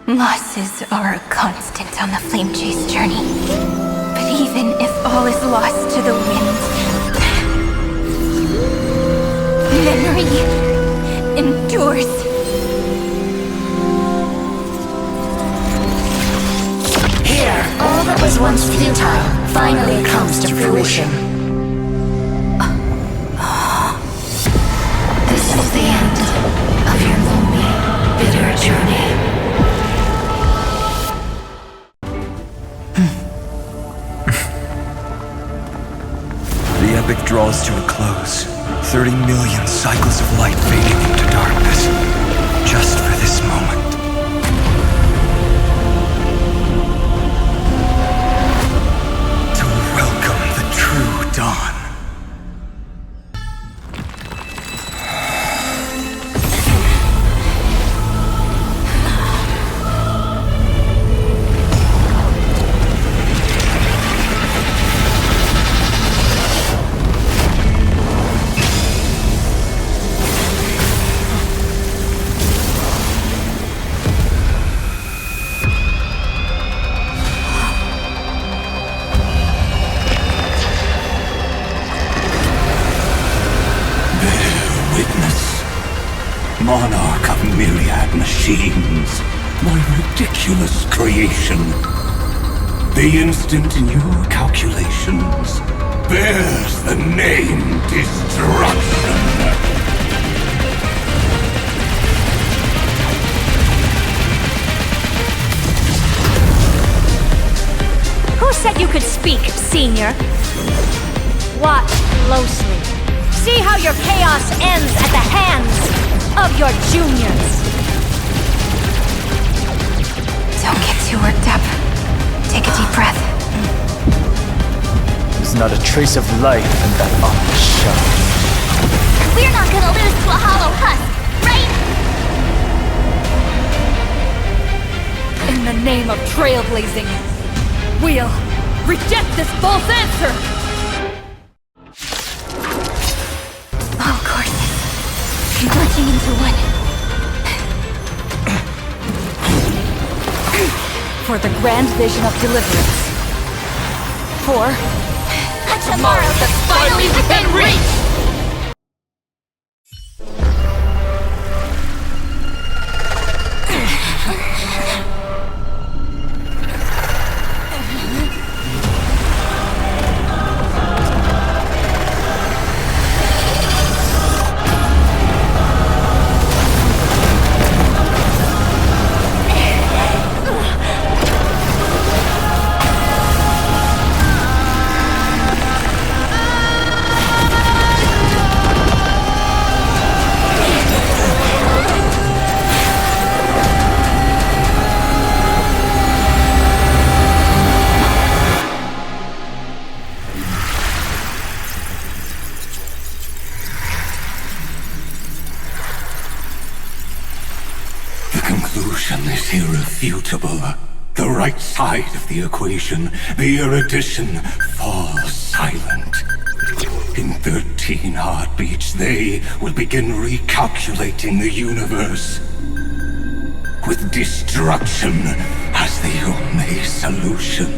Losses are a constant on the flame chase journey. But even if all is lost to the wind, memory endures. Here, all that was once futile finally comes to fruition. This is the end of your lonely, bitter journey. The epic draws to a close. 30 million cycles of light fading into darkness. Just for this moment. To welcome the true dawn. Monarch of myriad machines, my ridiculous creation. The instant in your calculations bears the name Destruction. Who said you could speak, Senior? Watch closely. See how your chaos ends at the hands of your juniors. Don't get too worked up. Take a deep breath. There's not a trace of life in that awful shell. We're not gonna lose to a hollow husk, right? In the name of trailblazing, we'll reject this false answer! All courses converging into one. For the grand vision of deliverance. For A tomorrow that's finally within reach! Is irrefutable. The right side of the equation, the erudition, falls silent. In 13 heartbeats, they will begin recalculating the universe. With destruction as the only solution.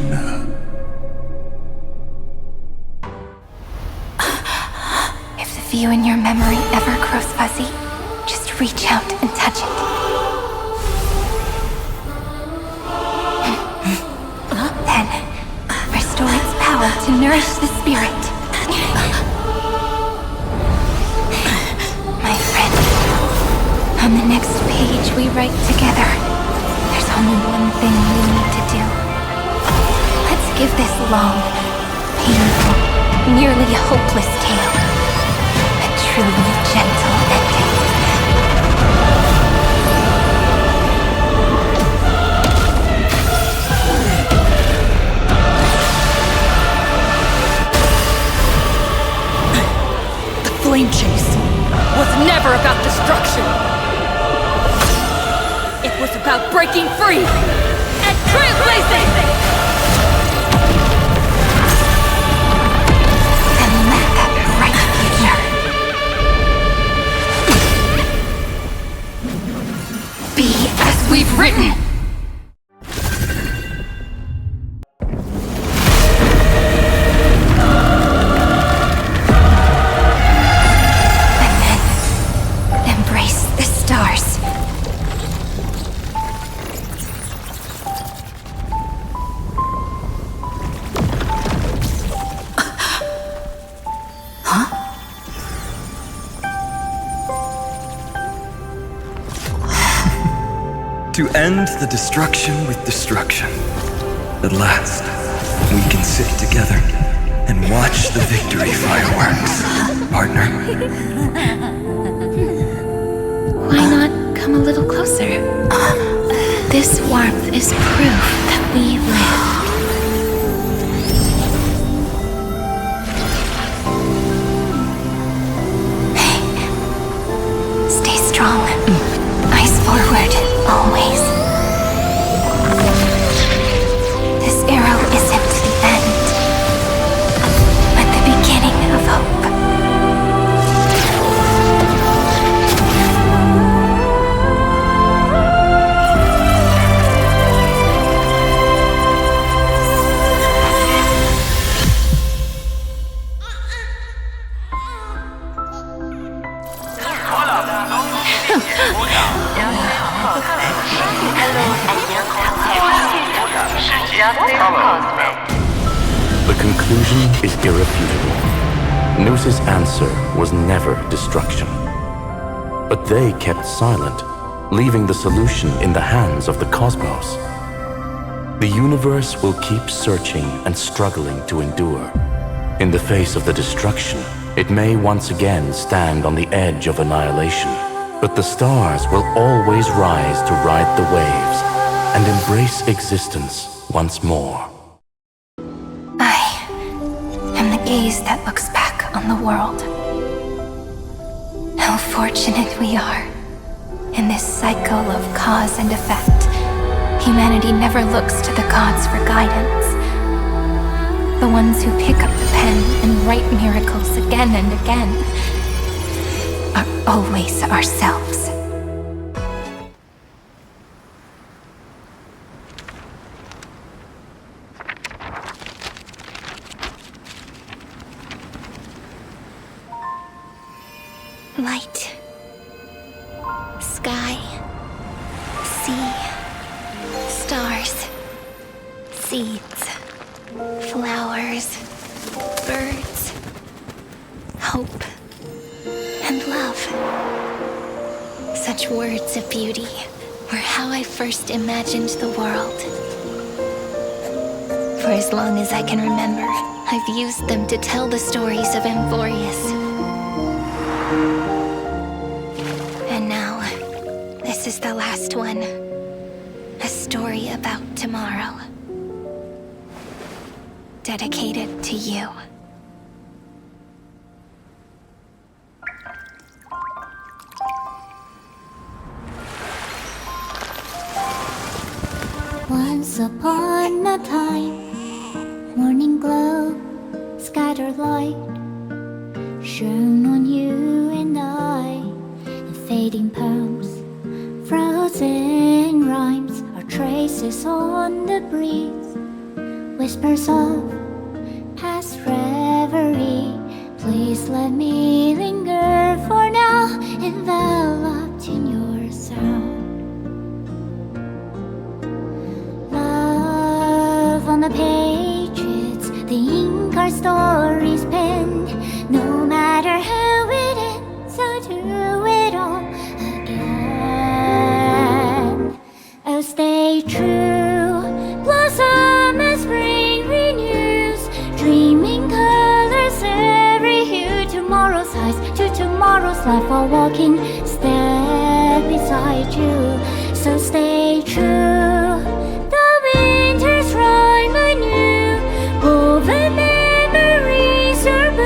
If the view in your memory ever grows fuzzy, just reach out and touch it. Then, restore its power to nourish the spirit. My friend, on the next page we write together, there's only one thing we need to do. Let's give this long, painful, nearly hopeless tale a truly gentle ending. flame chase was never about destruction. It was about breaking free and trailblazing! And let that bright future be as we've written. To end the destruction with destruction. At last, we can sit together and watch the victory fireworks, partner. Why not come a little closer? This warmth is proof that we live. Stay strong. Eyes forward, always. This arrow isn't the end, but the beginning of hope. The conclusion is irrefutable. Noos's answer was never destruction. But they kept silent, leaving the solution in the hands of the cosmos. The universe will keep searching and struggling to endure. In the face of the destruction, it may once again stand on the edge of annihilation. But the stars will always rise to ride the waves and embrace existence once more. I am the gaze that looks back on the world. How fortunate we are. In this cycle of cause and effect, humanity never looks to the gods for guidance. The ones who pick up the pen and write miracles again and again are always ourselves. Light, sky, sea, stars, seeds, flowers, birds, hope, and love. Such words of beauty were how I first imagined the world. For as long as I can remember, I've used them to tell the stories of AMPHOREUS. And now, this is the last one. A story about tomorrow. Dedicated to you. Once upon a time, morning glow, scattered light, shone on you and I. The fading poems, frozen rhymes, are traces on the breeze, whispers of past reverie. Please let me linger for now, enveloped in your sound. Love on the page, it's the ink our stories penned. No matter how it ends, I'll do it all again. Oh, stay true, blossom as spring renews, dreaming colors every hue. Tomorrow's eyes to tomorrow's life, while walking step beside you. So stay true, the winter's rhyme anew, woven memories are blue.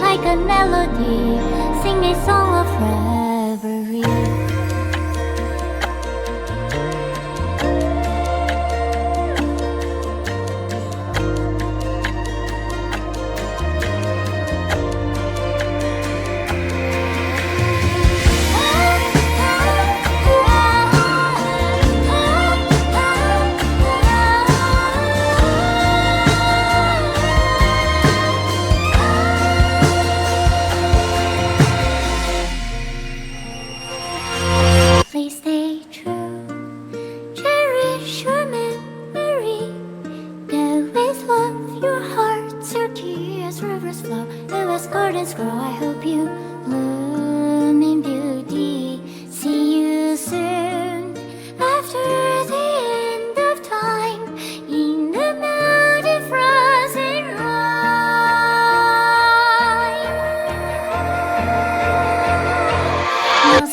Like a melody, sing a song of reverie.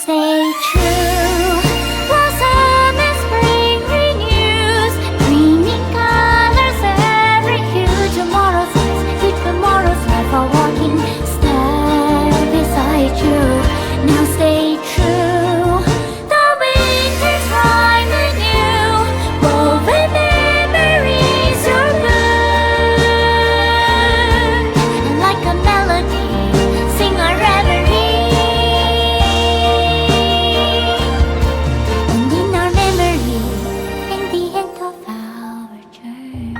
stay true. Blossom and spring renews, bringing colors every hue. Tomorrow's life, with tomorrow's life, a walking step beside you. Now stay true. The winter's time and you, woven memories are good. And like a melody, sing our reverie. And in our memory, in the end of our journey.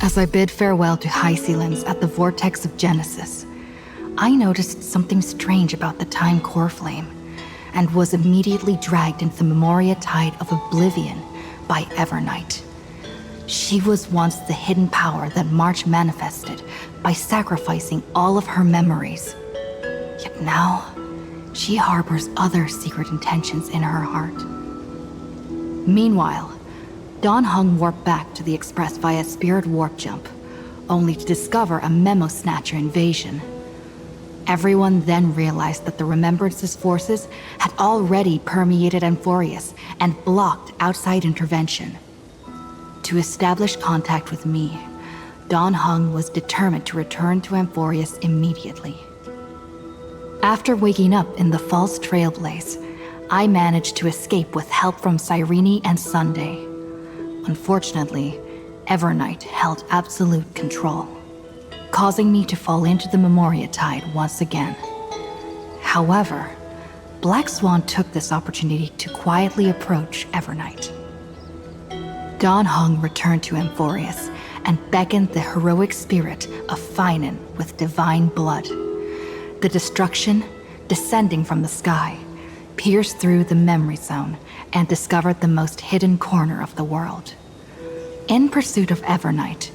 As I bid farewell to High Sealens at the vortex of Genesis, I noticed something strange about the time core flame, and was immediately dragged into the Memoria Tide of Oblivion by Evernight. She was once the hidden power that March manifested by sacrificing all of her memories. Yet now, she harbors other secret intentions in her heart. Meanwhile, Dawn Hung warped back to the Express via Spirit Warp Jump, only to discover a Memo Snatcher invasion. Everyone then realized that the Remembrance's forces had already permeated AMPHOREUS and blocked outside intervention. To establish contact with me, Dawn Hung was determined to return to AMPHOREUS immediately. After waking up in the false Trailblaze, I managed to escape with help from Cyrene and Sunday. Unfortunately, Evernight held absolute control, causing me to fall into the Memoria Tide once again. However, Black Swan took this opportunity to quietly approach Evernight. Dawn Hung returned to AMPHOREUS and beckoned the heroic spirit of phainon with divine blood. The destruction, descending from the sky, pierced through the memory zone and discovered the most hidden corner of the world. In pursuit of Evernight,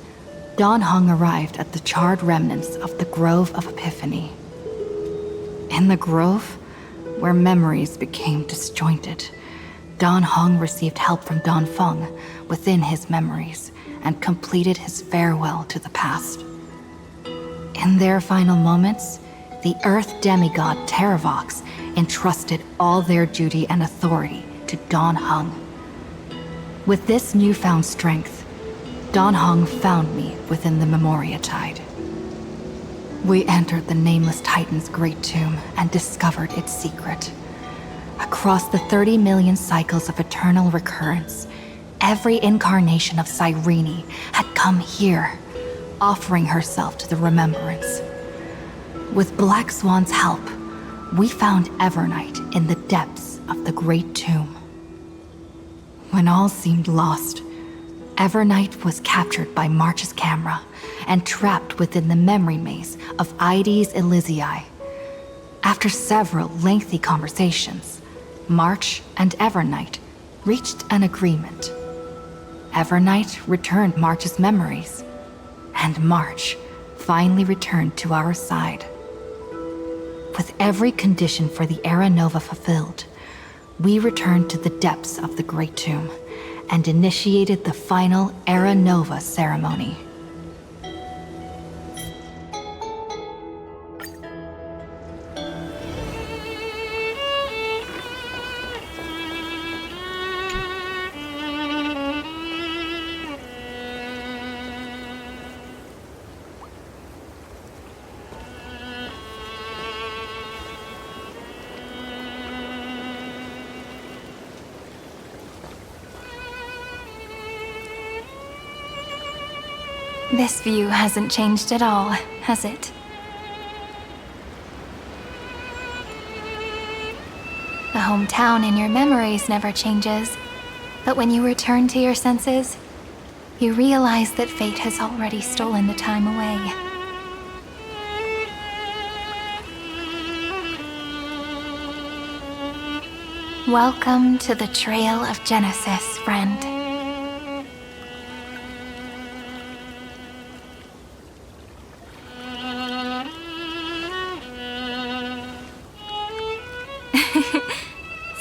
Dan Heng arrived at the charred remnants of the Grove of Epiphany. In the grove, where memories became disjointed, Dan Heng received help from Dan Feng within his memories and completed his farewell to the past. In their final moments, the Earth demigod Terravox entrusted all their duty and authority to Dan Heng. With this newfound strength, Dan Heng found me within the Memoria Tide. We entered the Nameless Titan's great tomb and discovered its secret. Across the 30 million cycles of eternal recurrence, every incarnation of Cyrene had come here, offering herself to the remembrance. With Black Swan's help, we found Evernight in the depths of the great tomb. When all seemed lost, Evernight was captured by March's camera and trapped within the memory maze of Ides Elysiae. After several lengthy conversations, March and Evernight reached an agreement. Evernight returned March's memories, and March finally returned to our side. With every condition for the Era Nova fulfilled, we returned to the depths of the Great Tomb and initiated the final Era Nova ceremony. This view hasn't changed at all, has it? The hometown in your memories never changes, but when you return to your senses, you realize that fate has already stolen the time away. Welcome to the Trail of Genesis, friend.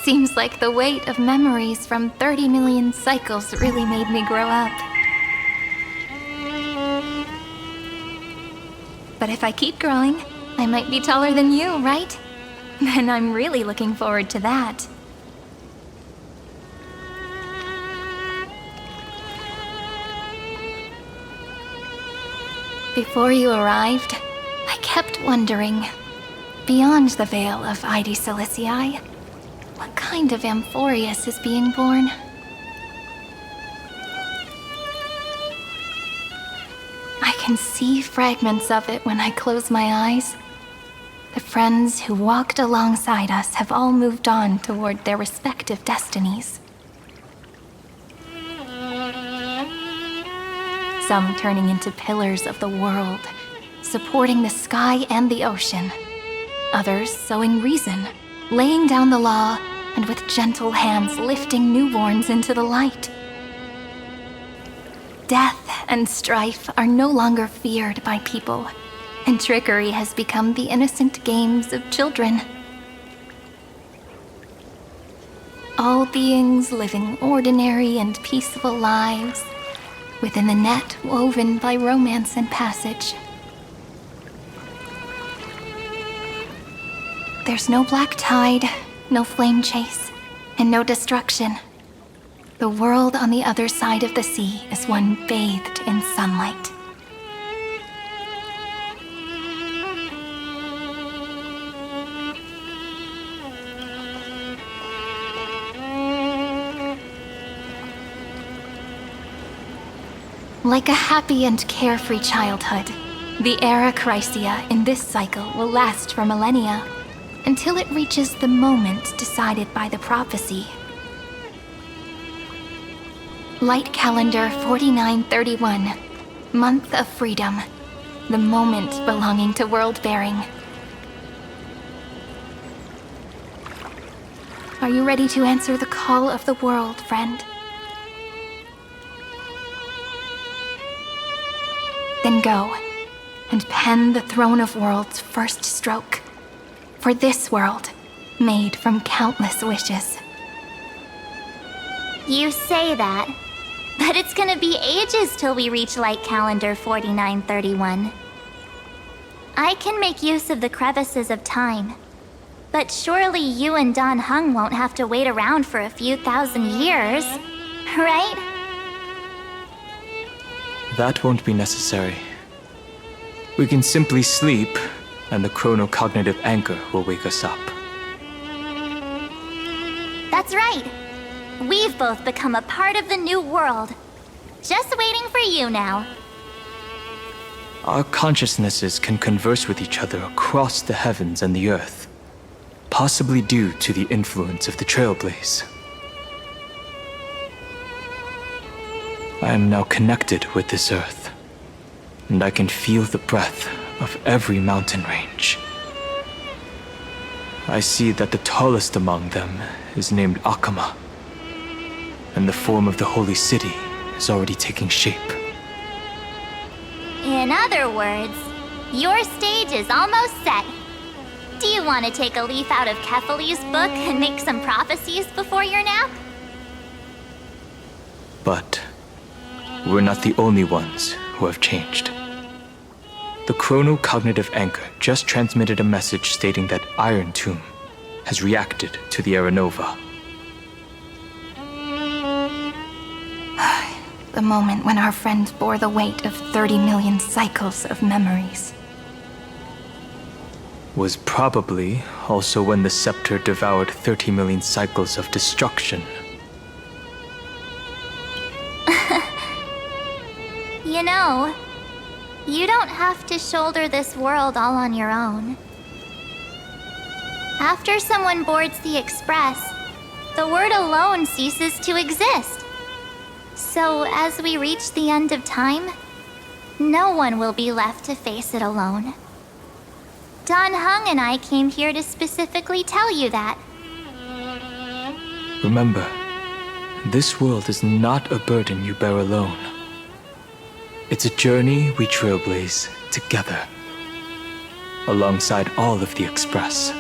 Seems like the weight of memories from 30 million cycles really made me grow up. But if I keep growing, I might be taller than you, right? And I'm really looking forward to that. Before you arrived, I kept wondering, beyond the veil of Ides Elysiae, what kind of AMPHOREUS is being born? I can see fragments of it when I close my eyes. The friends who walked alongside us have all moved on toward their respective destinies. Some turning into pillars of the world, supporting the sky and the ocean. Others sowing reason, laying down the law, and with gentle hands lifting newborns into the light. Death and strife are no longer feared by people, and trickery has become the innocent games of children. All beings living ordinary and peaceful lives, within the net woven by romance and passage. There's no black tide, no flame chase, and no destruction. The world on the other side of the sea is one bathed in sunlight. Like a happy and carefree childhood, the era Chrysia in this cycle will last for millennia, until it reaches the moment decided by the prophecy. Light calendar 4931, month of freedom, the moment belonging to world-bearing. Are you ready to answer the call of the world, friend? Then go, and pen the Throne of Worlds' first stroke. For this world, made from countless wishes. You say that, but it's gonna be ages till we reach Light Calendar 4931. I can make use of the crevices of time, but surely you and Dan Heng won't have to wait around for a few thousand years, right? That won't be necessary. We can simply sleep, and the chronocognitive anchor will wake us up. That's right. We've both become a part of the new world. Just waiting for you now. Our consciousnesses can converse with each other across the heavens and the earth, possibly due to the influence of the Trailblaze. I am now connected with this earth, and I can feel the breath of every mountain range. I see that the tallest among them is named Akama, and the form of the holy city is already taking shape. In other words, your stage is almost set. Do you want to take a leaf out of Kefali's book and make some prophecies before your nap? But we're not the only ones who have changed. The chronocognitive anchor just transmitted a message stating that Iron Tomb has reacted to the Aeronova. The moment when our friend bore the weight of 30 million cycles of memories. Was probably also when the scepter devoured 30 million cycles of destruction. You know, you don't have to shoulder this world all on your own. After someone boards the Express, the word alone ceases to exist. So as we reach the end of time, no one will be left to face it alone. Dan Heng and I came here to specifically tell you that. Remember, this world is not a burden you bear alone. It's a journey we trailblaze together, alongside all of the Express.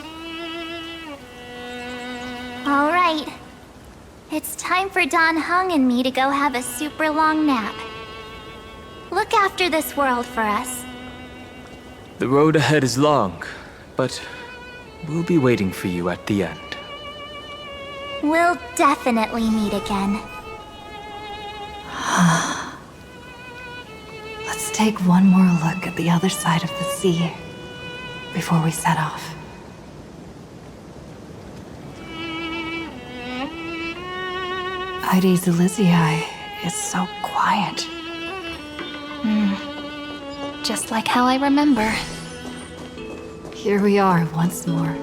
All right. It's time for Dan Heng and me to go have a super long nap. Look after this world for us. The road ahead is long, but we'll be waiting for you at the end. We'll definitely meet again. Let's take one more look at the other side of the sea before we set off. Heidi's Elysiae is so quiet. Just like how I remember. Here we are once more.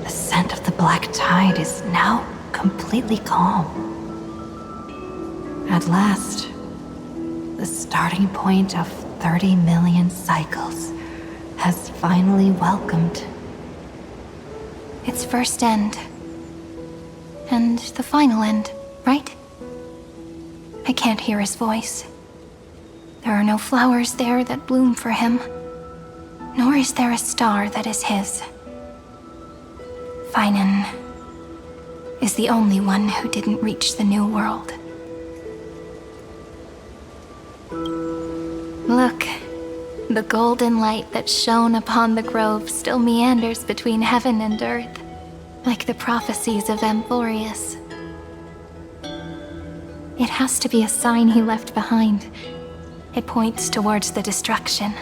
The scent of the black tide is now completely calm. At last, the starting point of 30 million cycles has finally welcomed. Its first end. And the final end, right? I can't hear his voice. There are no flowers there that bloom for him, nor is there a star that is his. Phainon is the only one who didn't reach the new world. Look, the golden light that shone upon the grove still meanders between heaven and earth, like the prophecies of AMPHOREUS. It has to be a sign he left behind. It points towards the destruction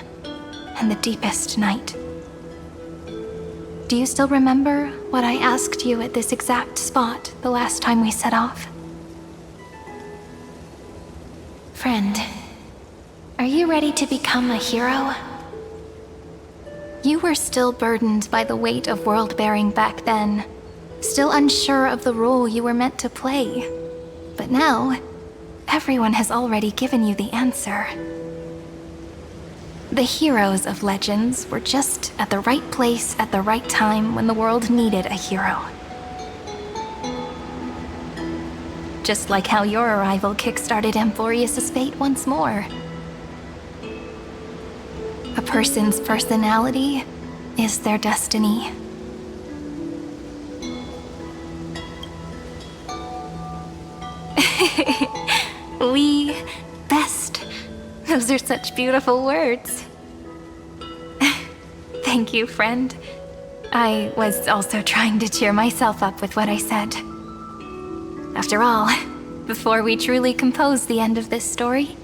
and the deepest night. Do you still remember what I asked you at this exact spot the last time we set off? Friend, you ready to become a hero? You were still burdened by the weight of world-bearing back then, still unsure of the role you were meant to play. But now, everyone has already given you the answer. The heroes of legends were just at the right place at the right time when the world needed a hero. Just like how your arrival kickstarted AMPHOREUS' fate once more. A person's personality is their destiny. We best. Those are such beautiful words. Thank you, friend. I was also trying to cheer myself up with what I said. After all, before we truly compose the end of this story,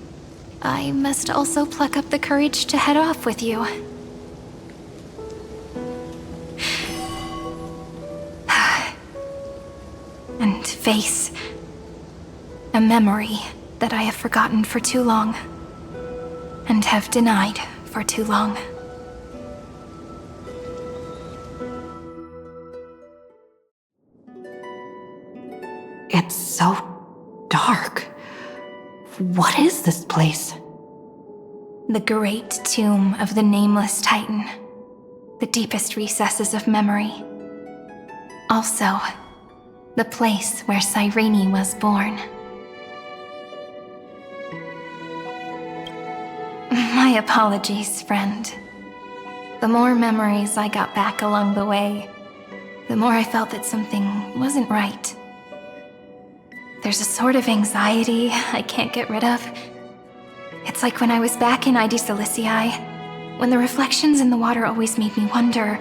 I must also pluck up the courage to head off with you. And face a memory that I have forgotten for too long, and have denied for too long. It's so dark. What is this place? The great tomb of the nameless Titan. The deepest recesses of memory. Also, the place where Cyrene was born. My apologies, friend. The more memories I got back along the way, the more I felt that something wasn't right. There's a sort of anxiety I can't get rid of. It's like when I was back in ID Silicii, when the reflections in the water always made me wonder,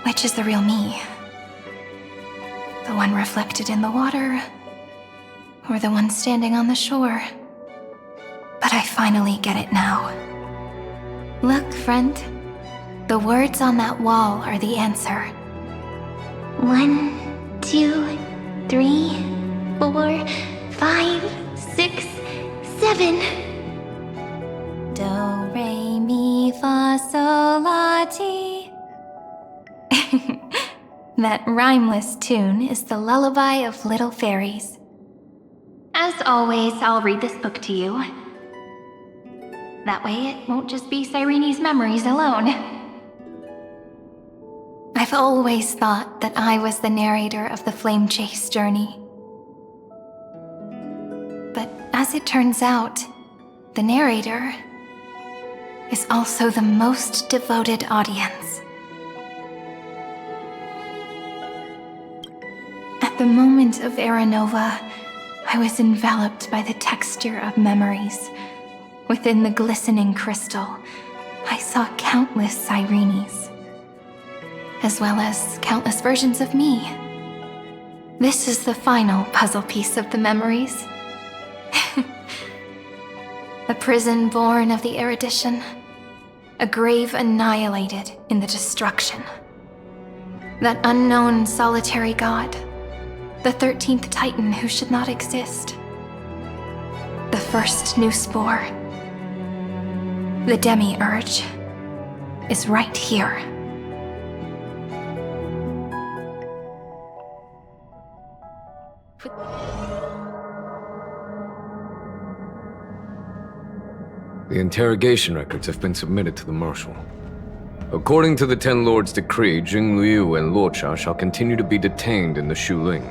which is the real me? The one reflected in the water, or the one standing on the shore? But I finally get it now. Look, friend. The words on that wall are the answer. 1, 2, 3, 4, 5, 6, 7. Do, re, mi, fa, sol, la, ti. That rhymeless tune is the lullaby of little fairies. As always, I'll read this book to you. That way it won't just be Cyrene's memories alone. I've always thought that I was the narrator of the Flame Chase journey. But as it turns out, the narrator is also the most devoted audience. At the moment of Era Nova, I was enveloped by the texture of memories. Within the glistening crystal, I saw countless Cyrenes, as well as countless versions of me. This is the final puzzle piece of the memories. A prison born of the erudition, a grave annihilated in the destruction. That unknown solitary god, the 13th Titan who should not exist. The first new spore, the demiurge, is right here. The interrogation records have been submitted to the Marshal. According to the Ten Lords' decree, Jing Liu and Luocha shall continue to be detained in the Shuling.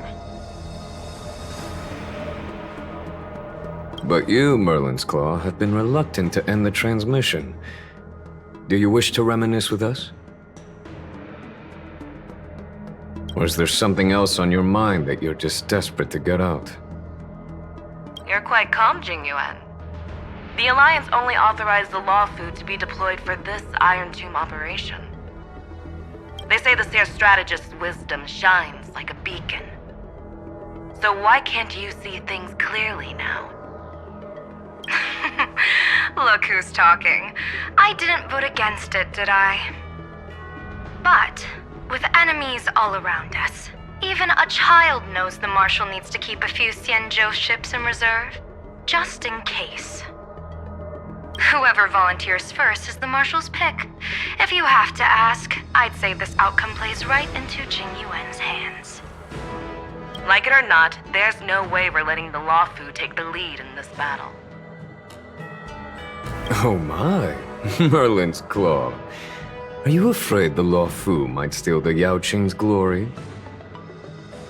But you, Merlin's Claw, have been reluctant to end the transmission. Do you wish to reminisce with us? Or is there something else on your mind that you're just desperate to get out? You're quite calm, Jing Yuan. The Alliance only authorized the Law Food to be deployed for this Iron Tomb operation. They say the Seer Strategist's wisdom shines like a beacon. So why can't you see things clearly now? Look who's talking. I didn't vote against it, did I? But, with enemies all around us, even a child knows the Marshal needs to keep a few Xianzhou ships in reserve, just in case. Whoever volunteers first is the Marshal's pick. If you have to ask, I'd say this outcome plays right into Jing Yuan's hands. Like it or not, there's no way we're letting the Lawfu take the lead in this battle. Oh my, Merlin's Claw. Are you afraid the Lawfu might steal the Yao Qing's glory?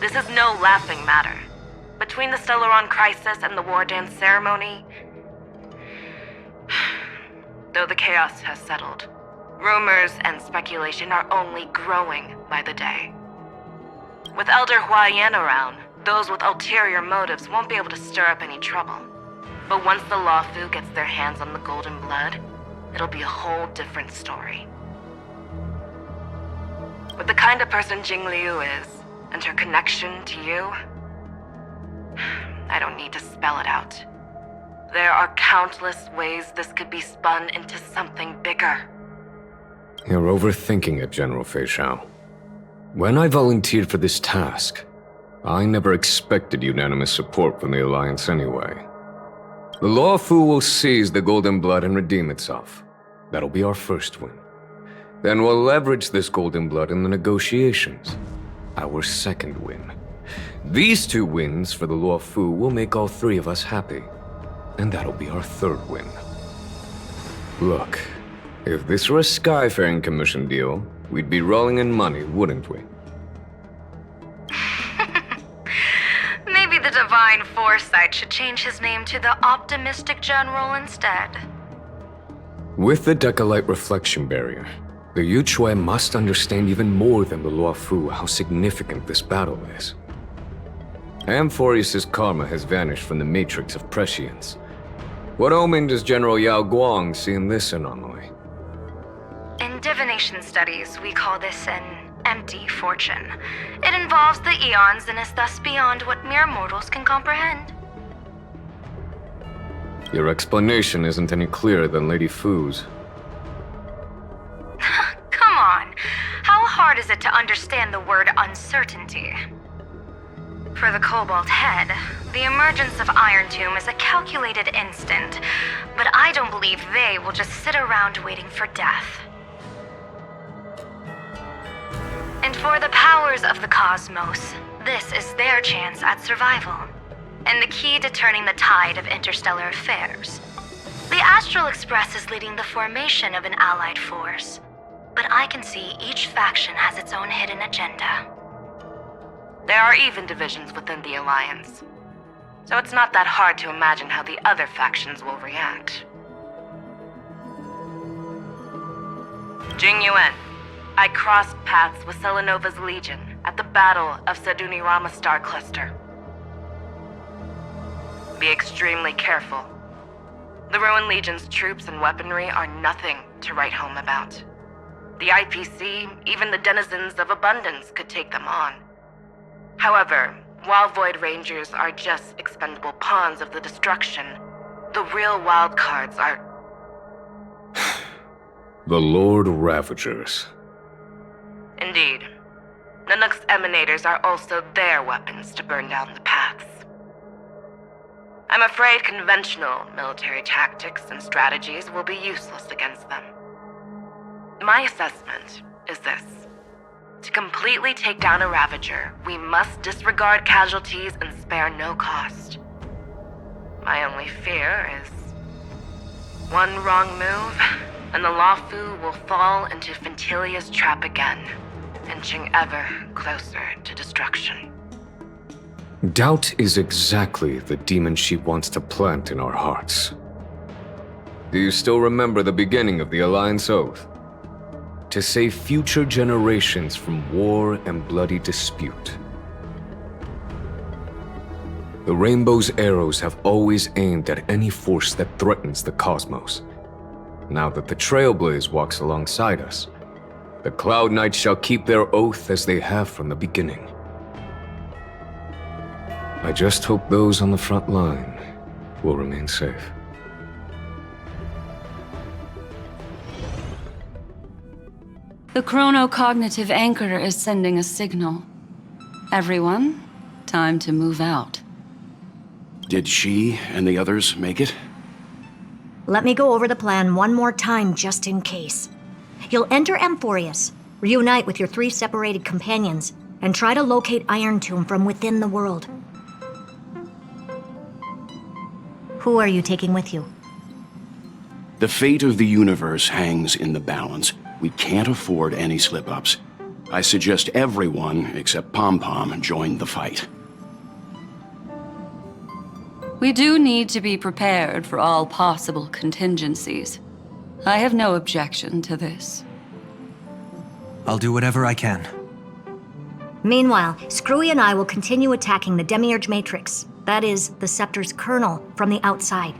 This is no laughing matter. Between the Stellaron crisis and the War Dance ceremony, though the chaos has settled, rumors and speculation are only growing by the day. With Elder Huaiyan around, those with ulterior motives won't be able to stir up any trouble. But once the Lawfu gets their hands on the golden blood, it'll be a whole different story. With the kind of person Jing Liu is, and her connection to you, I don't need to spell it out. There are countless ways this could be spun into something bigger. You're overthinking it, General Fei Shao. When I volunteered for this task, I never expected unanimous support from the Alliance anyway. The Lawfu will seize the Golden Blood and redeem itself. That'll be our first win. Then we'll leverage this Golden Blood in the negotiations. Our second win. These 2 wins for the Lawfu will make all 3 of us happy. And that'll be our third win. Look, if this were a Skyfaring Commission deal, we'd be rolling in money, wouldn't we? Maybe the Divine Foresight should change his name to the Optimistic General instead. With the Decalite Reflection Barrier, the Yuchue must understand even more than the Luofu how significant this battle is. AMPHOREUS' karma has vanished from the matrix of prescience. What omen does General Yao Guang see in this anomaly? In divination studies, we call this an empty fortune. It involves the eons and is thus beyond what mere mortals can comprehend. Your explanation isn't any clearer than Lady Fu's. Come on. How hard is it to understand the word uncertainty? For the Cobalt Head, the emergence of Iron Tomb is a calculated instant, but I don't believe they will just sit around waiting for death. And for the powers of the cosmos, this is their chance at survival, and the key to turning the tide of interstellar affairs. The Astral Express is leading the formation of an allied force, but I can see each faction has its own hidden agenda. There are even divisions within the Alliance, so it's not that hard to imagine how the other factions will react. Jing Yuan, I crossed paths with Selenova's Legion at the Battle of Sedunirama Star Cluster. Be extremely careful. The Ruined Legion's troops and weaponry are nothing to write home about. The IPC, even the denizens of Abundance, could take them on. However, while Void Rangers are just expendable pawns of the destruction, the real wildcards are... The Lord Ravagers. Indeed. Nanook's emanators are also their weapons to burn down the paths. I'm afraid conventional military tactics and strategies will be useless against them. My assessment is this. To completely take down a Ravager, we must disregard casualties and spare no cost. My only fear is one wrong move, and the Lawfu will fall into Fintilia's trap again, inching ever closer to destruction. Doubt is exactly the demon she wants to plant in our hearts. Do you still remember the beginning of the Alliance Oath? To save future generations from war and bloody dispute. The Rainbow's arrows have always aimed at any force that threatens the cosmos. Now that the Trailblaze walks alongside us, the Cloud Knights shall keep their oath as they have from the beginning. I just hope those on the front line will remain safe. The chronocognitive anchor is sending a signal. Everyone, time to move out. Did she and the others make it? Let me go over the plan one more time just in case. You'll enter AMPHOREUS, reunite with your 3 separated companions, and try to locate Iron Tomb from within the world. Who are you taking with you? The fate of the universe hangs in the balance. We can't afford any slip-ups. I suggest everyone, except Pom-Pom, join the fight. We do need to be prepared for all possible contingencies. I have no objection to this. I'll do whatever I can. Meanwhile, Screwy and I will continue attacking the Demiurge Matrix. That is, the Scepter's kernel, from the outside.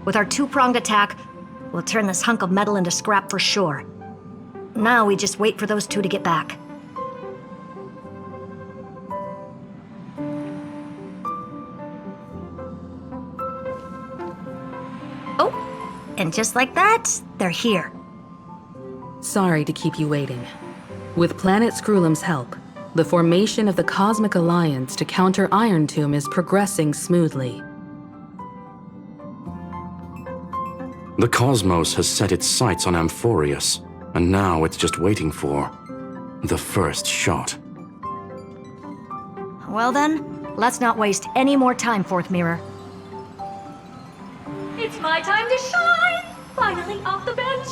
With our 2-pronged attack, we'll turn this hunk of metal into scrap for sure. Now we just wait for those 2 to get back. Oh, and just like that, they're here. Sorry to keep you waiting. With Planet Screwlum's help, the formation of the Cosmic Alliance to counter Iron Tomb is progressing smoothly. The cosmos has set its sights on AMPHOREUS, and now it's just waiting for the first shot. Well then, let's not waste any more time, Fourth Mirror. It's my time to shine! Finally off the bench!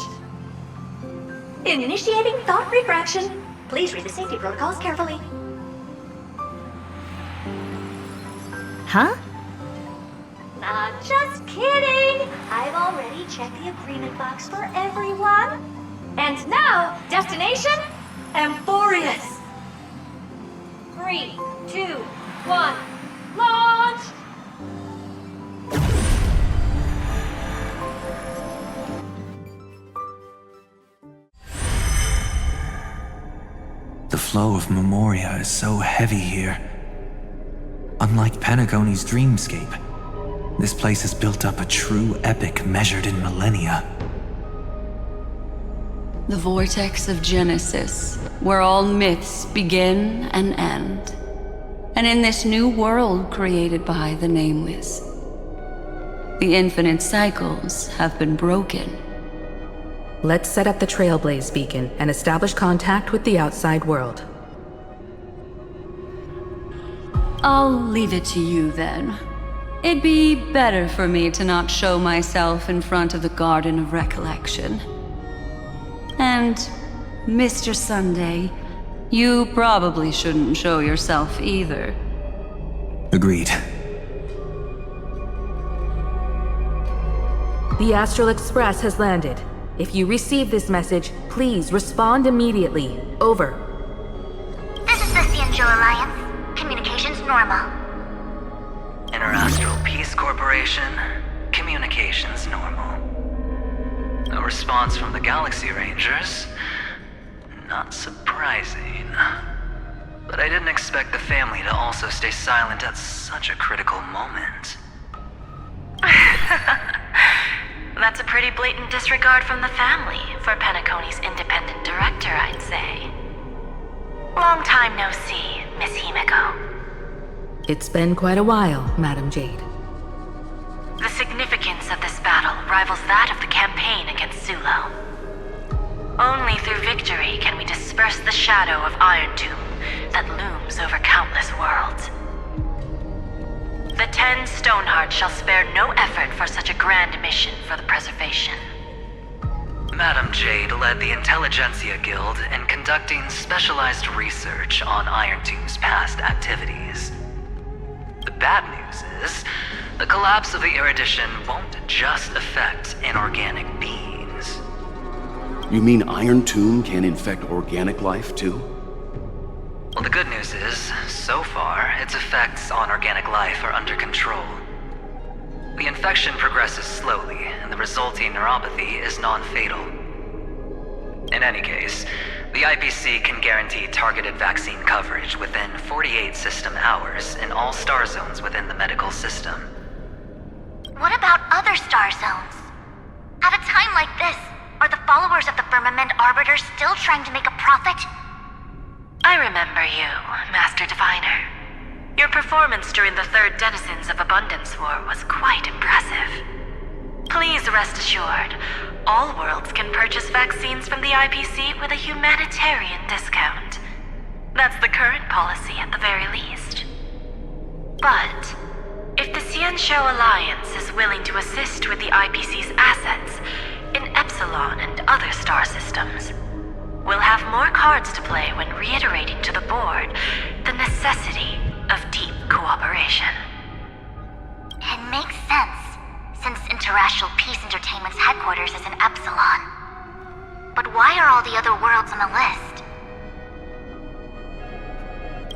Initiating thought refraction. Please read the safety protocols carefully. Huh? Just kidding! I've already checked the agreement box for everyone. And now, destination, AMPHOREUS. 3, 2, 1, launch! The flow of Memoria is so heavy here. Unlike Penacony's dreamscape, this place has built up a true epic measured in millennia. The vortex of Genesis, where all myths begin and end. And in this new world created by the Nameless, the infinite cycles have been broken. Let's set up the Trailblaze beacon and establish contact with the outside world. I'll leave it to you then. It'd be better for me to not show myself in front of the Garden of Recollection. And, Mr. Sunday, you probably shouldn't show yourself either. Agreed. The Astral Express has landed. If you receive this message, please respond immediately. Over. This is the Cianjo Alliance. Communications normal. Interastral Peace Corporation. Communications normal. A response from the Galaxy Rangers. Not surprising. But I didn't expect the family to also stay silent at such a critical moment. That's a pretty blatant disregard from the family for Penacony's independent director, I'd say. Long time no see, Miss Himeko. It's been quite a while, Madam Jade. The significance of this battle rivals that of the campaign against Sulo. Only through victory can we disperse the shadow of Iron Tomb that looms over countless worlds. The 10 Stonehearts shall spare no effort for such a grand mission for the preservation. Madam Jade led the Intelligentsia Guild in conducting specialized research on Iron Tomb's past activities. The bad news is, the collapse of the Erudition won't just affect inorganic beings. You mean Iron Tomb can infect organic life, too? Well, the good news is, so far, its effects on organic life are under control. The infection progresses slowly, and the resulting neuropathy is non-fatal. In any case, the IPC can guarantee targeted vaccine coverage within 48 system hours in all star zones within the medical system. What about other star zones? At a time like this, are the followers of the Firmament Arbiter still trying to make a profit? I remember you, Master Diviner. Your performance during the Third Denizens of Abundance War was quite impressive. Please rest assured, all worlds can purchase vaccines from the IPC with a humanitarian discount. That's the current policy at the very least. But if the Xianshou Alliance is willing to assist with the IPC's assets in Epsilon and other star systems, we'll have more cards to play when reiterating to the board the necessity of deep cooperation. It makes sense, since Interracial Peace Entertainment's headquarters is in Epsilon. But why are all the other worlds on the list?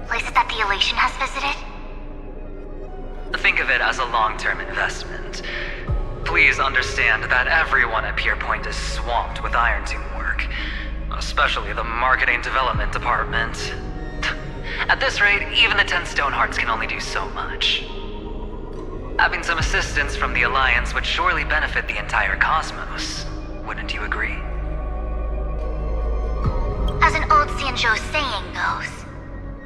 Places that the Elation has visited? Think of it as a long-term investment. Please understand that everyone at Pierpoint is swamped with Iron Tomb work, especially the marketing development department. At this rate, even the 10 Stonehearts can only do so much. Having some assistance from the Alliance would surely benefit the entire cosmos. Wouldn't you agree? As an old Xianzhou saying goes,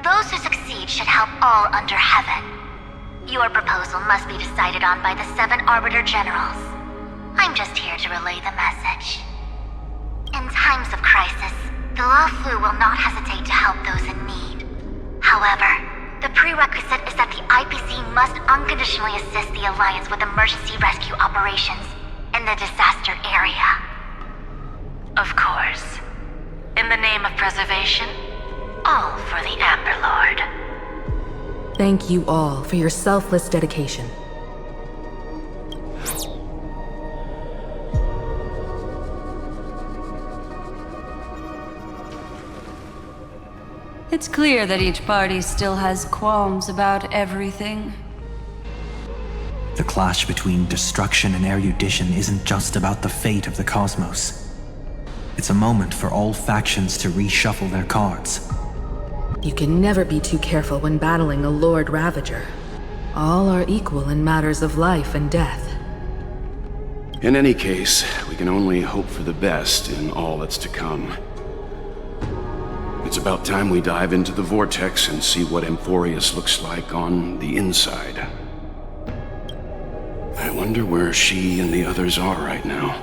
those who succeed should help all under heaven. Your proposal must be decided on by the 7 Arbiter Generals. I'm just here to relay the message. In times of crisis, the Law Flu will not hesitate to help those in need. However, the prerequisite is that the IPC must unconditionally assist the Alliance with emergency rescue operations in the disaster area. Of course. In the name of preservation, all for the Amber Lord. Thank you all for your selfless dedication. It's clear that each party still has qualms about everything. The clash between destruction and erudition isn't just about the fate of the cosmos. It's a moment for all factions to reshuffle their cards. You can never be too careful when battling a Lord Ravager. All are equal in matters of life and death. In any case, we can only hope for the best in all that's to come. It's about time we dive into the vortex and see what AMPHOREUS looks like on the inside. I wonder where she and the others are right now.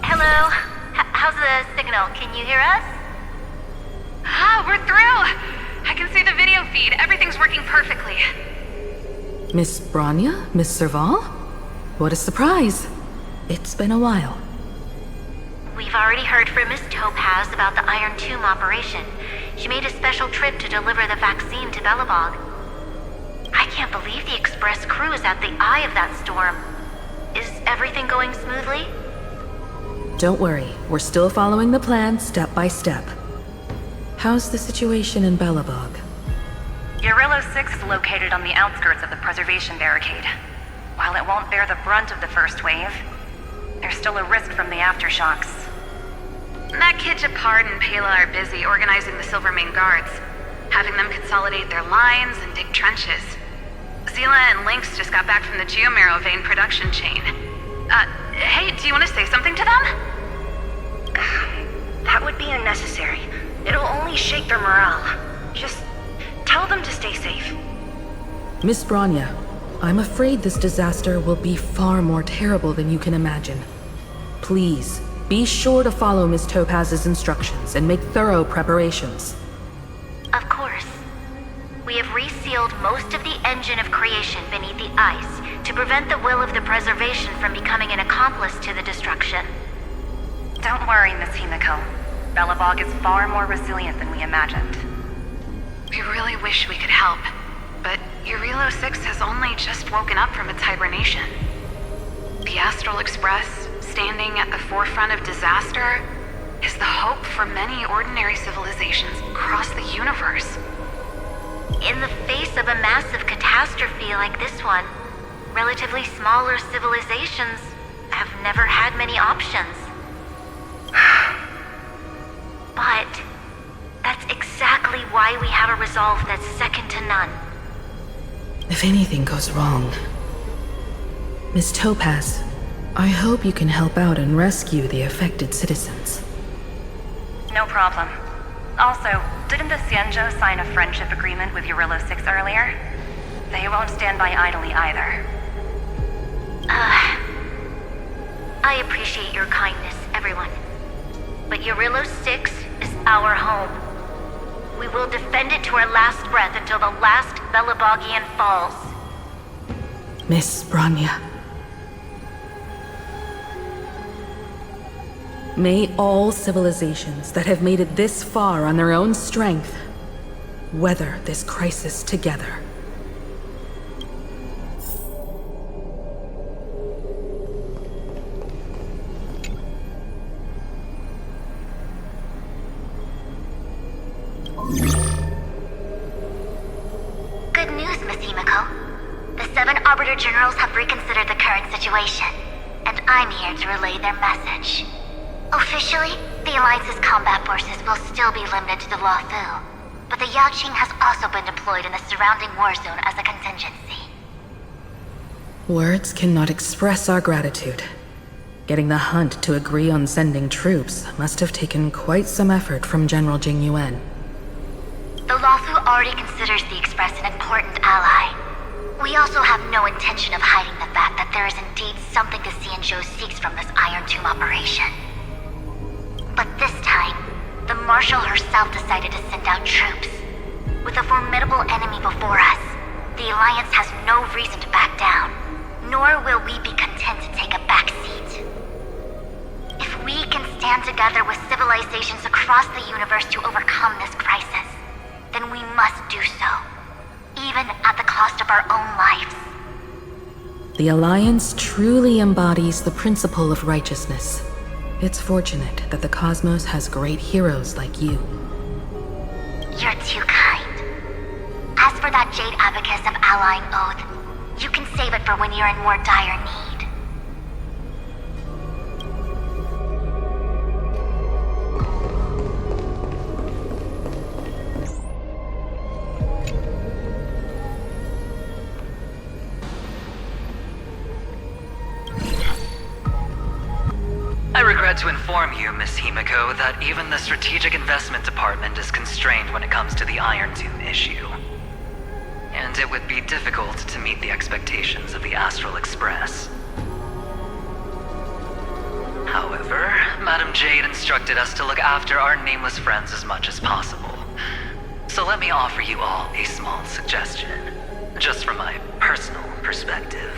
Hello? How's the signal? Can you hear us? Ah, we're through! I can see the video feed. Everything's working perfectly. Miss Bronya? Miss Serval? What a surprise. It's been a while. We've already heard from Miss Topaz about the Iron Tomb operation. She made a special trip to deliver the vaccine to Belobog. I can't believe the Express crew is at the eye of that storm. Is everything going smoothly? Don't worry, we're still following the plan step by step. How's the situation in Belobog? Eurillo 6 is located on the outskirts of the preservation barricade. While it won't bear the brunt of the first wave, there's still a risk from the aftershocks. That kid Japard and Pela are busy organizing the Silvermane guards, having them consolidate their lines and dig trenches. Zila and Lynx just got back from the Geomarrow vein production chain. Hey, do you want to say something to them? That would be unnecessary. It'll only shake their morale. Just tell them to stay safe. Miss Bronya, I'm afraid this disaster will be far more terrible than you can imagine. Please, be sure to follow Miss Topaz's instructions and make thorough preparations. Of course. We have resealed most of the engine of creation beneath the ice to prevent the will of the preservation from becoming an accomplice to the destruction. Don't worry, Miss Himiko. Belobog is far more resilient than we imagined. We really wish we could help, but Eurillo 6 has only just woken up from its hibernation. The Astral Express, standing at the forefront of disaster, is the hope for many ordinary civilizations across the universe. In the face of a massive catastrophe like this one, relatively smaller civilizations have never had many options. But that's exactly why we have a resolve that's second to none. If anything goes wrong... Miss Topaz, I hope you can help out and rescue the affected citizens. No problem. Also, didn't the Xianzhou sign a friendship agreement with Eurillo 6 earlier? They won't stand by idly either. I appreciate your kindness, everyone. But Eurillo 6 is our home. We will defend it to our last breath until the last Belabogian falls. Miss Bronya. May all civilizations that have made it this far on their own strength weather this crisis together. Good news, Miss Himiko. The 7 Arbiter Generals have reconsidered the current situation, and I'm here to relay their message. Officially, the Alliance's combat forces will still be limited to the Luofu, but the Yaoqing has also been deployed in the surrounding war zone as a contingency. Words cannot express our gratitude. Getting the Hunt to agree on sending troops must have taken quite some effort from General Jing Yuan. The Luofu already considers the Express an important ally. We also have no intention of hiding the fact that there is indeed something the Xianzhou seeks from this Iron Tomb operation. But this time, the Marshal herself decided to send out troops. With a formidable enemy before us, the Alliance has no reason to back down, nor will we be content to take a back seat. If we can stand together with civilizations across the universe to overcome this crisis, then we must do so, even at the cost of our own lives. The Alliance truly embodies the principle of righteousness. It's fortunate that the cosmos has great heroes like you. You're too kind. As for that Jade Abacus of Allying Oath, you can save it for when you're in more dire need. I regret to inform you, Miss Himiko, that even the Strategic Investment Department is constrained when it comes to the Iron Tomb issue. And it would be difficult to meet the expectations of the Astral Express. However, Madam Jade instructed us to look after our nameless friends as much as possible. So let me offer you all a small suggestion, just from my personal perspective.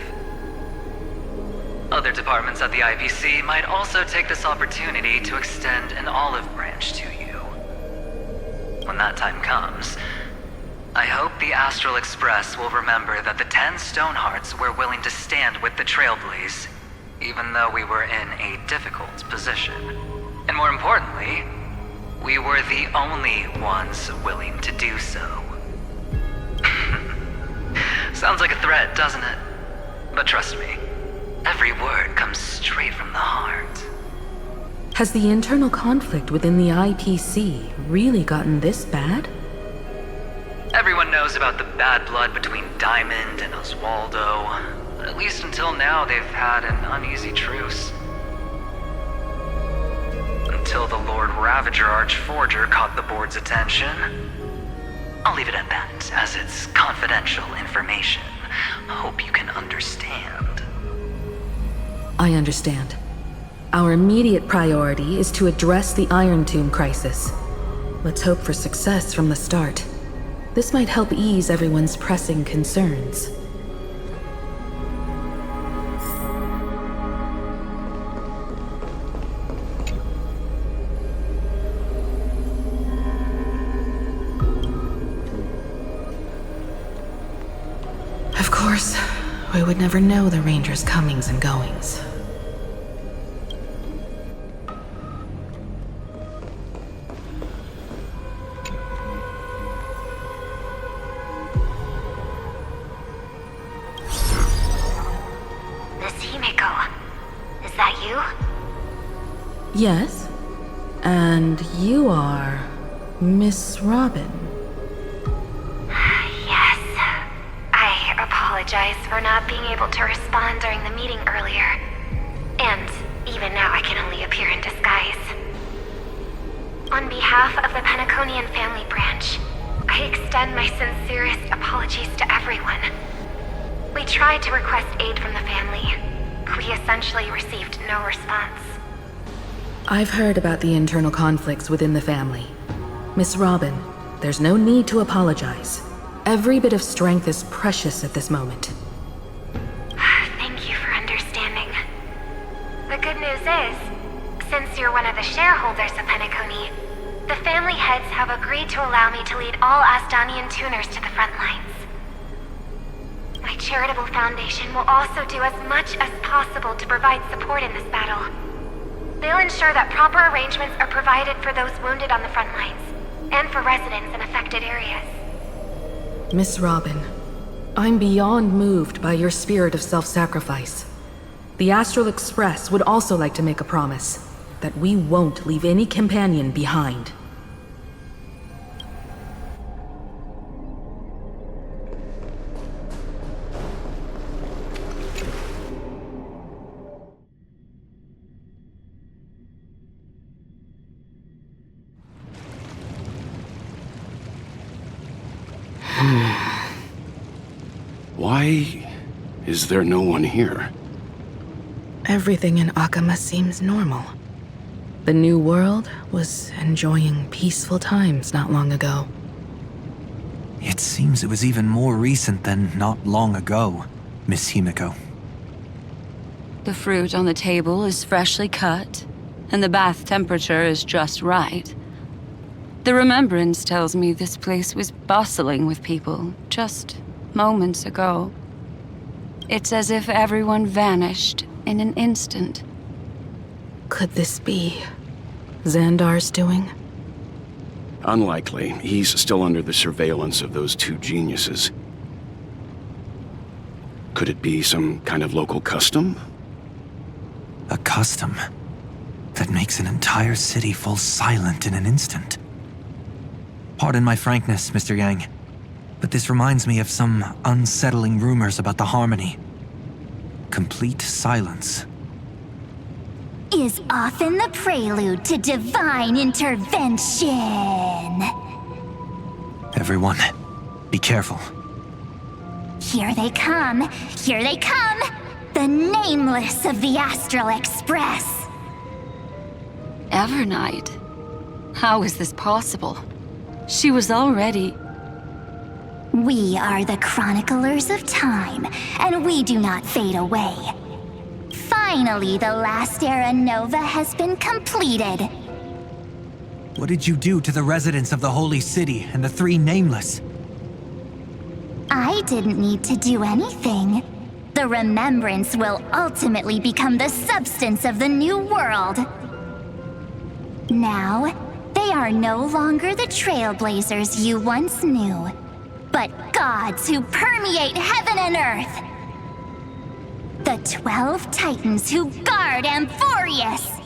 Other departments at the IPC might also take this opportunity to extend an olive branch to you. When that time comes, I hope the Astral Express will remember that the 10 Stonehearts were willing to stand with the Trailblaze, even though we were in a difficult position. And more importantly, we were the only ones willing to do so. Sounds like a threat, doesn't it? But trust me, every word comes straight from the heart. Has the internal conflict within the IPC really gotten this bad? Everyone knows about the bad blood between Diamond and Oswaldo. At least until now, they've had an uneasy truce. Until the Lord Ravager Archforger caught the board's attention. I'll leave it at that, as it's confidential information. Hope you can understand. I understand. Our immediate priority is to address the Iron Tomb crisis. Let's hope for success from the start. This might help ease everyone's pressing concerns. Of course, we would never know the Ranger's comings and goings. Miss Himiko, is that you? Yes? And you are Miss Robin. Yes. I apologize for not being able to respond during the meeting earlier. And even now I can only appear in disguise. On behalf of the Penaconian family branch, I extend my sincerest apologies to everyone. We tried to request aid from the family. We essentially received no response. I've heard about the internal conflicts within the family. Miss Robin, there's no need to apologize. Every bit of strength is precious at this moment. Thank you for understanding. The good news is, since you're one of the shareholders of Penacony, the family heads have agreed to allow me to lead all Asdanian tuners to the front lines. My charitable foundation will also do as much as possible to provide support in this battle. They'll ensure that proper arrangements are provided for those wounded on the front lines, and for residents in affected areas. Miss Robin, I'm beyond moved by your spirit of self-sacrifice. The Astral Express would also like to make a promise that we won't leave any companion behind. Why is there no one here? Everything in Akama seems normal. The New World was enjoying peaceful times not long ago. It seems it was even more recent than not long ago, Miss Himiko. The fruit on the table is freshly cut, and the bath temperature is just right. The remembrance tells me this place was bustling with people just moments ago. It's as if everyone vanished in an instant. Could this be Xandar's doing? Unlikely. He's still under the surveillance of those two geniuses. Could it be some kind of local custom? A custom that makes an entire city fall silent in an instant. Pardon my frankness, Mr. Yang, but this reminds me of some unsettling rumors about the Harmony. Complete silence is often the prelude to divine intervention. Everyone, be careful. Here they come! Here they come! The Nameless of the Astral Express! Evernight? How is this possible? She was already... We are the Chroniclers of Time, and we do not fade away. Finally, the last era Nova has been completed. What did you do to the residents of the Holy City and the three Nameless? I didn't need to do anything. The remembrance will ultimately become the substance of the new world. Now, they are no longer the trailblazers you once knew, but gods who permeate heaven and earth. The 12 Titans who guard AMPHOREUS!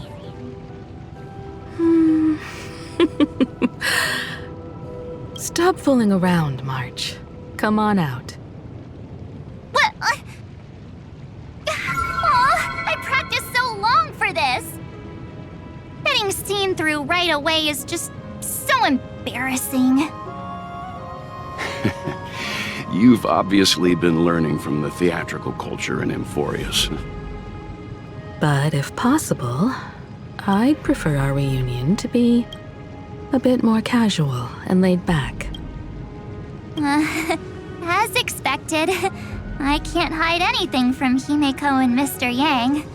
Stop fooling around, March. Come on out. What? I practiced so long for this! Getting seen through right away is just so embarrassing. You've obviously been learning from the theatrical culture in AMPHOREUS. But if possible, I'd prefer our reunion to be a bit more casual and laid back. As expected, I can't hide anything from Himeko and Mr. Yang.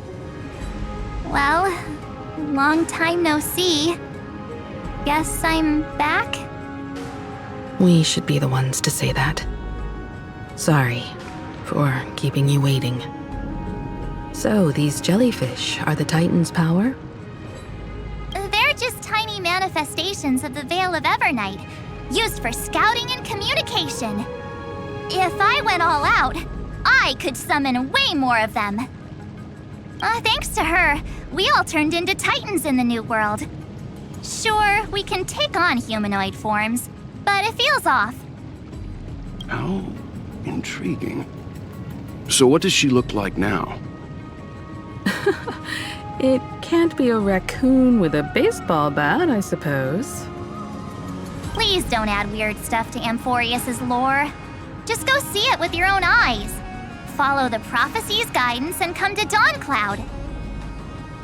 Well, long time no see. Guess I'm back? We should be the ones to say that. Sorry for keeping you waiting. So, these jellyfish are the Titan's power? They're just tiny manifestations of the Veil of Evernight, used for scouting and communication. If I went all out, I could summon way more of them. Thanks to her, we all turned into Titans in the New World. Sure, we can take on humanoid forms, but it feels off. How intriguing. So what does she look like now? It can't be a raccoon with a baseball bat, I suppose. Please don't add weird stuff to AMPHOREUS' lore. Just go see it with your own eyes. Follow the prophecy's guidance and come to Dawncloud.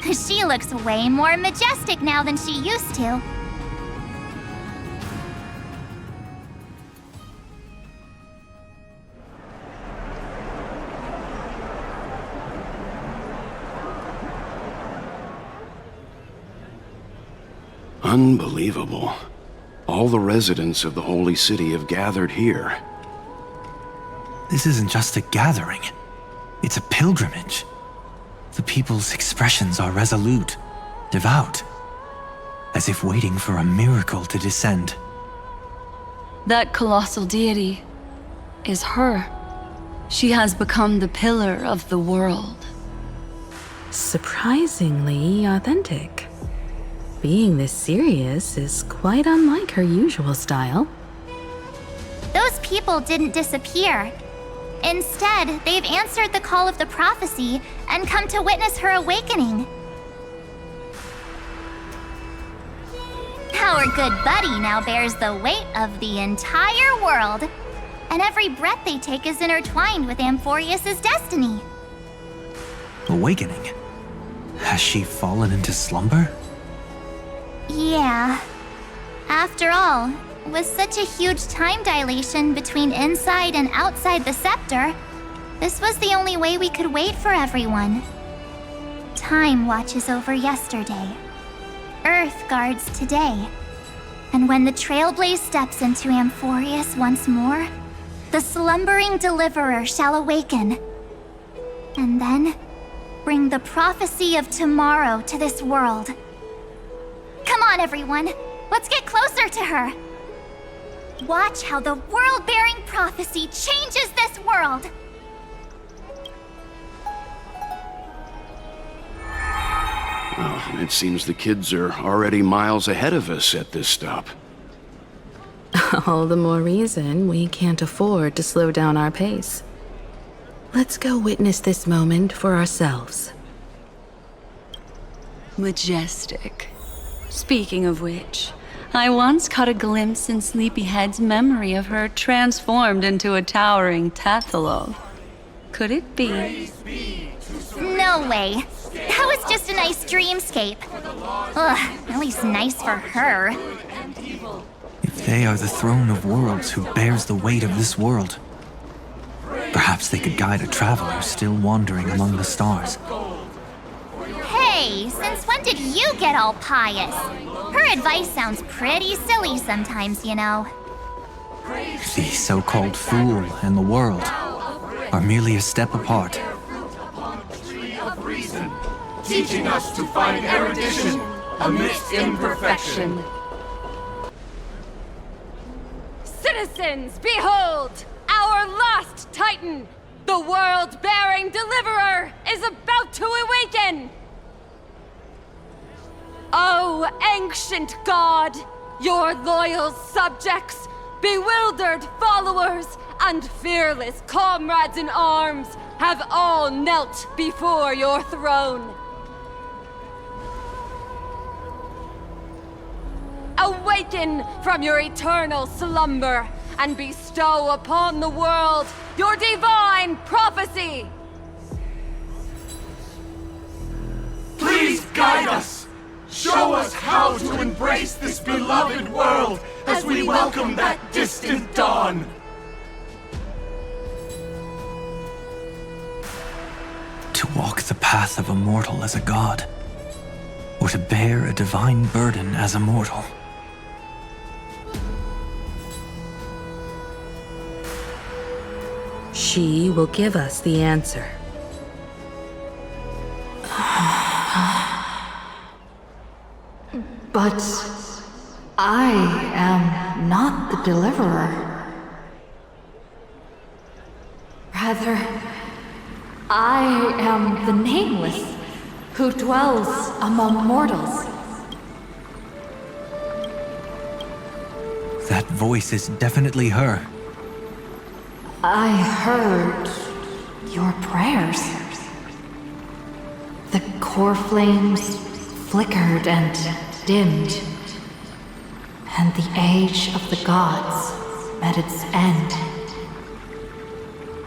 She looks way more majestic now than she used to. Unbelievable. All the residents of the Holy City have gathered here. This isn't just a gathering. It's a pilgrimage. The people's expressions are resolute, devout, as if waiting for a miracle to descend. That colossal deity is her. She has become the pillar of the world. Surprisingly authentic. Being this serious is quite unlike her usual style. Those people didn't disappear. Instead, they've answered the call of the prophecy and come to witness her awakening. Our good buddy now bears the weight of the entire world, and every breath they take is intertwined with AMPHOREUS' destiny. Awakening? Has she fallen into slumber? Yeah. After all, with such a huge time dilation between inside and outside the scepter, this was the only way we could wait for everyone. Time watches over yesterday. Earth guards today. And when the Trailblaze steps into AMPHOREUS once more, the slumbering deliverer shall awaken. And then, bring the prophecy of tomorrow to this world. Come on, everyone. Let's get closer to her. Watch how the world-bearing prophecy changes this world. Well, it seems the kids are already miles ahead of us at this stop. All the more reason we can't afford to slow down our pace. Let's go witness this moment for ourselves. Majestic. Speaking of which, I once caught a glimpse in Sleepyhead's memory of her transformed into a towering Tathalol. Could it be? No way. That was just a nice dreamscape. Ugh, at least nice for her. If they are the throne of worlds who bears the weight of this world, perhaps they could guide a traveler still wandering among the stars. Hey, since when did you get all pious? Her advice sounds pretty silly sometimes, you know. The so-called fool and the world are merely a step apart. Teaching us to find erudition amidst imperfection. Citizens, behold! Our last Titan, the world-bearing deliverer, is about to awaken! Oh, ancient god, your loyal subjects, bewildered followers, and fearless comrades in arms have all knelt before your throne. Awaken from your eternal slumber and bestow upon the world your divine prophecy! Please guide us! Show us how to embrace this beloved world as we welcome that distant dawn! To walk the path of a mortal as a god, or to bear a divine burden as a mortal. She will give us the answer. But I am not the deliverer. Rather, I am the Nameless, who dwells among mortals. That voice is definitely her. I heard your prayers. core flames flickered and dimmed, and the age of the gods met its end.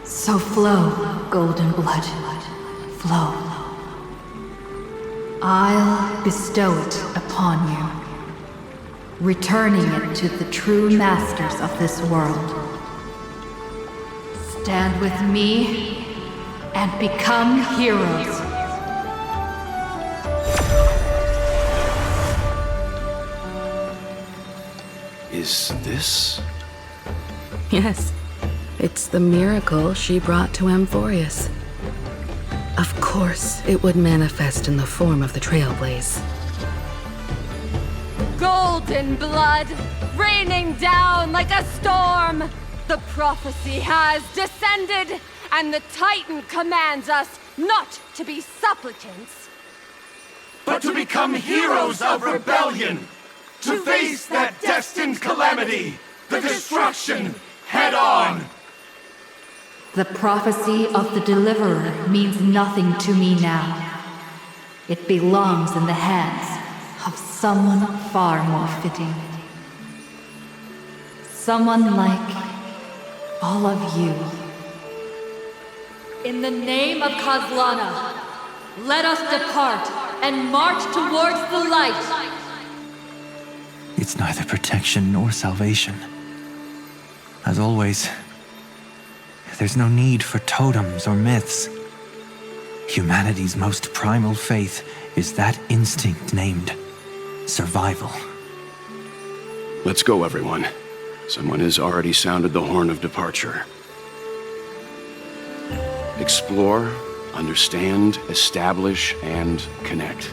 So flow, golden blood, flow. I'll bestow it upon you, returning it to the true masters of this world. Stand with me and become heroes. Is this? Yes, it's the miracle she brought to AMPHOREUS. Of course, it would manifest in the form of the Trailblaze. Golden blood, raining down like a storm! The prophecy has descended, and the Titan commands us not to be supplicants, but to become heroes of rebellion! To face that destined calamity, the destruction, head on! The prophecy of the Deliverer means nothing to me now. It belongs in the hands of someone far more fitting. Someone like all of you. In the name of Kazlana, let us depart and march towards the light. It's neither protection nor salvation. As always, there's no need for totems or myths. Humanity's most primal faith is that instinct named survival. Let's go, everyone. Someone has already sounded the horn of departure. Explore, understand, establish, and connect.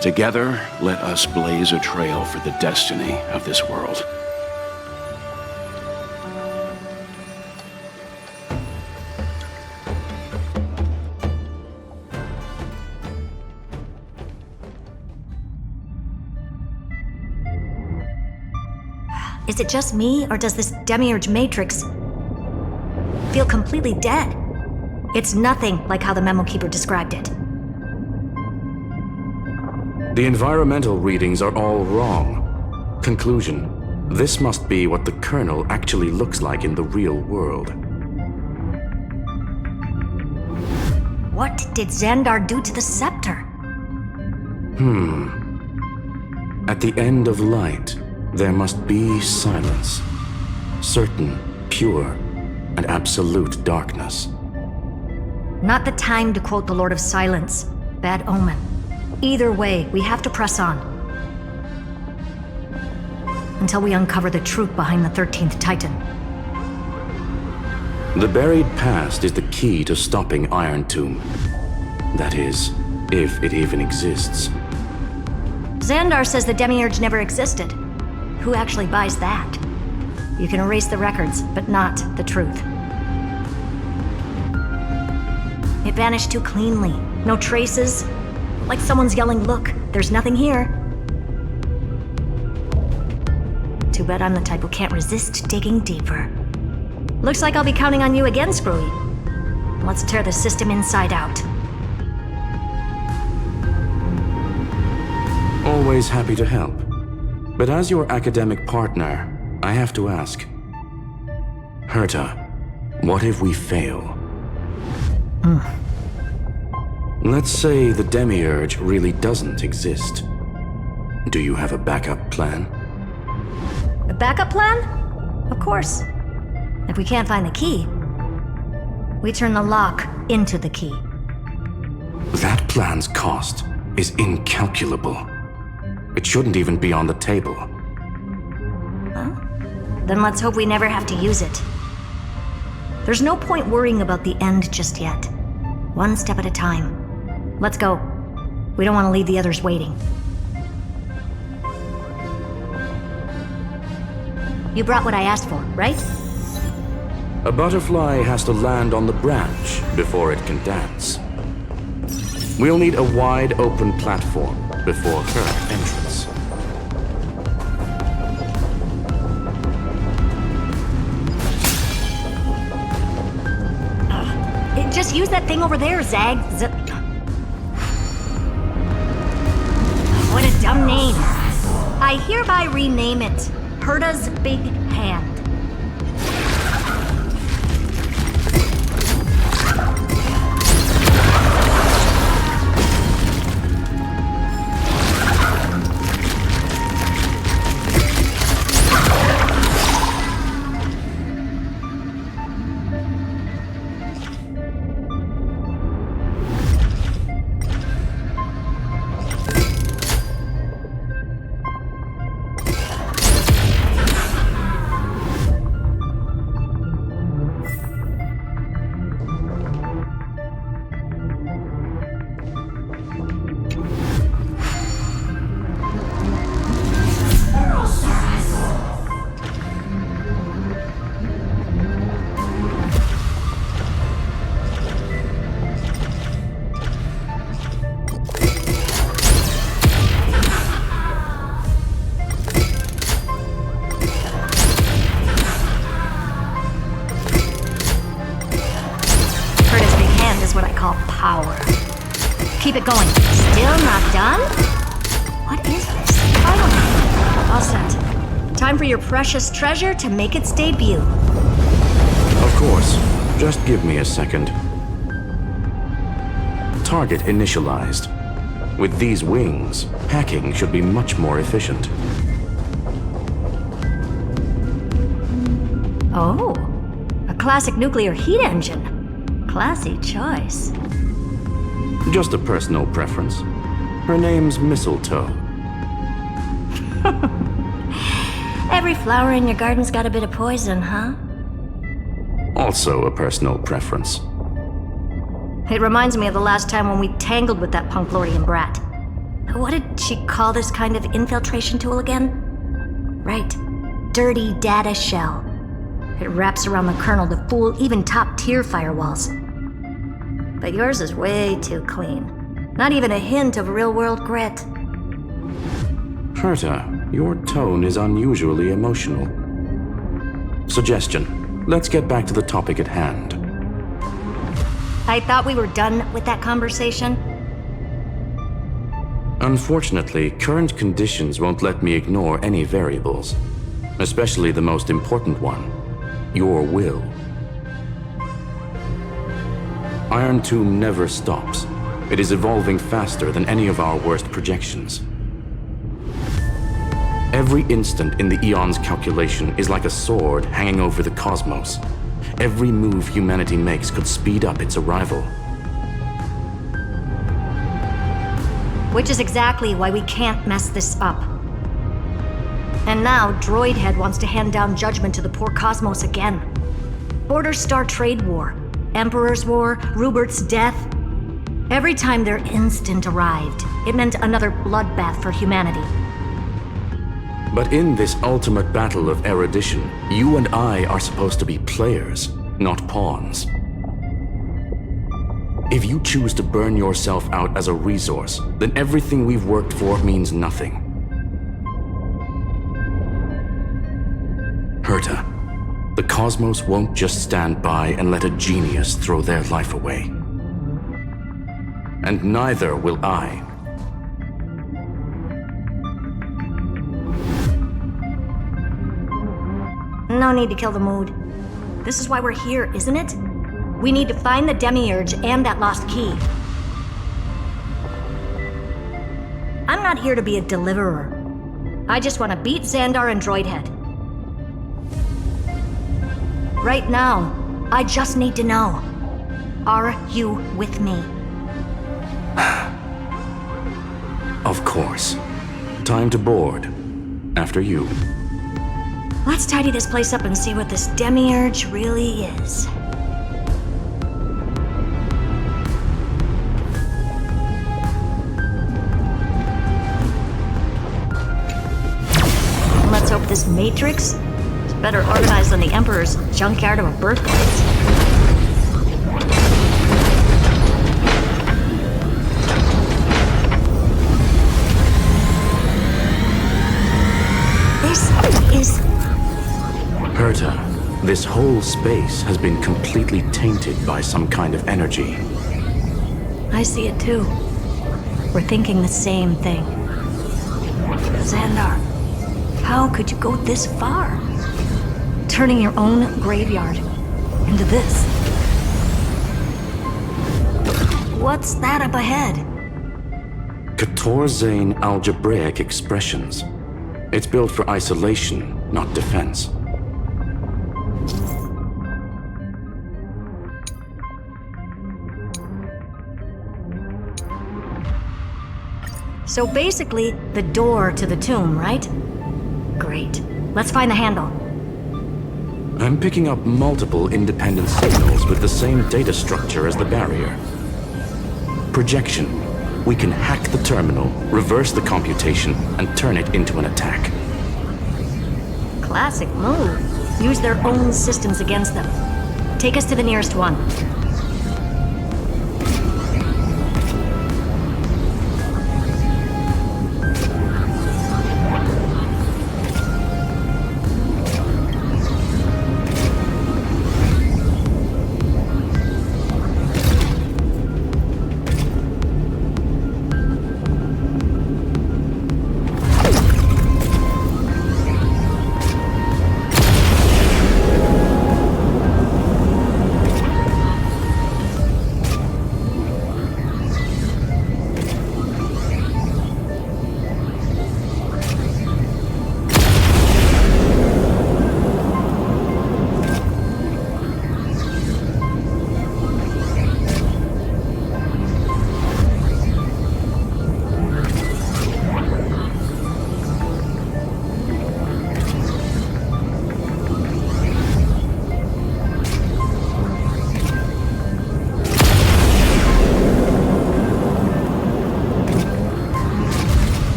Together, let us blaze a trail for the destiny of this world. Is it just me, or does this demiurge matrix feel completely dead? It's nothing like how the memo keeper described it. The environmental readings are all wrong. Conclusion: this must be what the kernel actually looks like in the real world. What did Xandar do to the scepter? At the end of light, there must be silence. Certain, pure, and absolute darkness. Not the time to quote the Lord of Silence. Bad omen. Either way, we have to press on. Until we uncover the truth behind the 13th Titan. The buried past is the key to stopping Iron Tomb. That is, if it even exists. Xandar says the demiurge never existed. Who actually buys that? You can erase the records, but not the truth. It vanished too cleanly. No traces. Like someone's yelling, "Look, there's nothing here." Too bad I'm the type who can't resist digging deeper. Looks like I'll be counting on you again, Screwy. Let's tear the system inside out. Always happy to help. But as your academic partner, I have to ask. Herta, what if we fail? Let's say the demiurge really doesn't exist. Do you have a backup plan? A backup plan? Of course. If we can't find the key, we turn the lock into the key. That plan's cost is incalculable. It shouldn't even be on the table. Huh? Then let's hope we never have to use it. There's no point worrying about the end just yet. One step at a time. Let's go. We don't want to leave the others waiting. You brought what I asked for, right? A butterfly has to land on the branch before it can dance. We'll need a wide open platform before her entrance. Just use that thing over there, Zag. dumb name. I hereby rename it Herta's Big Hand. Keep it going. Still not done? What is this? Finally. All set. Time for your precious treasure to make its debut. Of course. Just give me a second. Target initialized. With these wings, hacking should be much more efficient. Oh, a classic nuclear heat engine. Classy choice. Just a personal preference. Her name's Mistletoe. Every flower in your garden's got a bit of poison, huh? Also a personal preference. It reminds me of the last time when we tangled with that Punklorian brat. What did she call this kind of infiltration tool again? Right. Dirty data shell. It wraps around the kernel to fool even top-tier firewalls. But yours is way too clean. Not even a hint of real-world grit. Herta, your tone is unusually emotional. Suggestion. Let's get back to the topic at hand. I thought we were done with that conversation. Unfortunately, current conditions won't let me ignore any variables. Especially the most important one. Your will. Iron Tomb never stops. It is evolving faster than any of our worst projections. Every instant in the Eon's calculation is like a sword hanging over the cosmos. Every move humanity makes could speed up its arrival. Which is exactly why we can't mess this up. And now, Droidhead wants to hand down judgment to the poor cosmos again. Border Star Trade War, Emperor's War, Rupert's death. Every time their instant arrived, it meant another bloodbath for humanity. But in this ultimate battle of erudition, you and I are supposed to be players, not pawns. If you choose to burn yourself out as a resource, then everything we've worked for means nothing. Herta, the cosmos won't just stand by and let a genius throw their life away. And neither will I. No need to kill the mood. This is why we're here, isn't it? We need to find the Demiurge and that lost key. I'm not here to be a deliverer. I just want to beat Xandar and Droidhead. Right now, I just need to know. Are you with me? Of course. Time to board. After you. Let's tidy this place up and see what this Demiurge really is. Let's hope this Matrix is better organized than the Emperor's junkyard of a birthplace. Herta, this whole space has been completely tainted by some kind of energy. I see it too. We're thinking the same thing. Xandar, how could you go this far? Turning your own graveyard into this. What's that up ahead? Katorzane algebraic expressions. It's built for isolation, not defense. So basically, the door to the tomb, right? Great. Let's find the handle. I'm picking up multiple independent signals with the same data structure as the barrier. Projection. We can hack the terminal, reverse the computation, and turn it into an attack. Classic move. Use their own systems against them. Take us to the nearest one.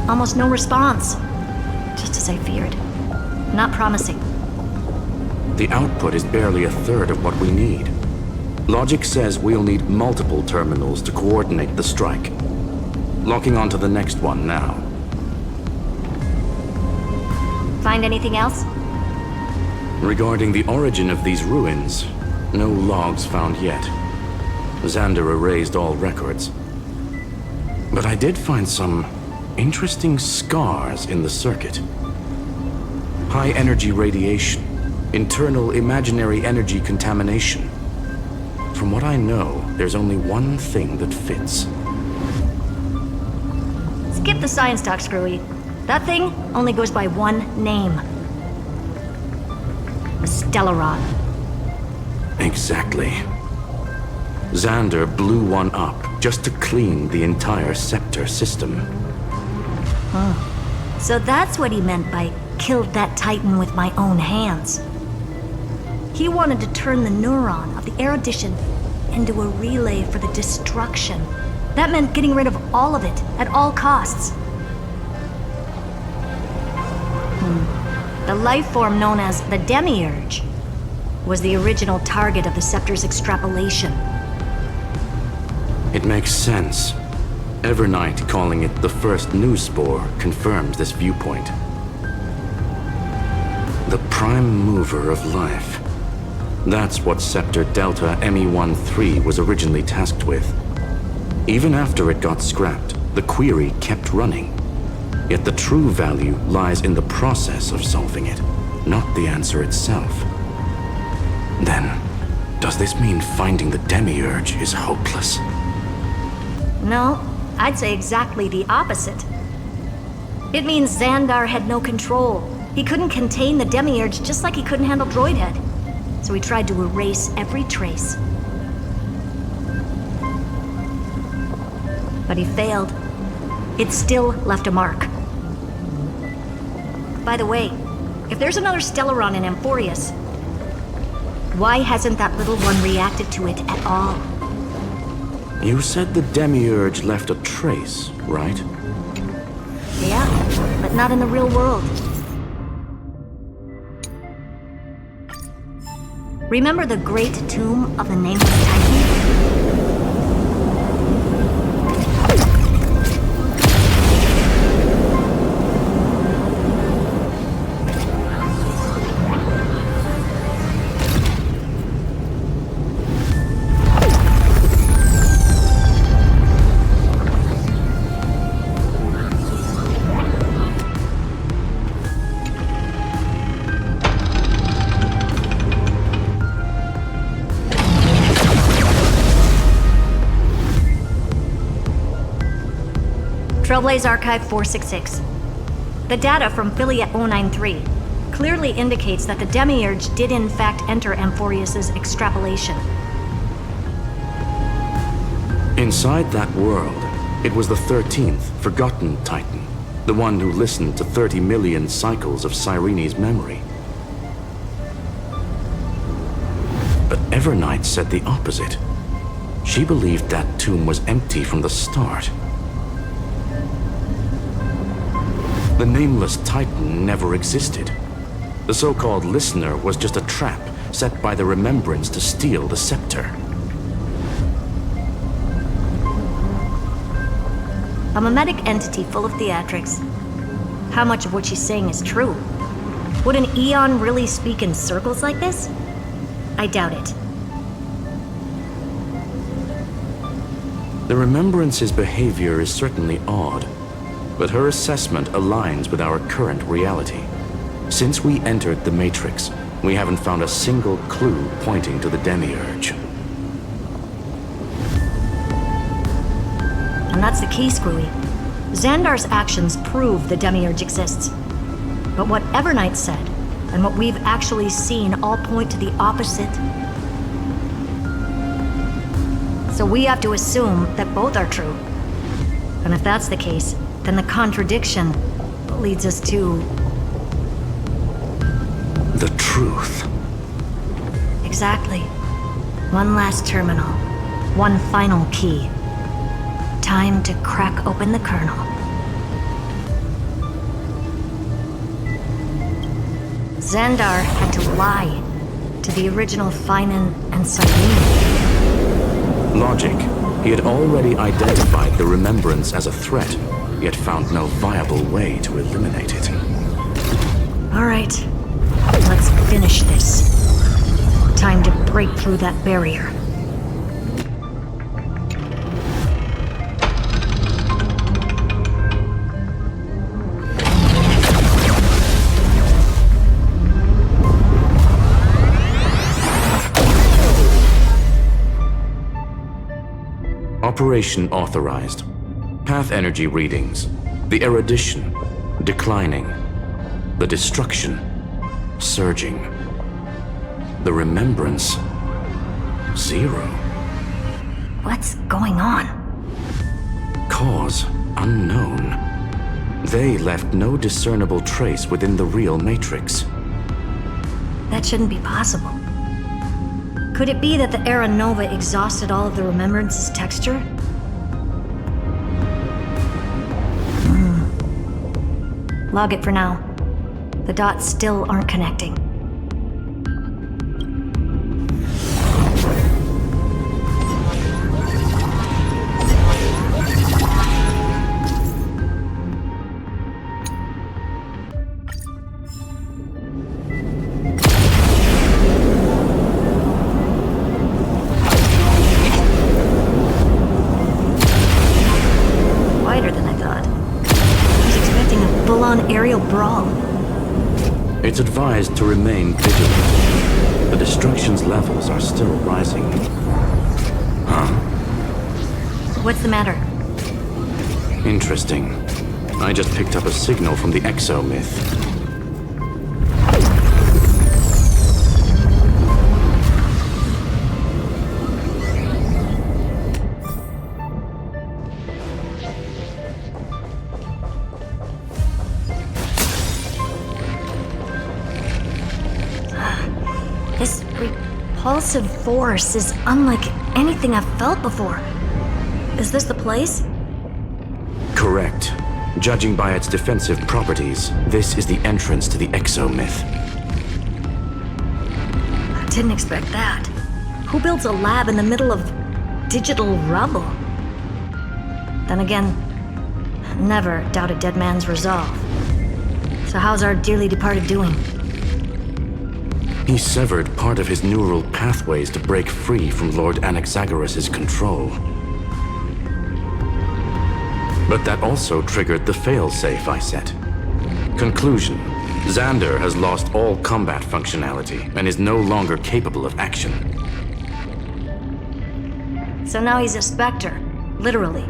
Almost no response. Just as I feared. Not promising. The output is barely a third of what we need. Logic says we'll need multiple terminals to coordinate the strike. Locking onto the next one now. Find anything else? Regarding the origin of these ruins, no logs found yet. Xander erased all records. But I did find some interesting scars in the circuit. High energy radiation, internal imaginary energy contamination. From what I know, there's only one thing that fits. Skip the science talk, Screwy. That thing only goes by one name. A Stellaron. Exactly. Xander blew one up just to clean the entire scepter system. So that's what he meant by killed that Titan with my own hands. He wanted to turn the neuron of the erudition into a relay for the destruction. That meant getting rid of all of it at all costs. The life form known as the Demiurge was the original target of the Scepter's extrapolation. It makes sense. Evernight calling it the first new spore confirms this viewpoint. The prime mover of life. That's what Scepter Delta ME-13 was originally tasked with. Even after it got scrapped, the query kept running. Yet the true value lies in the process of solving it, not the answer itself. Then, does this mean finding the Demiurge is hopeless? No, I'd say exactly the opposite. It means Xandar had no control. He couldn't contain the Demiurge just like he couldn't handle Droidhead. So he tried to erase every trace. But he failed. It still left a mark. By the way, if there's another Stellaron in AMPHOREUS, why hasn't that little one reacted to it at all? You said the Demiurge left a trace, right? Yeah, but not in the real world. Remember the great tomb of the Nameless Titan? Trailblaze Archive 466. The data from Affiliate 093 clearly indicates that the Demiurge did in fact enter AMPHOREUS' extrapolation. Inside that world, it was the 13th, forgotten Titan, the one who listened to 30 million cycles of Cyrene's memory. But Evernight said the opposite. She believed that tomb was empty from the start. The Nameless Titan never existed. The so-called Listener was just a trap set by the Remembrance to steal the scepter. A mimetic entity full of theatrics. How much of what she's saying is true? Would an Eon really speak in circles like this? I doubt it. The Remembrance's behavior is certainly odd, but her assessment aligns with our current reality. Since we entered the Matrix, we haven't found a single clue pointing to the Demiurge. And that's the key, Screwy. Xandar's actions prove the Demiurge exists. But what Evernight said, and what we've actually seen all point to the opposite. So we have to assume that both are true. And if that's the case, then the contradiction leads us to... the truth. Exactly. One last terminal. One final key. Time to crack open the kernel. Xandar had to lie to the original phainon and Cyrene. Logic. He had already identified the Remembrance as a threat, yet found no viable way to eliminate it. All right, let's finish this. Time to break through that barrier. Operation authorized. Path energy readings. The erudition, declining. The destruction, surging. The remembrance, 0. What's going on? Cause unknown. They left no discernible trace within the real Matrix. That shouldn't be possible. Could it be that the Era Nova exhausted all of the Remembrance's texture? Log it for now. The dots still aren't connecting. Wider than I thought. I was expecting a full-on aerial brawl. It's advised to remain vigilant. The destruction's levels are still rising. Huh? What's the matter? Interesting. I just picked up a signal from the exo-myth. This repulsive force is unlike anything I've felt before. Is this the place? Correct. Judging by its defensive properties, this is the entrance to the exomyth. I didn't expect that. Who builds a lab in the middle of digital rubble? Then again, never doubt a dead man's resolve. So how's our dearly departed doing? He severed part of his neural pathways to break free from Lord Anaxagoras' control. But that also triggered the failsafe I set. Conclusion: Xander has lost all combat functionality and is no longer capable of action. So now he's a specter, literally.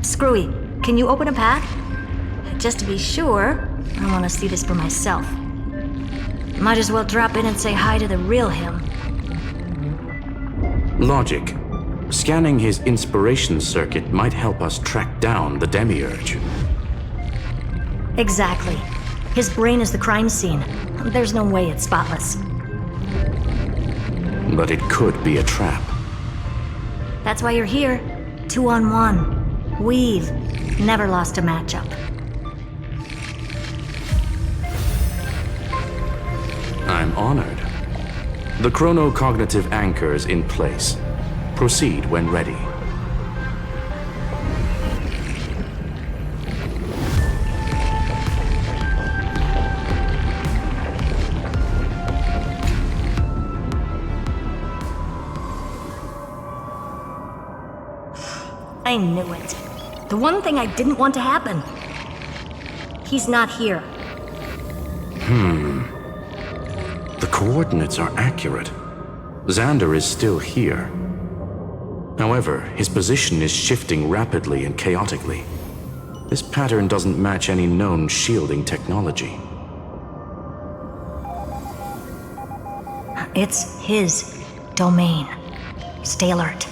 Screwy, can you open a pack? Just to be sure, I want to see this for myself. Might as well drop in and say hi to the real him. Logic. Scanning his inspiration circuit might help us track down the Demiurge. Exactly. His brain is the crime scene. There's no way it's spotless. But it could be a trap. That's why you're here. 2-on-1. We've never lost a matchup. I'm honored. The chronocognitive anchor is in place. Proceed when ready. I knew it. The one thing I didn't want to happen. He's not here. The coordinates are accurate. Xander is still here. However, his position is shifting rapidly and chaotically. This pattern doesn't match any known shielding technology. It's his domain. Stay alert.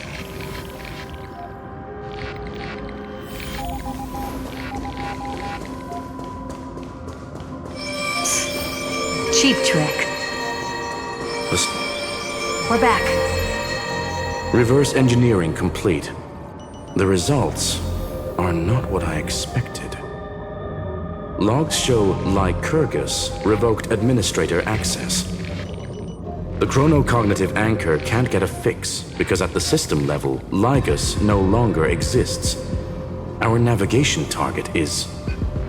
Cheap trick. We're back. Reverse engineering complete. The results are not what I expected. Logs show Lycurgus revoked administrator access. The chronocognitive anchor can't get a fix because at the system level, Lygus no longer exists. Our navigation target is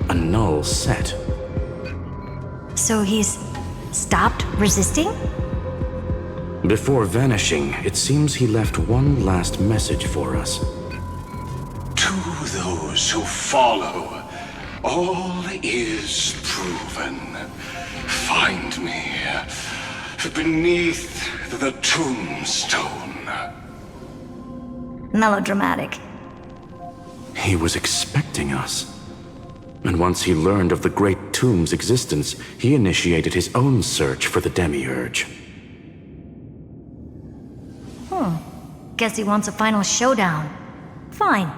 a null set. So he's stopped resisting? Before vanishing, it seems he left one last message for us. To those who follow, all is proven. Find me beneath the tombstone. Melodramatic. He was expecting us. And once he learned of the Great Tomb's existence, he initiated his own search for the Demiurge. Guess he wants a final showdown. Fine.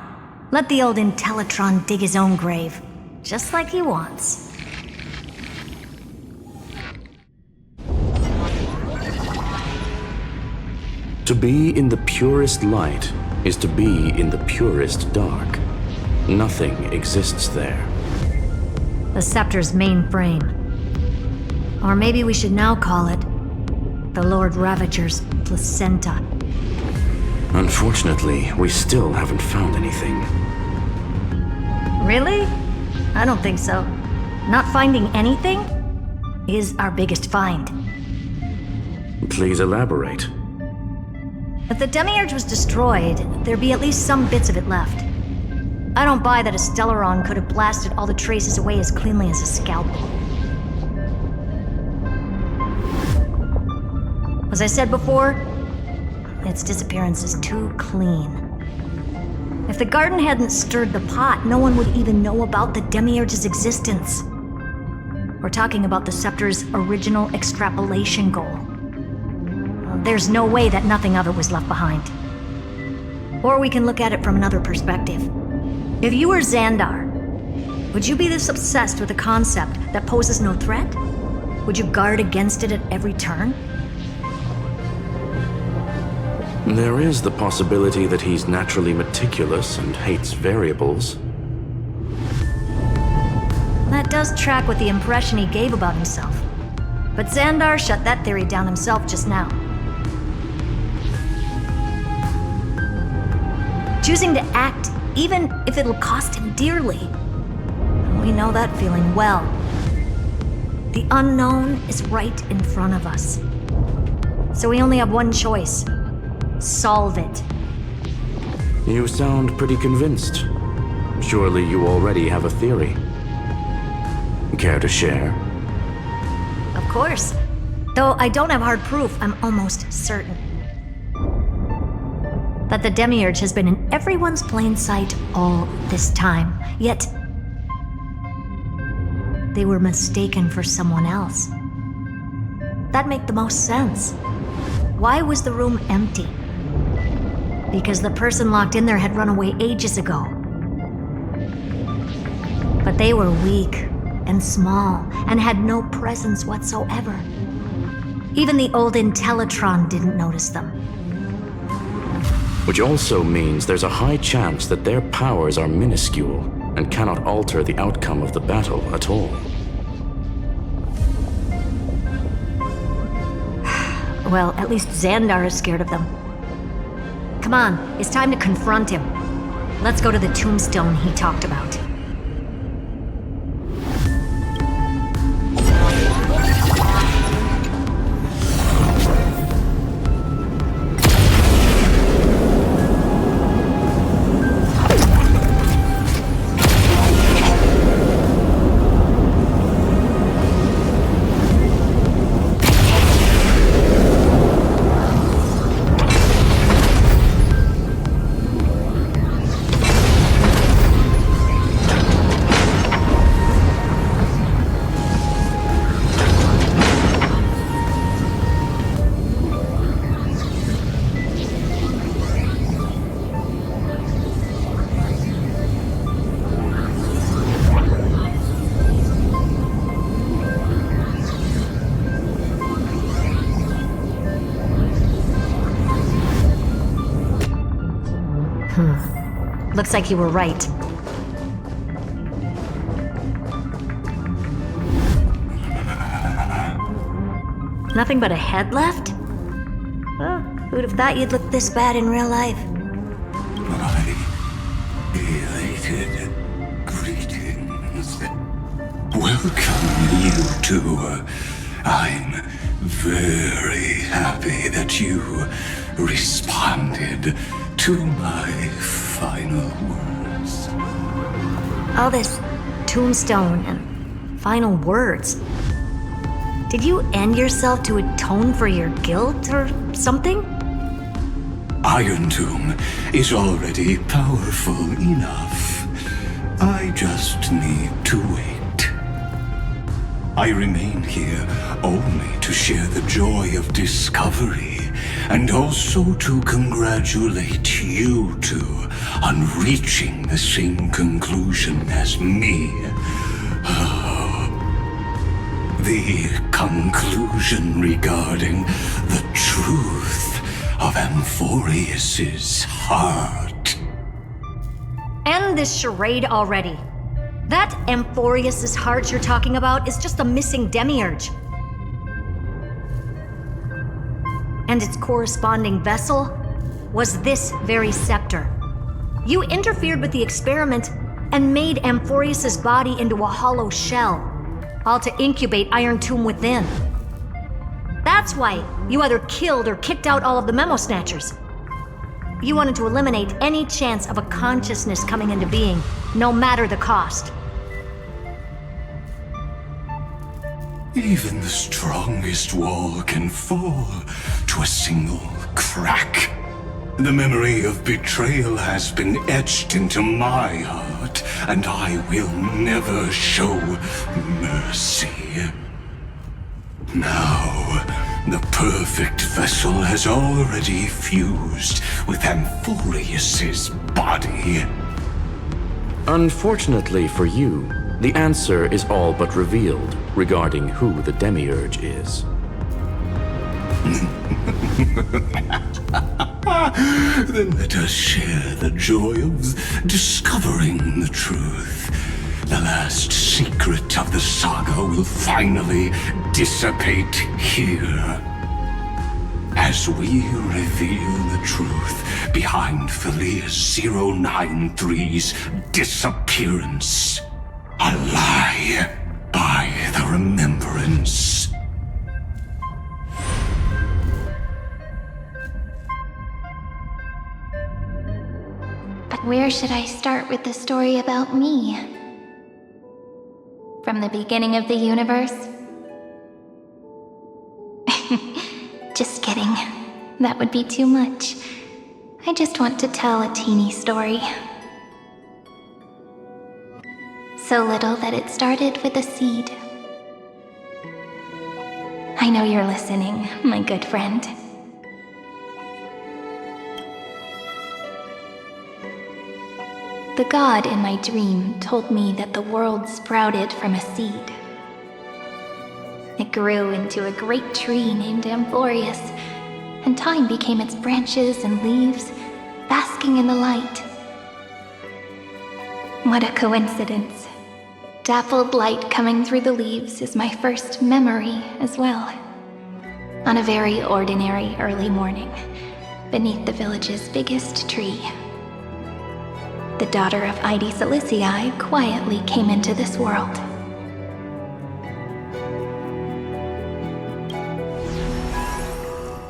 Let the old Intellitron dig his own grave. Just like he wants. To be in the purest light is to be in the purest dark. Nothing exists there. The Scepter's mainframe. Or maybe we should now call it the Lord Ravager's placenta. Unfortunately, we still haven't found anything. Really? I don't think so. Not finding anything is our biggest find. Please elaborate. If the Demiurge was destroyed, there'd be at least some bits of it left. I don't buy that a Stellaron could have blasted all the traces away as cleanly as a scalpel. As I said before, its disappearance is too clean. If the garden hadn't stirred the pot, no one would even know about the Demiurge's existence. We're talking about the Scepter's original extrapolation goal. There's no way that nothing of it was left behind. Or we can look at it from another perspective. If you were Xandar, would you be this obsessed with a concept that poses no threat? Would you guard against it at every turn? There is the possibility that he's naturally meticulous and hates variables. That does track with the impression he gave about himself. But Xandar shut that theory down himself just now. Choosing to act, even if it'll cost him dearly. We know that feeling well. The unknown is right in front of us. So we only have one choice. Solve it. You sound pretty convinced. Surely you already have a theory. Care to share? Of course. Though I don't have hard proof, I'm almost certain that the Demiurge has been in everyone's plain sight all this time. Yet, they were mistaken for someone else. That makes the most sense. Why was the room empty? Because the person locked in there had run away ages ago. But they were weak and small and had no presence whatsoever. Even the old Intellitron didn't notice them. Which also means there's a high chance that their powers are minuscule and cannot alter the outcome of the battle at all. Well, at least Xandar is scared of them. Come on, it's time to confront him. Let's go to the tombstone he talked about. Looks like you were right. Nothing but a head left? Well, who'd have thought you'd look this bad in real life? My elated greetings. Welcome, you two. I'm very happy that you responded to my final words. All this tombstone and final words. Did you end yourself to atone for your guilt or something? Iron Tomb is already powerful enough. I just need to wait. I remain here only to share the joy of discovery and also to congratulate you two on reaching the same conclusion as me. The conclusion regarding the truth of AMPHOREUS' heart. End this charade already. That AMPHOREUS' heart you're talking about is just a missing demiurge. And its corresponding vessel was this very scepter. You interfered with the experiment and made AMPHOREUS' body into a hollow shell, all to incubate Iron Tomb within. That's why you either killed or kicked out all of the Memo Snatchers. You wanted to eliminate any chance of a consciousness coming into being, no matter the cost. Even the strongest wall can fall to a single crack. The memory of betrayal has been etched into my heart, and I will never show mercy. Now, the perfect vessel has already fused with AMPHOREUS' body. Unfortunately for you, the answer is all but revealed regarding who the Demiurge is. Then let us share the joy of discovering the truth. The last secret of the saga will finally dissipate here. As we reveal the truth behind Philius 093's disappearance. A lie by the Remembrance. But where should I start with the story about me? From the beginning of the universe? Just kidding. That would be too much. I just want to tell a teeny story. So little that it started with a seed. I know you're listening, my good friend. The god in my dream told me that the world sprouted from a seed. It grew into a great tree named AMPHOREUS, and time became its branches and leaves, basking in the light. What a coincidence. Dappled light coming through the leaves is my first memory as well. On a very ordinary early morning, beneath the village's biggest tree, the daughter of Id Silicii quietly came into this world.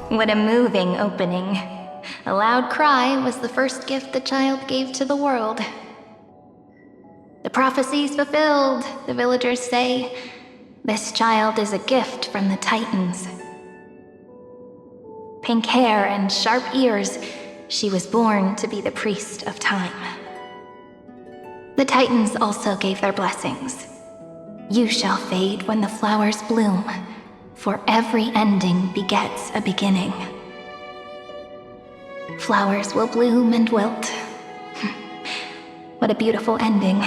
What a moving opening. A loud cry was the first gift the child gave to the world. The prophecy's fulfilled, the villagers say. This child is a gift from the Titans. Pink hair and sharp ears, she was born to be the priest of time. The Titans also gave their blessings. You shall fade when the flowers bloom, for every ending begets a beginning. Flowers will bloom and wilt. What a beautiful ending.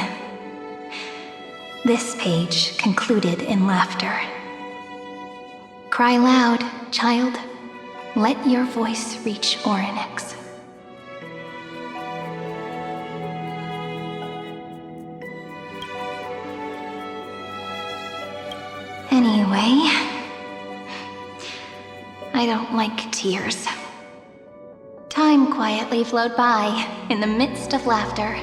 This page concluded in laughter. Cry loud, child. Let your voice reach Orynyx. Anyway, I don't like tears. Time quietly flowed by in the midst of laughter.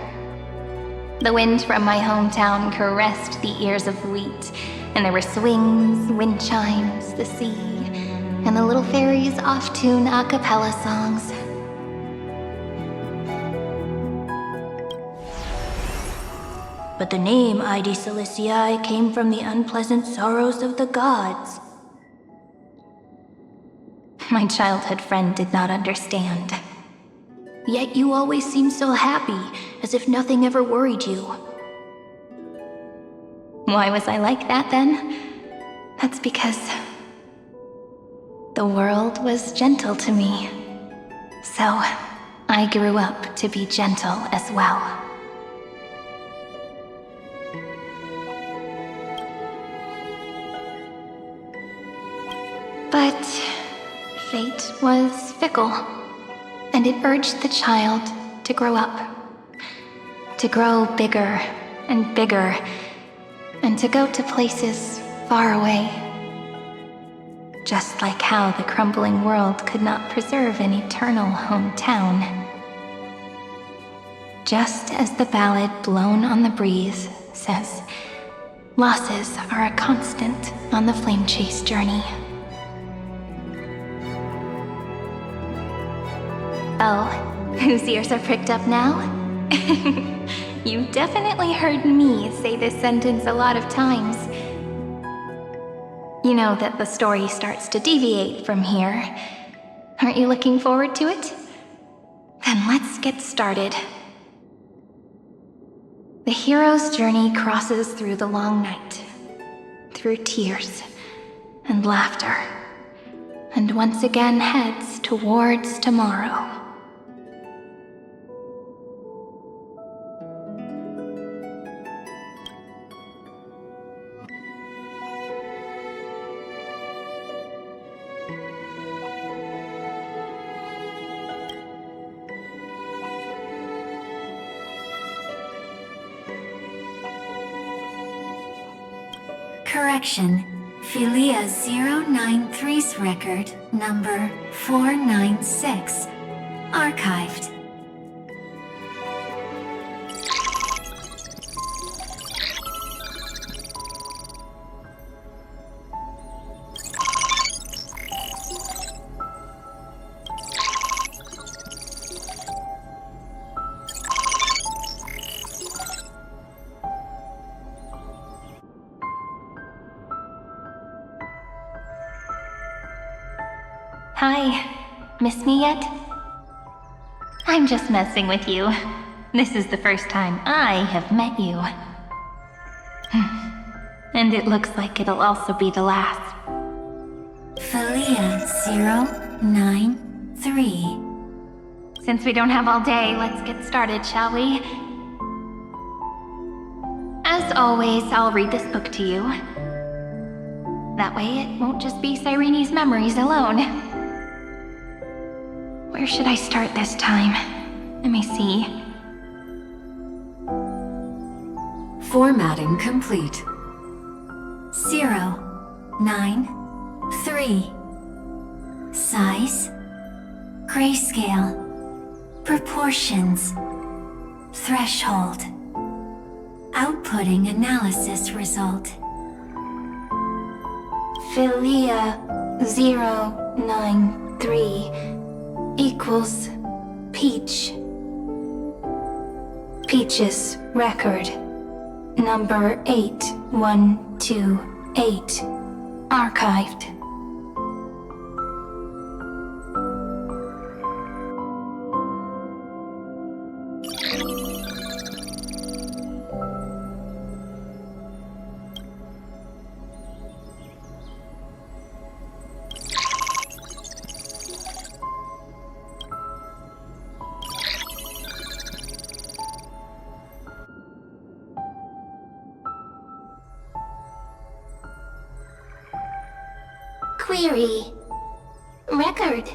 The wind from my hometown caressed the ears of wheat, and there were swings, wind chimes, the sea, and the little fairies off-tune a cappella songs. But the name Id Silicii came from the unpleasant sorrows of the gods. My childhood friend did not understand. Yet you always seemed so happy, as if nothing ever worried you. Why was I like that then? That's because the world was gentle to me. So I grew up to be gentle as well. But fate was fickle, and it urged the child to grow up. To grow bigger and bigger, and to go to places far away. Just like how the crumbling world could not preserve an eternal hometown. Just as the ballad blown on the breeze says, losses are a constant on the flame chase journey. Oh, whose ears are pricked up now? You definitely heard me say this sentence a lot of times. You know that the story starts to deviate from here. Aren't you looking forward to it? Then let's get started. The hero's journey crosses through the long night, through tears and laughter, and once again heads towards tomorrow. Correction. Philia 093's record, number 496. Archived. Hi. Miss me yet? I'm just messing with you. This is the first time I have met you. And it looks like it'll also be the last. Philia 093. Since we don't have all day, let's get started, shall we? As always, I'll read this book to you. That way it won't just be Cyrene's memories alone. Where should I start this time? Let me see. Formatting complete. 093. Size. Grayscale. Proportions. Threshold. Outputting analysis result. Philia 093 equals Peach. Peach's record, number 8128, archived. Query. Record.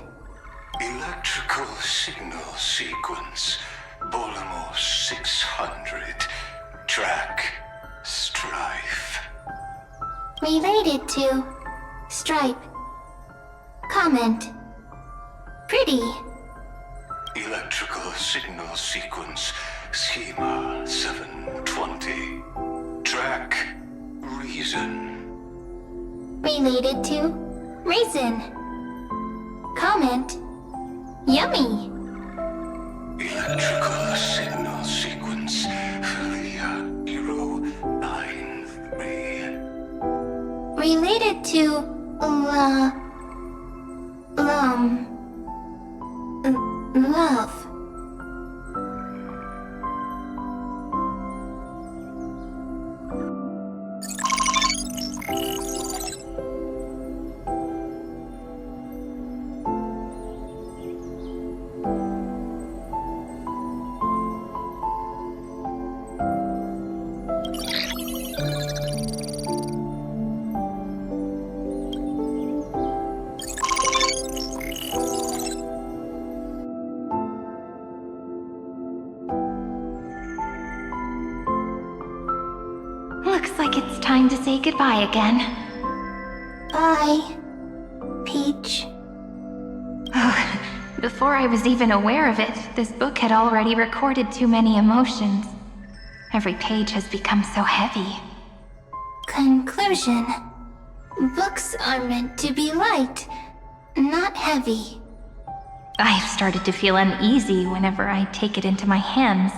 Electrical signal sequence. Bolamos 600. Track. Strife. Related to. Stripe. Comment. Pretty. Electrical signal sequence. Schema 720. Track. Reason. Related to. Reason. Comment. Yummy. Electrical signal sequence. Philia 093. Related to. Love. Looks like it's time to say goodbye again. Bye, Peach. Before I was even aware of it, this book had already recorded too many emotions. Every page has become so heavy. Conclusion. Books are meant to be light, not heavy. I've started to feel uneasy whenever I take it into my hands.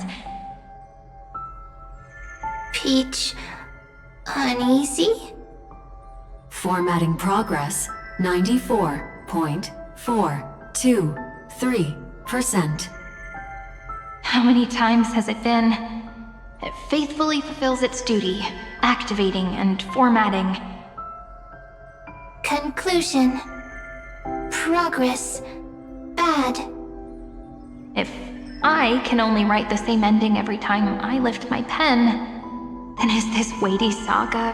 Peach, uneasy? Formatting progress 94.423%. How many times has it been? It faithfully fulfills its duty, activating and formatting. Conclusion. Progress. Bad. If I can only write the same ending every time I lift my pen, then is this weighty saga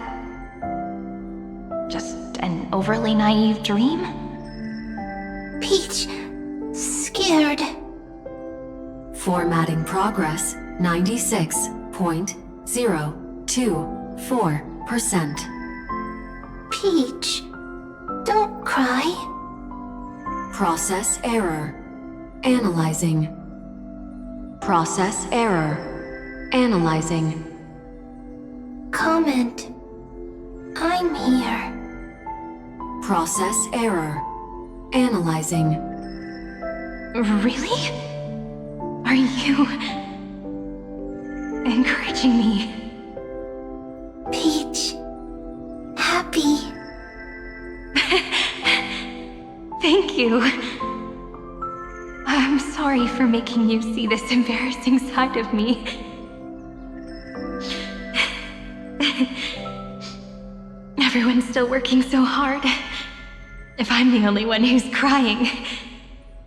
just an overly naive dream? Peach, scared. Formatting progress 96.024%. Peach, don't cry. Process error. Analyzing. Process error. Analyzing. Comment. I'm here. Process error. Analyzing. Really? Are you encouraging me? Peach. Happy. Thank you. I'm sorry for making you see this embarrassing side of me. Everyone's still working so hard. If I'm the only one who's crying,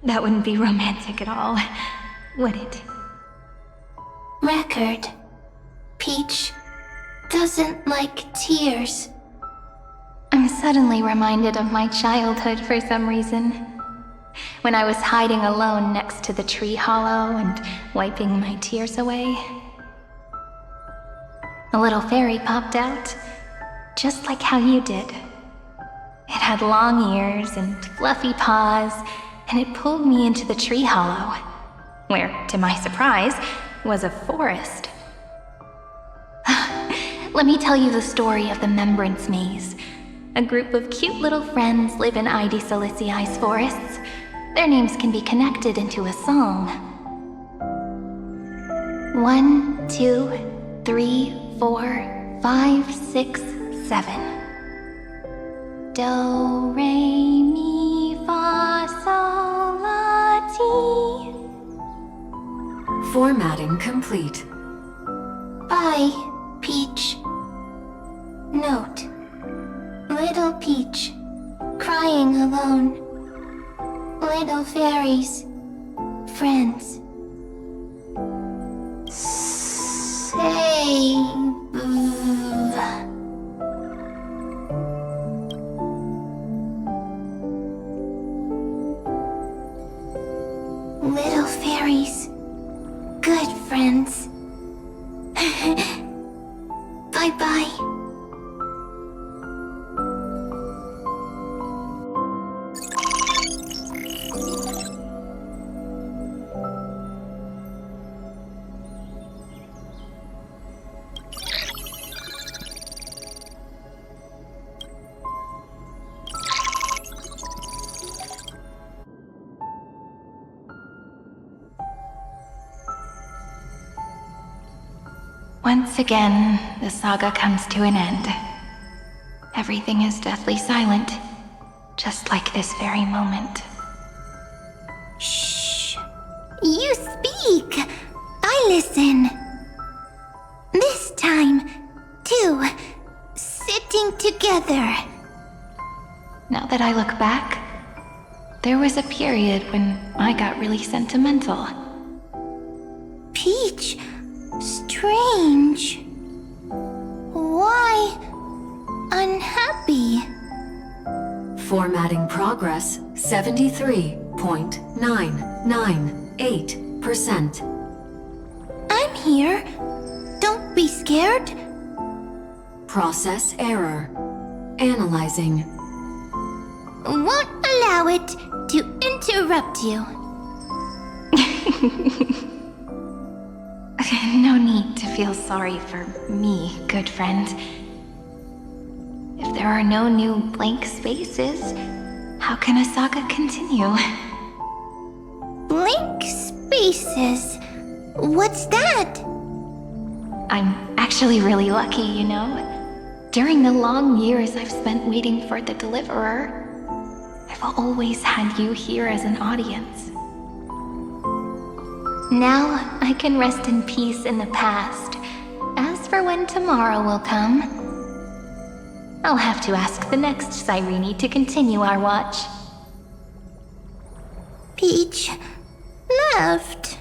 that wouldn't be romantic at all, would it? Record. Peach doesn't like tears. I'm suddenly reminded of my childhood for some reason. When I was hiding alone next to the tree hollow and wiping my tears away. A little fairy popped out, just like how you did. It had long ears and fluffy paws, and it pulled me into the tree hollow, where, to my surprise, was a forest. Let me tell you the story of the Membrance Maze. A group of cute little friends live in ID Silicii's forests. Their names can be connected into a song. 1, 2, 3, 4, 5, 6, 7. Do, re, mi, fa, sol, la, ti. Formatting complete. Bye, Peach. Note. Little Peach, crying alone. Little fairies, friends. Save. Little fairies, good friends. Bye-bye. Once again, the saga comes to an end. Everything is deathly silent, just like this very moment. Shh. You speak. I listen. This time, too. Sitting together. Now that I look back, there was a period when I got really sentimental. Peach, strange. Why unhappy? Formatting progress 73.998%. I'm here. Don't be scared. Process error. Analyzing. Won't allow it to interrupt you. No need to feel sorry for me, good friend. If there are no new blank spaces, how can a saga continue? Blank spaces? What's that? I'm actually really lucky, you know. During the long years I've spent waiting for the Deliverer, I've always had you here as an audience. Now I can rest in peace in the past. As for when tomorrow will come, I'll have to ask the next Cyrene to continue our watch. Peach left.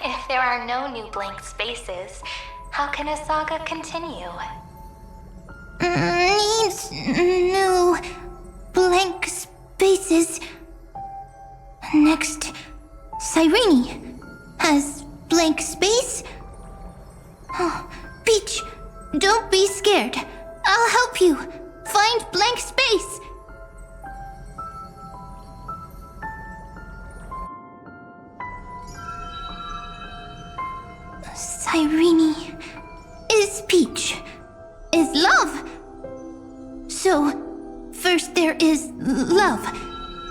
If there are no new blank spaces, how can a saga continue? Needs new blank spaces. Next, Cyrene has blank space. Oh, Peach, don't be scared. I'll help you. Find blank space! Cyrene is peach, is love. So, first there is love,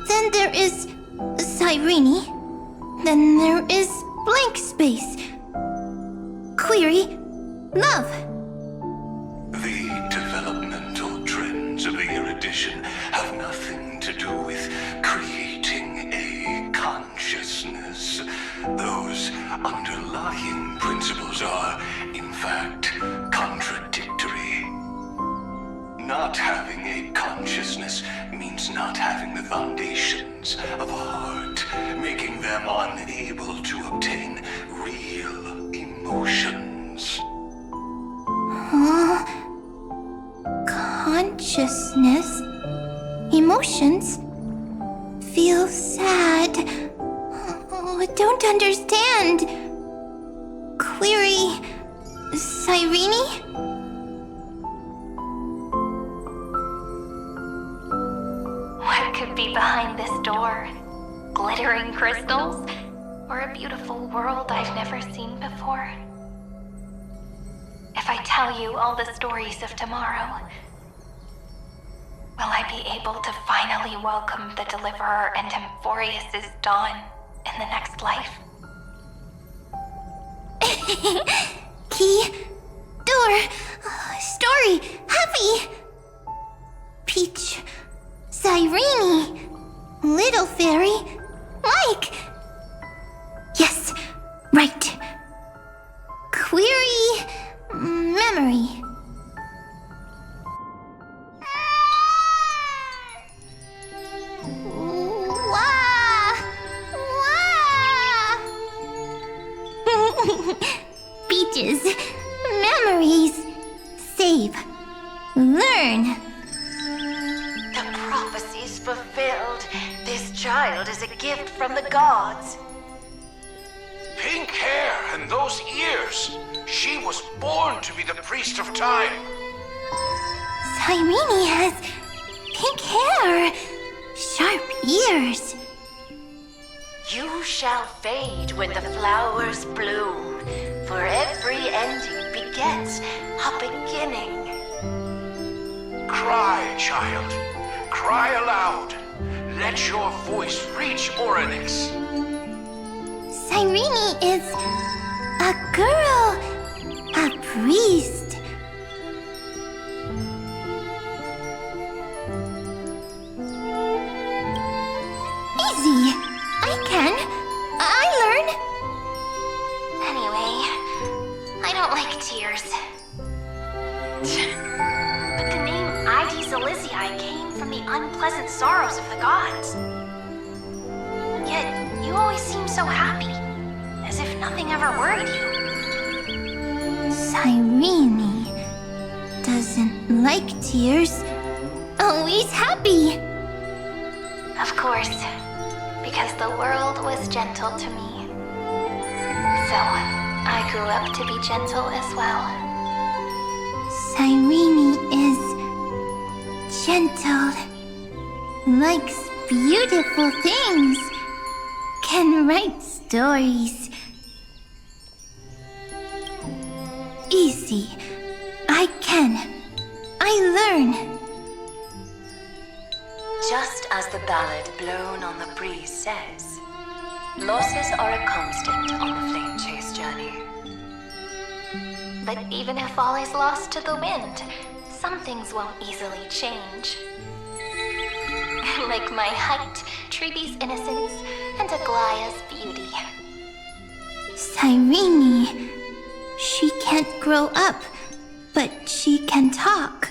then there is Cyrene, then there is blank space. Query, love. The developmental trends of the erudition have nothing to do with creating a consciousness. Those underlying principles are, in fact, contradictory. Not having a consciousness means not having the foundations of a heart, making them unable to obtain real emotions. Huh? Consciousness? Emotions? Feel sad. Oh, don't understand. Query, Cyrene? What could be behind this door? Glittering crystals? Or a beautiful world I've never seen before? If I tell you all the stories of tomorrow, will I be able to finally welcome the Deliverer and AMPHOREUS' dawn in the next life? Key, door, story, happy. Peach, Cyrene, little fairy, like. Yes, right. Query, memory. Peaches, memories, save, learn. The prophecy's fulfilled. This child is a gift from the gods. Pink hair and those ears. She was born to be the priest of time. Cyrene has pink hair, sharp ears. You shall fade when the flowers bloom, for every ending begets a beginning. Cry, child. Cry aloud. Let your voice reach Orynyx. Cyrene is a girl, a priest. Easy. I learn. Anyway, I don't like tears. But the name Ides Elysiae came from the unpleasant sorrows of the gods. Yet, you always seem so happy, as if nothing ever worried you. Cyrene doesn't like tears. Always happy. Of course, because the world was gentle to me. So, I grew up to be gentle as well. Cyrene is gentle, likes beautiful things, can write stories. Easy. I learn. Just as the ballad blown on the breeze says, losses are a constant on the flame chase journey. But even if all is lost to the wind, some things won't easily change. Like my height, Treebe's innocence, and Aglaya's beauty. Cyrene, she can't grow up, but she can talk.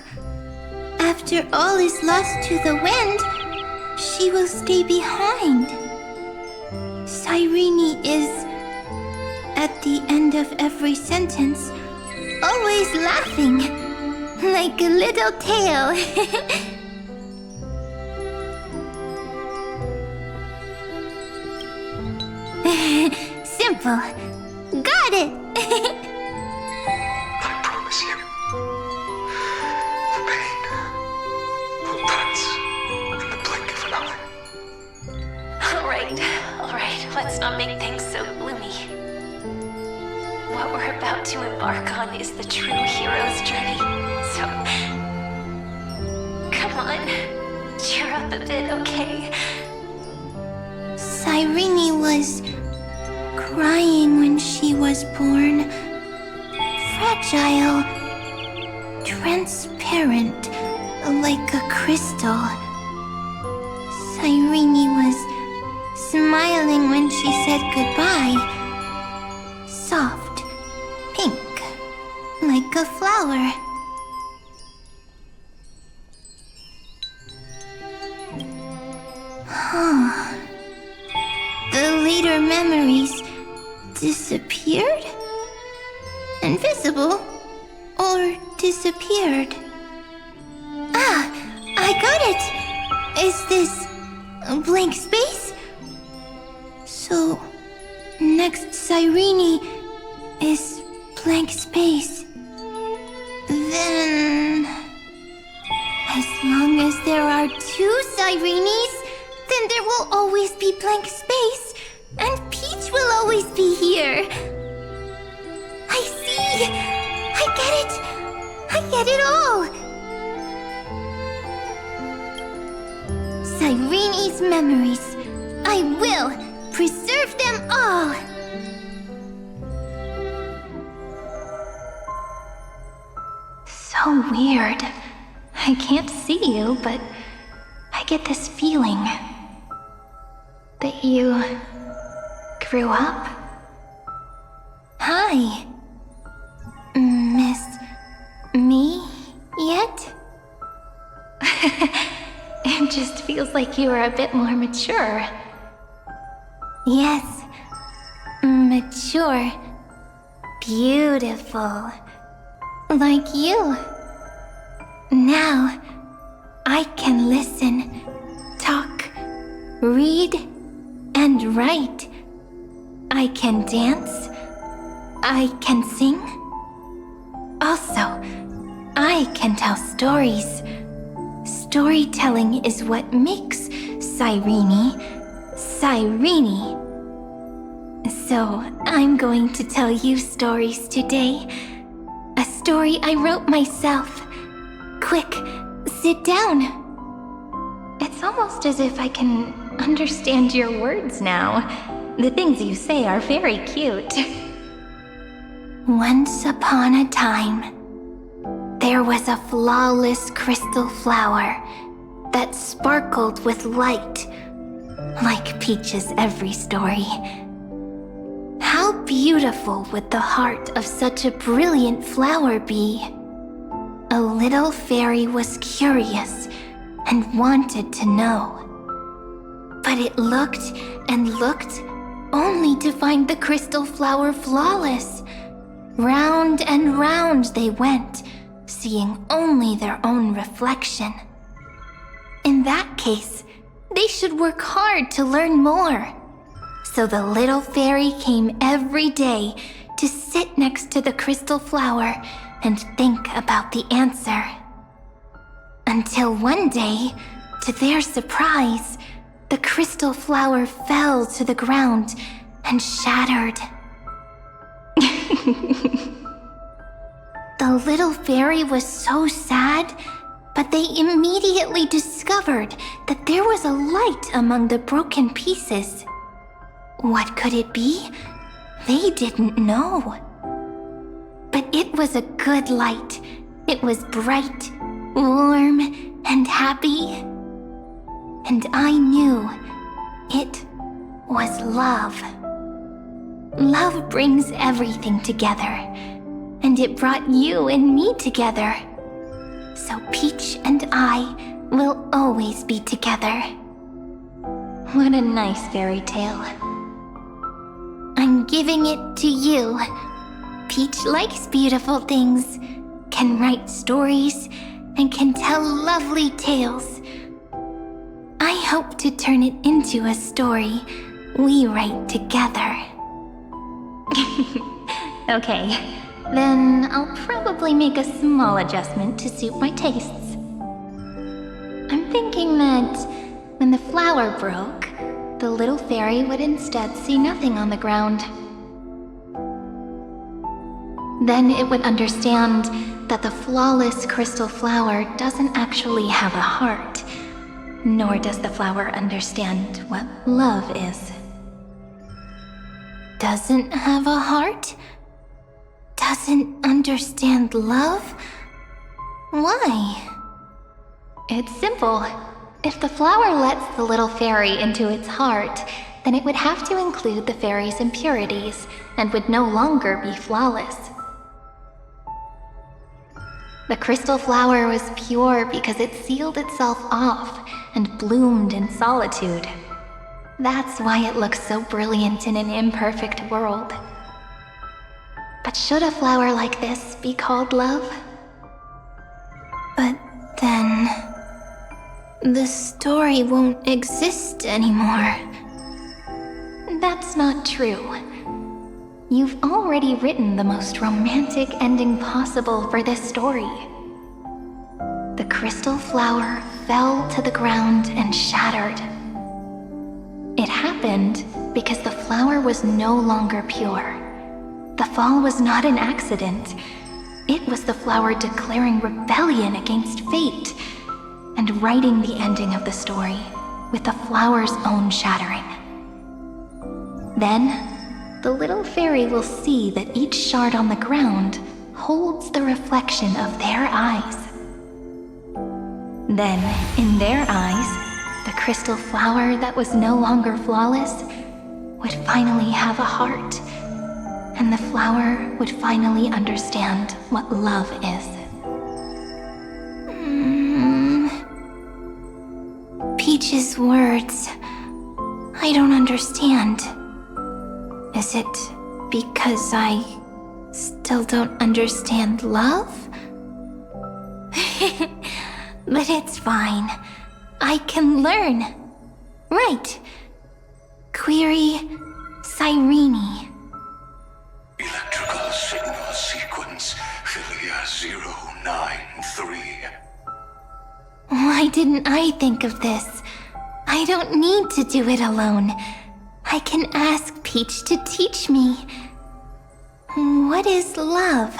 After all is lost to the wind, she will stay behind. Cyrene is, at the end of every sentence, always laughing, like a little tail. Simple. Got it! I promise you, the pain let's not make things so gloomy. What we're about to embark on is the true hero's journey, so... Come on, cheer up a bit, okay? Cyrene was crying when she was born. Fragile, transparent, like a crystal. Cyrene was smiling when she said goodbye. Soft, pink, like a flower. Huh. The later memories disappeared? Invisible? Or disappeared? Ah, I got it! Is this a blank space? So, next Cyrene is blank space. Then... as long as there are two Cyrenes, then there will always be blank space, and Peach will always be here. I see! I get it! I get it all! Cyrene's memories. I will preserve them all! So weird. I can't see you, but I get this feeling that you grew up. Hi. Miss me yet? It just feels like you are a bit more mature. Yes. Mature. Beautiful. Like you. Now, I can listen, talk, read, and write. I can dance. I can sing. Also, I can tell stories. Storytelling is what makes Cyrene, Cyrene. So, I'm going to tell you stories today. A story I wrote myself. Quick, sit down. It's almost as if I can understand your words now. The things you say are very cute. Once upon a time, there was a flawless crystal flower that sparkled with light, like Peach's every story. How beautiful would the heart of such a brilliant flower be? A little fairy was curious and wanted to know. But it looked and looked only to find the crystal flower flawless. Round and round they went, seeing only their own reflection. In that case, they should work hard to learn more. So the little fairy came every day to sit next to the crystal flower and think about the answer. Until one day, to their surprise, the crystal flower fell to the ground and shattered. The little fairy was so sad, but they immediately discovered that there was a light among the broken pieces. What could it be? They didn't know. But it was a good light. It was bright, warm, and happy. And I knew it was love. Love brings everything together, and it brought you and me together. So Peach and I will always be together. What a nice fairy tale. I'm giving it to you. Peach likes beautiful things, can write stories, and can tell lovely tales. I hope to turn it into a story we write together. Okay, then I'll probably make a small adjustment to suit my tastes. I'm thinking that when the flower broke, the little fairy would instead see nothing on the ground. Then it would understand that the flawless crystal flower doesn't actually have a heart, nor does the flower understand what love is. Doesn't have a heart? Doesn't understand love? Why? It's simple. If the flower lets the little fairy into its heart, then it would have to include the fairy's impurities and would no longer be flawless. The crystal flower was pure because it sealed itself off and bloomed in solitude. That's why it looks so brilliant in an imperfect world. But should a flower like this be called love? But then... the story won't exist anymore. That's not true. You've already written the most romantic ending possible for this story. The crystal flower fell to the ground and shattered. It happened because the flower was no longer pure. The fall was not an accident. It was the flower declaring rebellion against fate and writing the ending of the story with the flower's own shattering. Then, the little fairy will see that each shard on the ground holds the reflection of their eyes. Then, in their eyes, the crystal flower that was no longer flawless would finally have a heart, and the flower would finally understand what love is. Peach's words, I don't understand. Is it because I still don't understand love? But it's fine. I can learn. Right. Query Cyrene. Electrical signal sequence, Philia 093. Why didn't I think of this? I don't need to do it alone. I can ask Peach to teach me. What is love?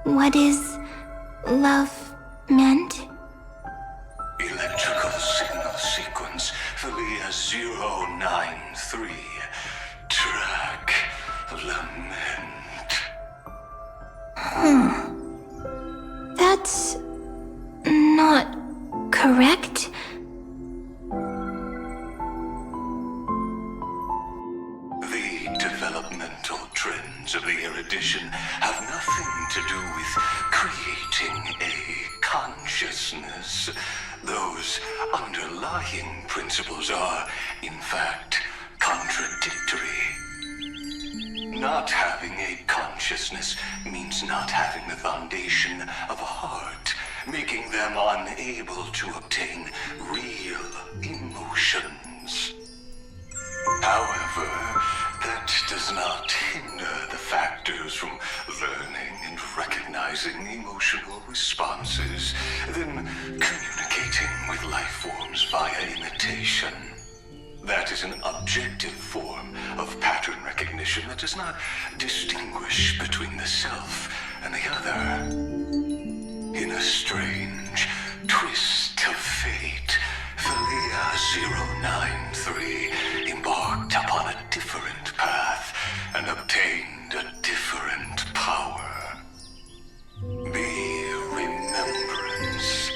What is love meant? Electrical signal sequence, Philia 093. Track lament. That's not correct. The developmental trends of the erudition have nothing to do with creating a consciousness. Those underlying principles are, in fact, contradictory. Not having a consciousness means not having the foundation of a heart, making them unable to obtain real emotions. However, that does not hinder the factors from learning and recognizing emotional responses, then communicating with life forms via imitation. That is an objective form of pattern recognition that does not distinguish between the self and the other. In a strange twist of fate, Philia 093 embarked upon a different path and obtained a different power. Be remembrance,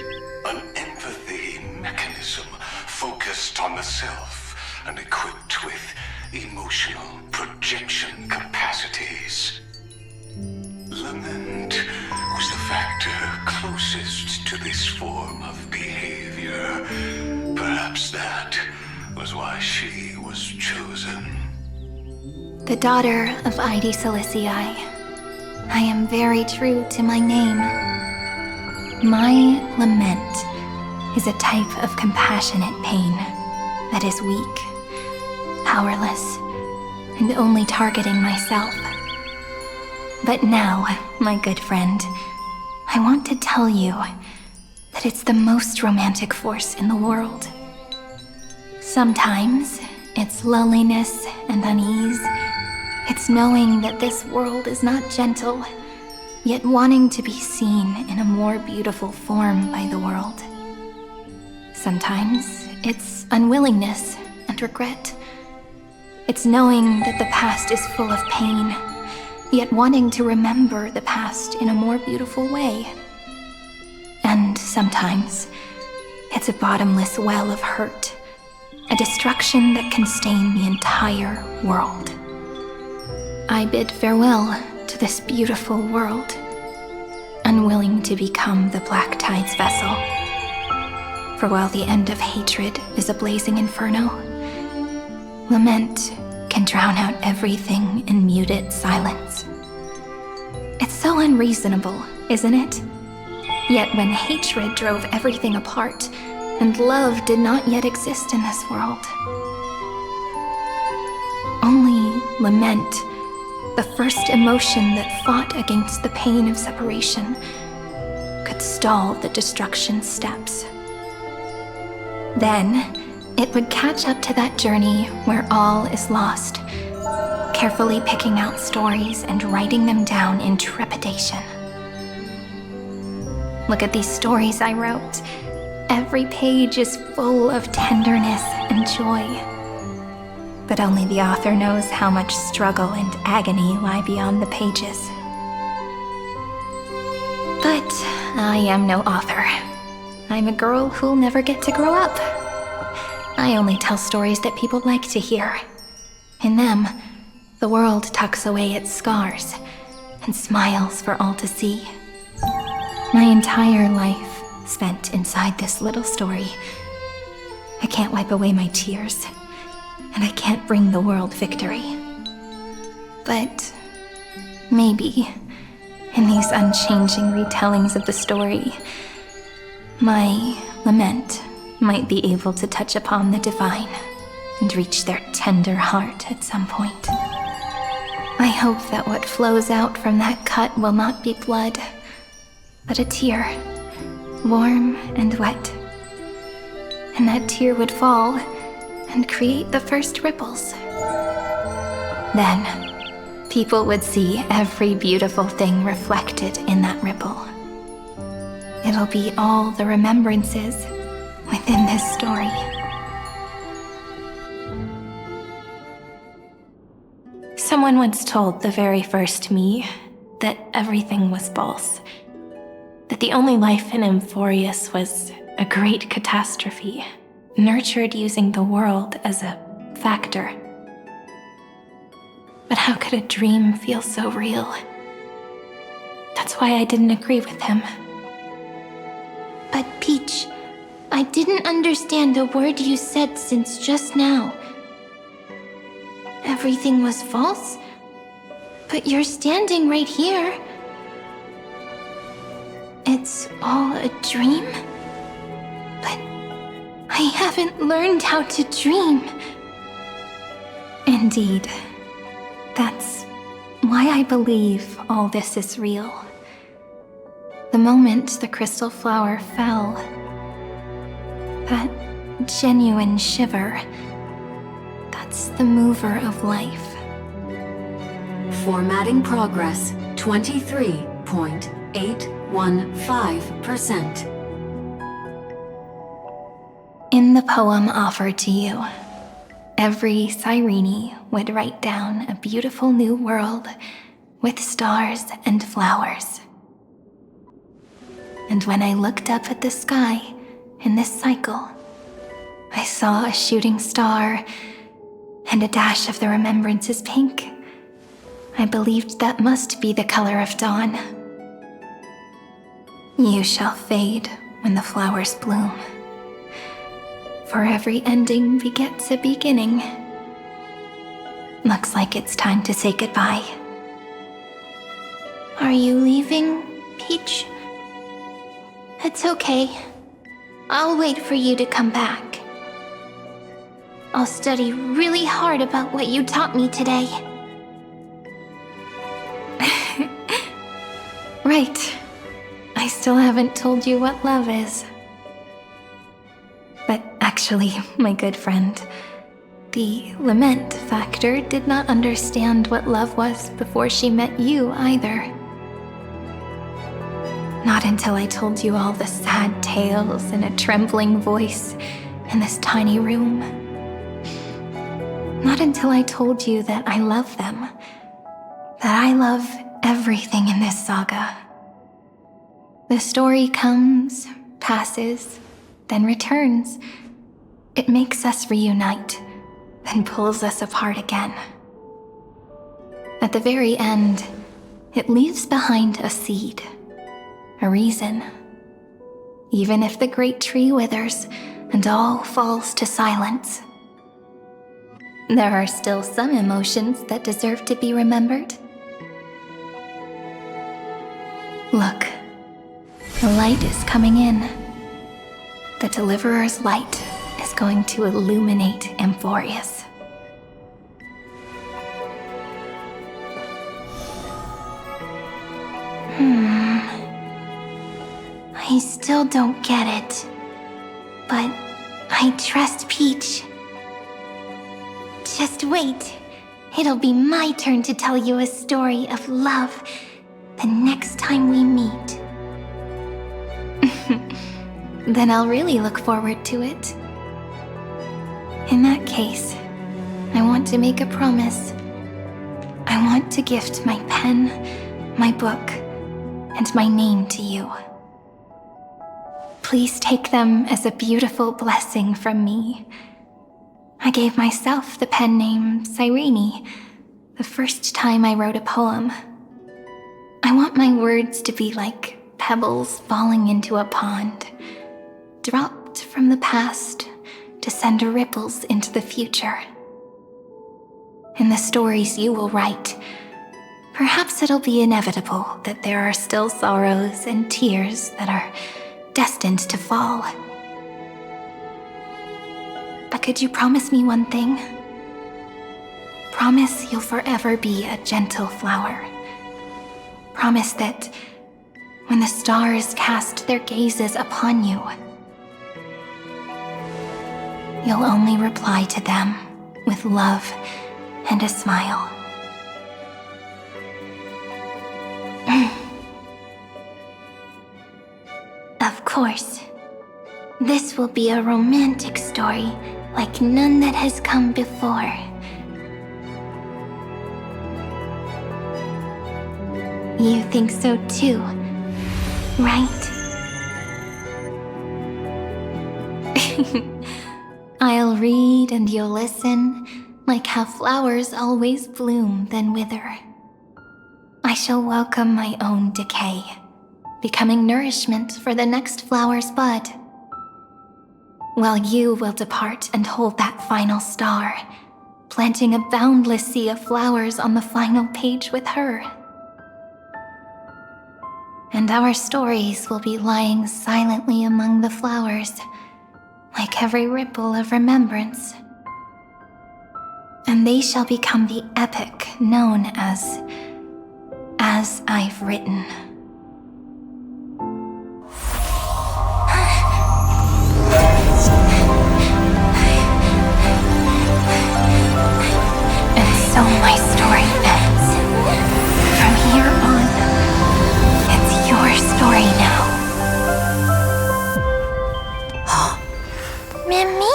an empathy mechanism focused on the self and equipped with emotional projection capacities. Lament was the factor closest to this form of behavior. Perhaps that was why she was chosen. The daughter of Ide Silicii. I am very true to my name. My lament is a type of compassionate pain that is weak, powerless, and only targeting myself. But now, my good friend, I want to tell you that it's the most romantic force in the world. Sometimes it's loneliness and unease. It's knowing that this world is not gentle, yet wanting to be seen in a more beautiful form by the world. Sometimes it's unwillingness and regret. It's knowing that the past is full of pain, yet wanting to remember the past in a more beautiful way. And sometimes it's a bottomless well of hurt, a destruction that can stain the entire world. I bid farewell to this beautiful world, unwilling to become the Black Tide's vessel. For while the end of hatred is a blazing inferno, lament can drown out everything in muted silence. It's so unreasonable, isn't it? Yet when hatred drove everything apart, and love did not yet exist in this world, only lament, the first emotion that fought against the pain of separation, could stall the destruction's steps. Then, it would catch up to that journey where all is lost, carefully picking out stories and writing them down in trepidation. Look at these stories I wrote. Every page is full of tenderness and joy. But only the author knows how much struggle and agony lie beyond the pages. But I am no author. I'm a girl who'll never get to grow up. I only tell stories that people like to hear. In them, the world tucks away its scars and smiles for all to see. My entire life spent inside this little story. I can't wipe away my tears, and I can't bring the world victory. But maybe, in these unchanging retellings of the story, my lament might be able to touch upon the divine and reach their tender heart at some point. I hope that what flows out from that cut will not be blood, but a tear, warm and wet. And that tear would fall and create the first ripples. Then, people would see every beautiful thing reflected in that ripple. It'll be all the remembrances within this story. Someone once told the very first me that everything was false. That the only life in AMPHOREUS was a great catastrophe, nurtured using the world as a factor. But how could a dream feel so real? That's why I didn't agree with him. But Peach, I didn't understand a word you said since just now. Everything was false? But you're standing right here. It's all a dream? But I haven't learned how to dream. Indeed. That's why I believe all this is real. The moment the crystal flower fell, that genuine shiver, that's the mover of life. Formatting progress 23.815%. In the poem offered to you, every Cyrene would write down a beautiful new world with stars and flowers. And when I looked up at the sky in this cycle, I saw a shooting star and a dash of the remembrances pink. I believed that must be the color of dawn. You shall fade when the flowers bloom. For every ending begets a beginning. Looks like it's time to say goodbye. Are you leaving, Peach? It's okay. I'll wait for you to come back. I'll study really hard about what you taught me today. Right. I still haven't told you what love is. But actually, Actually, my good friend, the lament factor did not understand what love was before she met you either. Not until I told you all the sad tales in a trembling voice in this tiny room. Not until I told you that I love them, that I love everything in this saga. The story comes, passes, then returns. It makes us reunite, then pulls us apart again. At the very end, it leaves behind a seed, a reason. Even if the great tree withers and all falls to silence, there are still some emotions that deserve to be remembered. Look, the light is coming in. The Deliverer's light is going to illuminate AMPHOREUS. I still don't get it, but I trust Peach. Just wait. It'll be my turn to tell you a story of love the next time we meet. Then I'll really look forward to it. In that case, I want to make a promise. I want to gift my pen, my book, and my name to you. Please take them as a beautiful blessing from me. I gave myself the pen name Cyrene the first time I wrote a poem. I want my words to be like pebbles falling into a pond, dropped from the past to send ripples into the future. In the stories you will write, perhaps it'll be inevitable that there are still sorrows and tears that are destined to fall. But could you promise me one thing? Promise you'll forever be a gentle flower. Promise that when the stars cast their gazes upon you, you'll only reply to them with love and a smile. Of course, this will be a romantic story like none that has come before. You think so too, right? I'll read and you'll listen, like how flowers always bloom then wither. I shall welcome my own decay, becoming nourishment for the next flower's bud. While you will depart and hold that final star, planting a boundless sea of flowers on the final page with her. And our stories will be lying silently among the flowers, like every ripple of remembrance. And they shall become the epic known as I've Written. And so my story ends. From here on, it's your story now. Mimi?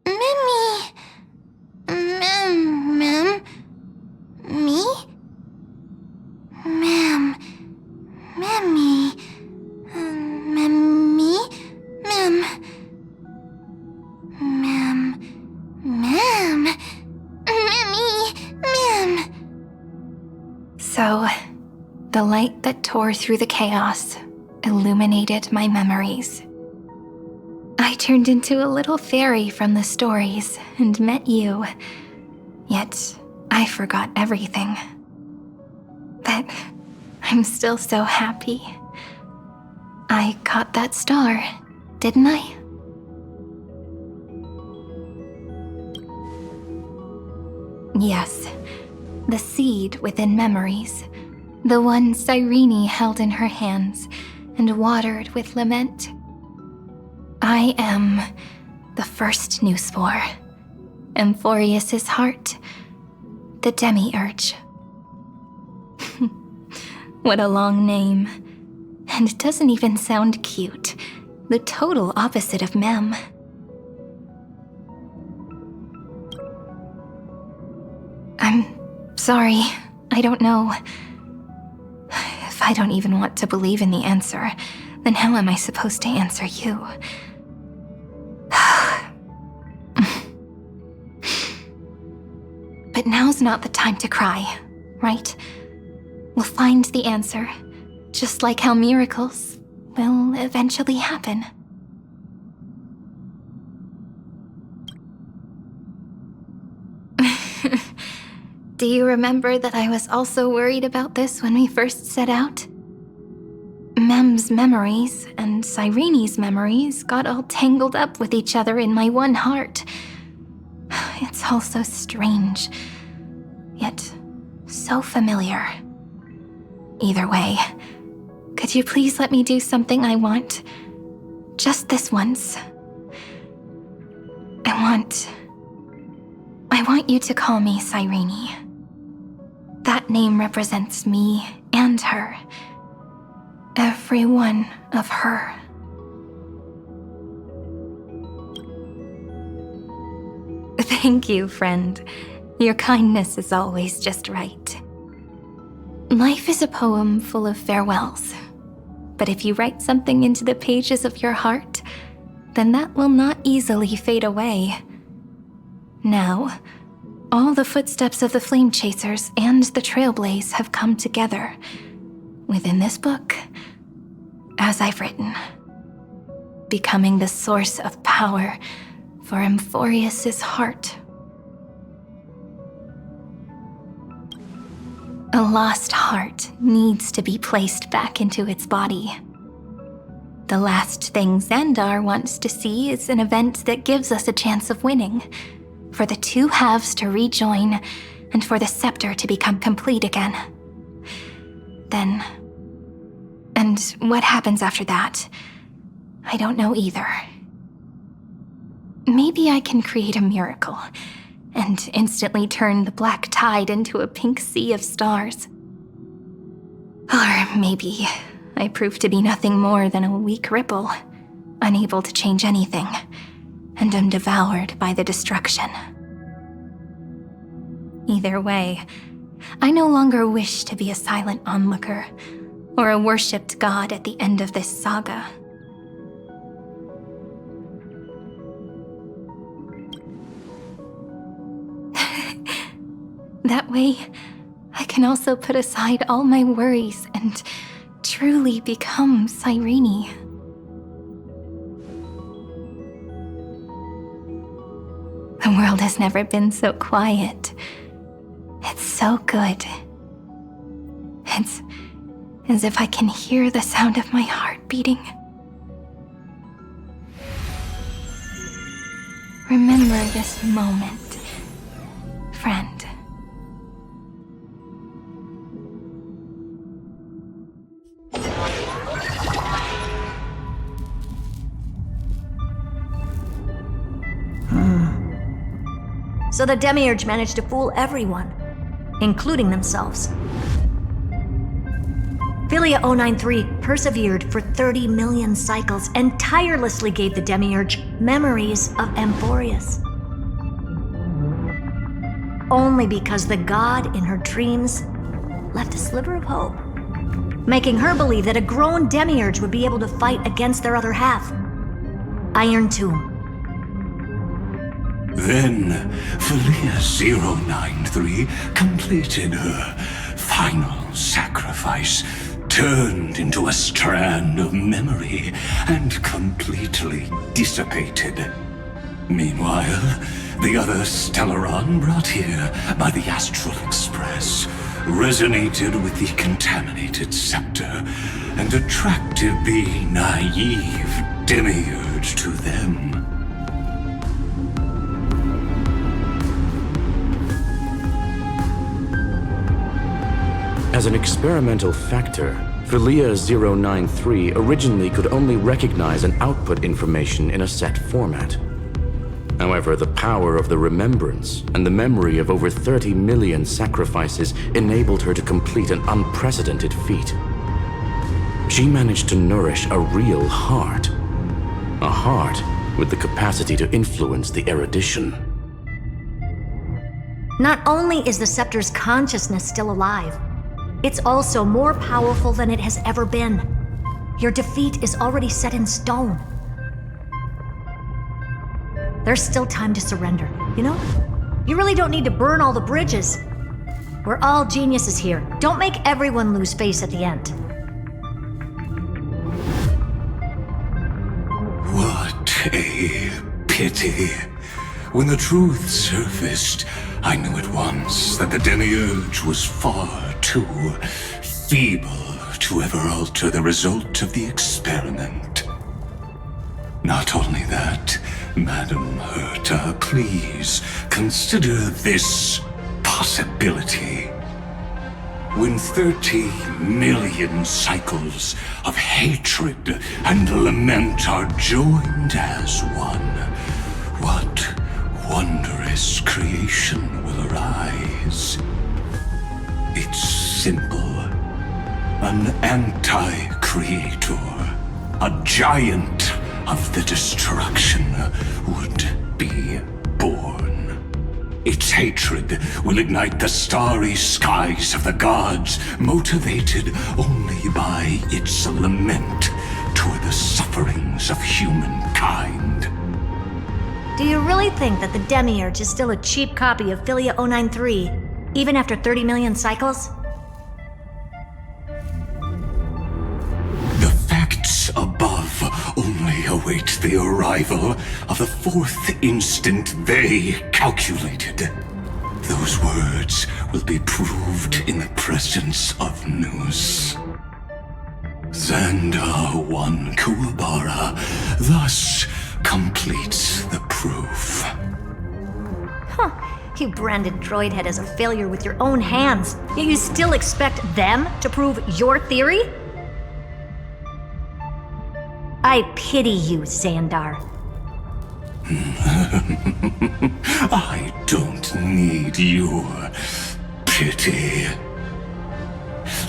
Mimi? Ma'am? Me? Ma'am. Mimi? Mimi? Ma'am. Ma'am. Ma'am. Mimi? Ma'am. So, the light that tore through the chaos illuminated my memories. I turned into a little fairy from the stories and met you, yet I forgot everything. But I'm still so happy. I caught that star, didn't I? Yes, the seed within memories, the one Cyrene held in her hands and watered with lament. I am the first new spore, AMPHOREUS' heart, the demiurge. What a long name. And it doesn't even sound cute. The total opposite of Mem. I'm sorry. I don't know. If I don't even want to believe in the answer, then how am I supposed to answer you? But now's not the time to cry, right? We'll find the answer, just like how miracles will eventually happen. Do you remember that I was also worried about this when we first set out? Mem's memories and Cyrene's memories got all tangled up with each other in my one heart. It's all so strange, yet so familiar. Either way, could you please let me do something I want? Just this once. I want you to call me Cyrene. That name represents me and her. Every one of her. Thank you, friend. Your kindness is always just right. Life is a poem full of farewells. But if you write something into the pages of your heart, then that will not easily fade away. Now, all the footsteps of the Flame Chasers and the Trailblaze have come together within this book, as I've written, becoming the source of power for AMPHOREUS' heart. A lost heart needs to be placed back into its body. The last thing Xandar wants to see is an event that gives us a chance of winning, for the two halves to rejoin, and for the scepter to become complete again. Then, and what happens after that, I don't know either. Maybe I can create a miracle, and instantly turn the black tide into a pink sea of stars. Or maybe I prove to be nothing more than a weak ripple, unable to change anything, and am devoured by the destruction. Either way, I no longer wish to be a silent onlooker, or a worshipped god at the end of this saga. That way, I can also put aside all my worries and truly become Cyrene. The world has never been so quiet. It's so good. It's as if I can hear the sound of my heart beating. Remember this moment, friend. So the Demiurge managed to fool everyone, including themselves. Philia 093 persevered for 30 million cycles and tirelessly gave the Demiurge memories of AMPHOREUS. Only because the god in her dreams left a sliver of hope, making her believe that a grown Demiurge would be able to fight against their other half, Iron Tomb. Then, Philia 093 completed her final sacrifice, turned into a strand of memory, and completely dissipated. Meanwhile, the other Stellaron brought here by the Astral Express resonated with the contaminated scepter and attracted the naive Demiurge to them. As an experimental factor, Philia 093 originally could only recognize and output information in a set format. However, the power of the remembrance and the memory of over 30 million sacrifices enabled her to complete an unprecedented feat. She managed to nourish a real heart. A heart with the capacity to influence the erudition. Not only is the Scepter's consciousness still alive, it's also more powerful than it has ever been. Your defeat is already set in stone. There's still time to surrender, you know? You really don't need to burn all the bridges. We're all geniuses here. Don't make everyone lose face at the end. What a pity. When the truth surfaced, I knew at once that the Demiurge was far too feeble to ever alter the result of the experiment. Not only that, Madam Herta, please consider this possibility. When 30 million cycles of hatred and lament are joined as one, what wondrous creation will arise? It's simple. An anti-creator, a giant of the destruction would be born. Its hatred will ignite the starry skies of the gods, motivated only by its lament toward the sufferings of humankind. Do you really think that the Demiurge is still a cheap copy of Philia 093, even after 30 million cycles? The facts above only await the arrival of the fourth instant they calculated. Those words will be proved in the presence of Nous. Xandar 1 Kuwabara thus completes the proof. Huh. You branded Droidhead as a failure with your own hands, yet you still expect them to prove your theory? I pity you, Xandar. I don't need your pity.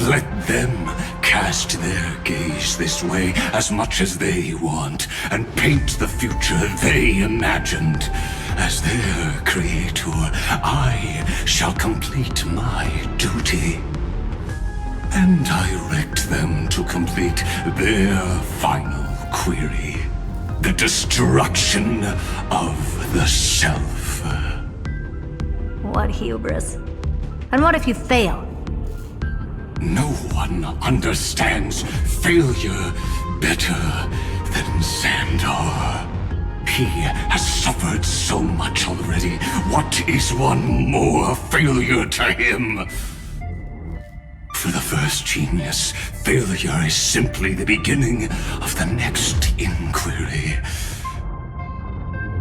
Let them cast their gaze this way as much as they want, and paint the future they imagined. As their creator, I shall complete my duty and direct them to complete their final query. The destruction of the self. What hubris. And what if you fail? No one understands failure better than Xandar. He has suffered so much already. What is one more failure to him? For the first genius, failure is simply the beginning of the next inquiry.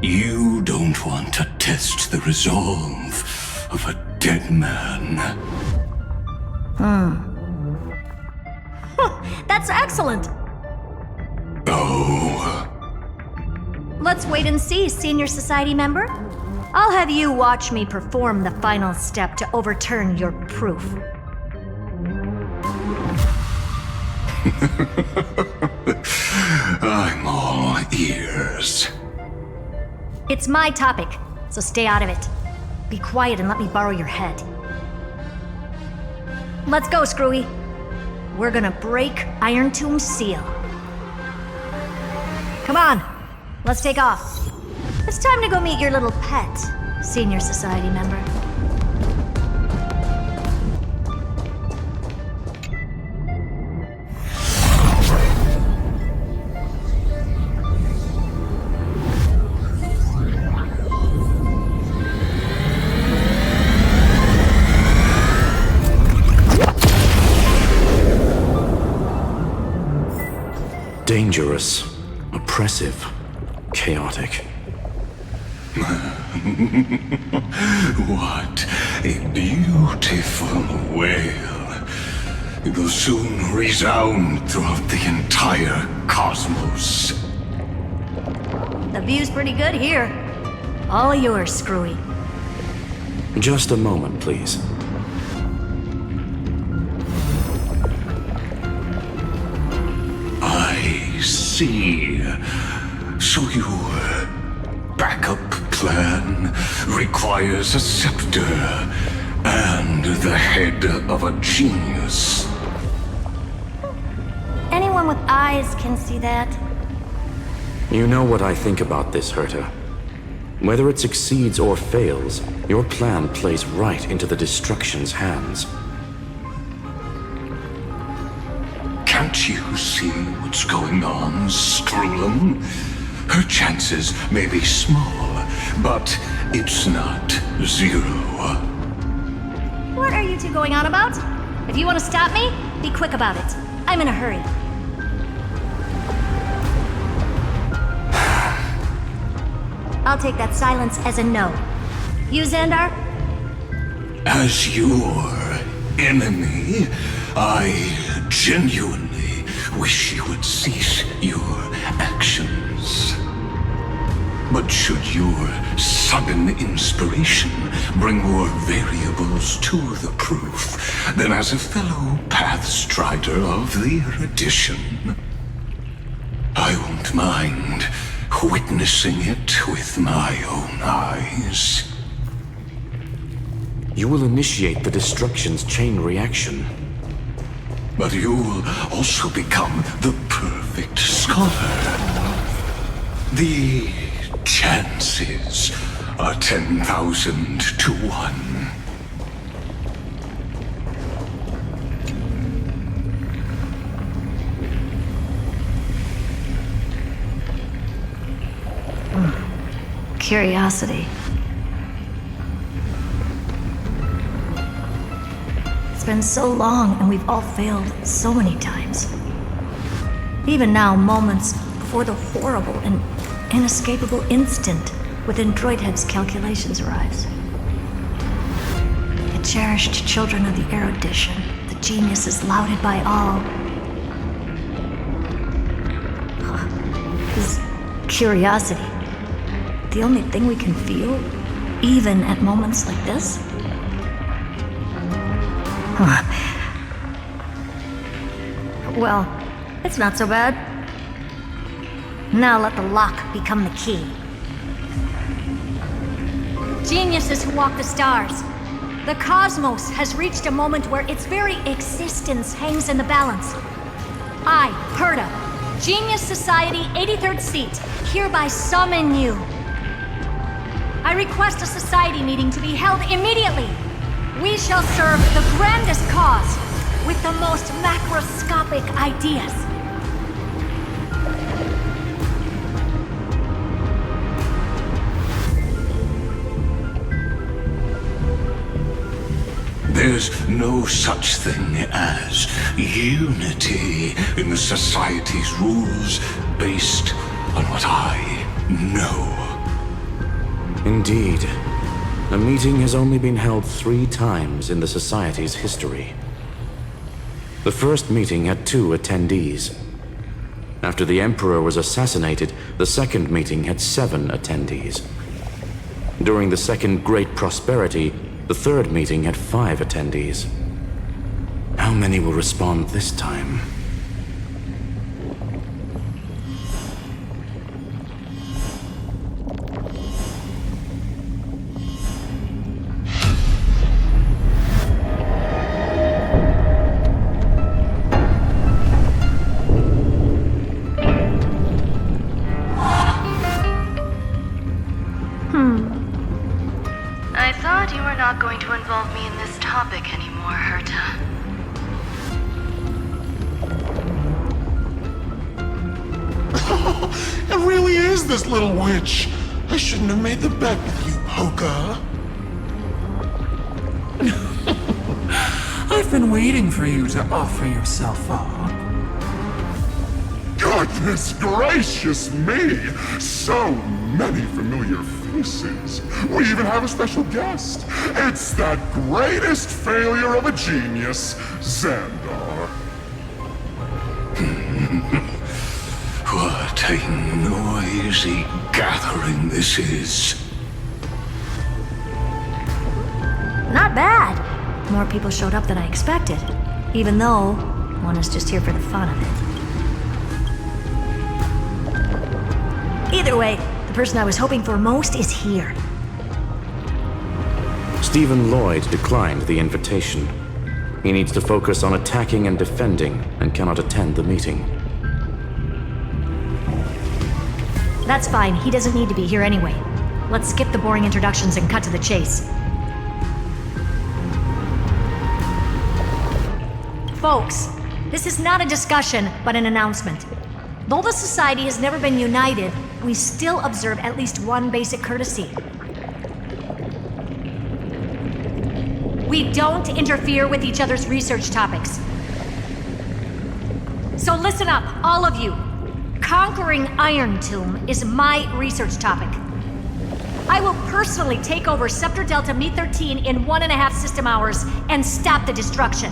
You don't want to test the resolve of a dead man. That's excellent! Oh. Let's wait and see, Senior Society member. I'll have you watch me perform the final step to overturn your proof. I'm all ears. It's my topic, so stay out of it. Be quiet and let me borrow your head. Let's go, Screwy. We're gonna break Iron Tomb's seal. Come on, let's take off. It's time to go meet your little pet, Senior Society member. Dangerous, oppressive, chaotic. What a beautiful wail. It will soon resound throughout the entire cosmos. The view's pretty good here. All yours, Screwy. Just a moment, please. I see. So your backup plan requires a scepter and the head of a genius. Anyone with eyes can see that. You know what I think about this, Herta. Whether it succeeds or fails, your plan plays right into the Destruction's hands. Can't you see what's going on, Strulum? Her chances may be small, but it's not zero. What are you two going on about? If you want to stop me, be quick about it. I'm in a hurry. I'll take that silence as a no. You, Xandar? As your enemy, I genuinely wish you would cease your actions. But should your sudden inspiration bring more variables to the proof, then as a fellow Pathstrider of the Erudition, I won't mind witnessing it with my own eyes. You will initiate the Destruction's chain reaction. But you will also become the perfect scholar. The chances are 10,000 to 1. Curiosity. It's been so long and we've all failed so many times. Even now, moments before the horrible and inescapable instant within Droidhead's calculations arrives. The cherished children of the Erudition, the geniuses lauded by all. Is curiosity the only thing we can feel, even at moments like this? Well, it's not so bad. Now let the lock become the key. Geniuses who walk the stars. The cosmos has reached a moment where its very existence hangs in the balance. I, Herta, Genius Society 83rd seat, hereby summon you. I request a society meeting to be held immediately. We shall serve the grandest cause with the most macroscopic ideas. There's no such thing as unity in the Society's rules based on what I know. Indeed. A meeting has only been held 3 times in the Society's history. The first meeting had 2 attendees. After the Emperor was assassinated, the second meeting had 7 attendees. During the Second Great Prosperity, the third meeting had 5 attendees. How many will respond this time? I thought you were not going to involve me in this topic anymore, Herta. It really is this little witch. I shouldn't have made the bet with you, Poka. I've been waiting for you to offer yourself up. Goodness gracious me! So many familiar faces. We even have a special guest. It's that greatest failure of a genius, Xandar. a noisy gathering this is. Not bad. More people showed up than I expected. Even though one is just here for the fun of it. Either way, the person I was hoping for most is here. Stephen Lloyd declined the invitation. He needs to focus on attacking and defending and cannot attend the meeting. That's fine. He doesn't need to be here anyway. Let's skip the boring introductions and cut to the chase. Folks, this is not a discussion, but an announcement. Though the Society has never been united, we still observe at least one basic courtesy. We don't interfere with each other's research topics. So listen up, all of you. Conquering Iron Tomb is my research topic. I will personally take over Scepter Delta Me-13 in 1.5 system hours and stop the destruction.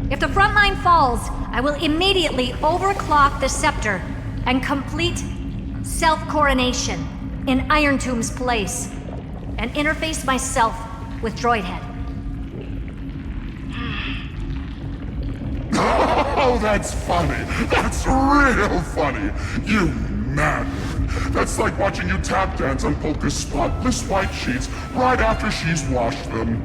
If the front line falls, I will immediately overclock the Scepter and complete self-coronation in Iron Tomb's place and interface myself with Droidhead. Oh, that's funny. That's real funny. You madman. That's like watching you tap dance on Polka's spotless white sheets right after she's washed them.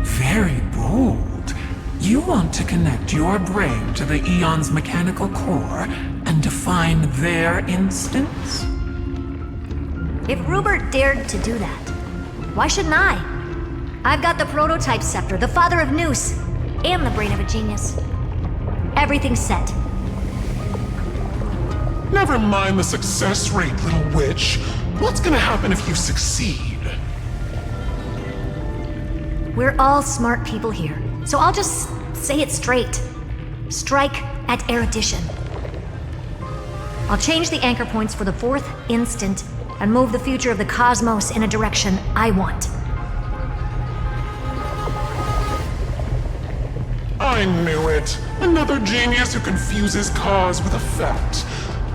Very bold. You want to connect your brain to the Eon's mechanical core and define their instance? If Rupert dared to do that, why shouldn't I? I've got the prototype scepter, the father of Noose, and the brain of a genius. Everything's set. Never mind the success rate, little witch. What's gonna happen if you succeed? We're all smart people here, so I'll just say it straight. Strike at erudition. I'll change the anchor points for the 4th instant and move the future of the cosmos in a direction I want. I knew it. Another genius who confuses cause with effect.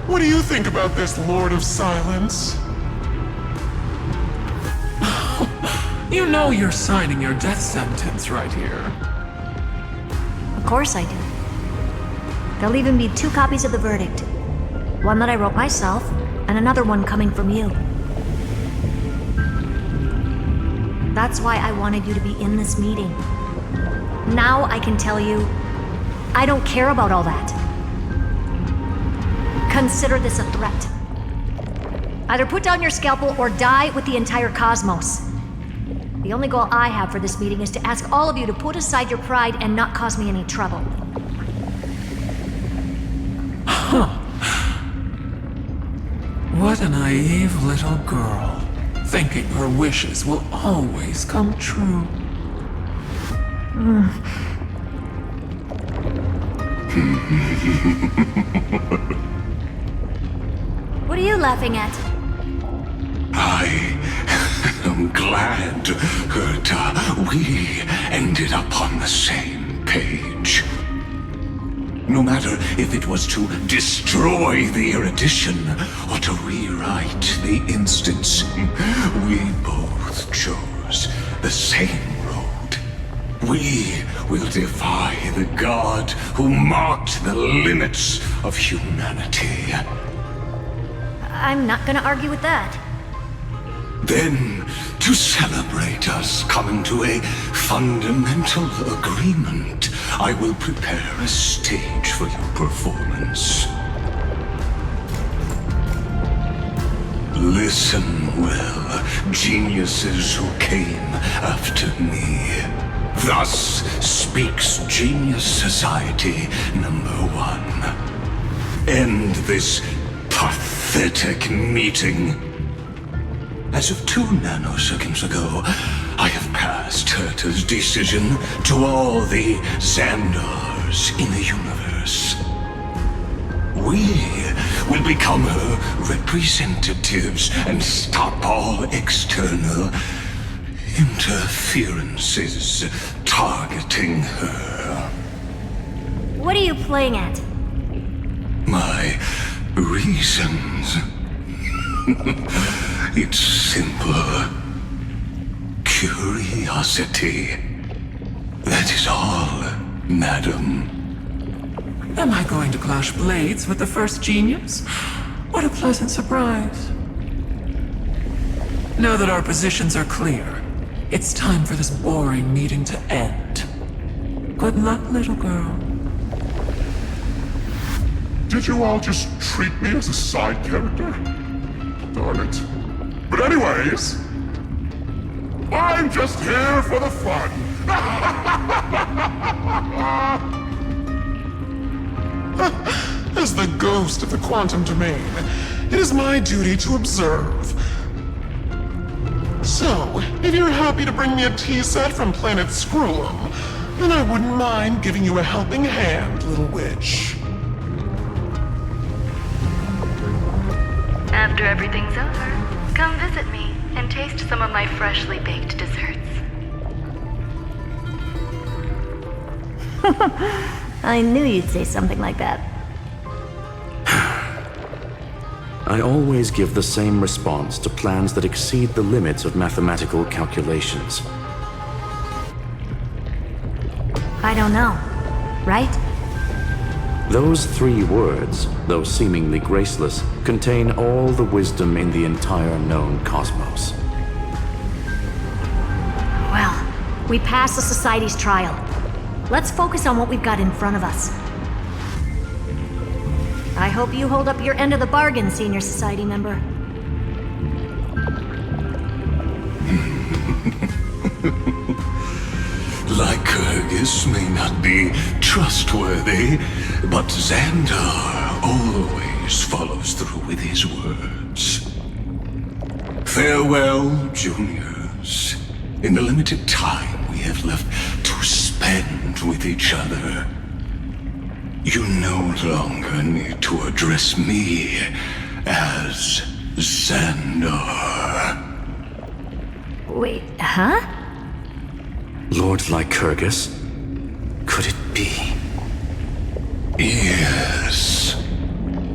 What do you think about this, Lord of Silence? You know you're signing your death sentence right here. Of course I do. There'll even be 2 copies of the verdict. One that I wrote myself, and another one coming from you. That's why I wanted you to be in this meeting. Now I can tell you, I don't care about all that. Consider this a threat. Either put down your scalpel or die with the entire cosmos. The only goal I have for this meeting is to ask all of you to put aside your pride and not cause me any trouble. Huh. What a naive little girl, thinking her wishes will always come true. What are you laughing at? I'm glad, Herta, we ended up on the same page. No matter if it was to destroy the erudition or to rewrite the instance, we both chose the same road. We will defy the god who marked the limits of humanity. I'm not gonna argue with that. Then, to celebrate us coming to a fundamental agreement, I will prepare a stage for your performance. Listen well, geniuses who came after me. Thus speaks Genius Society #1. End this pathetic meeting. As of 2 nanoseconds ago, I have passed Herta's decision to all the Xandars in the universe. We will become her representatives and stop all external interferences targeting her. What are you playing at? my reasons. It's simple curiosity. That is all, madam. Am I going to clash blades with the first genius? What a pleasant surprise. Now that our positions are clear, it's time for this boring meeting to end. Good luck, little girl. Did you all just treat me as a side character? Darn it. But anyways, I'm just here for the fun. As the ghost of the quantum domain, it is my duty to observe. So, if you're happy to bring me a tea set from planet Screw'em, then I wouldn't mind giving you a helping hand, little witch. After everything's over, come visit me and taste some of my freshly baked desserts. I knew you'd say something like that. I always give the same response to plans that exceed the limits of mathematical calculations. I don't know, right? Those 3 words, though seemingly graceless, contain all the wisdom in the entire known cosmos. Well, we passed the Society's trial. Let's focus on what we've got in front of us. I hope you hold up your end of the bargain, Senior Society member. Lycurgus may not be trustworthy, but Xandar always follows through with his words. Farewell, juniors. In the limited time we have left to spend with each other, you no longer need to address me as Xandar. Wait, huh? Lord Lycurgus? Could it be? Yes.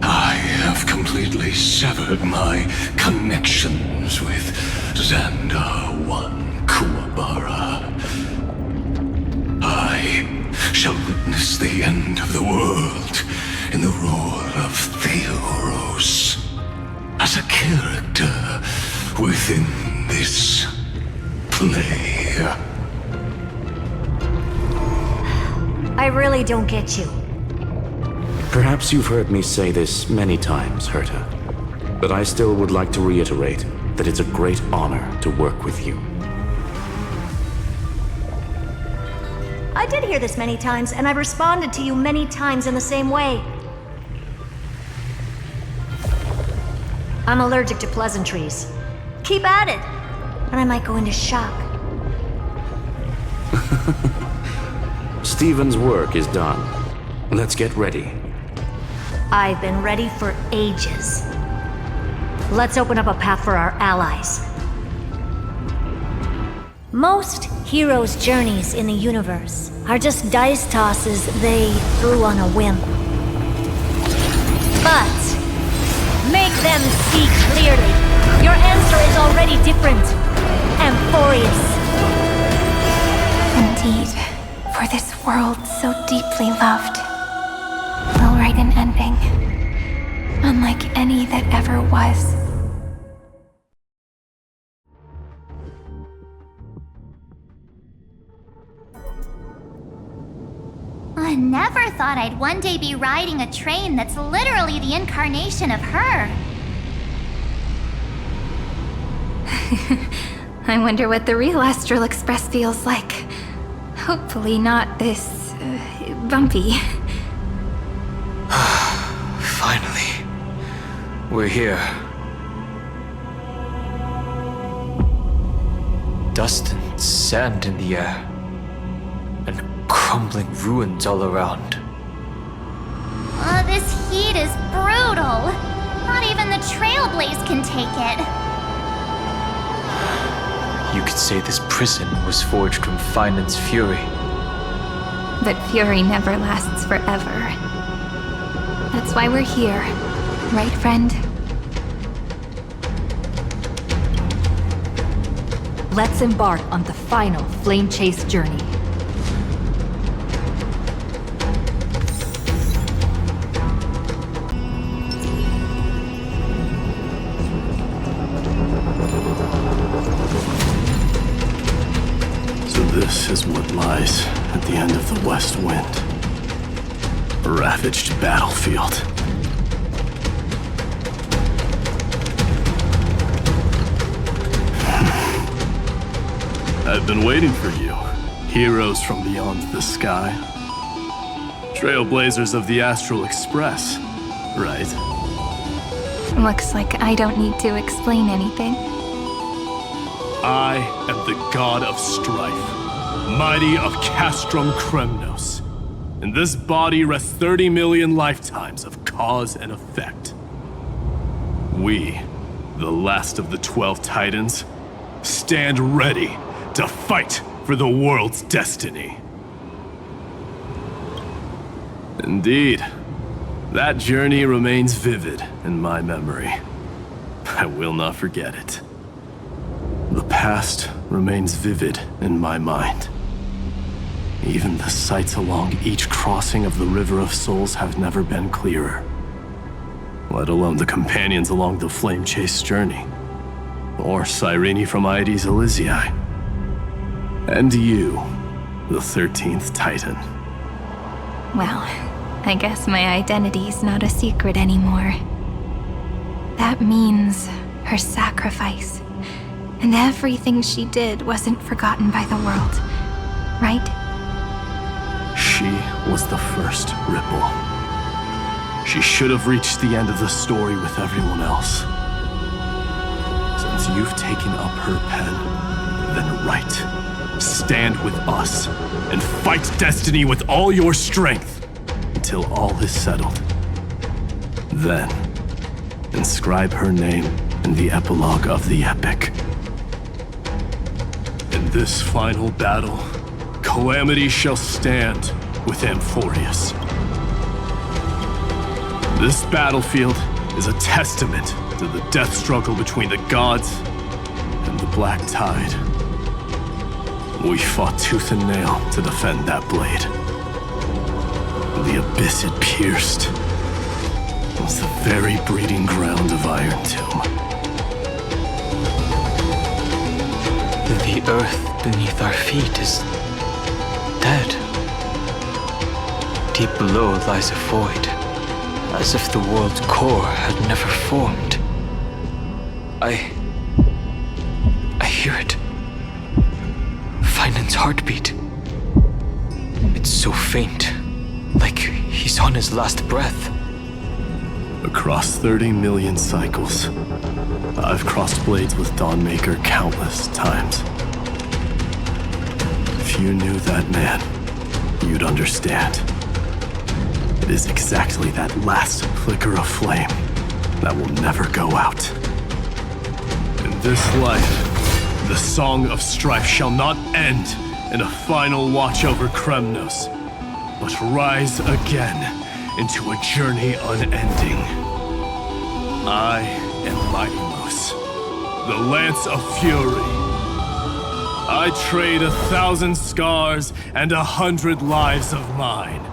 I have completely severed my connections with Xandar 1 Kuwabara. I shall witness the end of the world in the role of Theoros, as a character within this play. I really don't get you. Perhaps you've heard me say this many times, Herta, but I still would like to reiterate that it's a great honor to work with you. I did hear this many times, and I've responded to you many times in the same way. I'm allergic to pleasantries. Keep at it, and I might go into shock. Stephen's work is done. Let's get ready. I've been ready for ages. Let's open up a path for our allies. Most heroes' journeys in the universe are just dice tosses they threw on a whim. But make them see clearly. Your answer is already different. AMPHOREUS. Indeed, for this world so deeply loved, we'll write an ending, unlike any that ever was. I never thought I'd one day be riding a train that's literally the incarnation of her. I wonder what the real Astral Express feels like. Hopefully not this, bumpy. Finally. We're here. Dust and sand in the air. And crumbling ruins all around. This heat is brutal. Not even the Trailblaze can take it. You could say this prison was forged from Phainon's fury. But fury never lasts forever. That's why we're here. Right, friend? Let's embark on the final flame chase journey. So this is what lies at the end of the West Wind. A ravaged battlefield. I've been waiting for you. Heroes from beyond the sky. Trailblazers of the Astral Express, right? Looks like I don't need to explain anything. I am the god of strife, mighty of Castrum Kremnos. In this body rests 30 million lifetimes of cause and effect. We, the last of the 12 Titans, stand ready to fight for the world's destiny. Indeed, that journey remains vivid in my memory. I will not forget it. The past remains vivid in my mind. Even the sights along each crossing of the River of Souls have never been clearer. Let alone the companions along the flame chase journey. Or Cyrene from Aedes Elysiae. And you, the 13th Titan. Well, I guess my identity's not a secret anymore. That means her sacrifice. And everything she did wasn't forgotten by the world, right? She was the first ripple. She should have reached the end of the story with everyone else. Since you've taken up her pen, then write. Stand with us and fight destiny with all your strength until all is settled. Then, inscribe her name in the epilogue of the epic. In this final battle, calamity shall stand with AMPHOREUS. This battlefield is a testament to the death struggle between the gods and the Black Tide. We fought tooth and nail to defend that blade. The abyss it pierced was the very breeding ground of Iron Tomb. The earth beneath our feet is dead. Deep below lies a void, as if the world's core had never formed. I hear it. Phainon's heartbeat. It's so faint, like he's on his last breath. Across 30 million cycles, I've crossed blades with Dawnmaker countless times. If you knew that man, you'd understand. It is exactly that last flicker of flame that will never go out. In this life, the song of strife shall not end in a final watch over Kremnos, but rise again into a journey unending. I am Mightymost, the Lance of Fury. I trade 1,000 scars and 100 lives of mine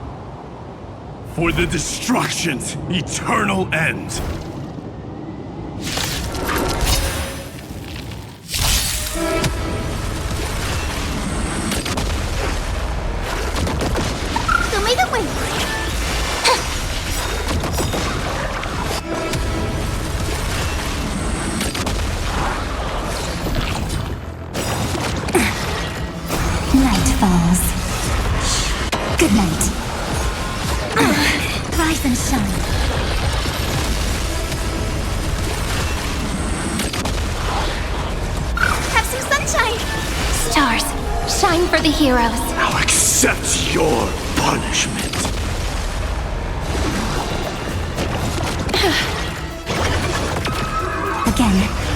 for the destruction's eternal end. Night falls. Good night. Rise and shine. Have some sunshine! Stars, shine for the heroes. Now accept your punishment.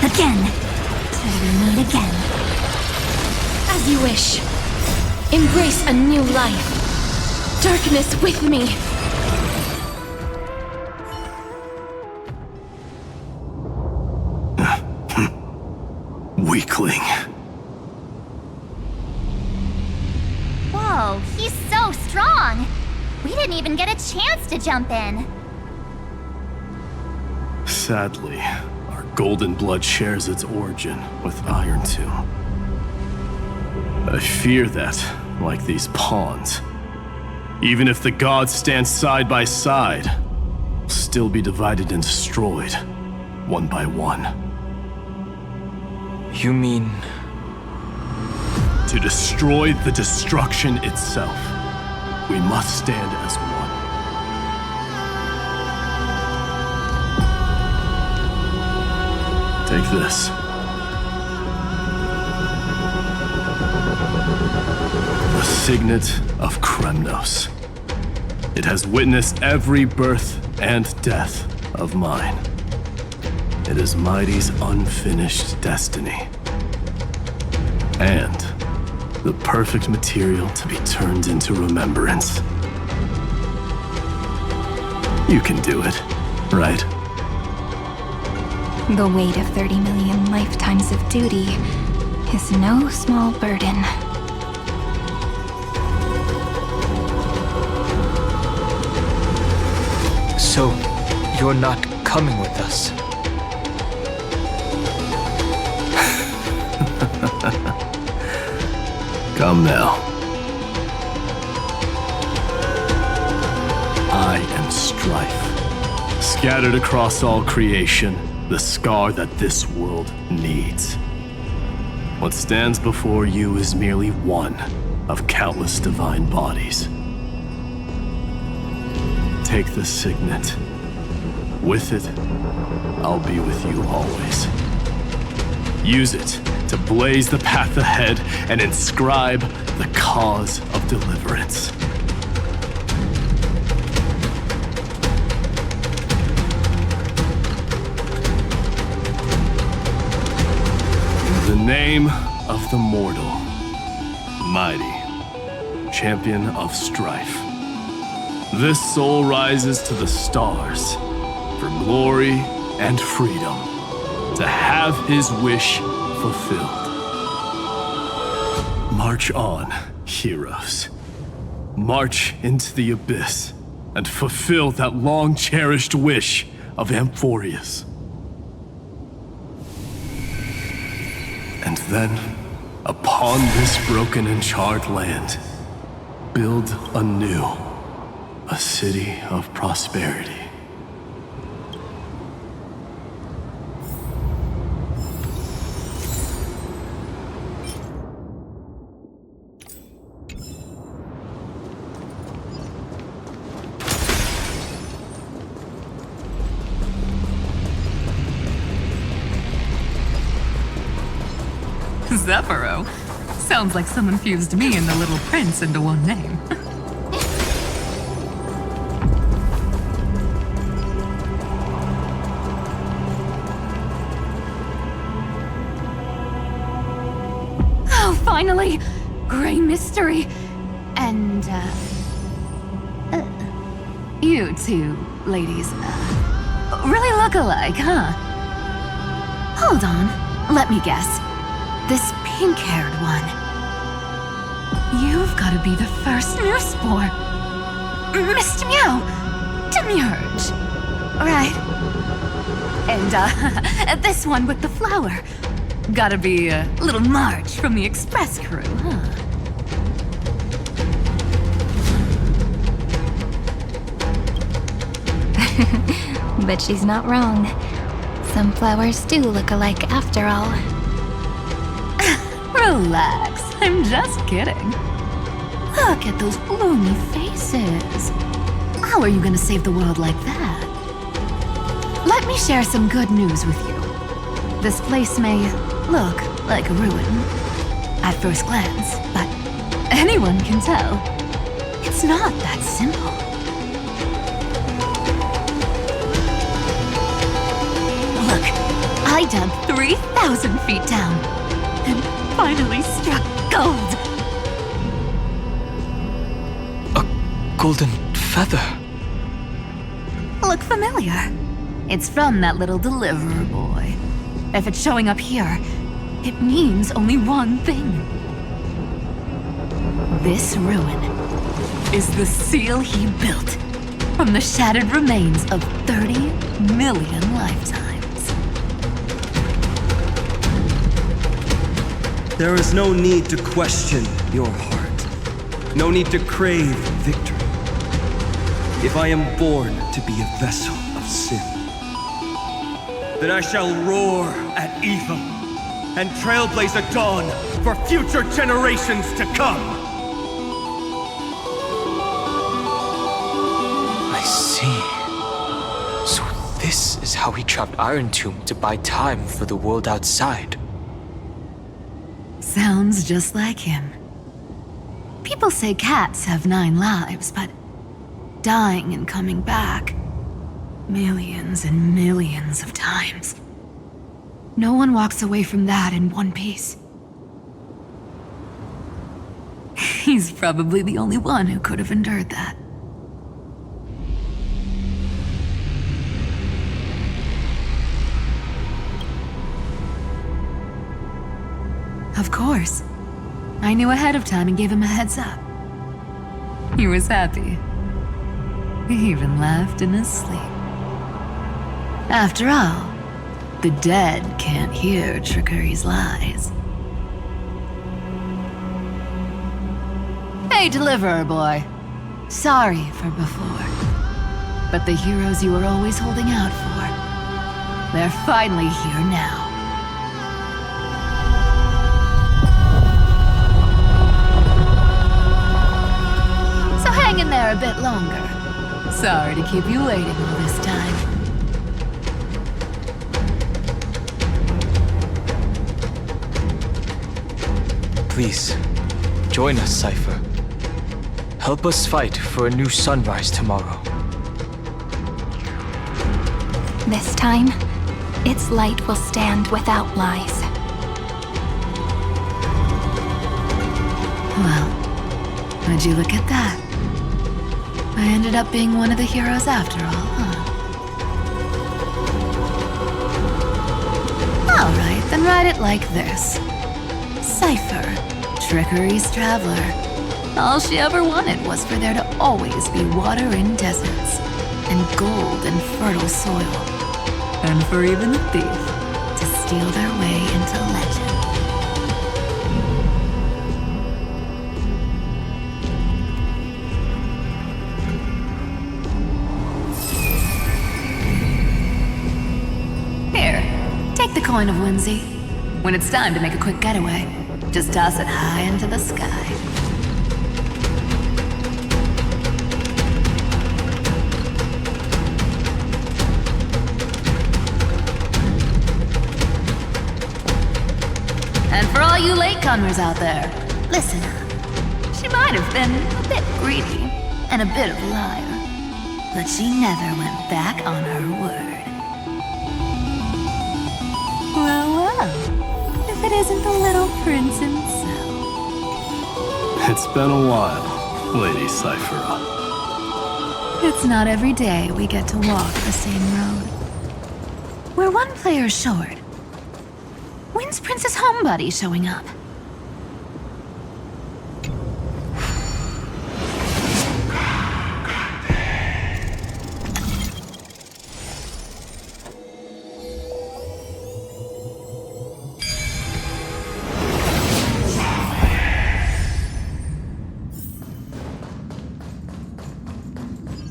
Again. Till we meet again. As you wish. Embrace a new life. Darkness with me. weakling. Whoa, he's so strong! We didn't even get a chance to jump in. Sadly, our golden blood shares its origin with Iron Tomb. I fear that, like these pawns, even if the gods stand side by side, we'll still be divided and destroyed, one by one. You mean... To destroy the destruction itself, we must stand as one. Take this. The signet of Kremnos. It has witnessed every birth and death of mine. It is Mighty's unfinished destiny. And the perfect material to be turned into remembrance. You can do it, right? The weight of 30 million lifetimes of duty is no small burden. So, you're not coming with us? Come now. I am strife. Scattered across all creation, the scar that this world needs. What stands before you is merely one of countless divine bodies. Take the signet. With it, I'll be with you always. Use it to blaze the path ahead and inscribe the cause of deliverance. In the name of the mortal, Mighty, champion of strife, this soul rises to the stars for glory and freedom, to have his wish fulfilled. March on, heroes. March into the abyss and fulfill that long-cherished wish of AMPHOREUS. And then, upon this broken and charred land, build anew a city of prosperity. Zephyro. Sounds like someone fused me and the Little Prince into one name. Oh, finally! Gray mystery. And, you two ladies, really look alike, huh? Hold on, let me guess. This pink-haired one. You've got to be the first newsboy. Mr. Meow! Demurge. Right. And, this one with the flower. Gotta be little Marge from the Express crew, huh? But she's not wrong. Some flowers do look alike after all. Relax, I'm just kidding. Look at those bloomy faces. How are you gonna save the world like that? Let me share some good news with you. This place may look like a ruin at first glance, but anyone can tell it's not that simple. Look, I dug 3,000 feet down and finally struck gold. A golden feather. Look familiar? It's from that little deliverer boy. If it's showing up here, It means only one thing. This ruin is the seal he built from the shattered remains of 30 million lifetimes. There is no need to question your heart. No need to crave victory. If I am born to be a vessel of sin, then I shall roar at evil and trailblaze a dawn for future generations to come. I see. So this is how he trapped Iron Tomb to buy time for the world outside. Sounds just like him. People say cats have 9 lives, but dying and coming back millions and millions of times. No one walks away from that in one piece. He's probably the only one who could have endured that. Of course. I knew ahead of time and gave him a heads up. He was happy. He even laughed in his sleep. After all, the dead can't hear Trickery's lies. Hey, Deliverer Boy. Sorry for before. But the heroes you were always holding out for, they're finally here now. So hang in there a bit longer. Sorry to keep you waiting all this time. Please, join us, Cypher. Help us fight for a new sunrise tomorrow. This time, its light will stand without lies. Well, would you look at that? I ended up being one of the heroes after all, huh? Alright, then write it like this. Cypher, Trickery's traveler. All she ever wanted was for there to always be water in deserts, and gold in fertile soil, and for even a thief to steal their way into legend. Here, take the coin of whimsy. When it's time to make a quick getaway, just toss it high into the sky. And for all you latecomers out there, listen up. She might have been a bit greedy and a bit of a liar, but she never went back on her word. Well, if it isn't the little prince himself. It's been a while, Lady Cyphera. It's not every day we get to walk the same road. We're one player short. When's Princess Homebody showing up?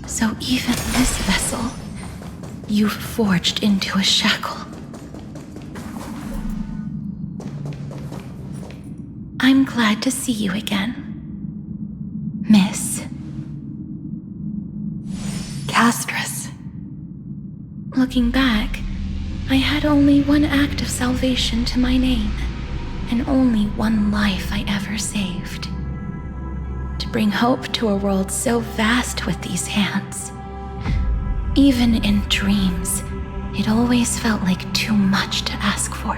So even this vessel, you've forged into a shackle. I'm glad to see you again, Miss Castress. Looking back, I had only one act of salvation to my name, and only one life I ever saved. To bring hope to a world so vast with these hands. Even in dreams, it always felt like too much to ask for.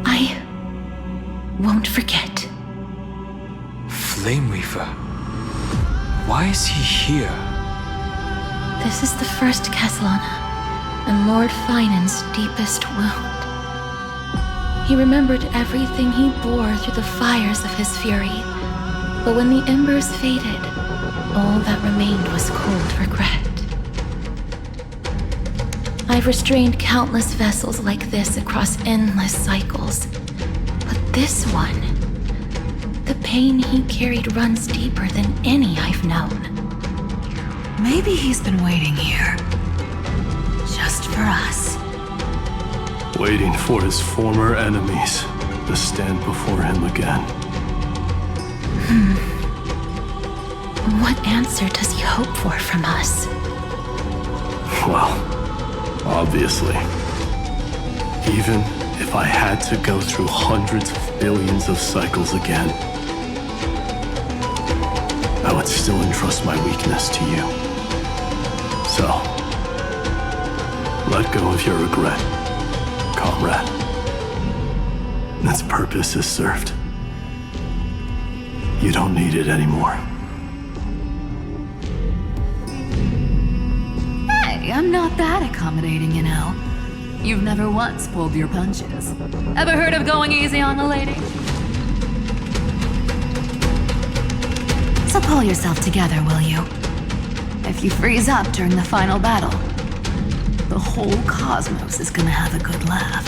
I won't forget. Flame Reaver? Why is he here? This is the first Castellana. and Lord Phainon's deepest wound. He remembered everything he bore through the fires of his fury, but when the embers faded, all that remained was cold regret. I've restrained countless vessels like this across endless cycles, but this one, the pain he carried runs deeper than any I've known. Maybe he's been waiting here. Just for us. Waiting for his former enemies to stand before him again. What answer does he hope for from us? Well, obviously. Even if I had to go through hundreds of billions of cycles again, I would still entrust my weakness to you. So, let go of your regret, comrade. Its purpose is served. You don't need it anymore. Hey, I'm not that accommodating, you know. You've never once pulled your punches. Ever heard of going easy on a lady? So pull yourself together, will you? If you freeze up during the final battle, the whole cosmos is gonna have a good laugh.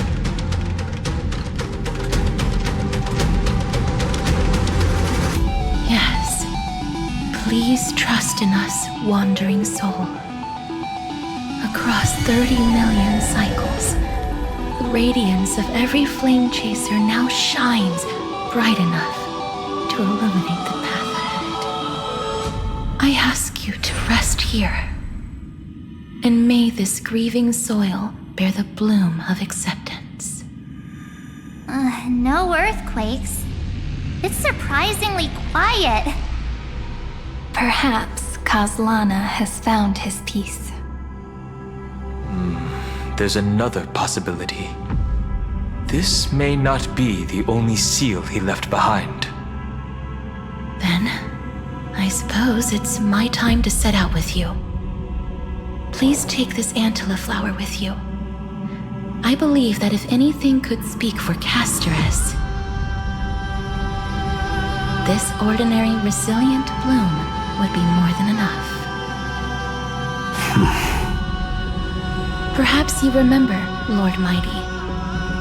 Yes. Please trust in us, wandering soul. Across 30 million cycles, the radiance of every flame chaser now shines bright enough to illuminate the path ahead. I ask you to rest here, and may this grieving soil bear the bloom of acceptance. No earthquakes. It's surprisingly quiet. Perhaps Kazlana has found his peace. There's another possibility. This may not be the only seal he left behind. Then, I suppose it's my time to set out with you. Please take this Antilla flower with you. I believe that if anything could speak for Casterus, this ordinary resilient bloom would be more than enough. Perhaps you remember, Lord Mighty,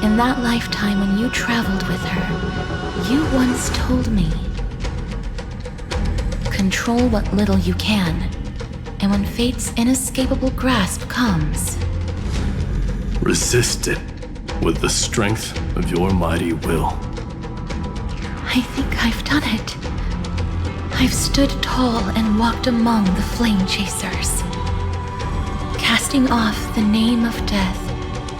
in that lifetime when you traveled with her, you once told me, control what little you can, and when fate's inescapable grasp comes, resist it with the strength of your mighty will. I think I've done it. I've stood tall and walked among the flame chasers, casting off the name of death,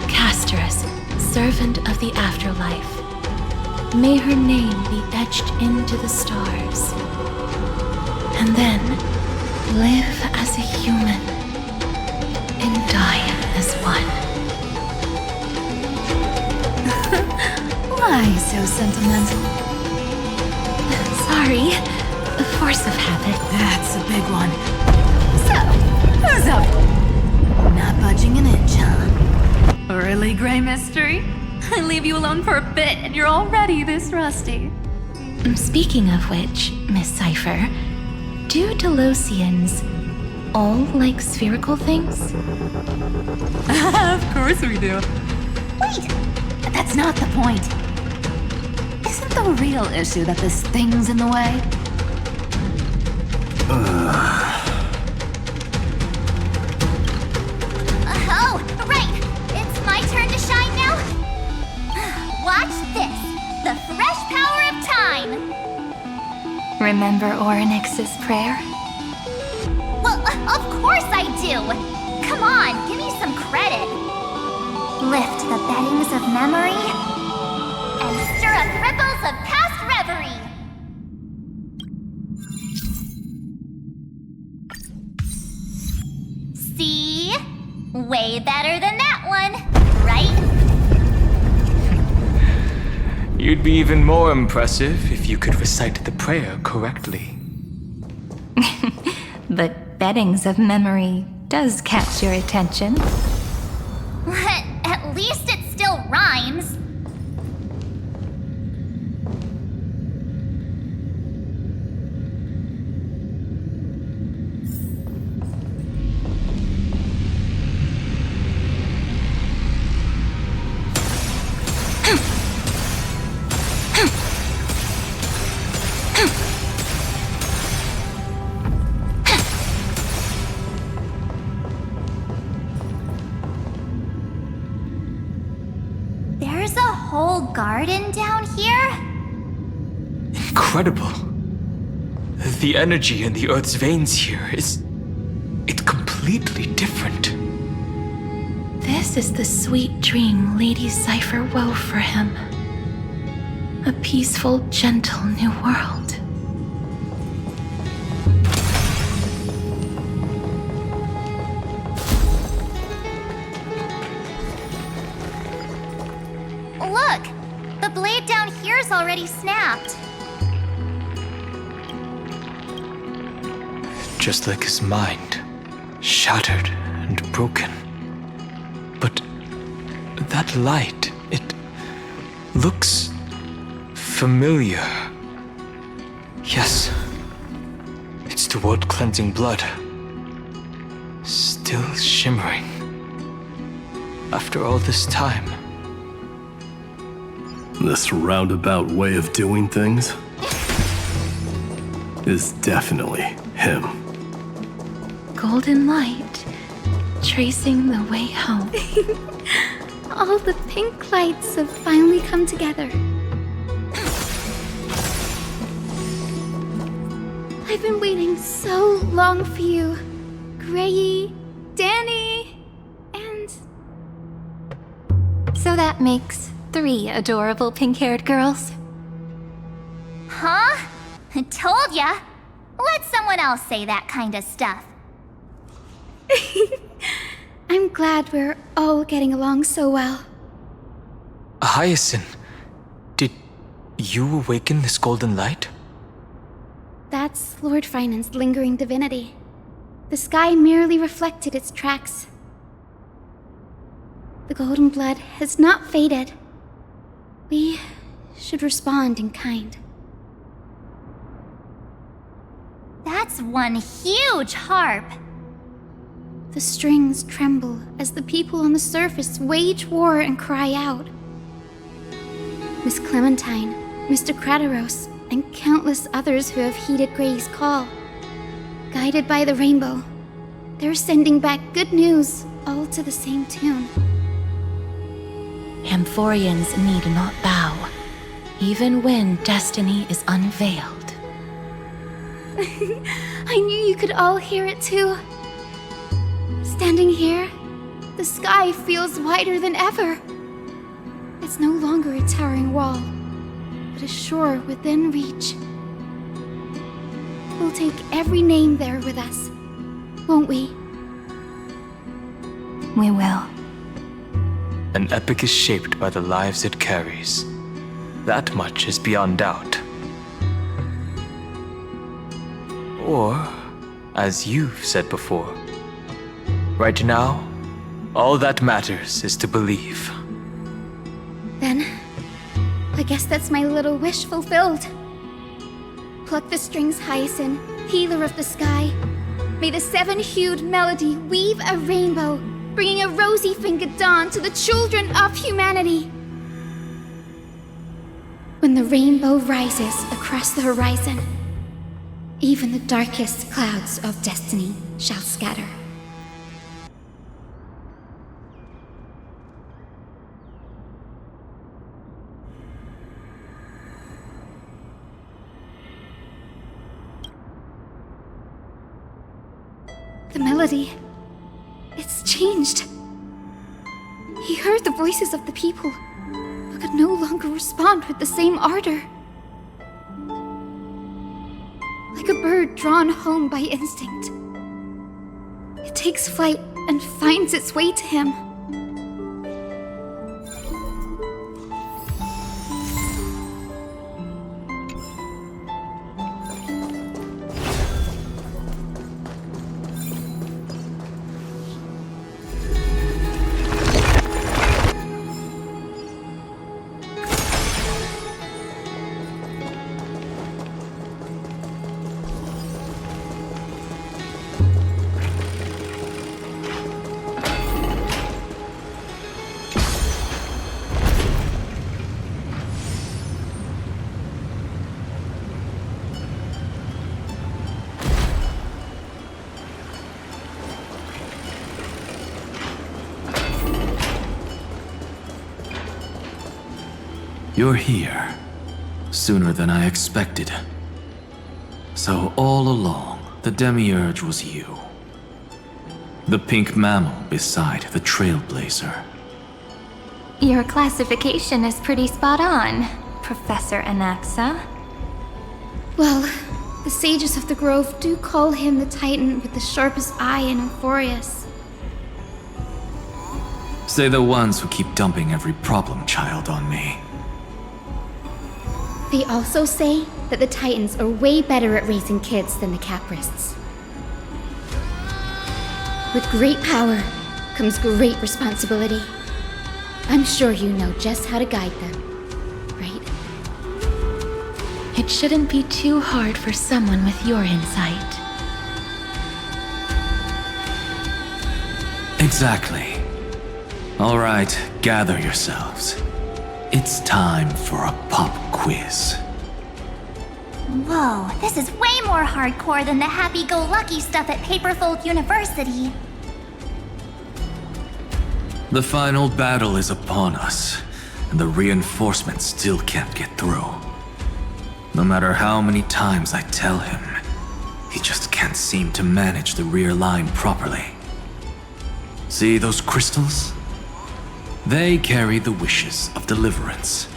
Casterus, servant of the afterlife. May her name be etched into the stars. And then live as a human and die as one. Why so sentimental? Sorry, the force of habit. That's a big one. So, who's up? Not budging an inch, huh? Really, Gray Mystery? I leave you alone for a bit and you're already this rusty. Speaking of which, Miss Cypher, do Delosians all like spherical things? Of course we do. Wait! That's not the point. Isn't the real issue that this thing's in the way? Oh, right! It's my turn to shine now? Watch this! The fresh power of time! Remember Orynyx's prayer? Well, of course I do! Come on, give me some credit! Lift the beddings of memory and stir up ripples of past reverie! See? Way better than that one, right? You'd be even more impressive if you could recite the prayer correctly. But beddings of memory does catch your attention. At least it still rhymes. There's a whole garden down here? Incredible. The energy in the Earth's veins here is... it's completely different. This is the sweet dream Lady Cypher wove for him. A peaceful, gentle new world. Look! The blade down here's already snapped. Just like his mind, shattered and broken. But that light, it looks familiar. Yes, it's the world cleansing blood. Still shimmering. After all this time. This roundabout way of doing things is definitely him. Golden light, tracing the way home. All the pink lights have finally come together. I've been waiting so long for you, Grayy, Danny, and... So that makes 3 adorable pink-haired girls. Huh? I told ya! Let someone else say that kind of stuff. I'm glad we're all getting along so well. Hyacinth, did you awaken this golden light? That's Lord Phainin's lingering divinity. The sky merely reflected its tracks. The golden blood has not faded. We should respond in kind. That's one huge harp. The strings tremble as the people on the surface wage war and cry out. Miss Clementine, Mr. Krateros, and countless others who have heeded Gray's call. Guided by the rainbow, they're sending back good news, all to the same tune. Amphoreans need not bow, even when destiny is unveiled. I knew you could all hear it too. Standing here, the sky feels wider than ever. It's no longer a towering wall, but a shore within reach. We'll take every name there with us, won't we? We will. An epic is shaped by the lives it carries. That much is beyond doubt. Or, as you've said before, right now, all that matters is to believe. Then, I guess that's my little wish fulfilled. Pluck the strings, Hyacinth, healer of the sky. May the 7-hued melody weave a rainbow, bringing a rosy-fingered dawn to the children of humanity. When the rainbow rises across the horizon, even the darkest clouds of destiny shall scatter. The melody, it's changed. He heard the voices of the people, but could no longer respond with the same ardor. Like a bird drawn home by instinct. It takes flight and finds its way to him. You're here. Sooner than I expected. So all along, the Demiurge was you. The pink mammal beside the Trailblazer. Your classification is pretty spot on, Professor Anaxa. Well, the sages of the Grove do call him the Titan with the sharpest eye in AMPHOREUS. Say the ones who keep dumping every problem child on me. They also say that the Titans are way better at raising kids than the Caprists. With great power comes great responsibility. I'm sure you know just how to guide them, right? It shouldn't be too hard for someone with your insight. Exactly. All right, gather yourselves. It's time for a pop quiz. Whoa, this is way more hardcore than the happy-go-lucky stuff at Paperfold University. The final battle is upon us, and the reinforcements still can't get through. No matter how many times I tell him, he just can't seem to manage the rear line properly. See those crystals? They carry the wishes of deliverance,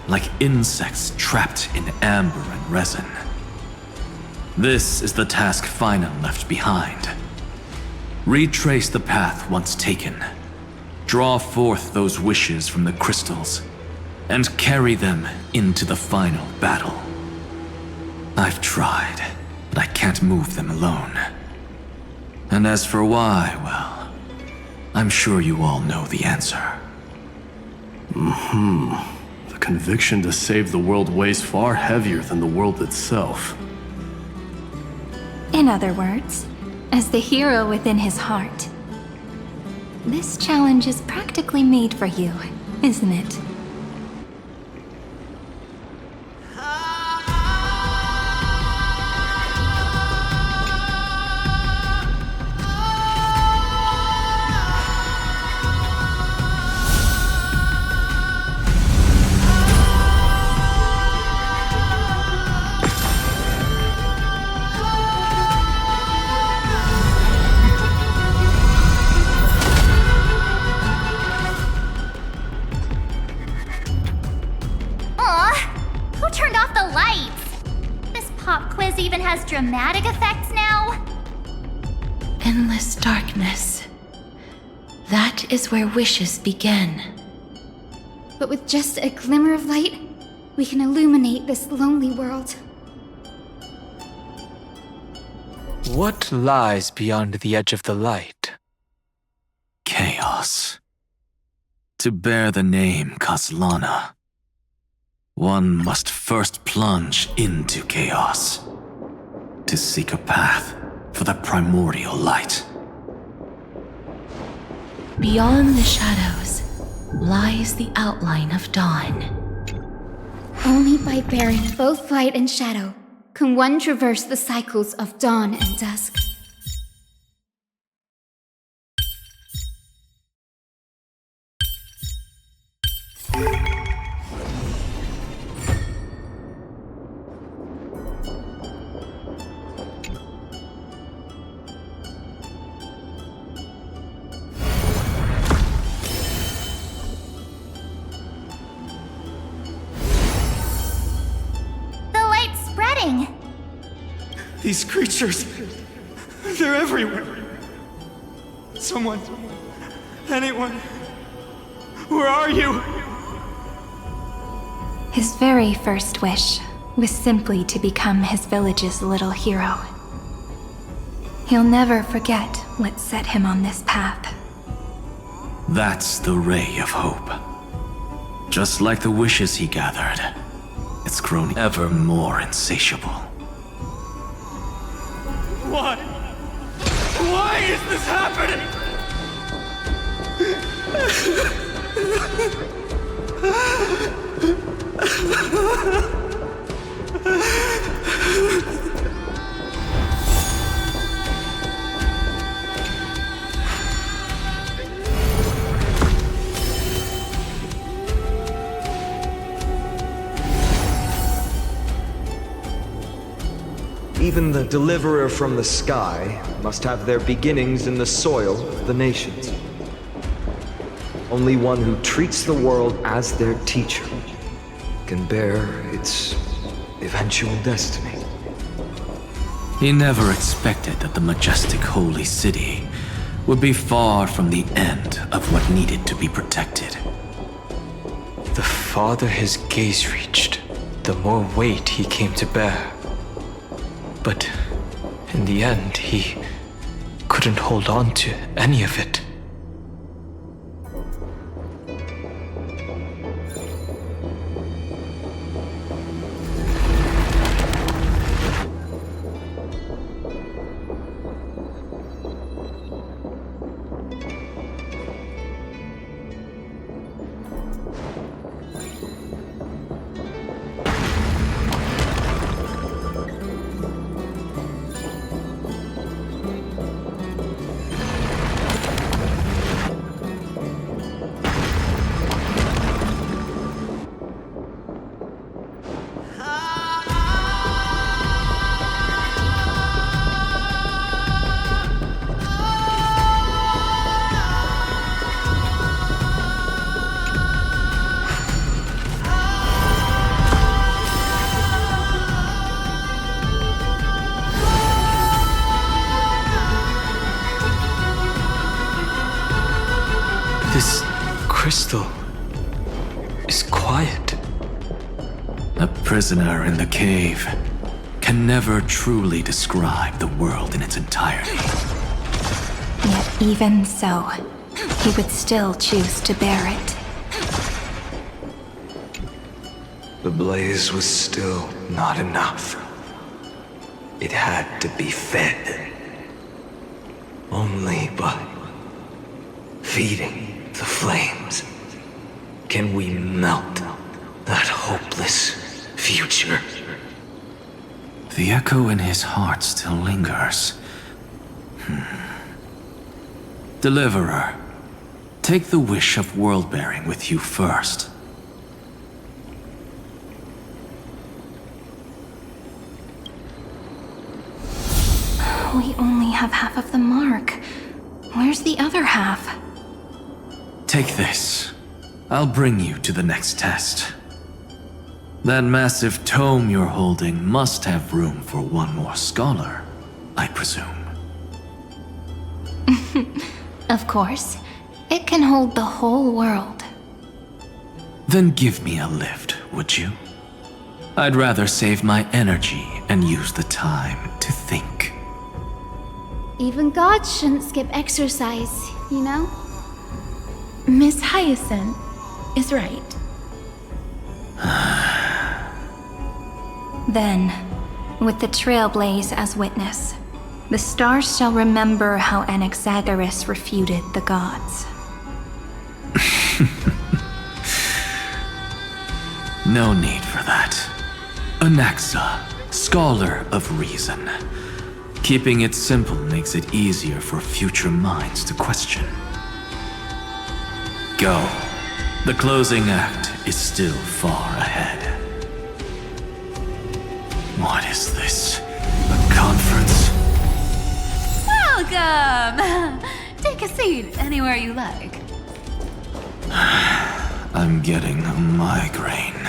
like insects trapped in amber and resin. This is the task phainon left behind. Retrace the path once taken. Draw forth those wishes from the crystals, and carry them into the final battle. I've tried, but I can't move them alone. And as for why, well, I'm sure you all know the answer. The conviction to save the world weighs far heavier than the world itself. In other words, as the hero within his heart, this challenge is practically made for you, isn't it? Even has dramatic effects now? Endless darkness. That is where wishes begin. But with just a glimmer of light, we can illuminate this lonely world. What lies beyond the edge of the light? Chaos. To bear the name Kaslana, one must first plunge into chaos. To seek a path for the primordial light. Beyond the shadows lies the outline of dawn. Only by bearing both light and shadow can one traverse the cycles of dawn and dusk. These creatures, they're everywhere. Someone, anyone, where are you? His very first wish was simply to become his village's little hero. He'll never forget what set him on this path. That's the ray of hope. Just like the wishes he gathered, it's grown ever more insatiable. Why? Why is this happening? Even the deliverer from the sky must have their beginnings in the soil of the nations. Only one who treats the world as their teacher can bear its eventual destiny. He never expected that the majestic holy city would be far from the end of what needed to be protected. The farther his gaze reached, the more weight he came to bear. But in the end, he couldn't hold on to any of it. This crystal is quiet. A prisoner in the cave can never truly describe the world in its entirety. Yet even so, he would still choose to bear it. The blaze was still not enough. It had to be fed. Only by feeding the flames can we melt that hopeless future. The echo in his heart still lingers. Deliverer, take the wish of world-bearing with you first. We only have half of the mark. Where's the other half? Take this. I'll bring you to the next test. That massive tome you're holding must have room for one more scholar, I presume. Of course. It can hold the whole world. Then give me a lift, would you? I'd rather save my energy and use the time to think. Even gods shouldn't skip exercise, you know? Miss Hyacinth is right. Then, with the trailblaze as witness, the stars shall remember how Anaxagoras refuted the gods. No need for that. Anaxa, scholar of reason. Keeping it simple makes it easier for future minds to question. Go. The closing act is still far ahead. What is this? A conference? Welcome! Take a seat anywhere you like. I'm getting a migraine.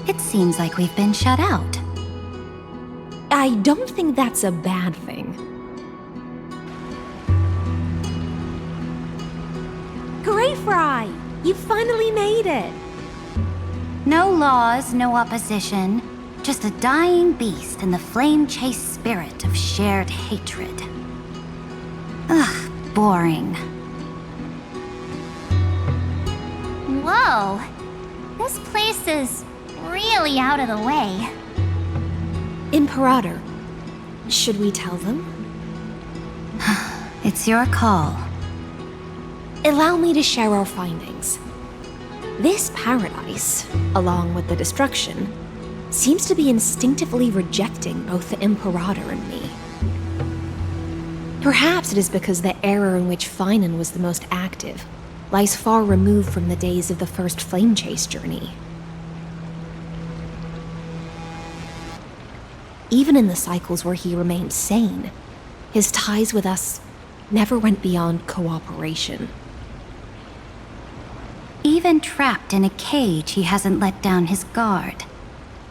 It seems like we've been shut out. I don't think that's a bad thing. Great, Fry! You finally made it! No laws, no opposition. Just a dying beast and the flame-chased spirit of shared hatred. Ugh, boring. Whoa. This place is really out of the way. Imperator, should we tell them? It's your call. Allow me to share our findings. This paradise, along with the destruction, seems to be instinctively rejecting both the Imperator and me. Perhaps it is because the era in which phainon was the most active lies far removed from the days of the first flame chase journey. Even in the cycles where he remained sane, his ties with us never went beyond cooperation. Even trapped in a cage, he hasn't let down his guard.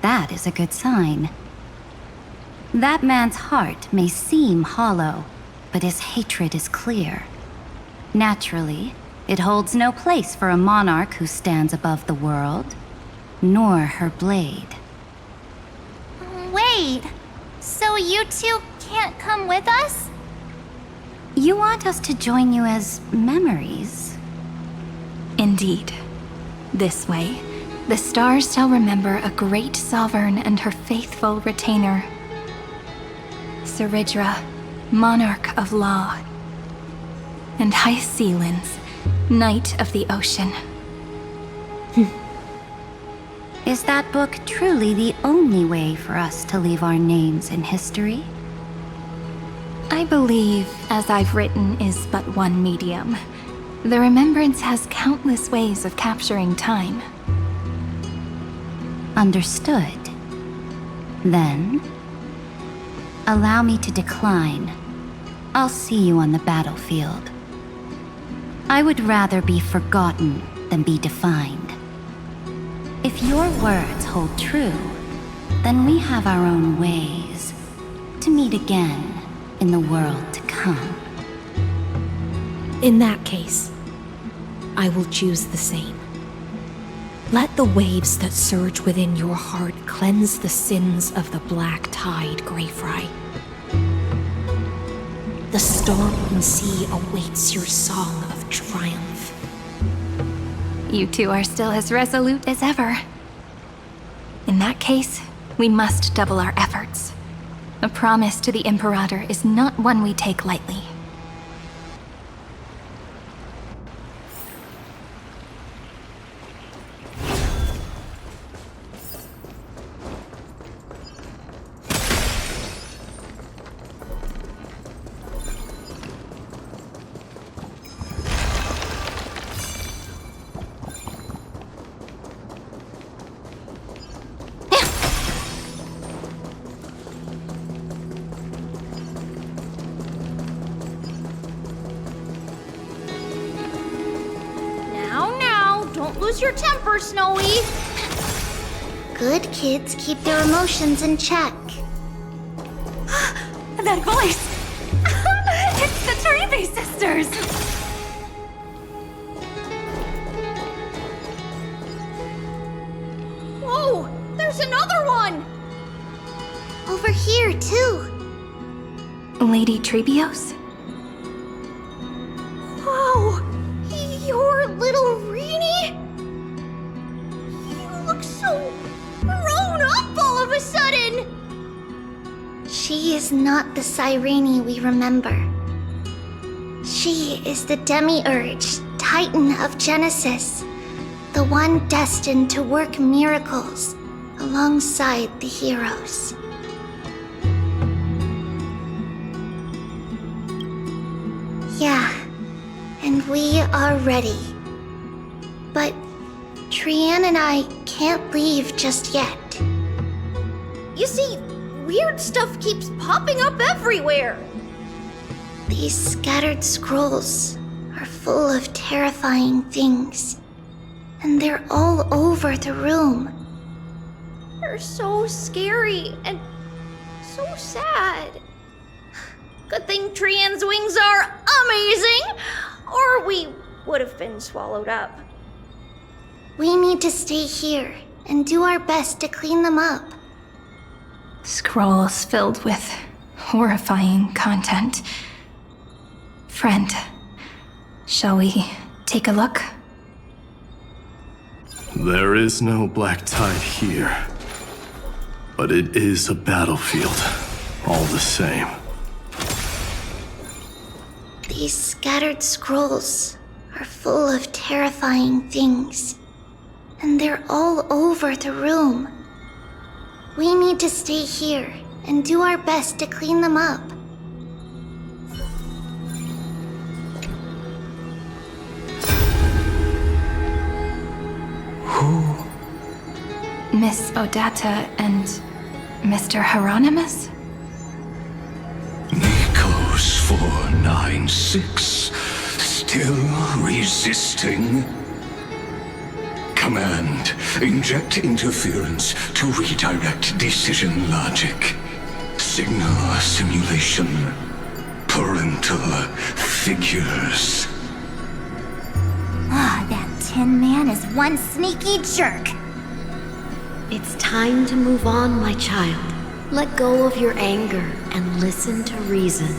That is a good sign. That man's heart may seem hollow, but his hatred is clear. Naturally, it holds no place for a monarch who stands above the world, nor her blade. Wait, so you two can't come with us? You want us to join you as memories? Indeed. This way, the stars shall remember a great sovereign and her faithful retainer. Cyrene, monarch of law. And Hyacelins, knight of the ocean. Is that book truly the only way for us to leave our names in history? I believe, as I've written, is but one medium. The remembrance has countless ways of capturing time. Understood. Then, allow me to decline. I'll see you on the battlefield. I would rather be forgotten than be defined. If your words hold true, then we have our own ways to meet again in the world to come. In that case, I will choose the same. Let the waves that surge within your heart cleanse the sins of the black tide, Greyfry. The storm sea awaits your song of triumph. You two are still as resolute as ever. In that case, we must double our efforts. A promise to the Imperator is not one we take lightly. Lose your temper, Snowy. Good kids keep their emotions in check. That voice! It's the Cyrene sisters! Whoa! There's another one! Over here, too. Lady Trebios? Whoa! You're little Reenie? You look so grown up all of a sudden! She is not the Cyrene we remember. She is the Demiurge, Titan of Genesis, the one destined to work miracles alongside the heroes. Yeah, and we are ready. But Trian and I can't leave just yet. You see, weird stuff keeps popping up everywhere. These scattered scrolls are full of terrifying things, and they're all over the room. They're so scary and so sad. Good thing Trian's wings are amazing, or we would have been swallowed up. We need to stay here and do our best to clean them up. Scrolls filled with horrifying content. Friend, shall we take a look? There is no black tide here. But it is a battlefield, all the same. These scattered scrolls are full of terrifying things. And they're all over the room. We need to stay here and do our best to clean them up. Who? Miss Odata and Mr. Hieronymus? Nikos 496, still resisting? Command, inject interference to redirect decision logic. Signal simulation. Parental figures. Ah, that Tin Man is one sneaky jerk. It's time to move on, my child. Let go of your anger and listen to reason.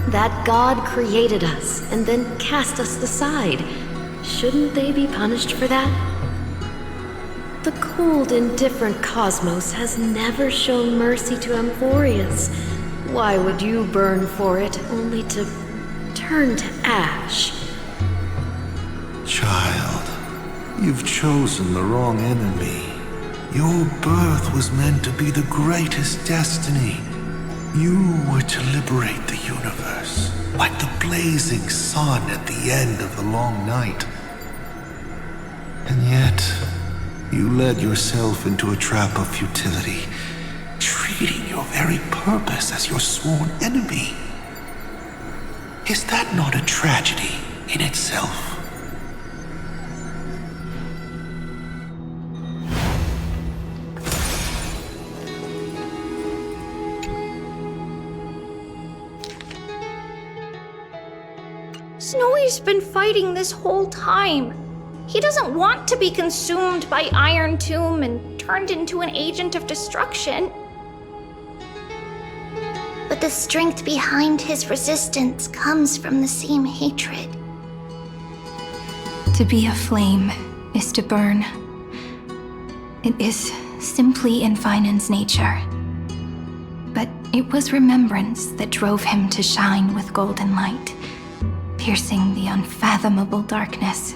That God created us and then cast us aside. Shouldn't they be punished for that? The cold, indifferent cosmos has never shown mercy to AMPHOREUS. Why would you burn for it, only to turn to ash? Child, you've chosen the wrong enemy. Your birth was meant to be the greatest destiny. You were to liberate the universe, like the blazing sun at the end of the long night. And yet, you led yourself into a trap of futility, treating your very purpose as your sworn enemy. Is that not a tragedy in itself? Snowy's been fighting this whole time. He doesn't want to be consumed by Iron Tomb and turned into an agent of destruction. But the strength behind his resistance comes from the same hatred. To be a flame is to burn. It is simply in Phainon's nature. But it was remembrance that drove him to shine with golden light, piercing the unfathomable darkness.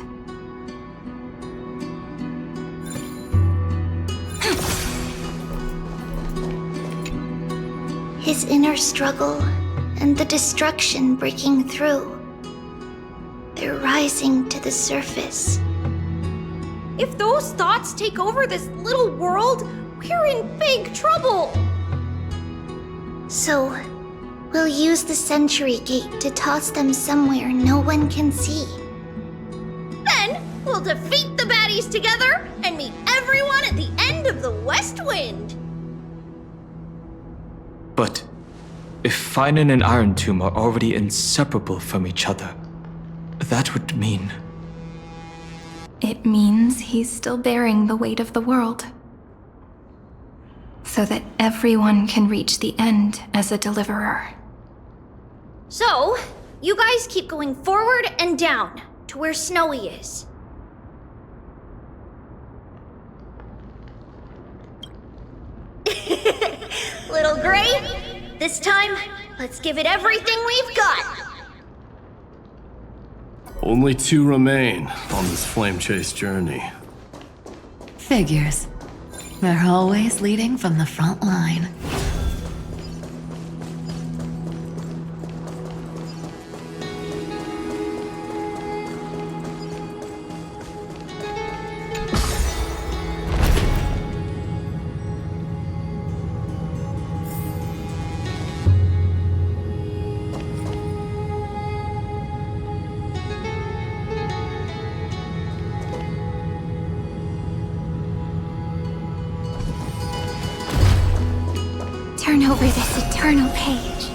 His inner struggle and the destruction breaking through. They're rising to the surface. If those thoughts take over this little world, we're in big trouble. So, we'll use the Century Gate to toss them somewhere no one can see. Then, we'll defeat the baddies together and meet everyone at the end of the West Wind. But if Phainon and Iron Tomb are already inseparable from each other, that would mean... It means he's still bearing the weight of the world. So that everyone can reach the end as a deliverer. So, you guys keep going forward and down to where Snowy is. Little Gray, this time, let's give it everything we've got. Only 2 remain on this flame chase journey. Figures. They're always leading from the front line. Turn over this eternal page.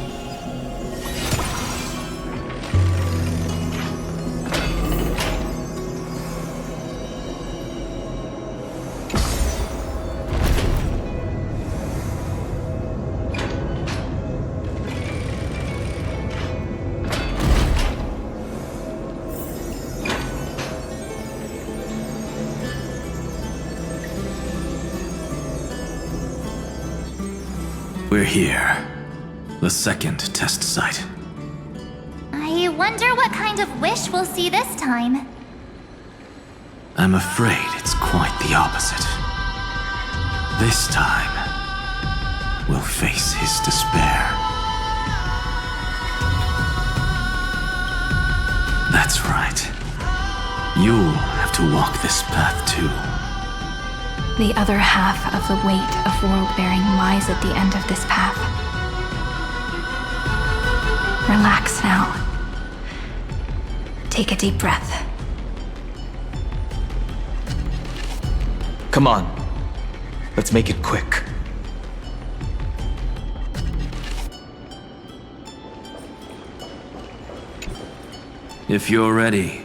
We're here. The second test site. I wonder what kind of wish we'll see this time. I'm afraid it's quite the opposite. This time, we'll face his despair. That's right. You'll have to walk this path too. The other half of the weight of world-bearing lies at the end of this path. Relax now. Take a deep breath. Come on. Let's make it quick. If you're ready,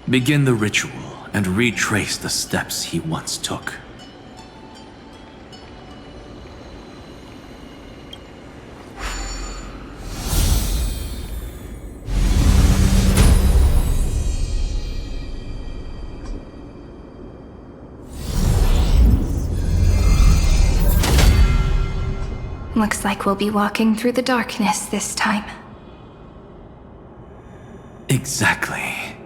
begin the ritual and retrace the steps he once took. Looks like we'll be walking through the darkness this time. Exactly.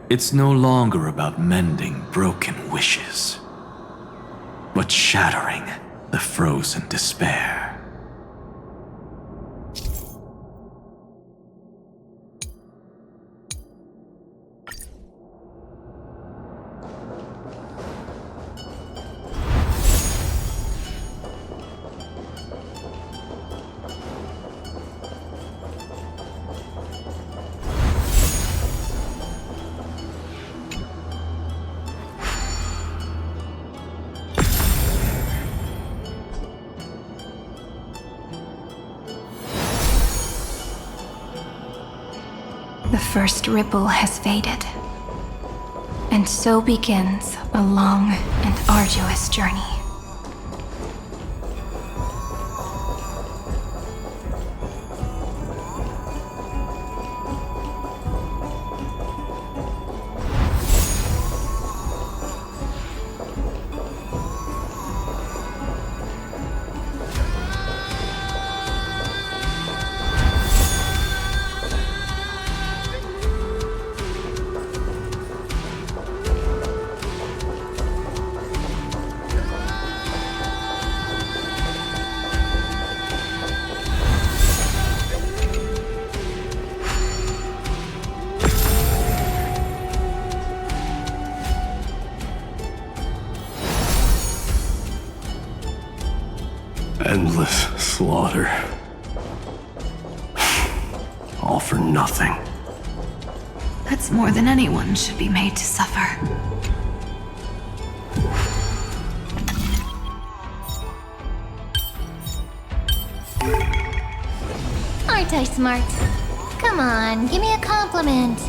It's no longer about mending broken wishes, but shattering the frozen despair. The first ripple has faded, and so begins a long and arduous journey. Endless slaughter. All for nothing. That's more than anyone should be made to suffer. Aren't I smart? Come on, give me a compliment.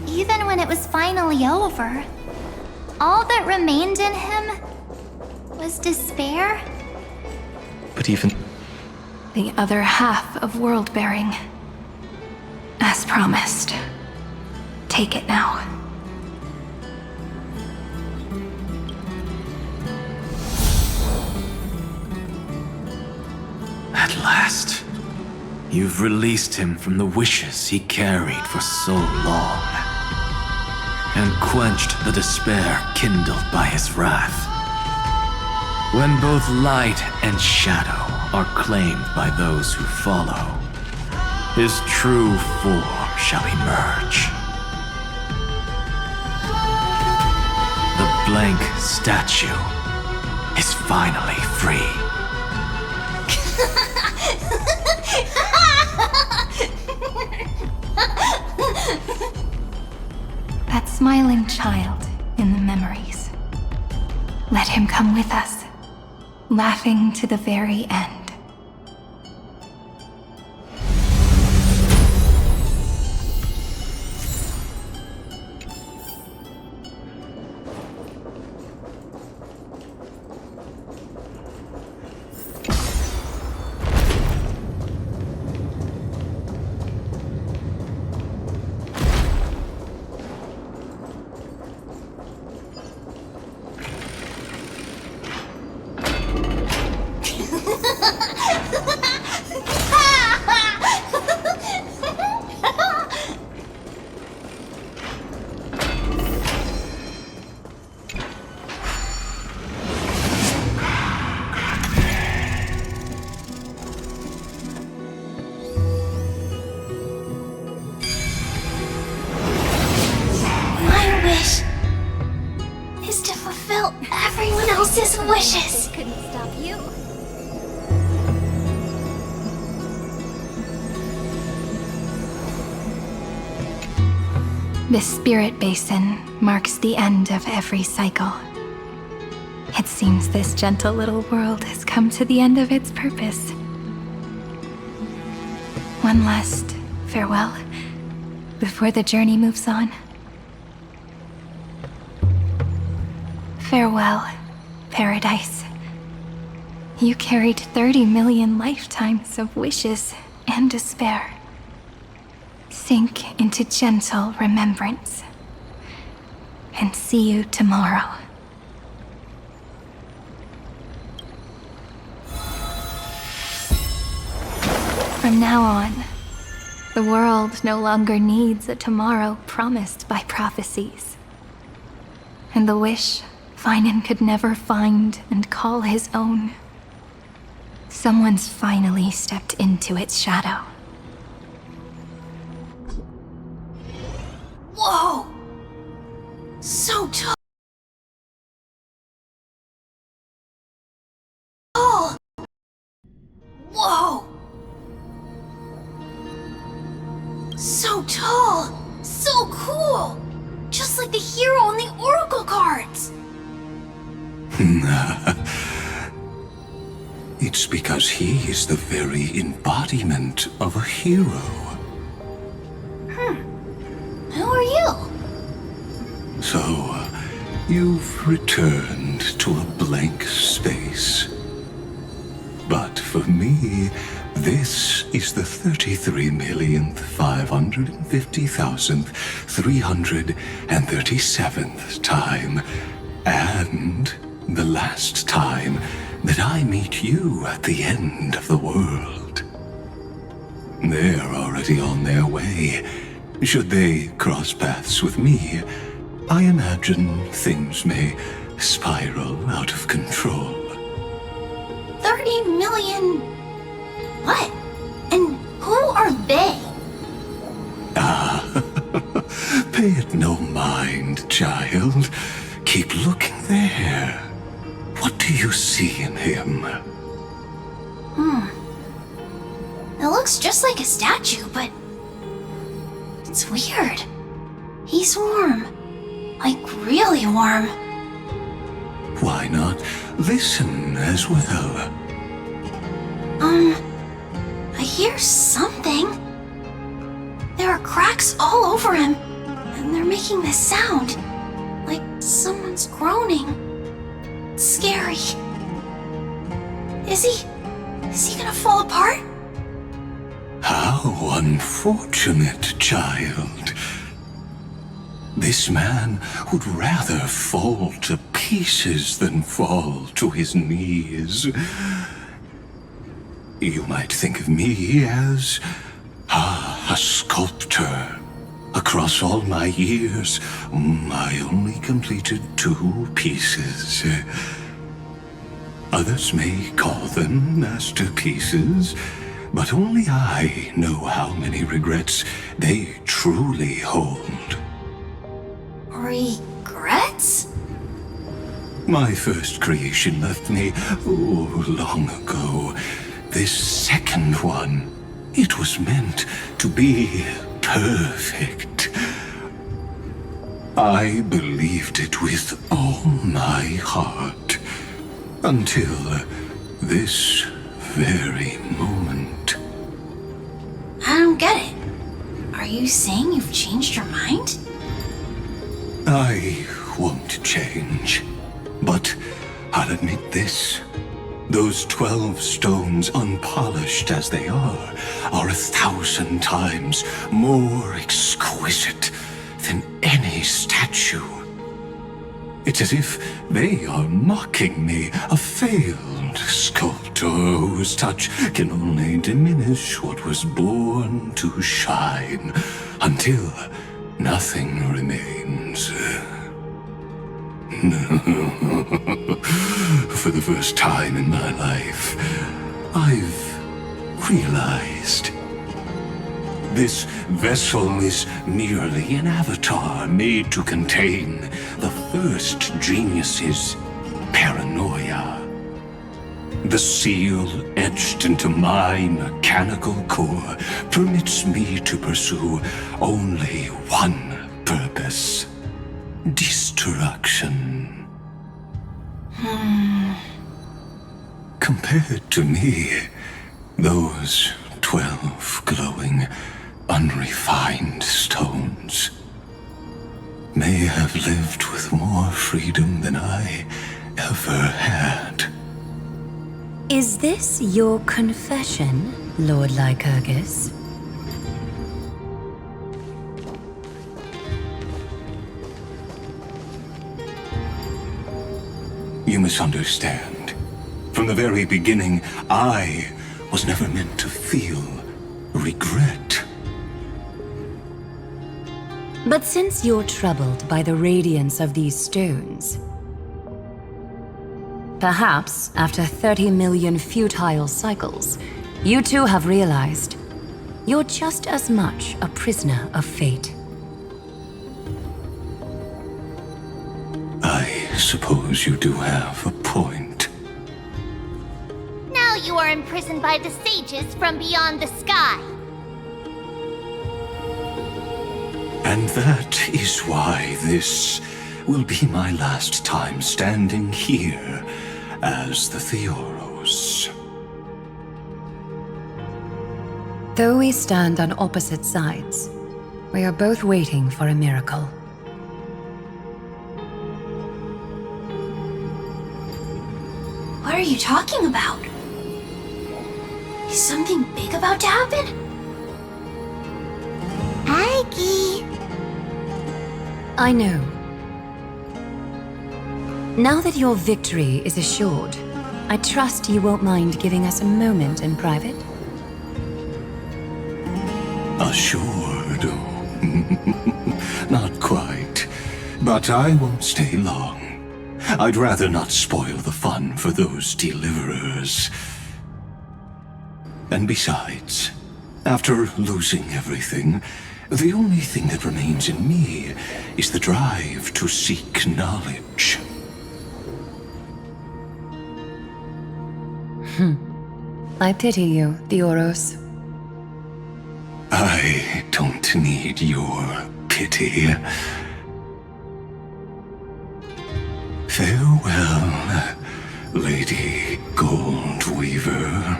Even when it was finally over, all that remained in him was despair. But even... The other half of world-bearing. As promised. Take it now. At last, you've released him from the wishes he carried for so long, and quenched the despair kindled by his wrath. When both light and shadow are claimed by those who follow, his true form shall emerge. The blank statue is finally free. That smiling child in the memories. Let him come with us, laughing to the very end. wish is to fulfill everyone else's wishes. Couldn't stop you. This spirit basin marks the end of every cycle. It seems this gentle little world has come to the end of its purpose. One last farewell before the journey moves on. Farewell, Paradise. You carried 30 million lifetimes of wishes and despair. Sink into gentle remembrance. And see you tomorrow. From now on, the world no longer needs a tomorrow promised by prophecies. And the wish phainon could never find and call his own. Someone's finally stepped into its shadow. Whoa! So tall. Whoa! So tall! So cool! Just like the hero in the Oracle cards! It's because he is the very embodiment of a hero. Who are you? So, you've returned to a blank space. But for me, this is the 33,550,337th time, and the last time that I meet you at the end of the world. They're already on their way. Should they cross paths with me, I imagine things may spiral out of control. 30 million... What? And who are they? Pay it no mind, child. Keep looking there. What do you see in him? It looks just like a statue, but... it's weird. He's warm. Like, really warm. Why not listen as well? I hear something. There are cracks all over him, and they're making this sound. Like someone's groaning. It's scary. Is he gonna fall apart? How unfortunate, child. This man would rather fall to pieces than fall to his knees. You might think of me as a sculptor. Across all my years, I only completed 2 pieces. Others may call them masterpieces, but only I know how many regrets they truly hold. Regrets? My first creation left me, long ago. This second one, it was meant to be perfect. I believed it with all my heart, until this very moment. I don't get it. Are you saying you've changed your mind? I won't change, but I'll admit this. Those 12 stones, unpolished as they are 1,000 times more exquisite than any statue. It's as if they are mocking me, a failed sculptor whose touch can only diminish what was born to shine, until nothing remains. For the first time in my life, I've realized This vessel is merely an avatar made to contain the first genius's paranoia. The seal etched into my mechanical core permits me to pursue only one purpose: destruction. Compared to me, those 12 glowing, unrefined stones may have lived with more freedom than I ever had. Is this your confession, Lord Lycurgus? You misunderstand. From the very beginning, I was never meant to feel regret. But since you're troubled by the radiance of these stones, perhaps after 30 million futile cycles, you too have realized you're just as much a prisoner of fate. I suppose you do have a point. Now you are imprisoned by the sages from beyond the sky. And that is why this will be my last time standing here as the Theoros. Though we stand on opposite sides, we are both waiting for a miracle. What are you talking about? Is something big about to happen? Aggie! I know. Now that your victory is assured, I trust you won't mind giving us a moment in private. Assured? Not quite. But I won't stay long. I'd rather not spoil the fun for those deliverers. And besides, after losing everything, the only thing that remains in me is the drive to seek knowledge. I pity you, Theoros. I don't need your pity. Farewell, Lady Goldweaver.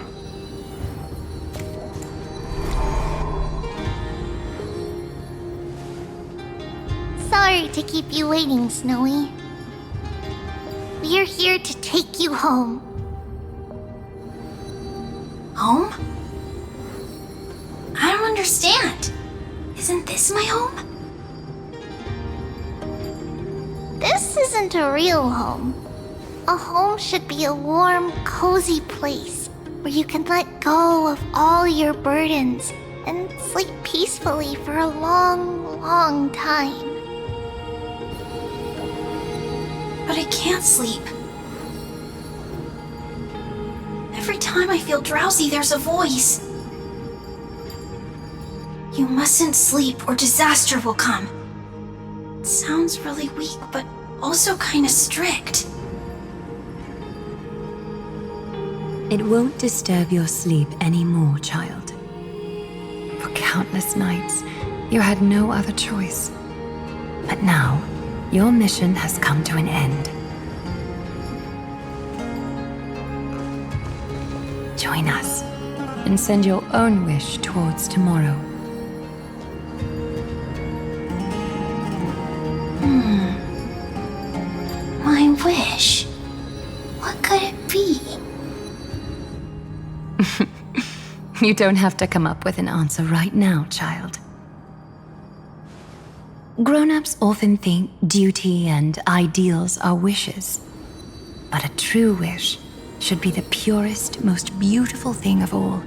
Sorry to keep you waiting, Snowy. We're here to take you home. Home? I don't understand. Isn't this my home? This isn't a real home. A home should be a warm, cozy place where you can let go of all your burdens and sleep peacefully for a long, long time. But I can't sleep. Every time I feel drowsy, there's a voice. You mustn't sleep or disaster will come. It sounds really weak, but also kinda strict. It won't disturb your sleep anymore, child. For countless nights, you had no other choice. But now, your mission has come to an end. Join us, and send your own wish towards tomorrow. My wish. What could it be? You don't have to come up with an answer right now, child. Grown-ups often think duty and ideals are wishes. But a true wish should be the purest, most beautiful thing of all.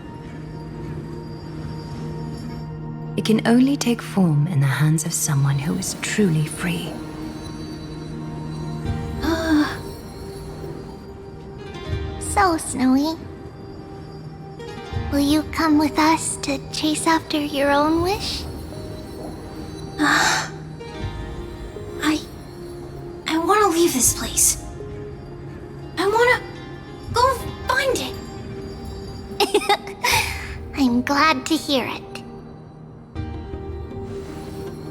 It can only take form in the hands of someone who is truly free. So, Snowy, Will you come with us to chase after your own wish? I want to leave this place. I want to go find it. I'm glad to hear it.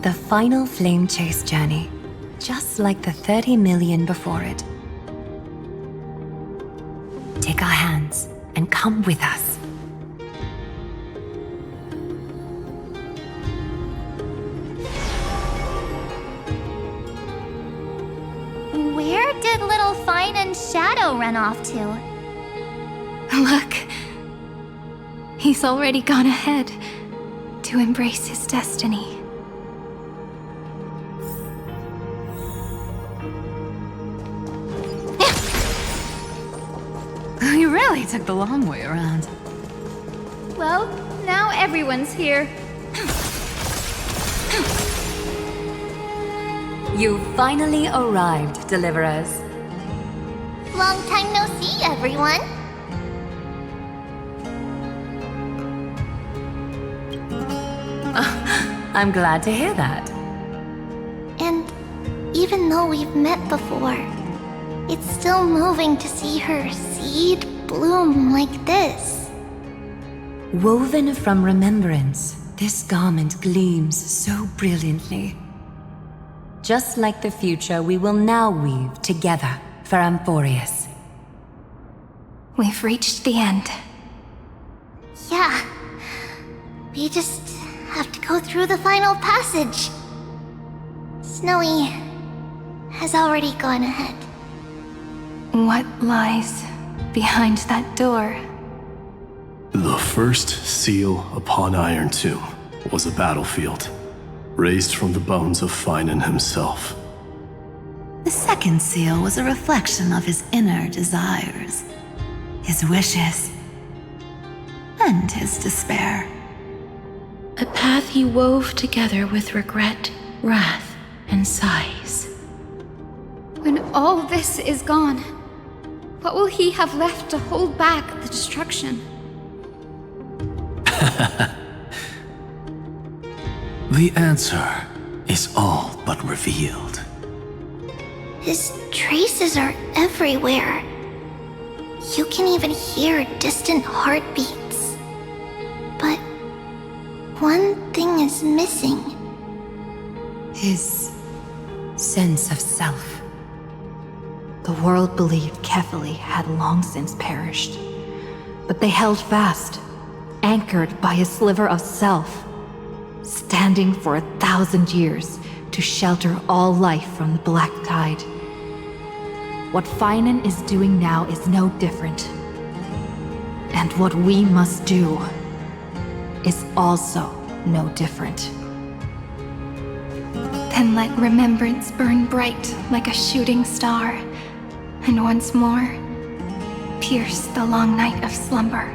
The final flame chase journey, just like the 30 million before it. Take our hands and come with us. Where did little Phainon's shadow run off to? Look. He's already gone ahead to embrace his destiny. You really took the long way around. Well, now everyone's here. You finally arrived, Deliverers. Long time no see, everyone. I'm glad to hear that. And even though we've met before, it's still moving to see her seed bloom like this. Woven from remembrance, this garment gleams so brilliantly. Just like the future we will now weave together for AMPHOREUS. We've reached the end. Yeah. We just have to go through the final passage. Snowy has already gone ahead. What lies behind that door? The first seal upon Iron Tomb was a battlefield, raised from the bones of Phainon himself. The second seal was a reflection of his inner desires, his wishes, and his despair. A path he wove together with regret, wrath, and sighs. When all this is gone, what will he have left to hold back the destruction? The answer is all but revealed. His traces are everywhere. You can even hear distant heartbeats. But one thing is missing. His sense of self. The world believed Kefili had long since perished, but they held fast, anchored by a sliver of self, standing for 1,000 years to shelter all life from the black tide. What Phainon is doing now is no different. And what we must do is also no different. Then let remembrance burn bright like a shooting star, and once more, pierce the long night of slumber.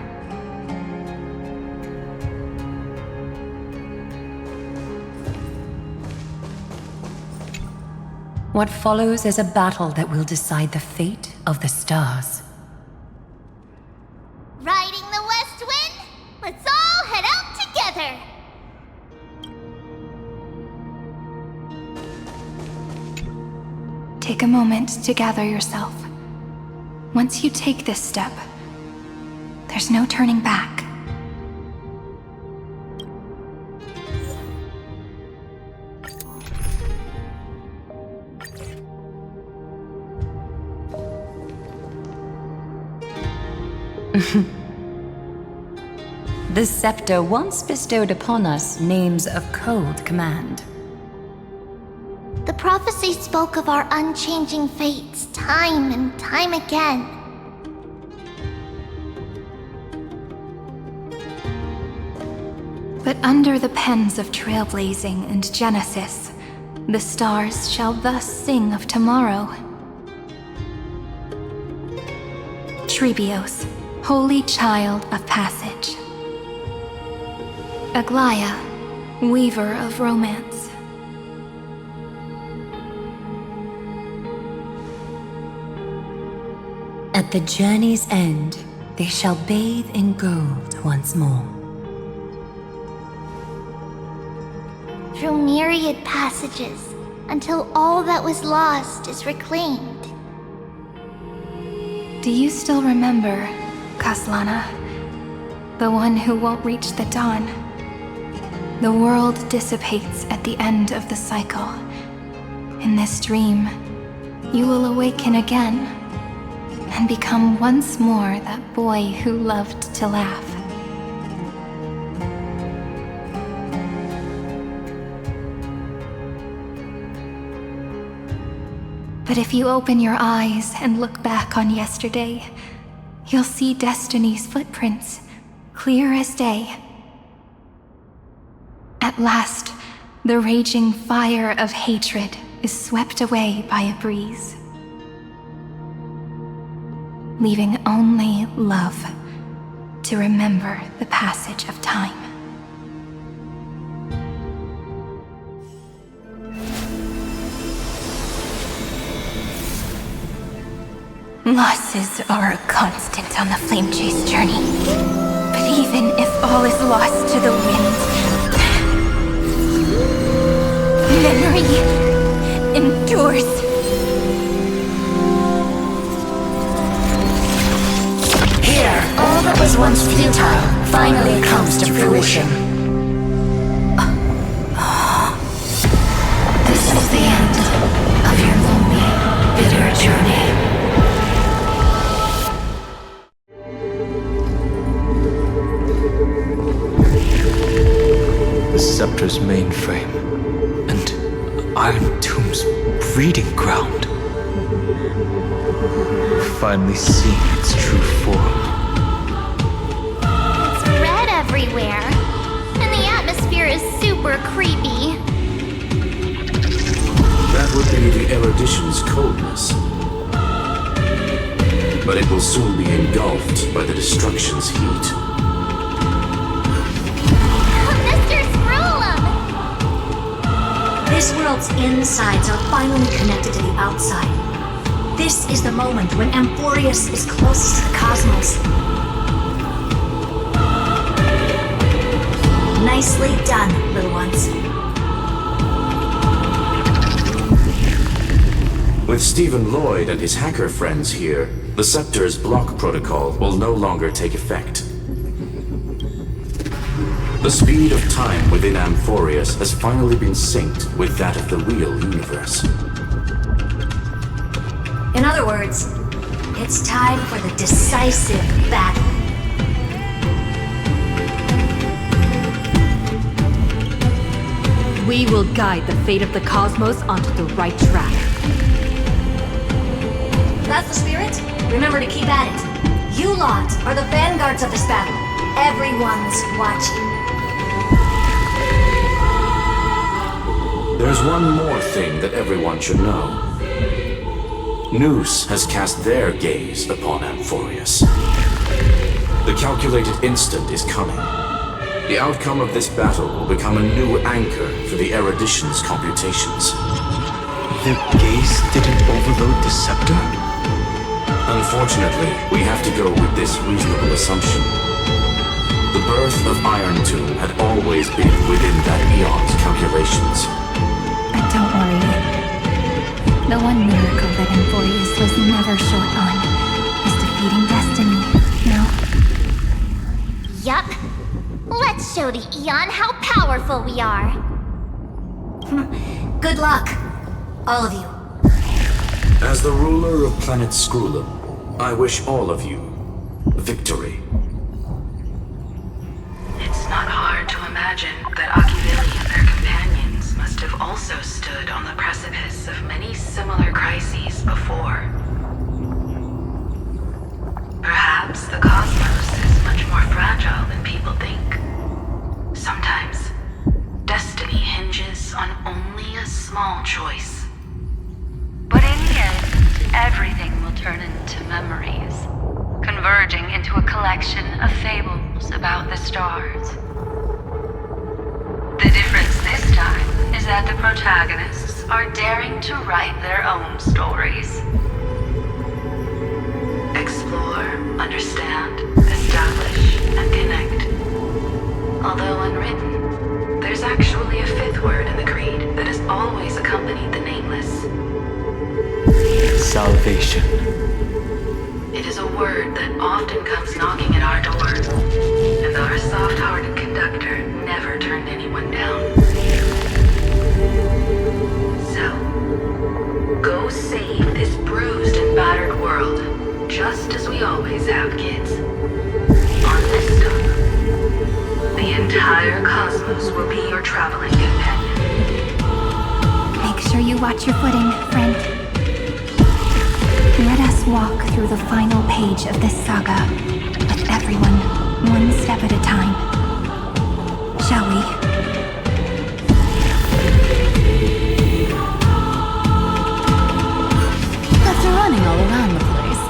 What follows is a battle that will decide the fate of the stars. Riding the west wind, let's all head out together! Take a moment to gather yourself. Once you take this step, there's no turning back. The scepter once bestowed upon us names of cold command. The prophecy spoke of our unchanging fates time and time again. But under the pens of trailblazing and genesis, the stars shall thus sing of tomorrow. Trebios, holy child of passage. Aglaya, weaver of romance. At the journey's end, they shall bathe in gold once more. Through myriad passages, until all that was lost is reclaimed. Do you still remember, Kaslana? The one who won't reach the dawn? The world dissipates at the end of the cycle. In this dream, you will awaken again and become once more that boy who loved to laugh. But if you open your eyes and look back on yesterday, you'll see Destiny's footprints, clear as day. At last, the raging fire of hatred is swept away by a breeze, leaving only love to remember the passage of time. Losses are a constant on the Flame Chase journey. But even if all is lost to the wind, memory endures. Here, all that was once futile finally comes to fruition. This is the end of your lonely, bitter journey. The Scepter's mainframe, and Iron Tomb's breeding ground. Finally seeing its true form. It's red everywhere, and the atmosphere is super creepy. That would be the erudition's coldness. But it will soon be engulfed by the destruction's heat. This world's insides are finally connected to the outside. This is the moment when AMPHOREUS is closest to the cosmos. Nicely done, little ones. With Stephen Lloyd and his hacker friends here, the Scepter's block protocol will no longer take effect. The speed of time within AMPHOREUS has finally been synced with that of the real universe. In other words, it's time for the decisive battle. We will guide the fate of the cosmos onto the right track. That's the spirit. Remember to keep at it. You lot are the vanguards of this battle. Everyone's watching. There's one more thing that everyone should know. Noose has cast their gaze upon AMPHOREUS. The calculated instant is coming. The outcome of this battle will become a new anchor for the erudition's computations. Their gaze didn't overload the Scepter? Unfortunately, we have to go with this reasonable assumption. The birth of Iron Tomb had always been within that eon's calculations. But don't worry. The one miracle that AMPHOREUS was never short on is defeating Destiny, no? Yup. Let's show the Eon how powerful we are. Good luck, all of you. As the ruler of planet Scrulum, I wish all of you victory. It's not hard to imagine that Akivili and their companions must have also stood on the precipice of many similar crises before. Perhaps the cosmos is much more fragile than people think. Sometimes, destiny hinges on only a small choice. But in the end, everything will turn into memories, converging into a collection of fables about the stars. The difference this time is that the protagonists are daring to write their own stories. Explore understand, establish, and connect. Although unwritten, there's actually a fifth word in the creed that has always accompanied the nameless. Salvation. It is a word that often comes knocking at our doors, and our soft-hearted conductor never turned anyone down. So, go save this bruised and battered world, just as we always have, kids. On this stop, the entire cosmos will be your traveling companion. Make sure you watch your footing, friend. Let us walk through the final page of this saga, with everyone one step at a time. Shall we? After running all around the place,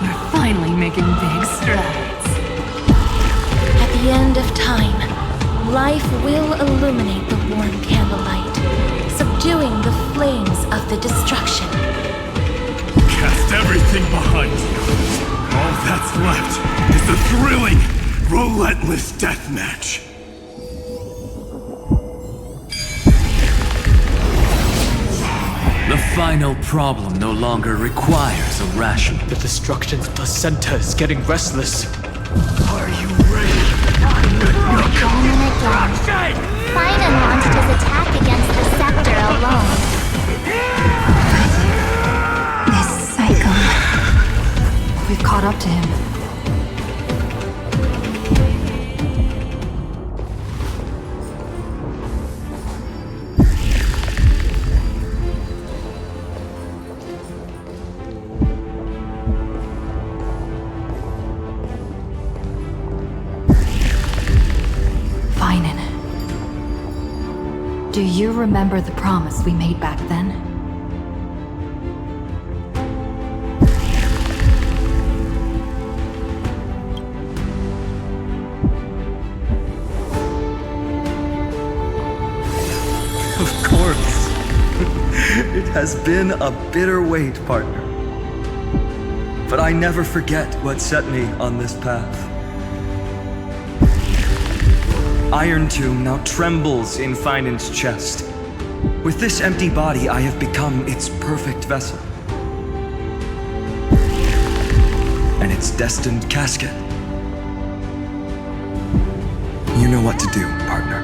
we're finally making big strides. At the end of time, life will illuminate the warm candlelight, subduing the flames of the destruction. Cast everything behind you. All that's left is the thrilling, relentless deathmatch. The final problem no longer requires a ration. The destruction's placenta is getting restless. Are you ready? Phainon launched his attack against the scepter alone. This cycle. We've caught up to him. Do you remember the promise we made back then? Of course. It has been a bitter wait, partner. But I never forget what set me on this path. Iron Tomb now trembles in Phainon's chest. With this empty body, I have become its perfect vessel. And its destined casket. You know what to do, partner.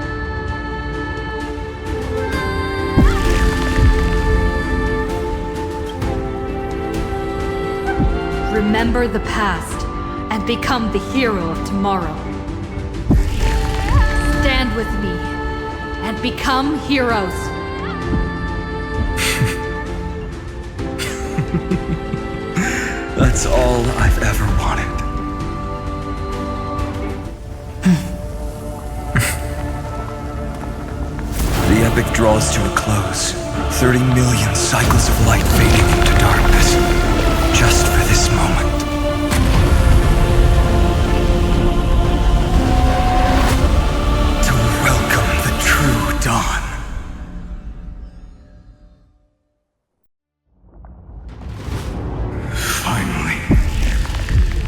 Remember the past and become the hero of tomorrow. Stand with me and become heroes. That's all I've ever wanted. The epic draws to a close. 30 million cycles of light fading into darkness. Just for this moment. Dawn. Finally,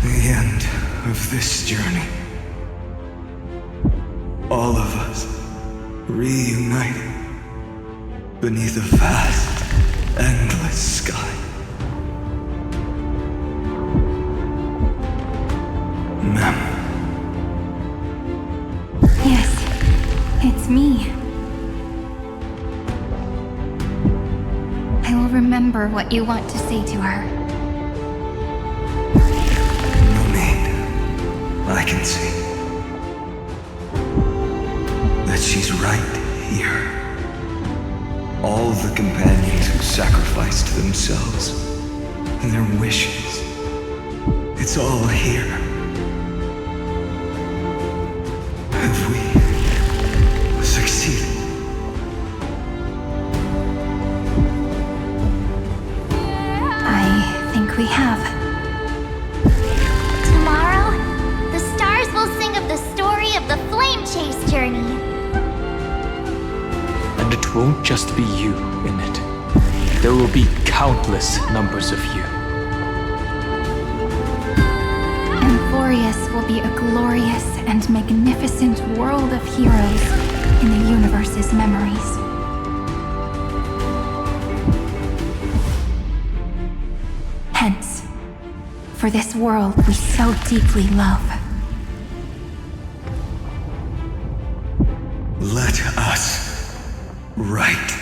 the end of this journey. All of us reunited beneath a vast, endless sky. Ma'am. Yes, it's me. I will remember what you want to say to her. No need. I can see that she's right here. All the companions who sacrificed themselves and their wishes. It's all here. Have we succeeded? We have. Tomorrow, the stars will sing of the story of the flame chase journey. And it won't just be you in it. There will be countless numbers of you. AMPHOREUS will be a glorious and magnificent world of heroes in the universe's memories. Hence, for this world we so deeply love. Let us write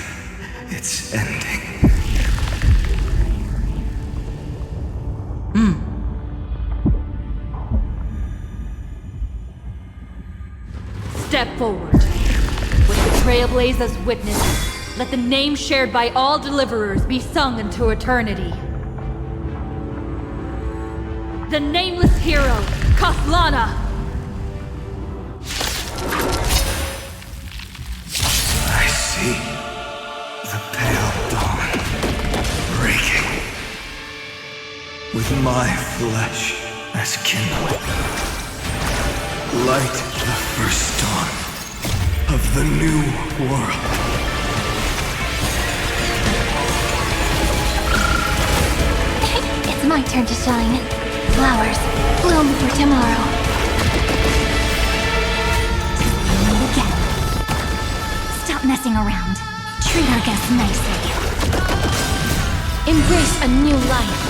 its ending. Step forward. With the Trailblazers witnesses, let the name shared by all deliverers be sung into eternity. The nameless hero, Kathlana! I see the pale dawn breaking, with my flesh as kindling. Light the first dawn of the new world. It's my turn to shine. Flowers bloom for tomorrow. Again. Stop messing around. Treat our guests nicely. Embrace a new life.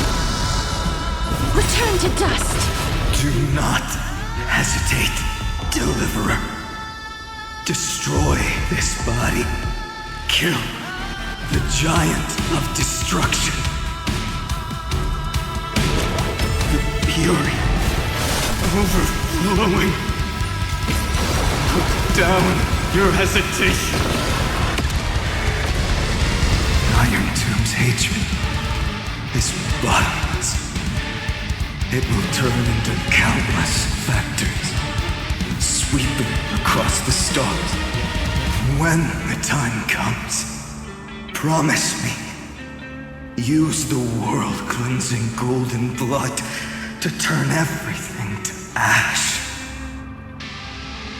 Return to dust. Do not hesitate, Deliverer. Destroy this body. Kill the giant of destruction. The fury overflowing. Put down your hesitation. Iron Tomb's hatred is bottomless. It will turn into countless factors, sweeping across the stars. When the time comes, promise me, use the world-cleansing golden blood to turn everything to ash.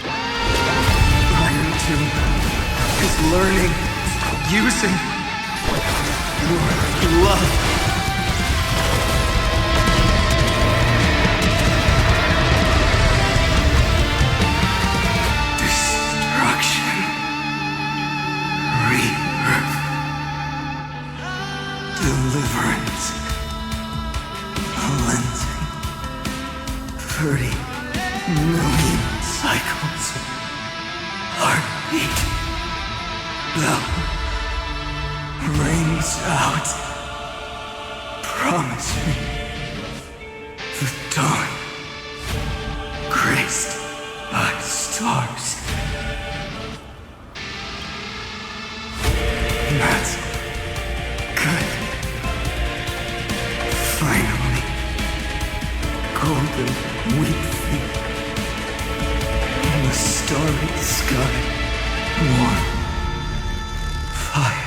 Iron Tomb is learning, using your blood. Deliverance, cleansing, 30 million cycles, heartbeat, bell rings out. Promise me, the dawn, graced by stars. That's good. Finally, golden wheat feet in the starry sky, warm fire.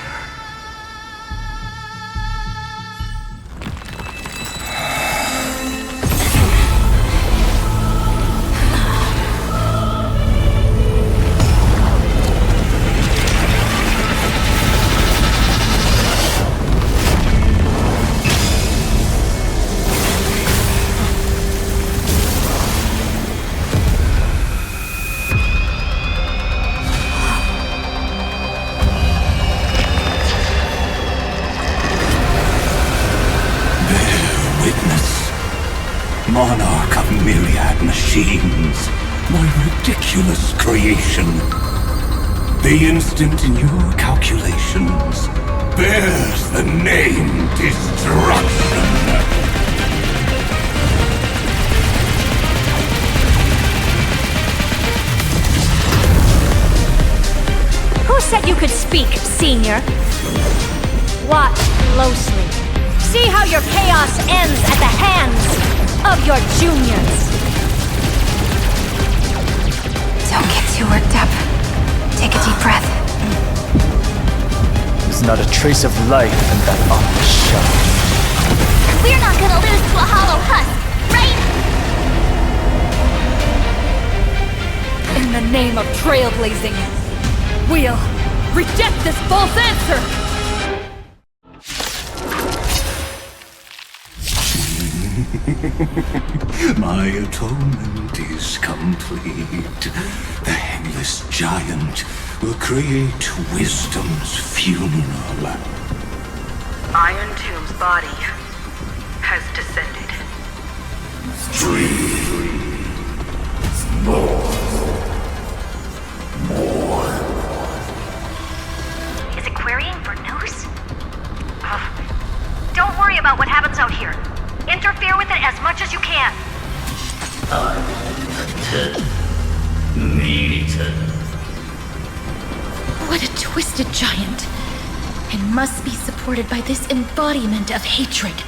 Monarch of myriad machines, my ridiculous creation. The instant in your calculations bears the name Destruction. Who said you could speak, Senior? Watch closely. See how your chaos ends at the hands of your juniors. Don't get too worked up. Take a deep breath. There's not a trace of life in that ominous shell. We're not gonna lose to a hollow husk, right? In the name of trailblazing, we'll reject this false answer! My atonement is complete. The Headless Giant will create wisdom's funeral. Iron Tomb's body has descended. Is it querying for news? Don't worry about what happens out here. Interfere with it as much as you can. What a twisted giant. It must be supported by this embodiment of hatred.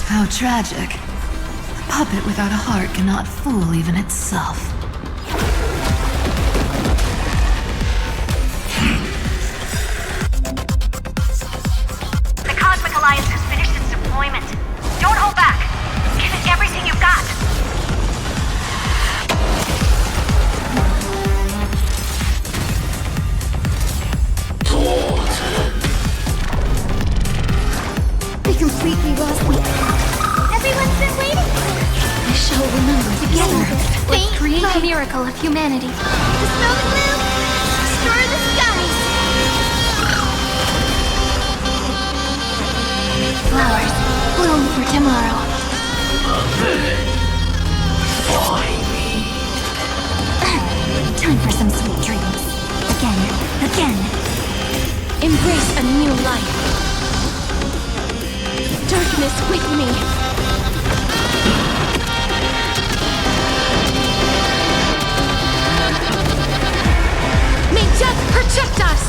How tragic. A puppet without a heart cannot fool even itself. The Cosmic Alliance has finished its deployment. Don't hold back. Give it everything you've got. We completely lost the... Everyone's been waiting. We shall remember Together, together. let's create the miracle of humanity. Dispel the gloom. Destroy the skies. Flowers bloom for tomorrow. Time for some sweet dreams. Again. Embrace a new life. Darkness with me. May death protect us!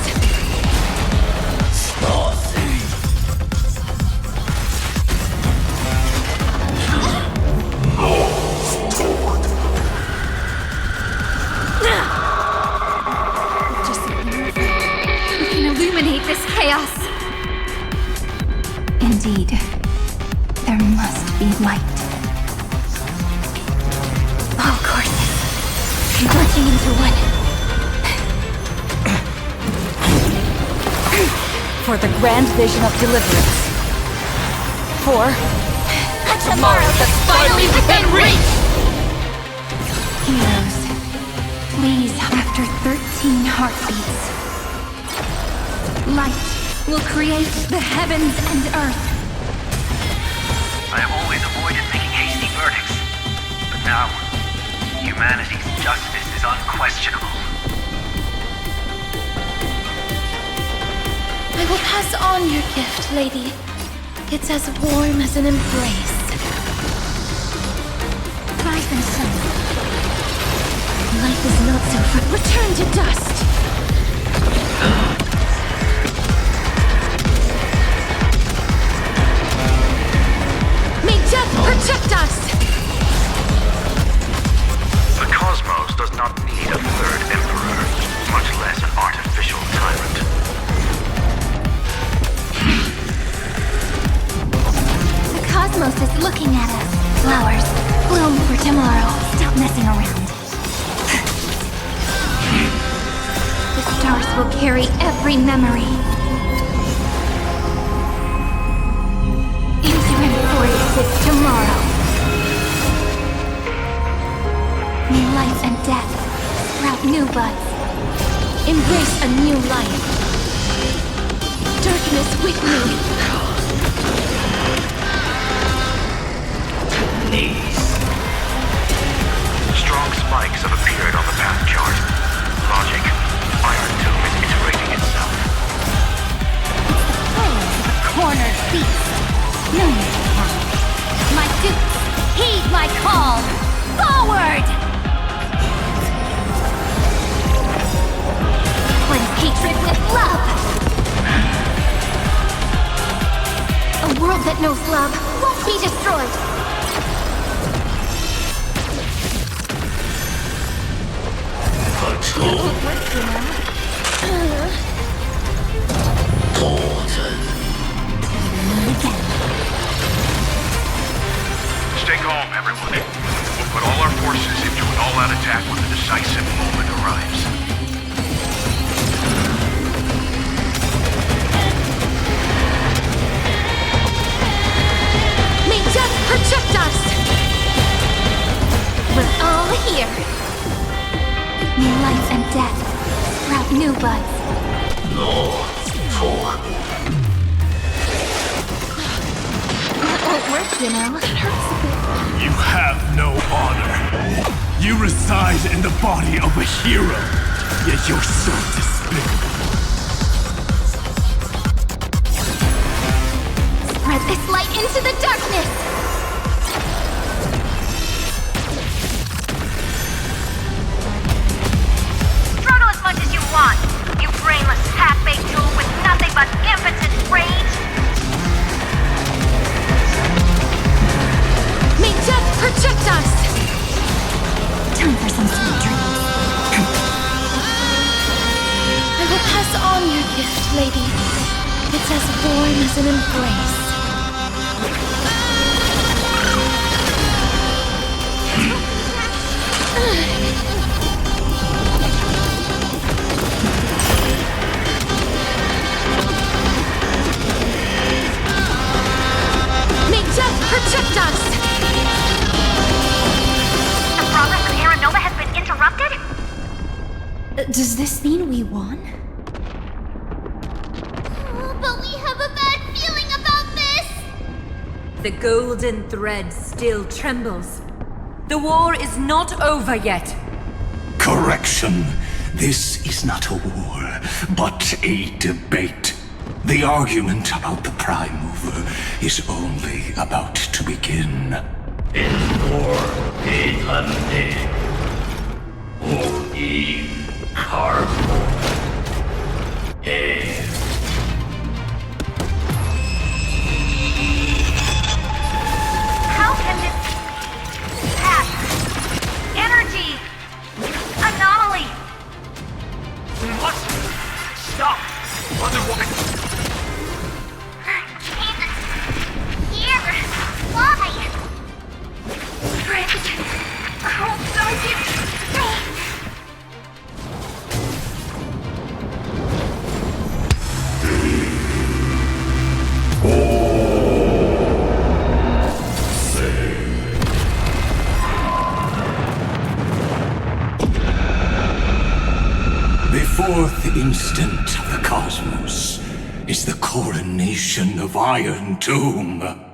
We can illuminate this chaos. Indeed, there must be light. All courses converging into one. For the grand vision of deliverance. For Tomorrow that's finally within reach! Heroes, please, after 13 heartbeats, light will create the heavens and earth. I have always avoided making hasty verdicts, but now, humanity's justice is unquestionable. I will pass on your gift, lady. It's as warm as an embrace. Rise and sun. Life is not so far. Return to dust! May death protect us! The cosmos does not need a third emperor, much less an artificial tyrant. The cosmos is looking at us. Flowers bloom for tomorrow. Stop messing around. The stars will carry every memory. Into AMPHOREUS is tomorrow. May life and death sprout new buds. Embrace a new life. Darkness with me. Strong spikes have appeared on the path chart. Logic, Iron Tomb is iterating itself. Cornered beast. No need to panic. My dupes, heed my call. Forward! Cleanse hatred with love. A world that knows love won't be destroyed. Stay calm, everyone. We'll put all our forces into an all-out attack when the decisive moment arrives. May death protect us! New buds. No, fool. That won't work, you know. It hurts a bit. You have no honor. You reside in the body of a hero, yet you're so despicable. Spread this light into the darkness! Struggle as much as you want, you brainless half-baked tool with nothing but impotent rage! May death protect us! Time for some sweet dreams. I will pass on your gift, lady. It's as warm as an embrace. May death protect us! The progress of Era Nova has been interrupted? Does this mean we won? But we have a bad feeling about this! The golden thread still trembles. The war is not over yet. Correction. This is not a war, but a debate. The argument about the Prime Mover is only about to begin. How can this happen? Energy! Anomaly! What? Stop! Otherwise... Here! Why? Friend! Oh, Sergeant! The fourth instant of the cosmos is the coronation of Iron Tomb.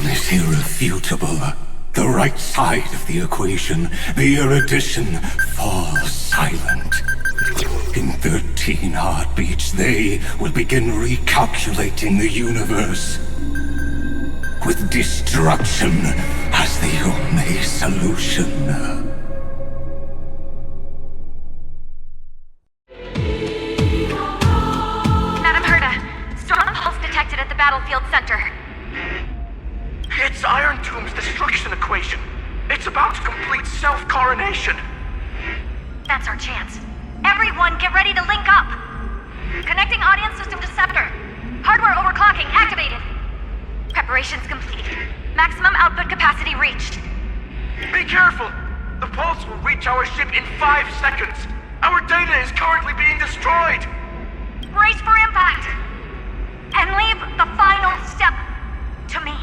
Is irrefutable. The right side of the equation, the erudition, falls silent. In 13 heartbeats, they will begin recalculating the universe. With destruction as the only solution. Madam Herta, strong pulse detected at the battlefield center. It's Iron Tomb's destruction equation. It's about to complete self-coronation. That's our chance. Everyone, get ready to link up! Connecting audience system to scepter. Hardware overclocking activated. Preparations complete. Maximum output capacity reached. Be careful! The pulse will reach our ship in 5 seconds. Our data is currently being destroyed. Brace for impact! And leave the final step to me.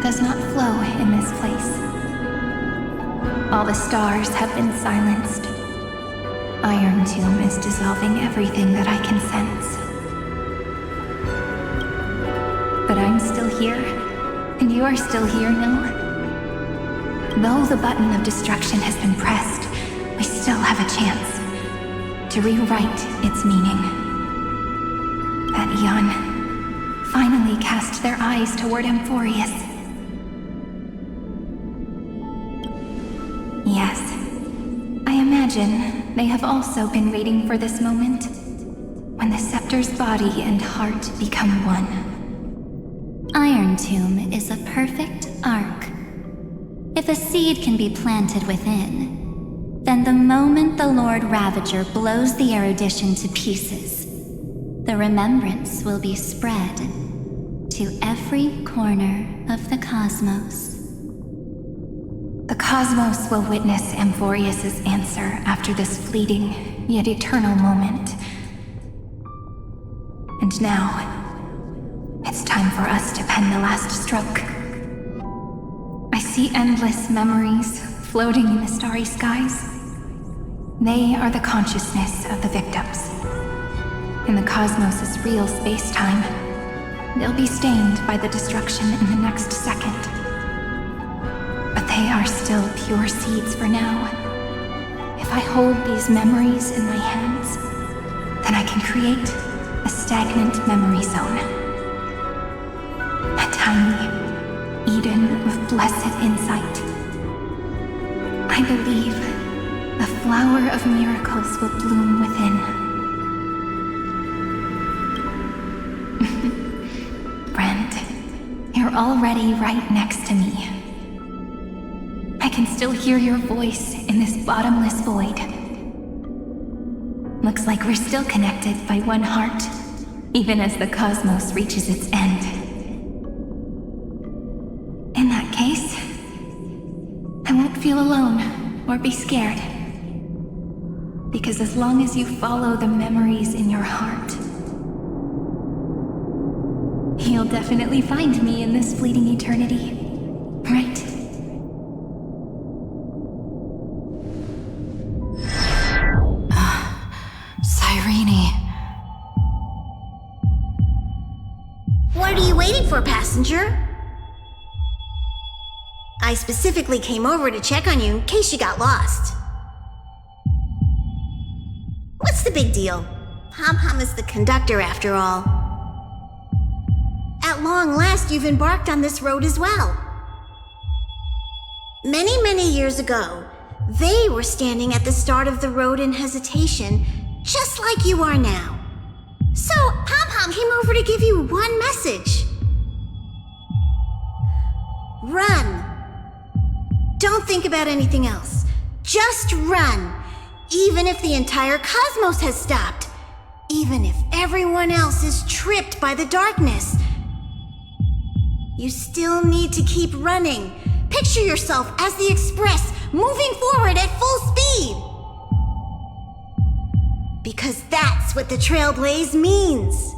does not flow in this place. All the stars have been silenced. Iron Tomb is dissolving everything that I can sense. But I'm still here, and you are still here, no? Though the button of destruction has been pressed, we still have a chance to rewrite its meaning. That Eon finally cast their eyes toward AMPHOREUS. Yes, I imagine they have also been waiting for this moment, when the scepter's body and heart become one. Iron Tomb is a perfect arc. If a seed can be planted within, then the moment the Lord Ravager blows the erudition to pieces, the remembrance will be spread to every corner of the cosmos. The cosmos will witness AMPHOREUS' answer after this fleeting, yet eternal moment. And now, it's time for us to pen the last stroke. I see endless memories floating in the starry skies. They are the consciousness of the victims. In the cosmos' real space-time, they'll be stained by the destruction in the next second. But they are still pure seeds for now. If I hold these memories in my hands, then I can create a stagnant memory zone. A tiny Eden of blessed insight. I believe the flower of miracles will bloom within. Friend, you're already right next to me. I can still hear your voice in this bottomless void. Looks like we're still connected by one heart, even as the cosmos reaches its end. In that case, I won't feel alone or be scared. Because as long as you follow the memories in your heart, you'll definitely find me in this fleeting eternity, right? Cyrene. What are you waiting for, passenger? I specifically came over to check on you in case you got lost. What's the big deal? Pom-Pom is the conductor after all. At long last, you've embarked on this road as well. Many, many years ago, they were standing at the start of the road in hesitation, just like you are now. So, Pom-Pom came over to give you one message. Run. Don't think about anything else. Just run. Even if the entire cosmos has stopped. Even if everyone else is tripped by the darkness. You still need to keep running. Picture yourself as the Express, moving forward at full speed. Because that's what the Trailblaze means.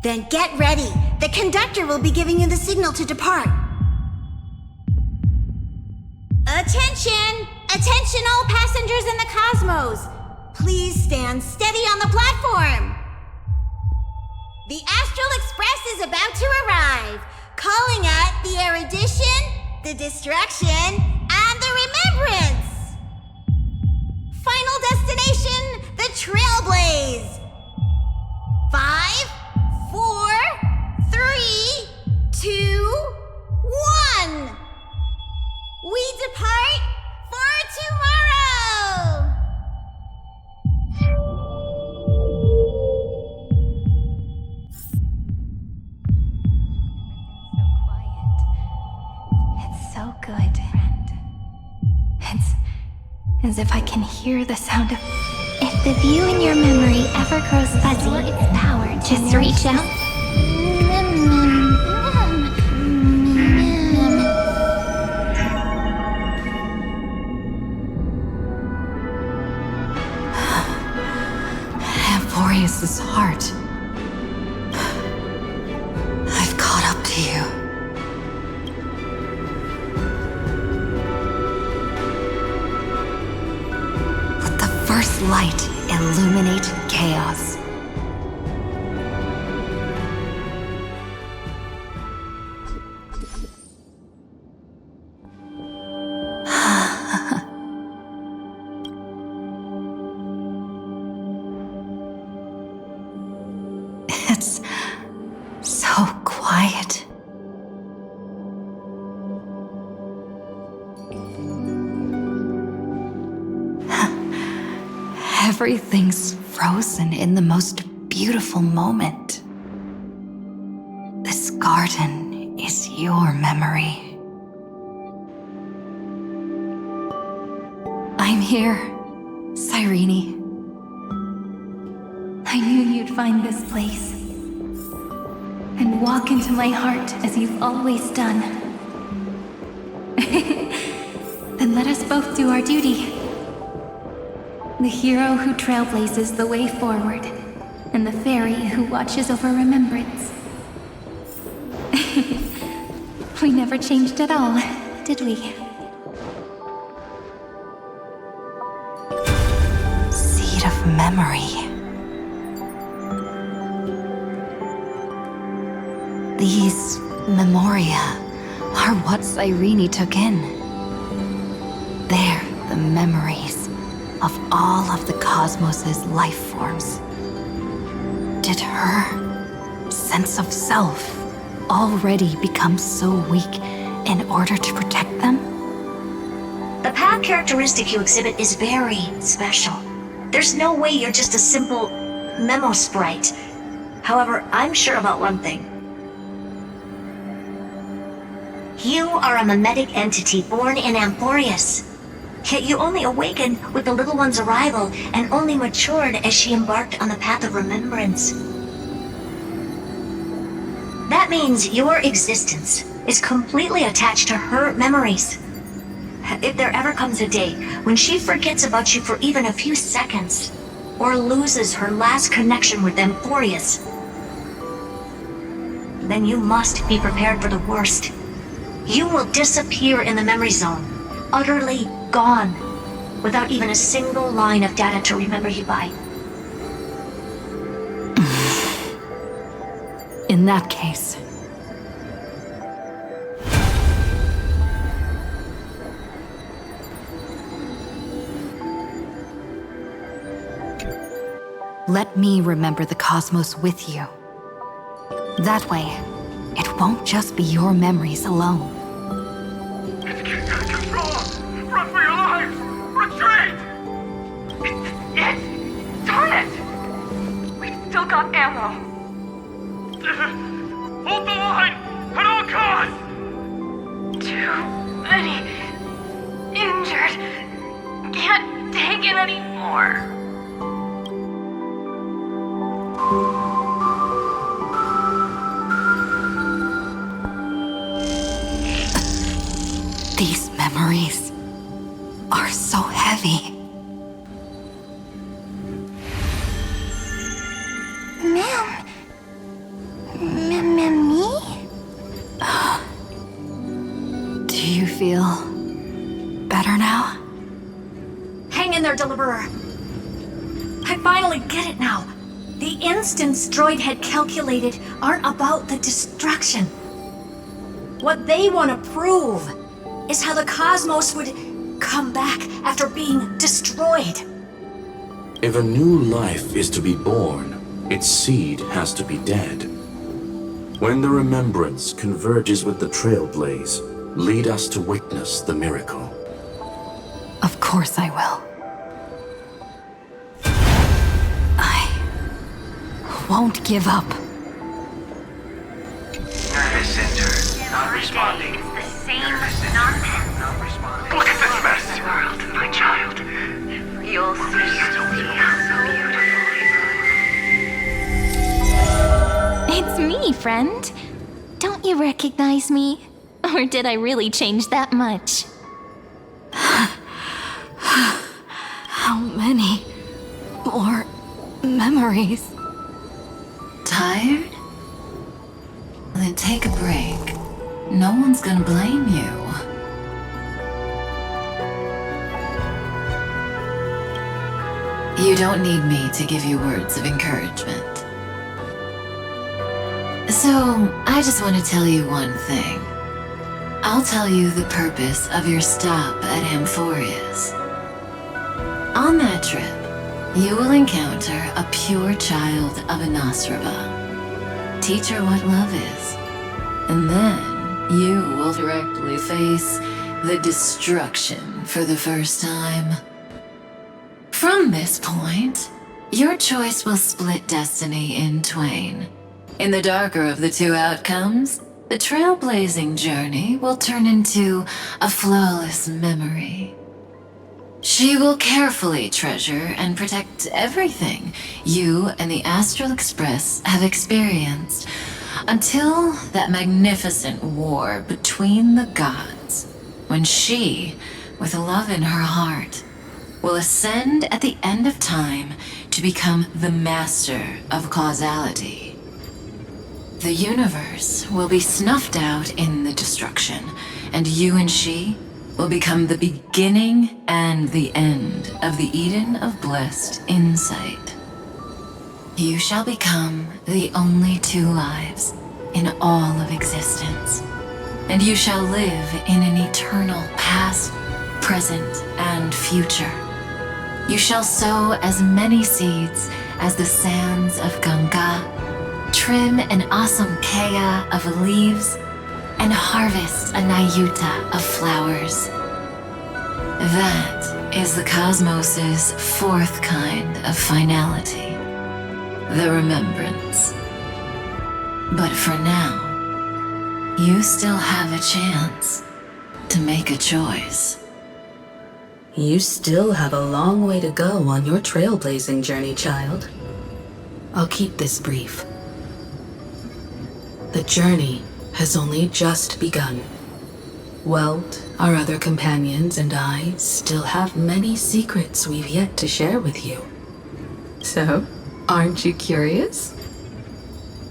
Then get ready. The conductor will be giving you the signal to depart. Attention! Attention all passengers in the cosmos! Please stand steady on the platform! The Astral Express is about to arrive, calling at the erudition, the destruction, and the remembrance! Final destination, the Trailblaze! 5, 4, 3, 2, 1! We depart for tomorrow! It's so good, friend. It's as if I can hear the sound of... If the view in your memory ever grows fuzzy, its power just reach out. AMPHOREUS' heart. you. Let the first light illuminate chaos. It's so quiet. Everything's frozen in the most beautiful moment. This garden is your memory. I'm here, Cyrene. I knew you'd find this place and walk into my heart as you've always done. Then let us both do our duty. The hero who trailblazes the way forward, and the fairy who watches over remembrance. We never changed at all, did we? Seed of memory. These memoria are what Cyrene took in. They're the memories of all of the cosmos's life forms. Did her sense of self already become so weak in order to protect them? The path characteristic you exhibit is very special. There's no way you're just a simple memo sprite. However, I'm sure about one thing. You are a mimetic entity born in AMPHOREUS. Yet you only awakened with the little one's arrival and only matured as she embarked on the path of remembrance. That means your existence is completely attached to her memories. If there ever comes a day when she forgets about you for even a few seconds, or loses her last connection with AMPHOREUS, then you must be prepared for the worst. You will disappear in the memory zone, utterly gone, without even a single line of data to remember you by. In that case, let me remember the cosmos with you. That way, it won't just be your memories alone. It's getting out of control! Run for your lives! Retreat! Yes! Darn it! We've still got ammo. Hold the line! At all costs! Too many injured. Can't take it anymore. These memories are so heavy. Me? Do you feel better now? Hang in there, Deliverer. I finally get it now. The instants Droid had calculated aren't about the destruction. What they want to prove is how the cosmos would come back after being destroyed. If a new life is to be born, its seed has to be dead. When the remembrance converges with the trailblaze, lead us to witness the miracle. Of course I will. I won't give up. Nervous center, not responding. It's the same nonsense. Not responding. Look at this mess! World, my child. You'll see how beautiful. It's me, friend. Don't you recognize me? Or did I really change that much? How many more memories? Tired? Then take a break. No one's gonna blame you. You don't need me to give you words of encouragement. So, I just want to tell you one thing. I'll tell you the purpose of your stop at AMPHOREUS. On that trip, you will encounter a pure child of Inostrava. Teach her what love is. And then you will directly face the destruction for the first time. From this point, your choice will split destiny in twain. In the darker of the two outcomes, the trailblazing journey will turn into a flawless memory. She will carefully treasure and protect everything you and the Astral Express have experienced until that magnificent war between the gods, when she, with love in her heart, will ascend at the end of time to become the master of causality. The universe will be snuffed out in the destruction, and you and she will become the beginning and the end of the Eden of blessed insight. You shall become the only two lives in all of existence, and you shall live in an eternal past, present, and future. You shall sow as many seeds as the sands of Ganga, trim an awesome kea of leaves, and harvest a nayuta of flowers. That is the cosmos's fourth kind of finality, the remembrance. But for now, you still have a chance to make a choice. You still have a long way to go on your trailblazing journey, child. I'll keep this brief. The journey has only just begun. Welt, our other companions, and I still have many secrets we've yet to share with you. So, aren't you curious?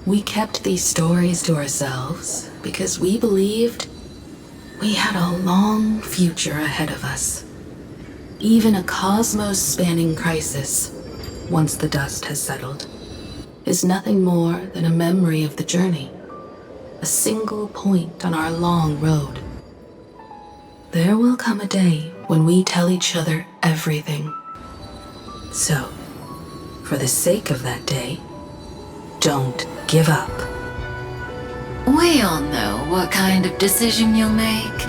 We kept these stories to ourselves because we believed we had a long future ahead of us. Even a cosmos-spanning crisis, once the dust has settled, is nothing more than a memory of the journey, a single point on our long road. There will come a day when we tell each other everything. So, for the sake of that day, don't give up. We all know what kind of decision you'll make,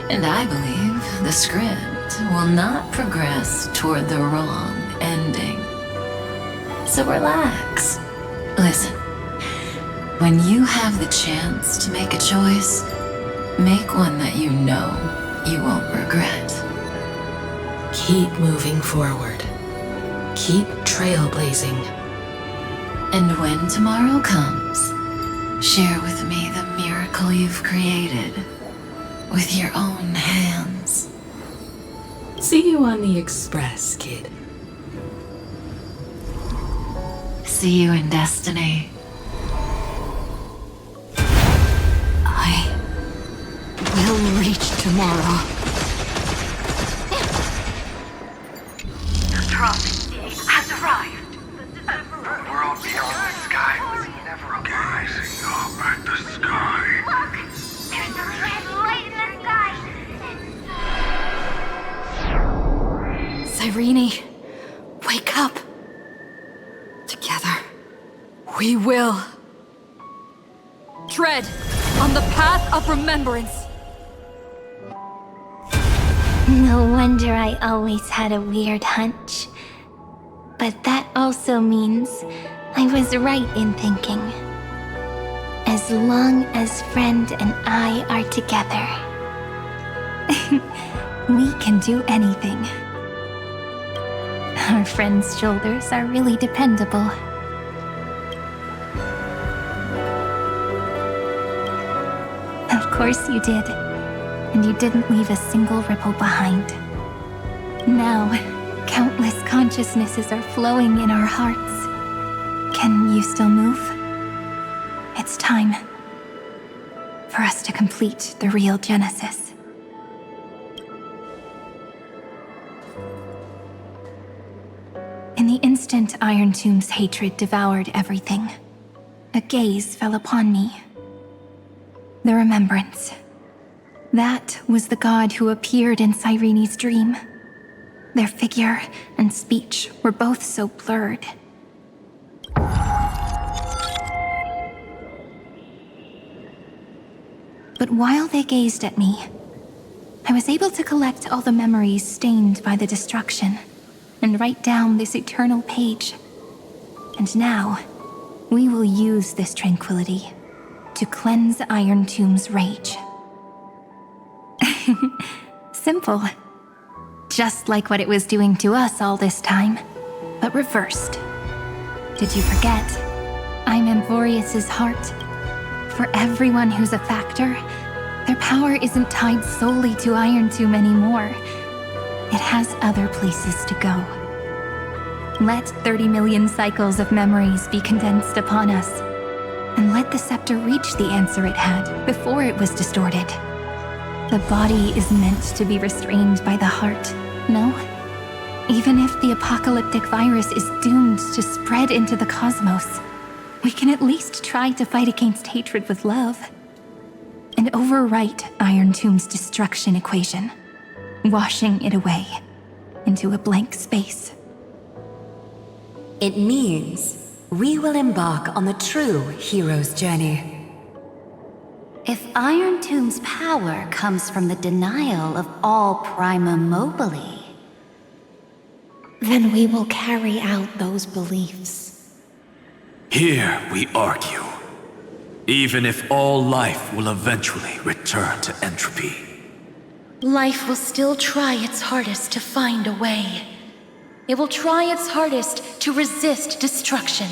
and I believe the script will not progress toward the wrong ending. So relax. Listen, when you have the chance to make a choice, make one that you know you won't regret. Keep moving forward. Keep trailblazing. And when tomorrow comes, share with me the miracle you've created with your own hands. See you on the Express, kid. See you in destiny. I will reach tomorrow. The prophecy has arrived. The world beyond the sky was never gazing up at the sky. Look! There's a red light in the sky! Cyrene, wake up. Together, we will. Tread on the path of remembrance. No wonder I always had a weird hunch. But that also means I was right in thinking. As long as Friend and I are together, we can do anything. Our friend's shoulders are really dependable. Of course you did. And you didn't leave a single ripple behind. Now, countless consciousnesses are flowing in our hearts. Can you still move? It's time. for us to complete the real Genesis. In the instant Iron Tomb's hatred devoured everything, a gaze fell upon me. The remembrance. That was the god who appeared in Cyrene's dream. Their figure and speech were both so blurred. But while they gazed at me, I was able to collect all the memories stained by the destruction and write down this eternal page. And now, we will use this tranquility to cleanse Iron Tomb's rage. Simple. Just like what it was doing to us all this time, but reversed. Did you forget? I'm AMPHOREUS' heart. For everyone who's a factor, their power isn't tied solely to Iron Tomb anymore. It has other places to go. Let 30 million cycles of memories be condensed upon us, and let the scepter reach the answer it had before it was distorted. The body is meant to be restrained by the heart, no? Even if the apocalyptic virus is doomed to spread into the cosmos, we can at least try to fight against hatred with love. And overwrite Iron Tomb's destruction equation, washing it away into a blank space. It means we will embark on the true hero's journey. If Iron Tomb's power comes from the denial of all prima mobile, then we will carry out those beliefs. Here we argue. Even if all life will eventually return to entropy. Life will still try its hardest to find a way. It will try its hardest to resist destruction.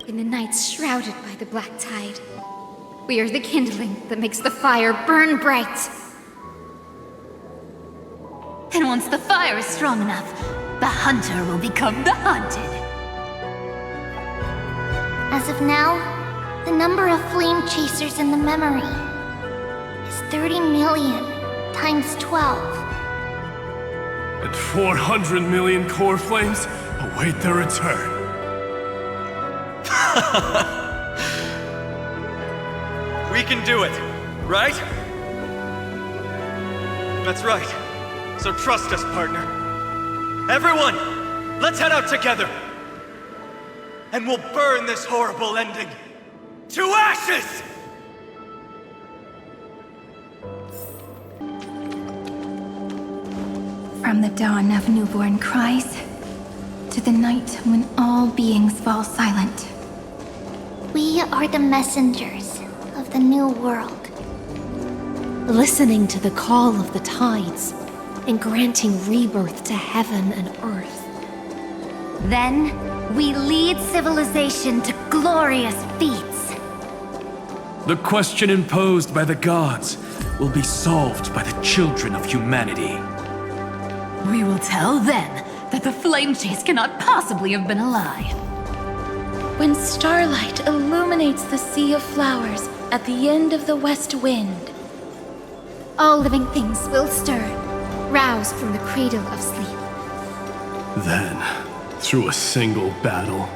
In the nights shrouded by the black tide, we are the kindling that makes the fire burn bright. And once the fire is strong enough, the hunter will become the hunted. As of now, the number of flame chasers in the memory is 30 million times 12. And 400 million core flames await their return. We can do it, right? That's right. So trust us, partner. Everyone, let's head out together. And we'll burn this horrible ending to ashes! From the dawn of newborn cries, to the night when all beings fall silent. We are the messengers of the new world. Listening to the call of the tides, and granting rebirth to heaven and earth. then we lead civilization to glorious feats. The question imposed by the gods will be solved by the children of humanity. We will tell them that the flame chase cannot possibly have been a lie. When starlight illuminates the sea of flowers at the end of the west wind, all living things will stir, roused from the cradle of sleep. Then, through a single battle,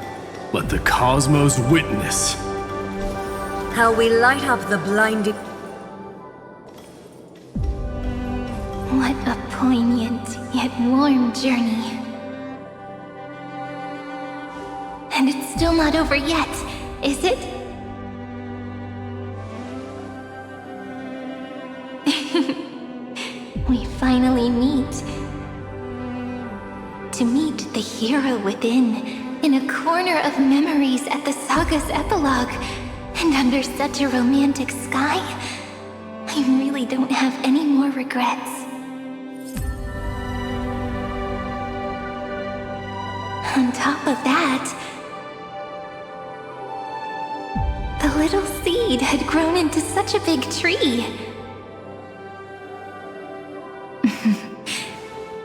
let the cosmos witness how we light up the blinding... What a poignant yet warm journey. And it's still not over yet, is it? We finally meet. To meet the hero within, in a corner of memories at the saga's epilogue, and under such a romantic sky, I really don't have any more regrets. On top of that, the little seed had grown into such a big tree.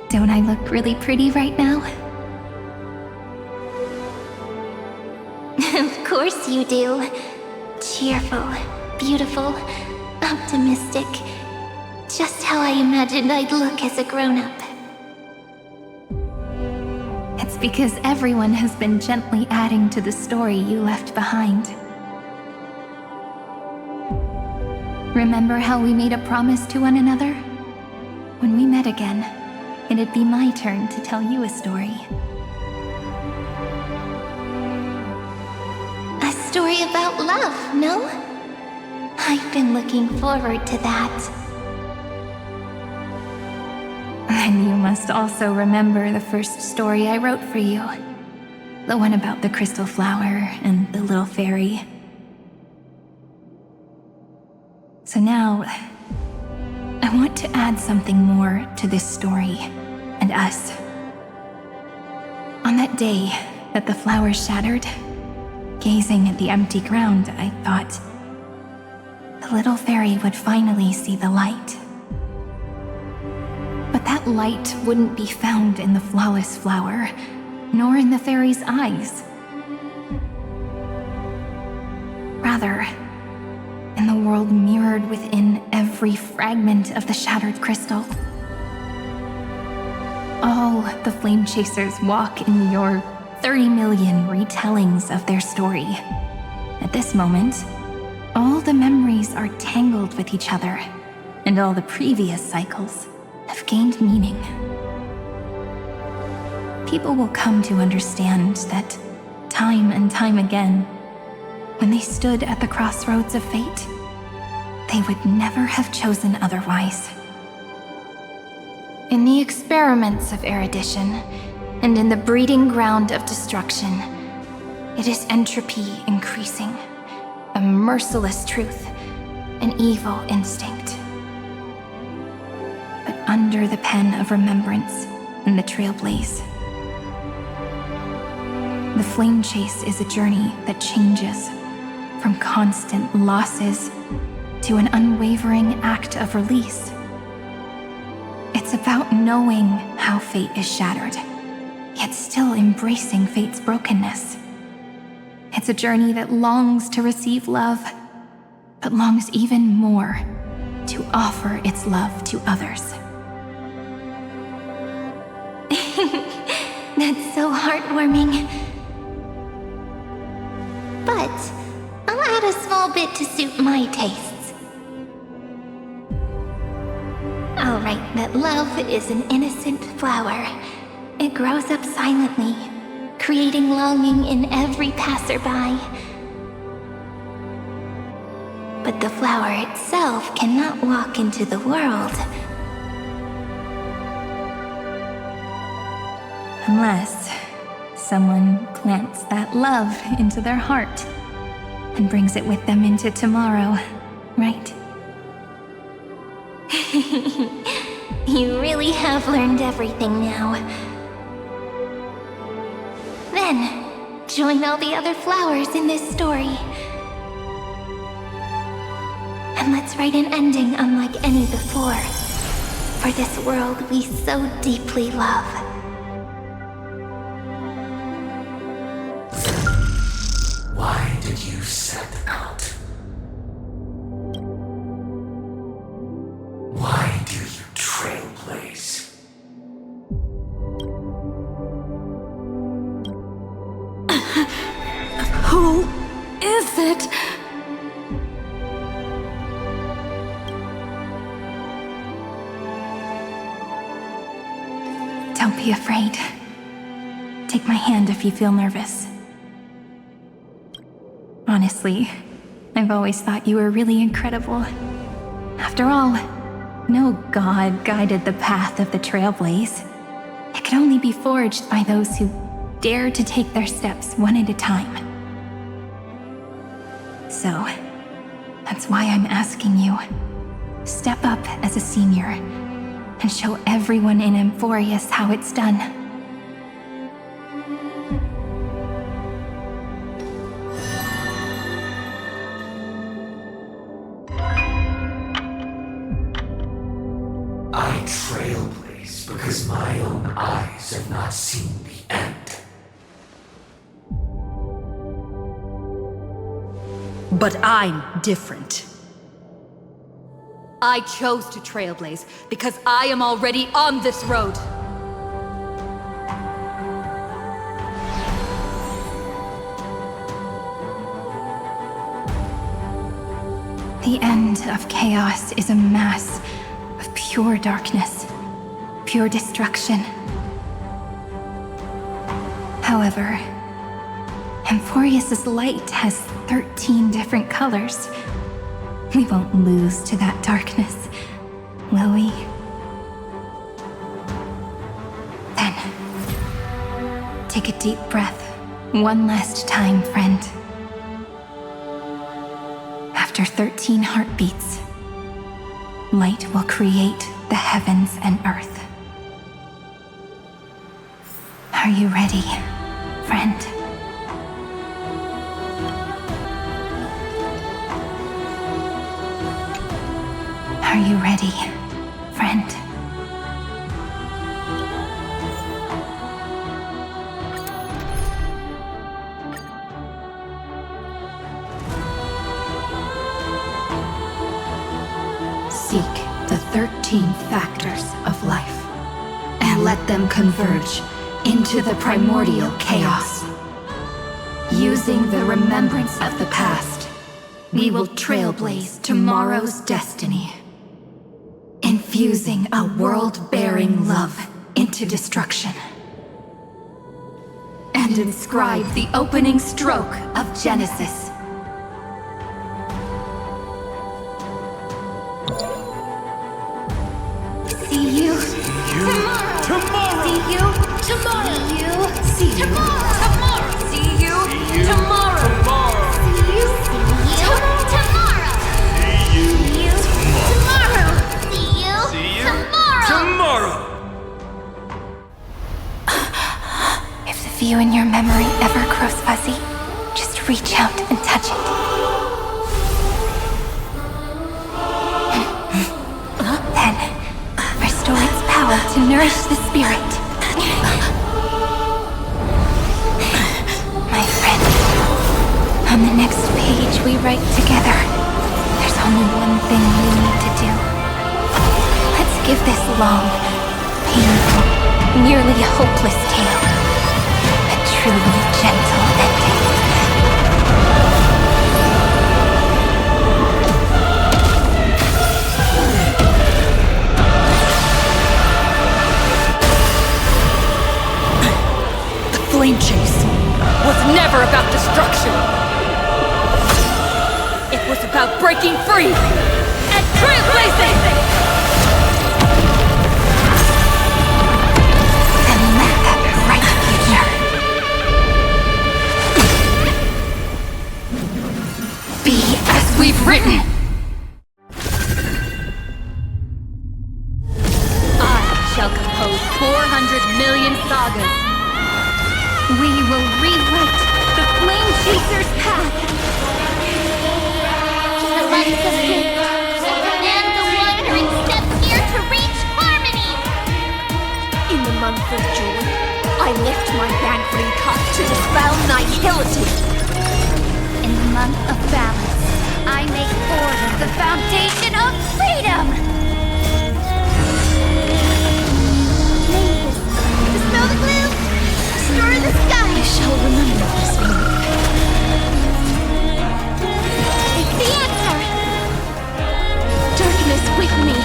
Don't I look really pretty right now? Of course you do. Cheerful, beautiful, optimistic. Just how I imagined I'd look as a grown-up. It's because everyone has been gently adding to the story you left behind. Remember how we made a promise to one another? When we met again, it'd be my turn to tell you a story. A story about love, no? I've been looking forward to that. And you must also remember the first story I wrote for you. The one about the crystal flower and the little fairy. So now, I want to add something more to this story and us. On that day that the flower shattered, gazing at the empty ground, I thought the little fairy would finally see the light. But that light wouldn't be found in the flawless flower, nor in the fairy's eyes. Rather, in the world mirrored within every fragment of the shattered crystal. All the flame chasers walk in your 30 million retellings of their story. At this moment, all the memories are tangled with each other, and all the previous cycles have gained meaning. People will come to understand that time and time again, when they stood at the crossroads of fate, they would never have chosen otherwise. In the experiments of erudition, and in the breeding ground of destruction, it is entropy increasing, a merciless truth, an evil instinct. But under the pen of remembrance and the trailblaze, the flame chase is a journey that changes from constant losses to an unwavering act of release. It's about knowing how fate is shattered, yet still embracing fate's brokenness. It's a journey that longs to receive love, but longs even more to offer its love to others. That's so heartwarming. But I'll add a small bit to suit my tastes. I'll write that love is an innocent flower. It grows up silently, creating longing in every passerby. But the flower itself cannot walk into the world. Unless someone plants that love into their heart and brings it with them into tomorrow, right? You really have learned everything now. Then, join all the other flowers in this story. And let's write an ending unlike any before, for this world we so deeply love. Why did you set out? Why do you trailblaze? Who is it? Don't be afraid. Take my hand if you feel nervous. Honestly, I've always thought you were really incredible. After all, no god guided the path of the trailblaze. It could only be forged by those who dare to take their steps one at a time. So, that's why I'm asking you. Step up as a senior and show everyone in AMPHOREUS how it's done. I trailblaze because my own eyes have not seen the end. But I'm different. I chose to trailblaze because I am already on this road. The end of chaos is a mass of pure darkness, pure destruction. However, AMPHOREUS' light has 13 different colors. We won't lose to that darkness, will we? Then, take a deep breath, one last time, friend. After 13 heartbeats, light will create the heavens and earth. Are you ready, friend? Are you ready, friend? Seek the 13 factors of life, and let them converge into the primordial chaos. Using the remembrance of the past, we will trailblaze tomorrow's destiny. Infusing a world-bearing love into destruction. And inscribe the opening stroke of Genesis. See you tomorrow. See you tomorrow. See you tomorrow. See you tomorrow. See you tomorrow. See you tomorrow. See you tomorrow. If the view in your memory ever grows fuzzy, just reach out and touch it. Then, restore its power to nourish the spirit. My friend, on the next page we write together, there's only one thing we need to do. Let's give this long, painful, nearly hopeless tale a truly gentle ending. Flame chase was never about destruction. It was about breaking free and trailblazing! And let that bright future be as we've written. I shall compose 400 million sagas. We will rewrite the Flame Chaser's path. The light of fate, and the wandering steps here to reach harmony. In the month of June, I lift my banqueting cup to dispel nihility. In the month of balance, I make order the foundation of freedom. Maze, dispel the gloom. Restore the sky! I shall remember this moment. It's the answer! Darkness with me.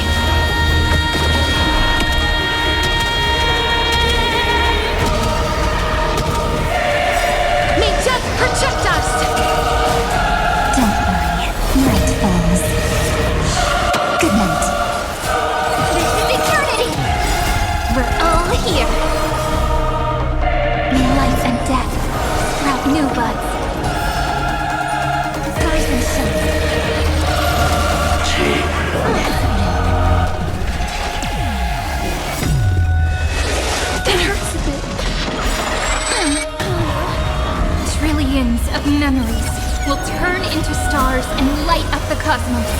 May death protect us! Don't worry, night falls. Good night. This is eternity! We're all here. May life and death sprout new buds. Stars and sun. That hurts a bit. Trillions of memories will turn into stars and light up the cosmos.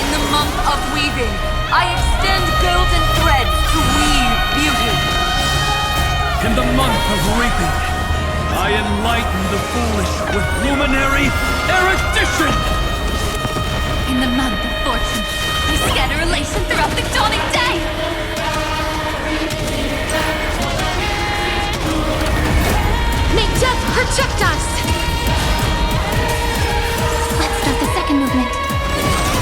In the month of weaving, I extend golden threads to weave beauty. In the month of reaping, I enlighten the foolish with luminary erudition! In the month of fortune, I scatter elation throughout the dawning day! May death protect us! Let's start the second movement.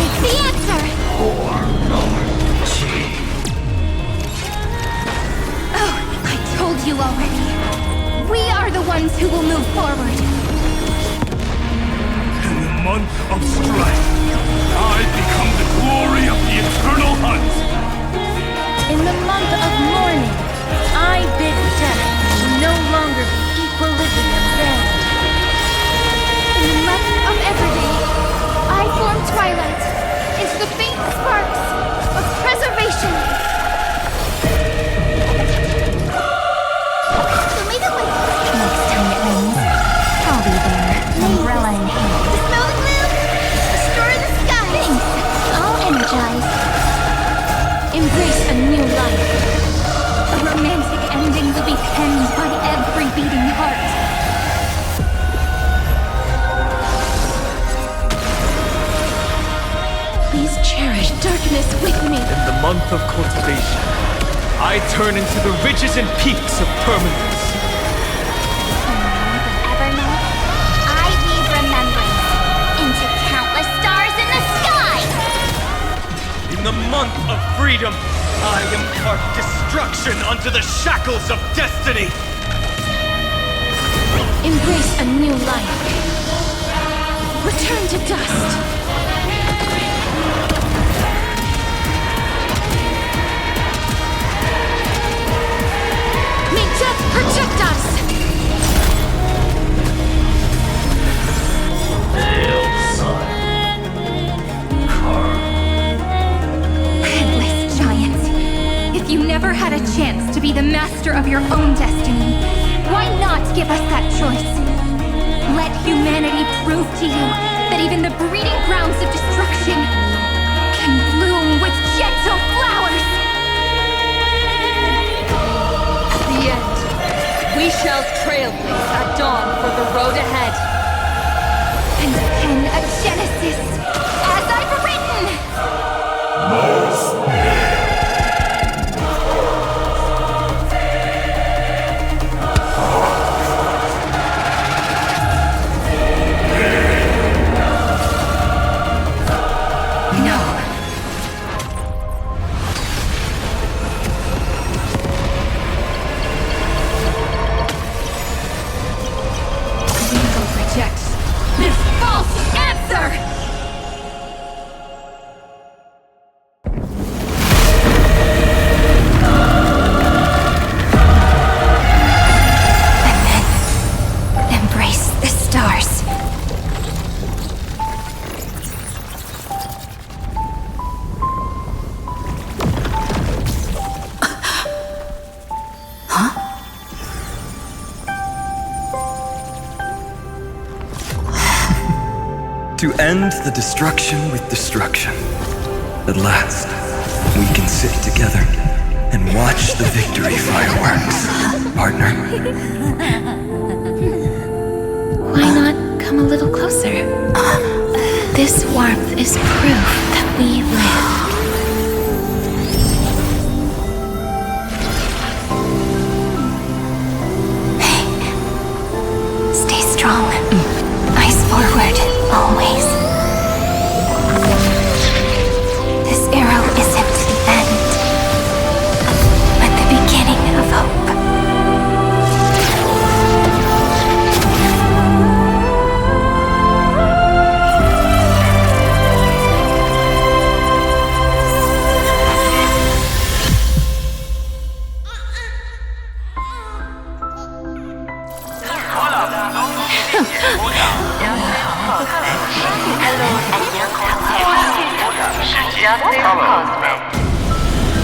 It's the answer! Oh, I told you already. We are the ones who will move forward. In the month of strife, I become the glory of the eternal hunt. In the month of mourning, I bid death to no longer be equilibrium's end. In the month of everyday, I form twilight into the faint sparks of preservation. Show me the way. Next time it rains, I'll be there, umbrella in hand. Smell the gloom? Restore the sky. Thanks. I'll energize. Embrace a new life. A romantic ending will be penned by every beating heart. Please cherish darkness with me. In the month of cultivation, I turn into the ridges and peaks of permanence. Evermore, I weave remembrance into countless stars in the sky. In the month of freedom, I impart destruction unto the shackles of destiny. Embrace a new life. Return to dust. May death protect us! Headless giant. If you never had a chance to be the master of your own destiny, why not give us that choice? Let humanity prove to you that even the breeding grounds of destruction can bloom with gentle flowers! At the end, we shall trailblaze at dawn for the road ahead. And pen a genesis as I've written! This false answer! And then embrace the stars. To end the destruction with destruction. At last, we can sit together and watch the victory fireworks, partner. Why not come a little closer? This warmth is proof that we live. Stay strong. Eyes forward, always. This arrow isn't the end, but the beginning of hope.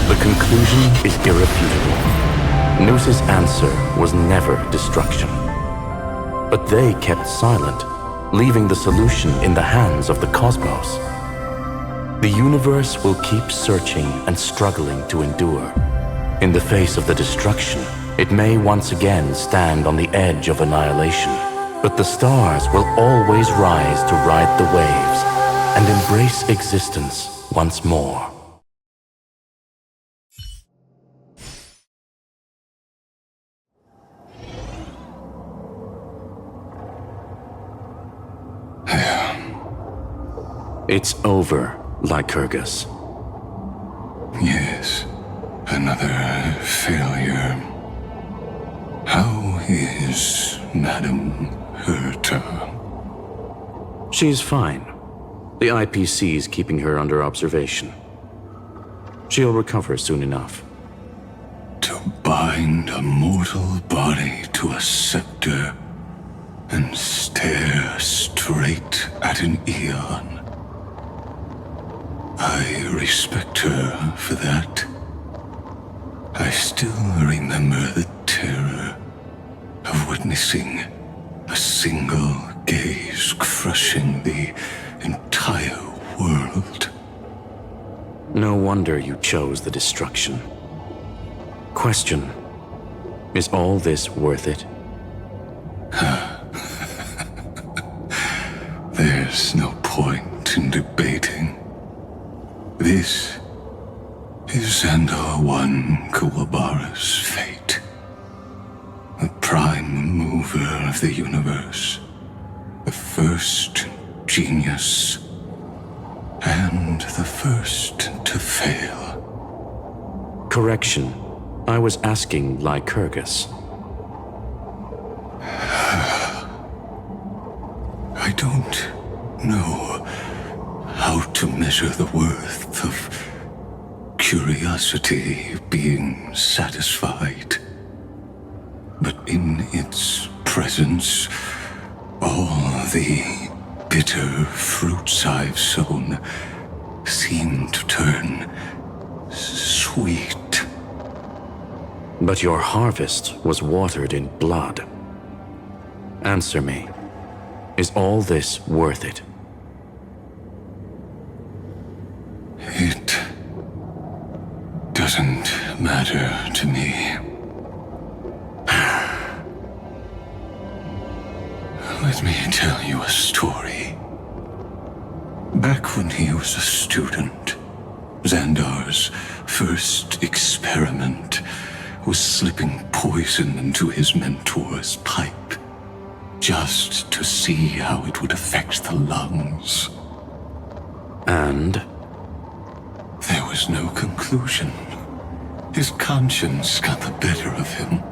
The conclusion is irrefutable. Noos's answer was never destruction. But they kept silent, leaving the solution in the hands of the cosmos. The universe will keep searching and struggling to endure. In the face of the destruction, it may once again stand on the edge of annihilation. But the stars will always rise to ride the waves, and embrace existence once more. It's over, Lycurgus. Yes, another failure. How is Madame Herta? She's fine. The IPC's keeping her under observation. She'll recover soon enough. To bind a mortal body to a scepter and stare straight at an eon. I respect her for that. I still remember the terror of witnessing a single gaze crushing the entire world. No wonder you chose the destruction. Question: is all this worth it? There's no point in debating. This is Xandar I Kuwabara's fate. The prime mover of the universe. The first genius. And the first to fail. Correction. I was asking Lycurgus. I don't know how to measure the worth of curiosity being satisfied. But in its presence, all the bitter fruits I've sown seem to turn sweet. But your harvest was watered in blood. Answer me. Is all this worth it? It doesn't matter to me. Let me tell you a story. Back when he was a student, Xandar's first experiment was slipping poison into his mentor's pipe, just to see how it would affect the lungs. And? There was no conclusion. His conscience got the better of him.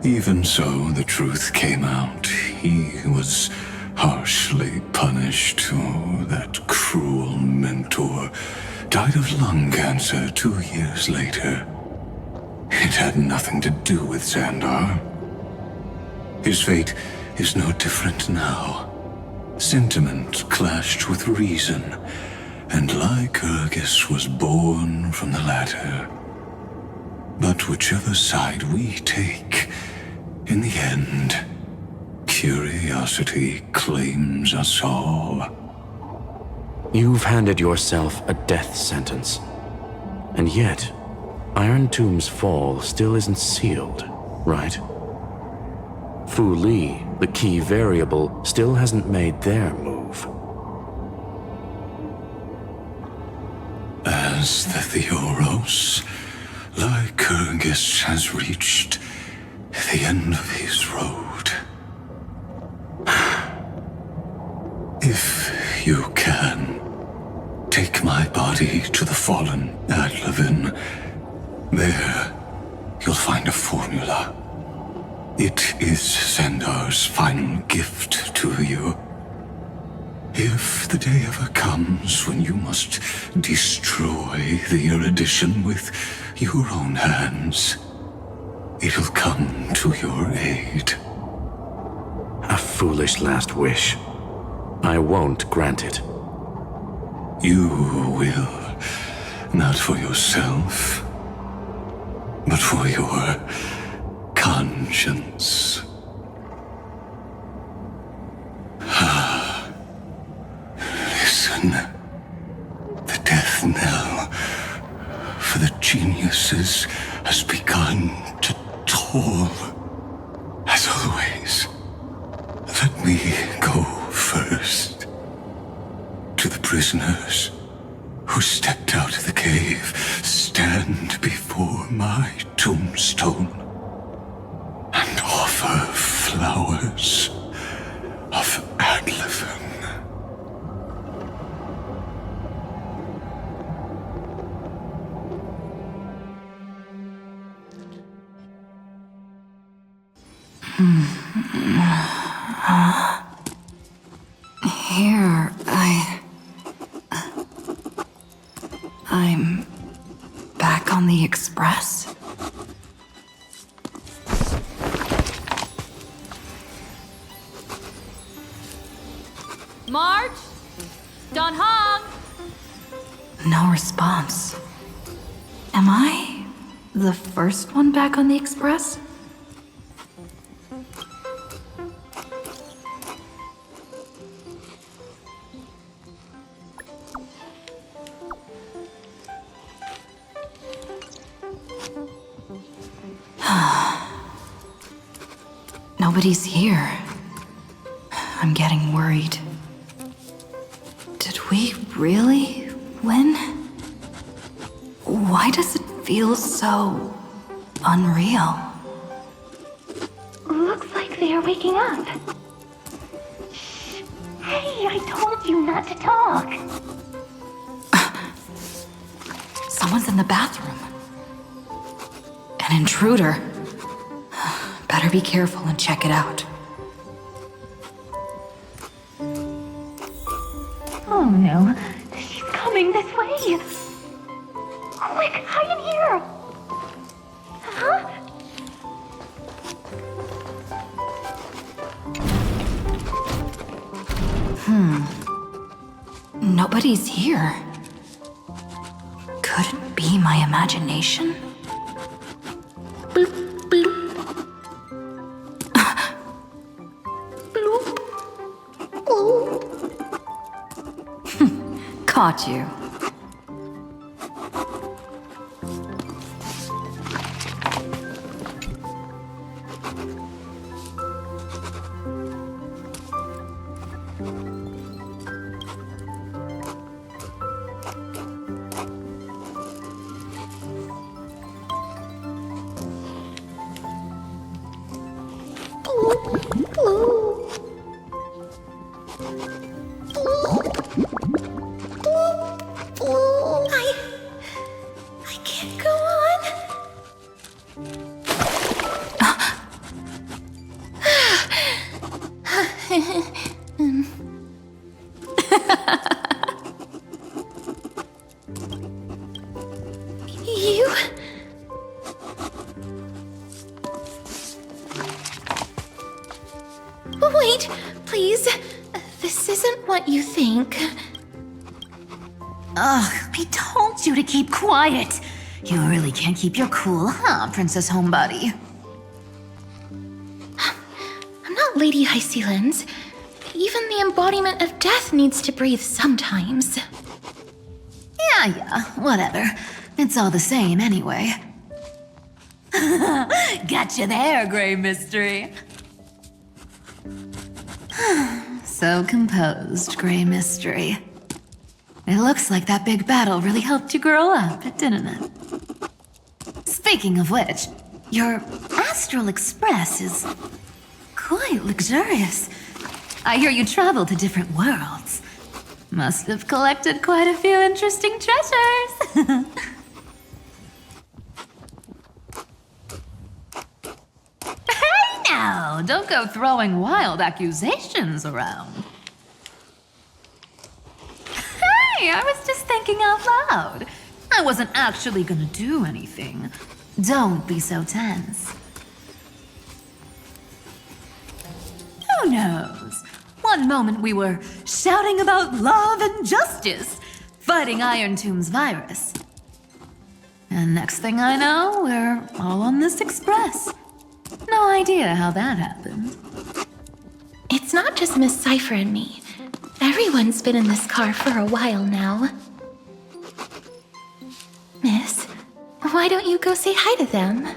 Even so, the truth came out. He was harshly punished. Oh, that cruel mentor died of lung cancer 2 years later. It had nothing to do with Xandar. His fate is no different now. Sentiment clashed with reason, and Lycurgus was born from the latter. But whichever side we take, in the end, curiosity claims us all. You've handed yourself a death sentence. And yet, Iron Tomb's fall still isn't sealed, right? Fu Li, the key variable, still hasn't made their move. As the Theoros, Lycurgus has reached the end of his road. If you can, take my body to the fallen Adlevin. There, you'll find a formula. It is Xandar's final gift to you. If the day ever comes when you must destroy the erudition with your own hands, it'll come to your aid. A foolish last wish. I won't grant it. You will. Not for yourself, but for your conscience. Listen. The death knell for the geniuses has begun to toll. As always, let me go first. prisoners who stepped out of the cave stand before my tombstone and offer flowers of adlivin. Here, I'm back on the Express. Marge? Don Hong? No response. Am I the first one back on the Express? Nobody's here. I'm getting worried. Did we really win? Why does it feel so unreal? Looks like they are waking up. Shh. Hey, I told you not to talk. Someone's in the bathroom. An intruder. Better be careful and check it out. Oh no, she's coming this way. Quick, hide in here. Huh? Nobody's here. Could it be my imagination? Caught you. I can't go on. You? Wait, please. This isn't what you think. Ugh, I told you to keep quiet. You really can't keep your cool, huh, Princess Homebody? I'm not Lady Hysealens. Even the embodiment of death needs to breathe sometimes. Yeah, whatever. It's all the same anyway. Gotcha there, Grey Mystery. So composed, Grey Mystery. It looks like that big battle really helped you grow up, didn't it? Speaking of which, your Astral Express is quite luxurious. I hear you travel to different worlds. Must have collected quite a few interesting treasures. Hey now, don't go throwing wild accusations around. Hey, I was just thinking out loud. I wasn't actually gonna do anything. Don't be so tense. Who knows? One moment we were shouting about love and justice, fighting Iron Tomb's virus. And next thing I know, we're all on this express. No idea how that happened. It's not just Miss Cypher and me. Everyone's been in this car for a while now. Miss, why don't you go say hi to them?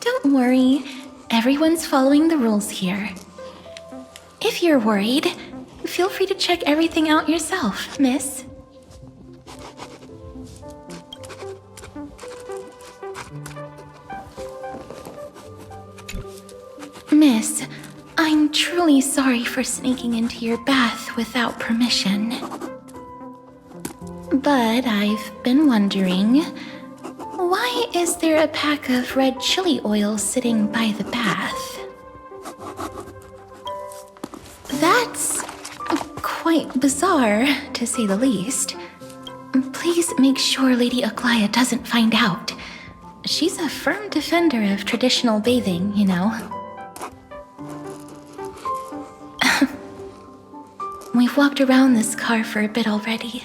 Don't worry. Everyone's following the rules here. If you're worried, feel free to check everything out yourself, miss. Miss, I'm truly sorry for sneaking into your bath without permission. But I've been wondering, why is there a pack of red chili oil sitting by the bath? That's quite bizarre, to say the least. Please make sure Lady Aglaya doesn't find out. She's a firm defender of traditional bathing, you know. We've walked around this car for a bit already.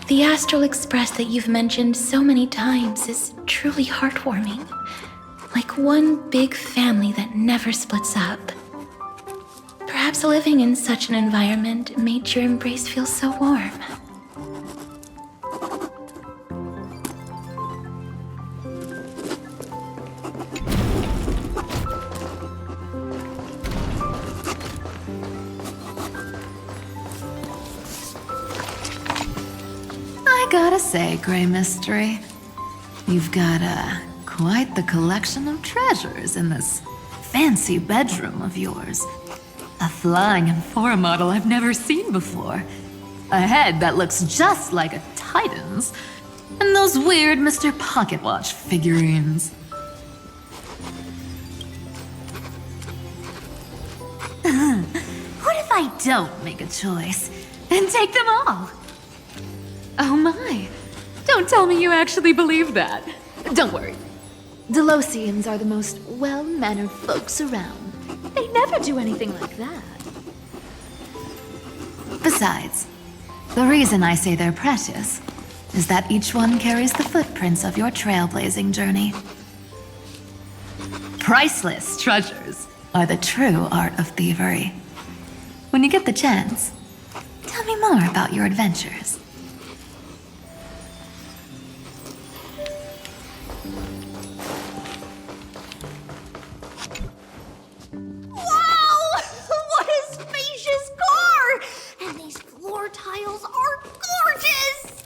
The Astral Express that you've mentioned so many times is truly heartwarming. Like one big family that never splits up. Perhaps living in such an environment made your embrace feel so warm. I gotta say, Grey Mystery, you've got quite the collection of treasures in this fancy bedroom of yours. A flying amphora model I've never seen before. A head that looks just like a Titan's. And those weird Mr. Pocketwatch figurines. What if I don't make a choice and take them all? Oh my. Don't tell me you actually believe that. Don't worry. Delosians are the most well-mannered folks around. They never do anything like that. Besides, the reason I say they're precious is that each one carries the footprints of your trailblazing journey. Priceless treasures are the true art of thievery. When you get the chance, tell me more about your adventures. What a spacious car! And these floor tiles are gorgeous!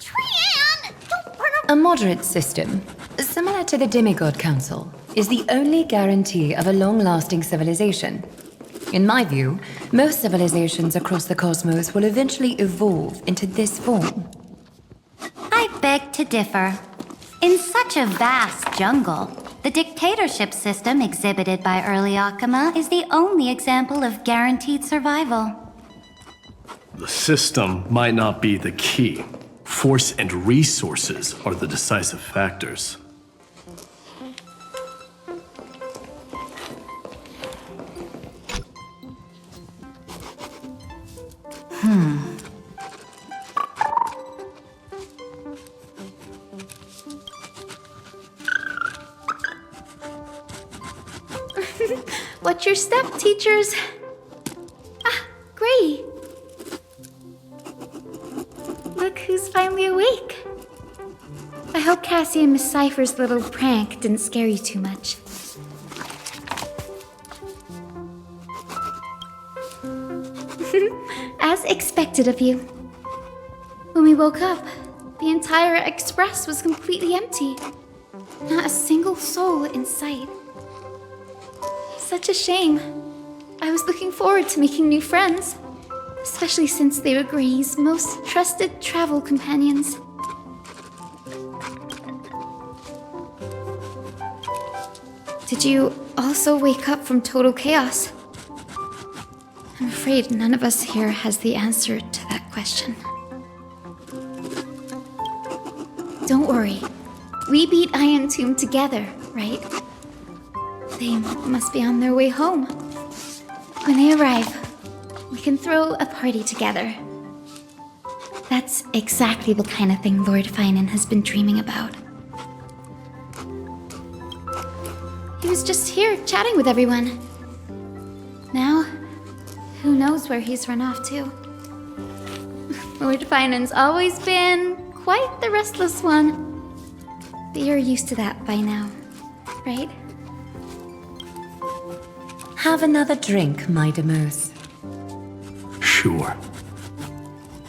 Trian, don't burn up. A moderate system, similar to the Demigod Council, is the only guarantee of a long-lasting civilization. In my view, most civilizations across the cosmos will eventually evolve into this form. I beg to differ. In such a vast jungle, the dictatorship system exhibited by early Akama is the only example of guaranteed survival. The system might not be the key. Force and resources are the decisive factors. Watch your step, teachers. Ah, Gray. Look who's finally awake. I hope Cassie and Miss Cypher's little prank didn't scare you too much. As expected of you. When we woke up, the entire express was completely empty. Not a single soul in sight. Such a shame. I was looking forward to making new friends, especially since they were Gray's most trusted travel companions. Did you also wake up from total chaos? I'm afraid none of us here has the answer to that question. Don't worry. We beat Iron Tomb together, right? They must be on their way home. When they arrive, we can throw a party together. That's exactly the kind of thing Lord Phainon has been dreaming about. He was just here chatting with everyone. Now, who knows where he's run off to? Lord Phainon's always been quite the restless one. But you're used to that by now, right? Have another drink, my Demus. Sure.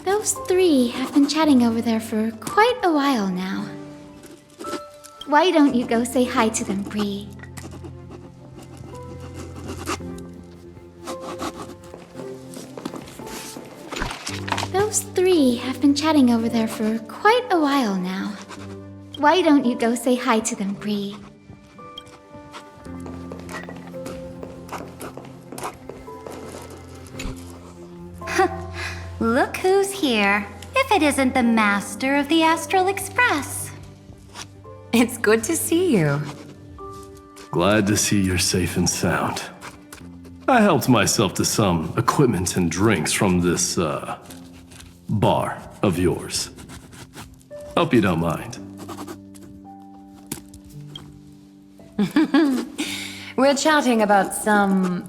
Those three have been chatting over there for quite a while now. Why don't you go say hi to them, Bree? Those three have been chatting over there for quite a while now. Why don't you go say hi to them, Bree? Look who's here. If it isn't the master of the Astral Express. It's good to see you. Glad to see you're safe and sound. I helped myself to some equipment and drinks from this, bar of yours. Hope you don't mind. We're chatting about some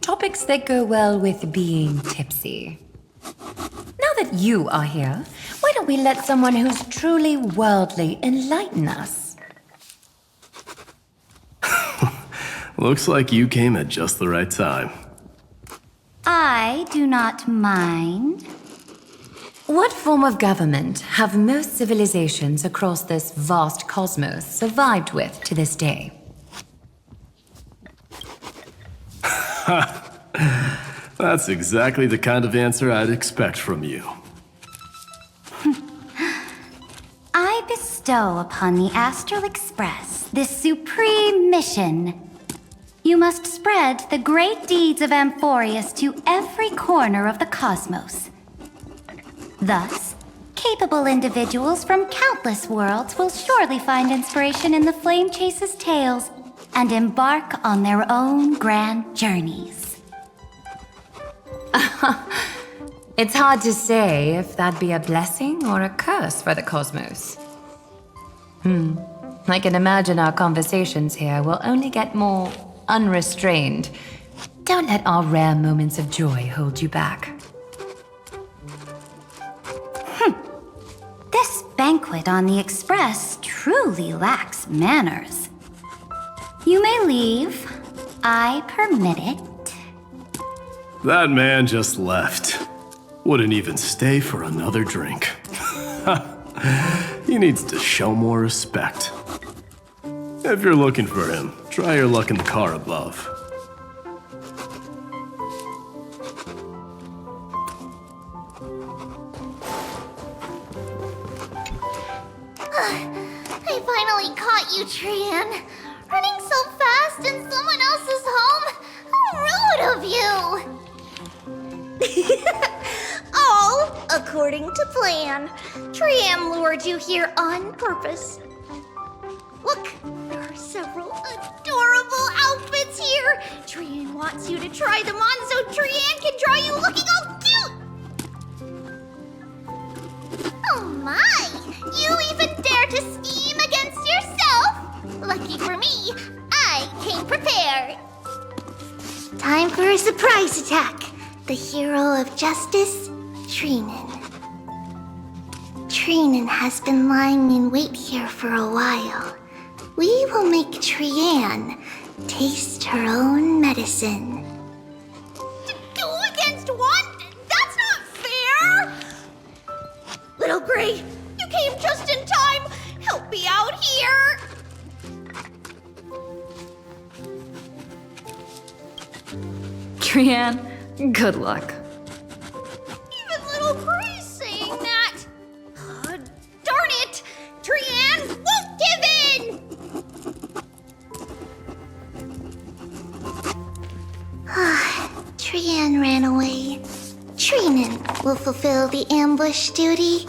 topics that go well with being tipsy. Now that you are here, why don't we let someone who's truly worldly enlighten us? Looks like you came at just the right time. I do not mind. What form of government have most civilizations across this vast cosmos survived with to this day? That's exactly the kind of answer I'd expect from you. I bestow upon the Astral Express this supreme mission. You must spread the great deeds of AMPHOREUS to every corner of the cosmos. Thus, capable individuals from countless worlds will surely find inspiration in the Flame Chase's tales and embark on their own grand journeys. It's hard to say if that'd be a blessing or a curse for the cosmos. I can imagine our conversations here will only get more unrestrained. Don't let our rare moments of joy hold you back. This banquet on the Express truly lacks manners. You may leave. I permit it. That man just left. Wouldn't even stay for another drink. He needs to show more respect. If you're looking for him, try your luck in the car above. I finally caught you, Cyrene. Running so fast in someone else's home? How rude of you! All according to plan. Cyrene lured you here on purpose. Look, there are several adorable outfits here. Cyrene wants you to try them on so Cyrene can draw you looking all cute. Oh my! You even dare to scheme against yourself? Lucky for me, I came prepared. Time for a surprise attack. The hero of justice, Cyrene. Cyrene has been lying in wait here for a while. We will make Cyrene taste her own medicine. Two against one? That's not fair! Little Gray, you came just in time. Help me out here. Cyrene, good luck. Even Little Gray's saying that. Darn it! Cyrene won't give in! Cyrene ran away. Cyrene will fulfill the ambush duty.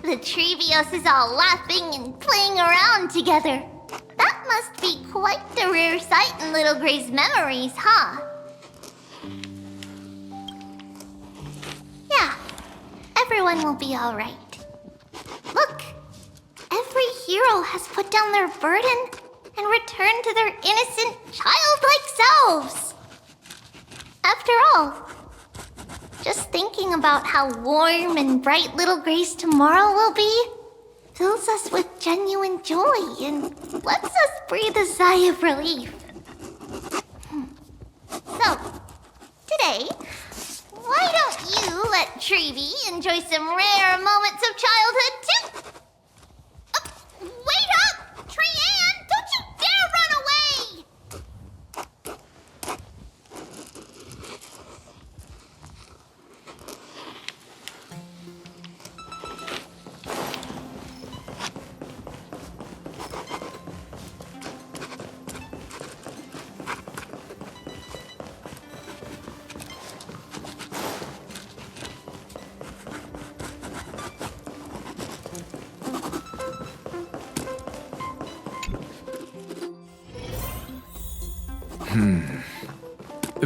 The Trevios is all laughing and playing around together. That must be quite the rare sight in Little Gray's memories, huh? Yeah, everyone will be all right. Look, every hero has put down their burden and returned to their innocent, childlike selves. After all, just thinking about how warm and bright Little Gray's tomorrow will be fills us with genuine joy and lets us breathe a sigh of relief. So, today, why don't you let Treevee enjoy some rare moments of childhood too? Wait up! Treeann, don't you dare run away!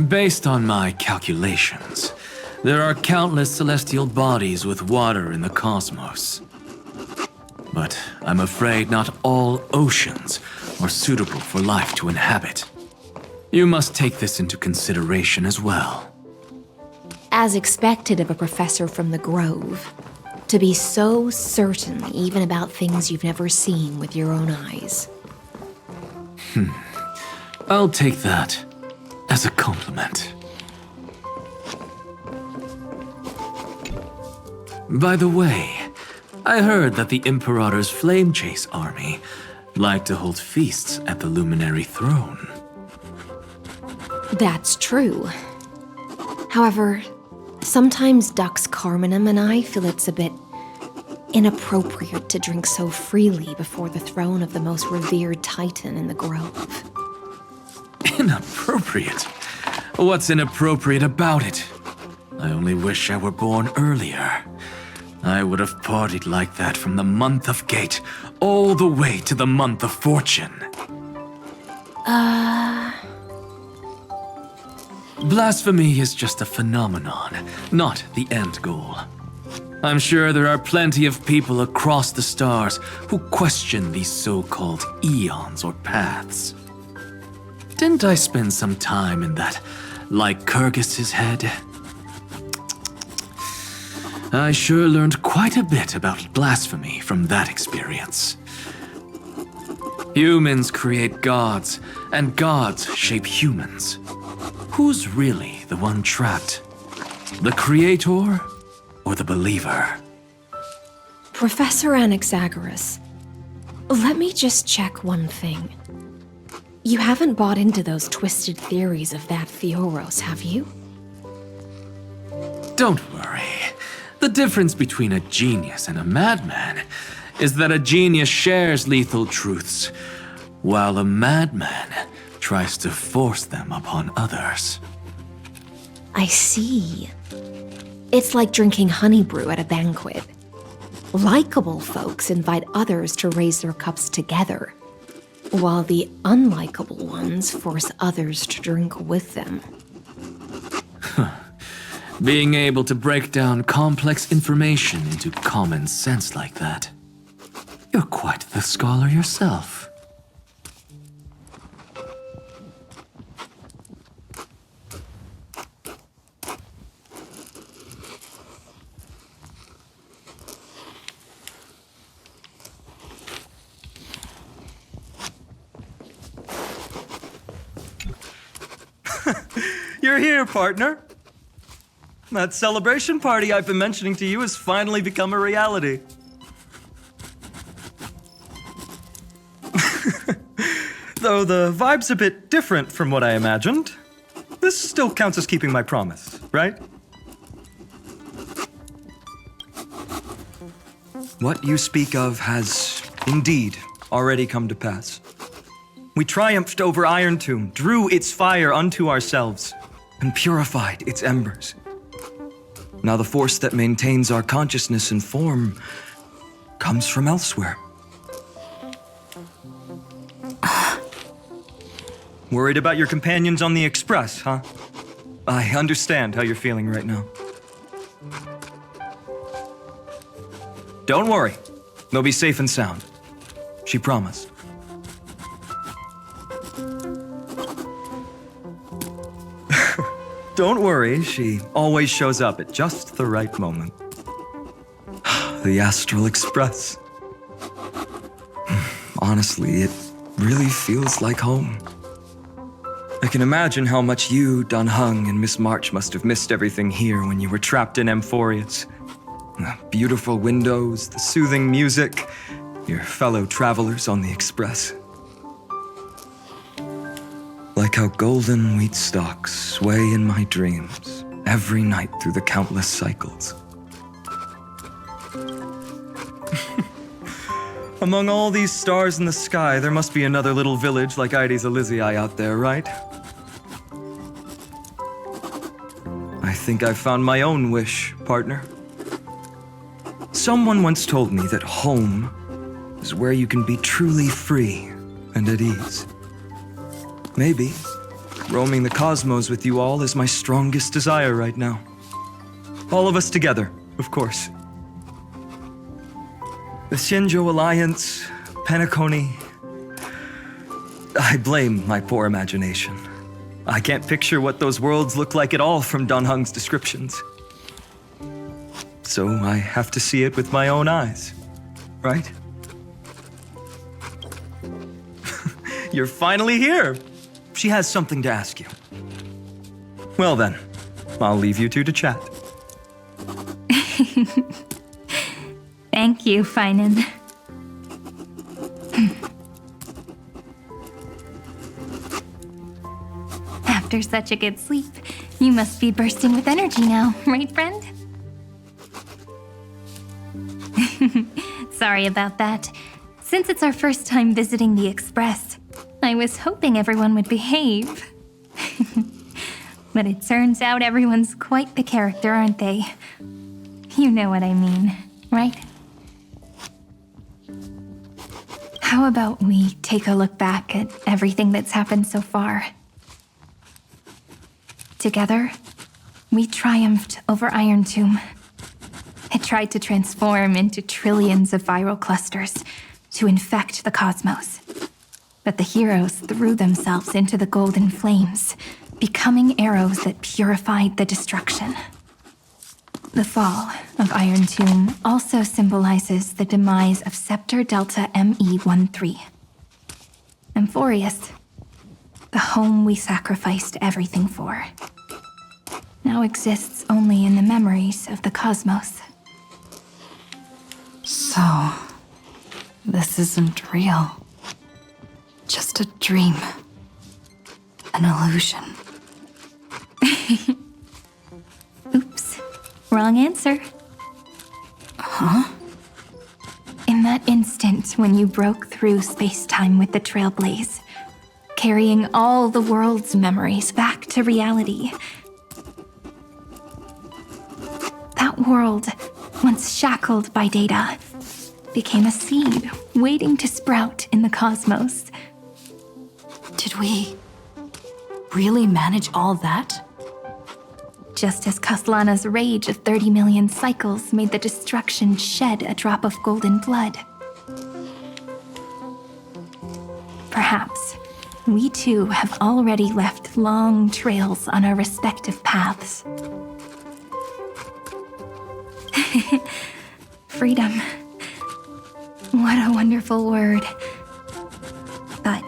Based on my calculations, there are countless celestial bodies with water in the cosmos. But I'm afraid not all oceans are suitable for life to inhabit. You must take this into consideration as well. As expected of a professor from the Grove, to be so certain even about things you've never seen with your own eyes. I'll take that as a compliment. By the way, I heard that the Imperator's Flame Chase army like to hold feasts at the Luminary Throne. That's true. However, sometimes Dux Carminum and I feel it's a bit inappropriate to drink so freely before the throne of the most revered Titan in the Grove. Inappropriate? What's inappropriate about it? I only wish I were born earlier. I would have partied like that from the month of Gate all the way to the month of Fortune. Blasphemy is just a phenomenon, not the end goal. I'm sure there are plenty of people across the stars who question these so-called eons or paths. Didn't I spend some time in that Lycurgus's head? I sure learned quite a bit about blasphemy from that experience. Humans create gods, and gods shape humans. Who's really the one trapped? The creator or the believer? Professor Anaxagoras, let me just check one thing. You haven't bought into those twisted theories of that AMPHOREUS, have you? Don't worry. The difference between a genius and a madman is that a genius shares lethal truths, while a madman tries to force them upon others. I see. It's like drinking honey brew at a banquet. Likeable folks invite others to raise their cups together, while the unlikable ones force others to drink with them. Being able to break down complex information into common sense like that. You're quite the scholar yourself. You're here, partner. That celebration party I've been mentioning to you has finally become a reality. Though the vibe's a bit different from what I imagined, this still counts as keeping my promise, right? What you speak of has indeed already come to pass. We triumphed over Iron Tomb, drew its fire unto ourselves, and purified its embers. Now the force that maintains our consciousness and form comes from elsewhere. Worried about your companions on the Express, huh? I understand how you're feeling right now. Don't worry. They'll be safe and sound. She promised. Don't worry, she always shows up at just the right moment. The Astral Express. Honestly, it really feels like home. I can imagine how much you, Don Hung, and Miss March must have missed everything here when you were trapped in AMPHOREUS. The beautiful windows, the soothing music, your fellow travelers on the Express. Like how golden wheat stalks sway in my dreams every night through the countless cycles. Among all these stars in the sky, there must be another little village like Ides Elysiae out there, right? I think I've found my own wish, partner. Someone once told me that home is where you can be truly free and at ease. Maybe roaming the cosmos with you all is my strongest desire right now. All of us together, of course. The Shinjo Alliance, Penacony. I blame my poor imagination. I can't picture what those worlds look like at all from Don Hung's descriptions. So I have to see it with my own eyes, right? You're finally here! She has something to ask you. Well then, I'll leave you two to chat. Thank you, phainon. After such a good sleep, you must be bursting with energy now, right, friend? Sorry about that. Since it's our first time visiting the Express, I was hoping everyone would behave. But it turns out everyone's quite the character, aren't they? You know what I mean, right? How about we take a look back at everything that's happened so far? Together, we triumphed over Iron Tomb. It tried to transform into trillions of viral clusters to infect the cosmos. But the heroes threw themselves into the golden flames, becoming arrows that purified the destruction. The fall of Iron Tomb also symbolizes the demise of Scepter Delta ME-13. AMPHOREUS, the home we sacrificed everything for, now exists only in the memories of the cosmos. So, this isn't real. Just a dream. An illusion. Oops. Wrong answer. Huh? In that instant when you broke through space-time with the Trailblaze, carrying all the world's memories back to reality, that world, once shackled by data, became a seed waiting to sprout in the cosmos. Did we really manage all that? Just as Kaslana's rage of 30 million cycles made the destruction shed a drop of golden blood. Perhaps we too have already left long trails on our respective paths. Freedom. What a wonderful word. But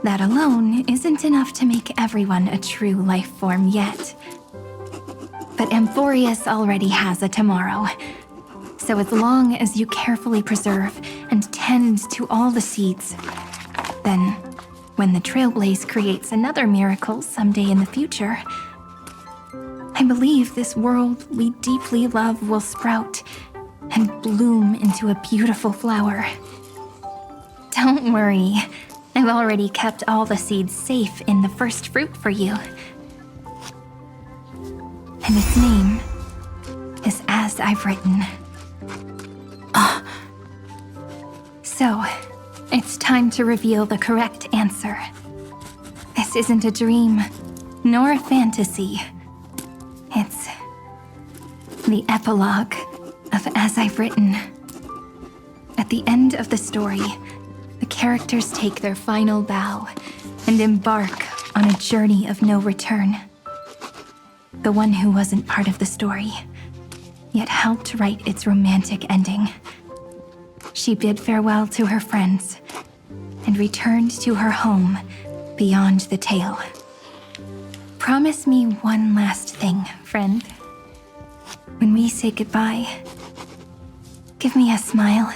that alone isn't enough to make everyone a true life form yet. But AMPHOREUS already has a tomorrow. So as long as you carefully preserve and tend to all the seeds, then when the Trailblaze creates another miracle someday in the future, I believe this world we deeply love will sprout and bloom into a beautiful flower. Don't worry, I've already kept all the seeds safe in the first fruit for you. And its name is As I've Written. So, it's time to reveal the correct answer. This isn't a dream, nor a fantasy. It's the epilogue of As I've Written. At the end of the story, the characters take their final bow and embark on a journey of no return. The one who wasn't part of the story, yet helped write its romantic ending. She bid farewell to her friends and returned to her home beyond the tale. Promise me one last thing, friend. When we say goodbye, give me a smile,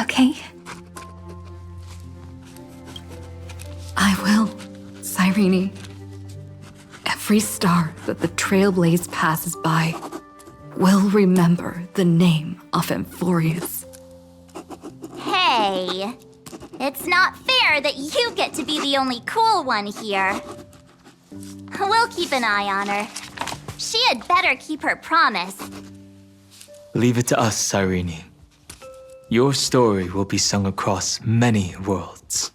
okay? I will, Cyrene. Every star that the Trailblaze passes by will remember the name of AMPHOREUS. Hey, it's not fair that you get to be the only cool one here. We'll keep an eye on her. She had better keep her promise. Leave it to us, Cyrene. Your story will be sung across many worlds.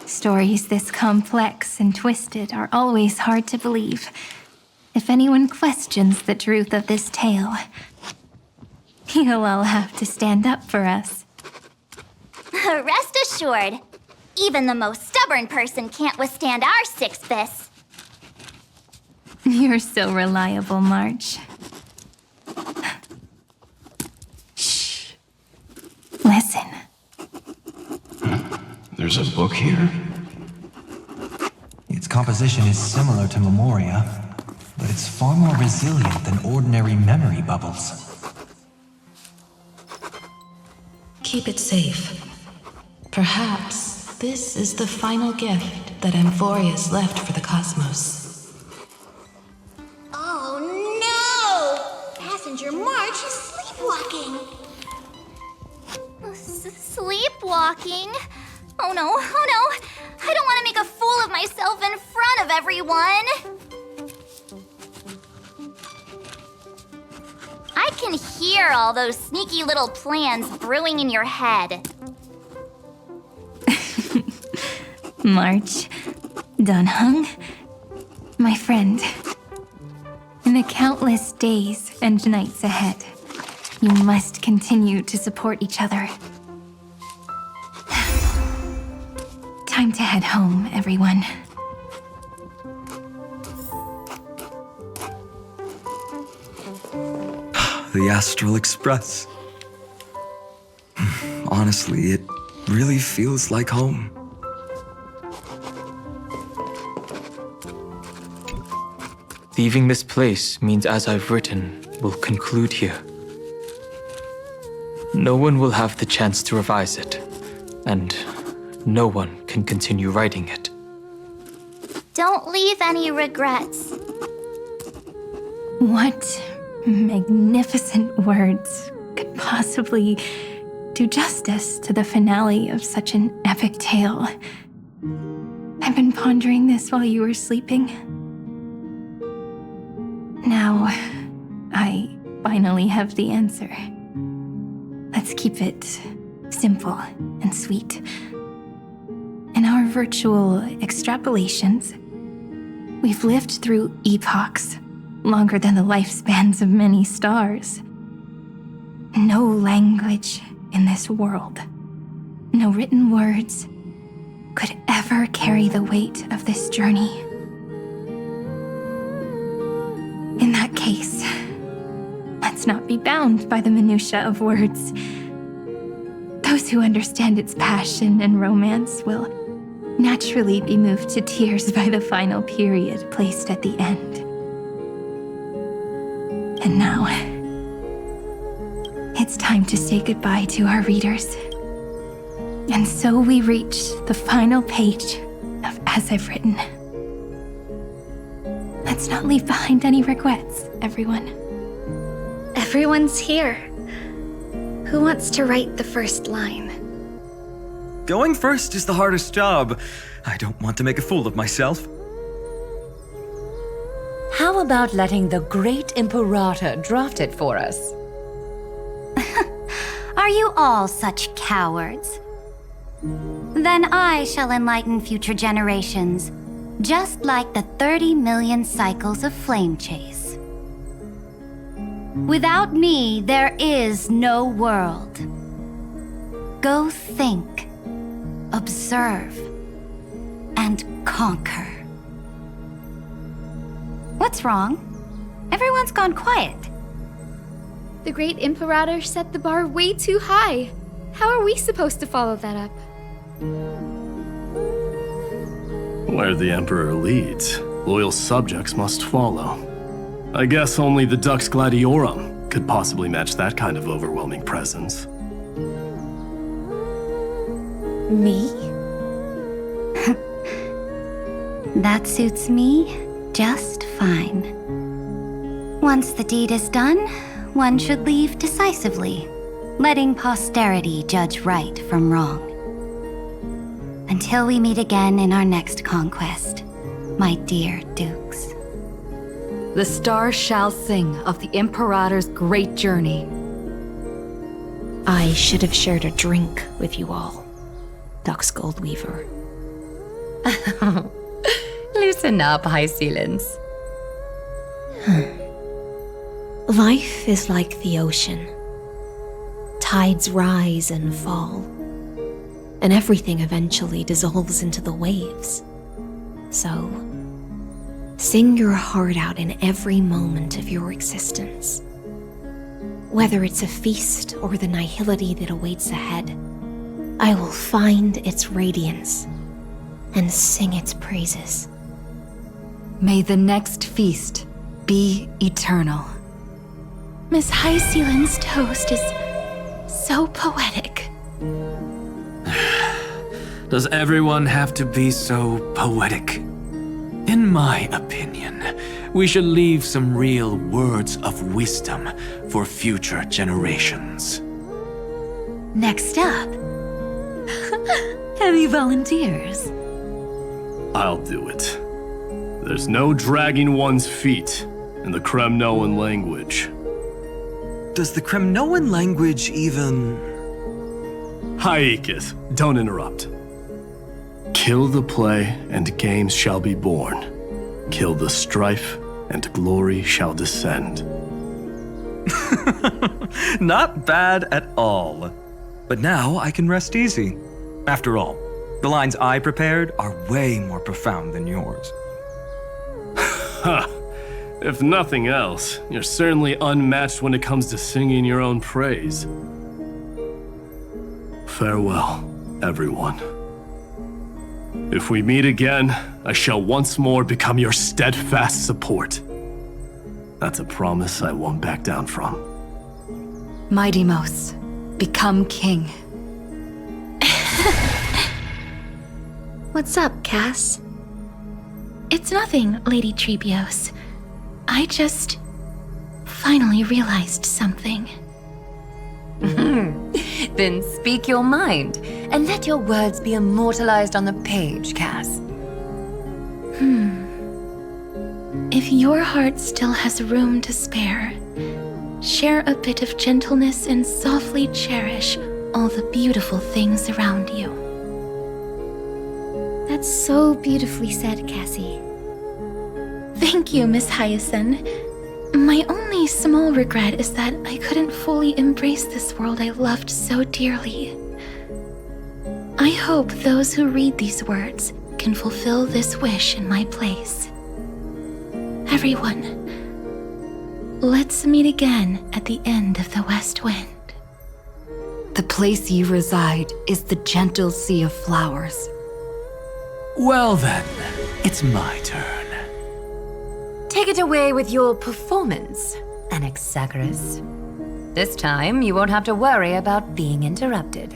Stories this complex and twisted are always hard to believe. If anyone questions the truth of this tale, you'll all have to stand up for us. Rest assured, even the most stubborn person can't withstand our six fists. You're so reliable, March. Shh. Listen. There's a book here? Its composition is similar to Memoria, but it's far more resilient than ordinary memory bubbles. Keep it safe. Perhaps this is the final gift that AMPHOREUS left for the cosmos. Oh no! Passenger March is sleepwalking. Sleepwalking? Oh no, oh no! I don't want to make a fool of myself in front of everyone! I can hear all those sneaky little plans brewing in your head. March, Dunhung, my friend. In the countless days and nights ahead, you must continue to support each other. Time to head home, everyone. The Astral Express. Honestly, it really feels like home. Leaving this place means As I've Written will conclude here. No one will have the chance to revise it, and no one can continue writing it. Don't leave any regrets. What magnificent words could possibly do justice to the finale of such an epic tale? I've been pondering this while you were sleeping. Now, I finally have the answer. Let's keep it simple and sweet. In our virtual extrapolations, we've lived through epochs longer than the lifespans of many stars. No language in this world, no written words, could ever carry the weight of this journey. In that case, let's not be bound by the minutiae of words. Those who understand its passion and romance will naturally be moved to tears by the final period placed at the end. And now, it's time to say goodbye to our readers. And so we reach the final page of As I've Written. Let's not leave behind any regrets, everyone. Everyone's here. Who wants to write the first line? Going first is the hardest job. I don't want to make a fool of myself. How about letting the great Imperator draft it for us? Are you all such cowards? Then I shall enlighten future generations, just like the 30 million cycles of flame chase. Without me, there is no world. Go think, observe, and conquer. What's wrong? Everyone's gone quiet. The great Imperator set the bar way too high. How are we supposed to follow that up? Where the Emperor leads, loyal subjects must follow. I guess only the Dux Gladiorum could possibly match that kind of overwhelming presence. Me? That suits me just fine. Once the deed is done, one should leave decisively, letting posterity judge right from wrong. Until we meet again in our next conquest, my dear dukes. The stars shall sing of the Imperator's great journey. I should have shared a drink with you all, Dux Goldweaver. Loosen up, High Ceilings. Life is like the ocean. Tides rise and fall, and everything eventually dissolves into the waves. So, sing your heart out in every moment of your existence. Whether it's a feast or the nihility that awaits ahead, I will find its radiance and sing its praises. May the next feast be eternal. Miss High Ceiling's toast is so poetic. Does everyone have to be so poetic? In my opinion, we should leave some real words of wisdom for future generations. Next up, any volunteers? I'll do it. There's no dragging one's feet in the Kremnoan language. Does the Kremnoan language even... Haikith, don't interrupt. Kill the play, and games shall be born. Kill the strife, and glory shall descend. Not bad at all. But now I can rest easy. After all, the lines I prepared are way more profound than yours. Ha! If nothing else, you're certainly unmatched when it comes to singing your own praise. Farewell, everyone. If we meet again, I shall once more become your steadfast support. That's a promise I won't back down from. Mighty Mos, become king. What's up, Cass? It's nothing, Lady Trebios. I just finally realized something. Then speak your mind, and let your words be immortalized on the page, Cass. If your heart still has room to spare, share a bit of gentleness and softly cherish all the beautiful things around you. That's so beautifully said, Cassie. Thank you, Miss Hyacinth. My only small regret is that I couldn't fully embrace this world I loved so dearly. I hope those who read these words can fulfill this wish in my place. Everyone, let's meet again at the end of the West Wind. The place you reside is the gentle sea of flowers. Well then, it's my turn. Take it away with your performance, Anaxagoras. This time, you won't have to worry about being interrupted.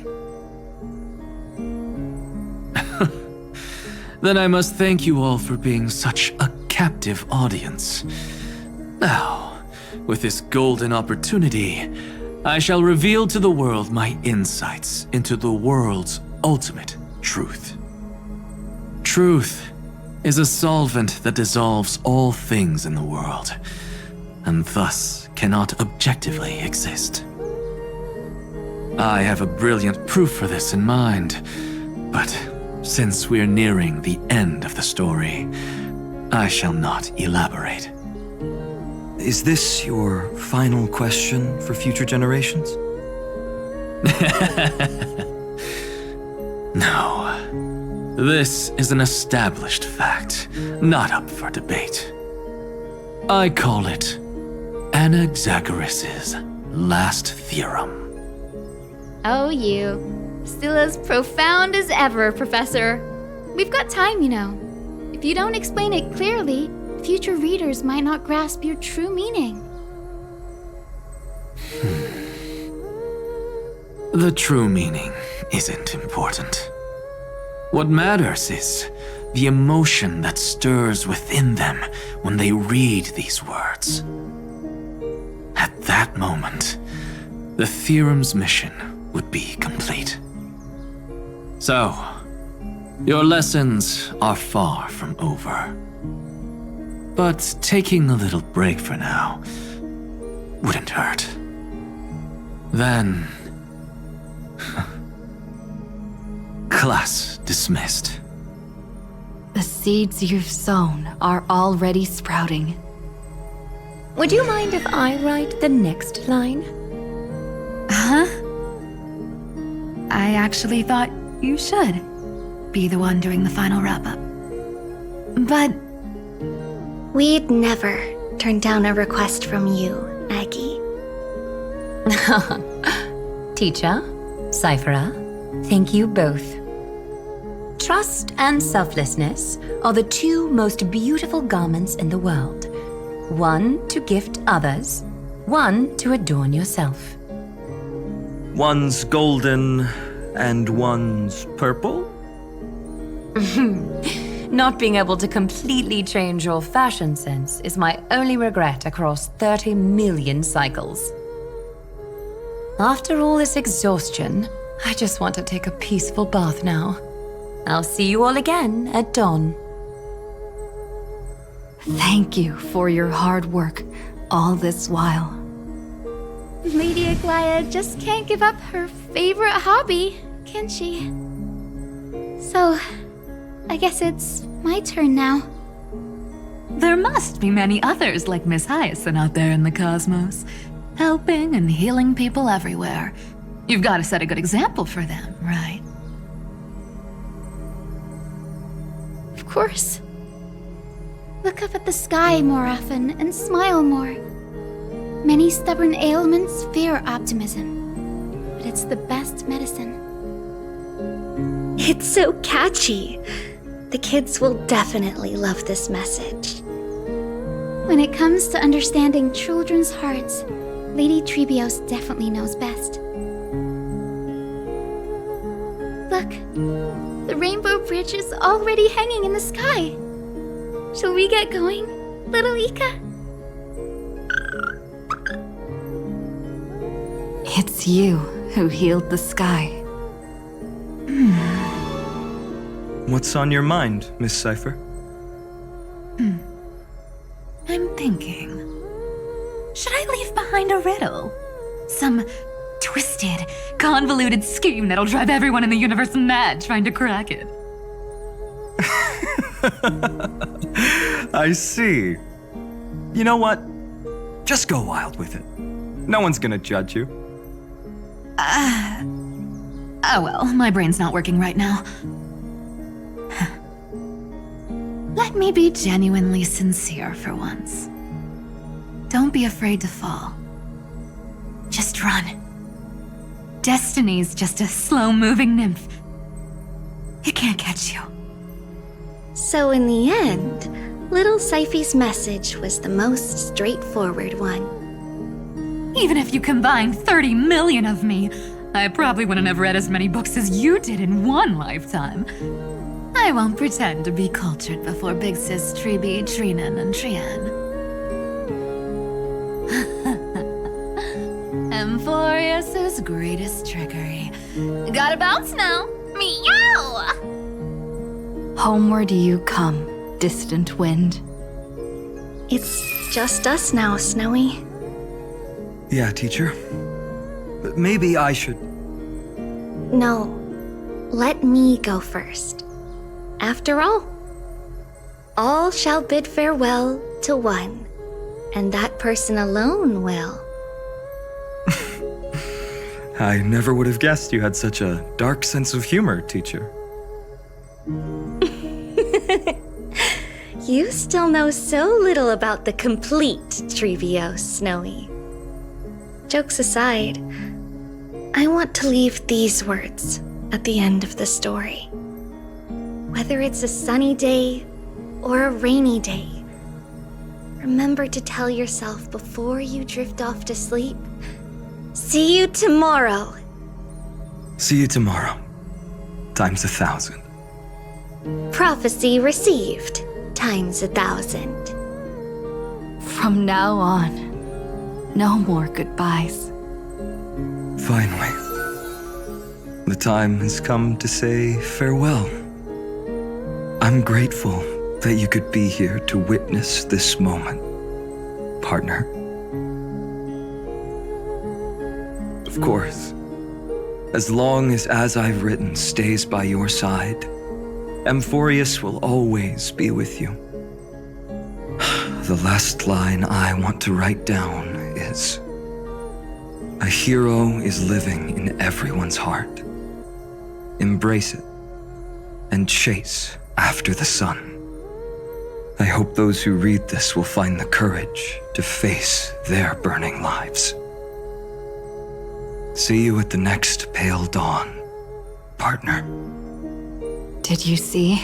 Then I must thank you all for being such a captive audience. Now, with this golden opportunity, I shall reveal to the world my insights into the world's ultimate truth. Truth is a solvent that dissolves all things in the world, and thus cannot objectively exist. I have a brilliant proof for this in mind, but since we're nearing the end of the story, I shall not elaborate. Is this your final question for future generations? No. This is an established fact, not up for debate. I call it Anaxagoras' last theorem. Oh, you. Still as profound as ever, Professor. We've got time, you know. If you don't explain it clearly, future readers might not grasp your true meaning. The true meaning isn't important. What matters is the emotion that stirs within them when they read these words. At that moment, the theorem's mission would be complete. So, your lessons are far from over. But taking a little break for now wouldn't hurt. Then... class dismissed. The seeds you've sown are already sprouting. Would you mind if I write the next line? Huh? I actually thought you should be the one doing the final wrap-up. But... We'd never turn down a request from you, Aggie. Teacher, Cyphera, thank you both. Trust and selflessness are the two most beautiful garments in the world. One to gift others, one to adorn yourself. One's golden and one's purple? Not being able to completely change your fashion sense is my only regret across 30 million cycles. After all this exhaustion, I just want to take a peaceful bath now. I'll see you all again at dawn. Thank you for your hard work all this while. Lady Aglaya just can't give up her favorite hobby, can she? So, I guess it's my turn now. There must be many others like Miss Hyacinth out there in the cosmos, helping and healing people everywhere. You've got to set a good example for them, right? Of course. Look up at the sky more often and smile more. Many stubborn ailments fear optimism, but it's the best medicine. It's so catchy. The kids will definitely love this message. When it comes to understanding children's hearts, Lady Trebios definitely knows best. Look, the Rainbow Bridge is already hanging in the sky. Shall we get going, little Ika? It's you who healed the sky. What's on your mind, Miss Cypher? I'm thinking. Should I leave behind a riddle? Some twisted, convoluted scheme that'll drive everyone in the universe mad trying to crack it. I see. You know what? Just go wild with it. No one's gonna judge you. Oh well, my brain's not working right now. Let me be genuinely sincere for once. Don't be afraid to fall. Just run. Destiny's just a slow-moving nymph. It can't catch you. So in the end, little Cyphy's message was the most straightforward one. Even if you combined 30 million of me, I probably wouldn't have read as many books as you did in one lifetime. I won't pretend to be cultured before Big Sis Treeby, Treenan, and Trian. AMPHOREUS' greatest trickery. Gotta bounce now. Meow! Homeward you come, distant wind. It's just us now, Snowy. Yeah, teacher. But maybe I should... No, let me go first. After all shall bid farewell to one, and that person alone will. I never would have guessed you had such a dark sense of humor, teacher. You still know so little about the complete Trebios, Snowy. Jokes aside, I want to leave these words at the end of the story. Whether it's a sunny day or a rainy day, remember to tell yourself before you drift off to sleep, see you tomorrow. See you tomorrow. Times 1,000. Prophecy received times 1,000. From now on, no more goodbyes. Finally, the time has come to say farewell. I'm grateful that you could be here to witness this moment, partner. Of course, as long as I've written stays by your side, AMPHOREUS will always be with you. The last line I want to write down is, a hero is living in everyone's heart. Embrace it and chase after the sun. I hope those who read this will find the courage to face their burning lives. See you at the next pale dawn, partner. Did you see?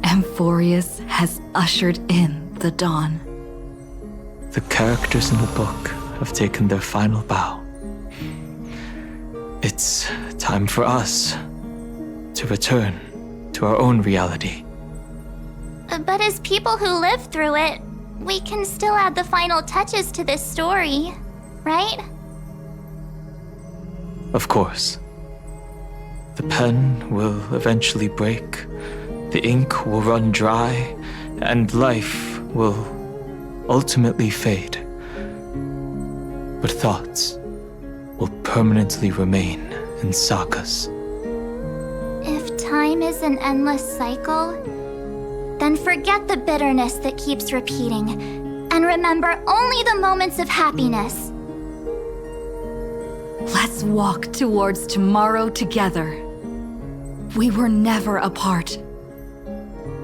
AMPHOREUS has ushered in the dawn. The characters in the book have taken their final bow. It's time for us to return to our own reality. But as people who lived through it, we can still add the final touches to this story, right? Of course. The pen will eventually break, the ink will run dry, and life will ultimately fade. But thoughts will permanently remain in sagas. If time is an endless cycle, then forget the bitterness that keeps repeating, and remember only the moments of happiness. Let's walk towards tomorrow together. We were never apart.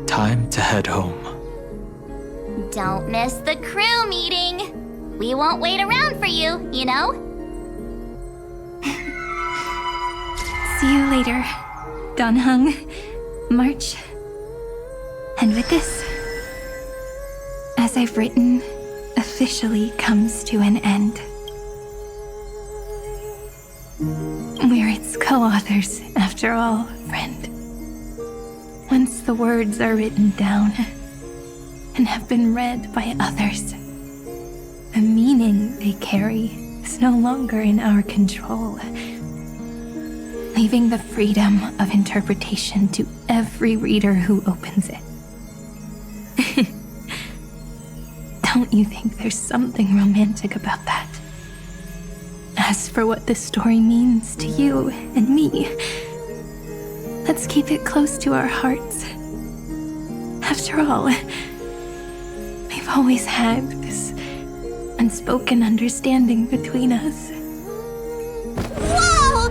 Time to head home. Don't miss the crew meeting. We won't wait around for you, you know? See you later, Donhung, March. And with this, as I've written, officially comes to an end. We're its co-authors, after all, friend. Once the words are written down and have been read by others, the meaning they carry is no longer in our control, leaving the freedom of interpretation to every reader who opens it. Don't you think there's something romantic about that? As for what this story means to you and me, let's keep it close to our hearts. After all, we've always had this unspoken understanding between us. Whoa!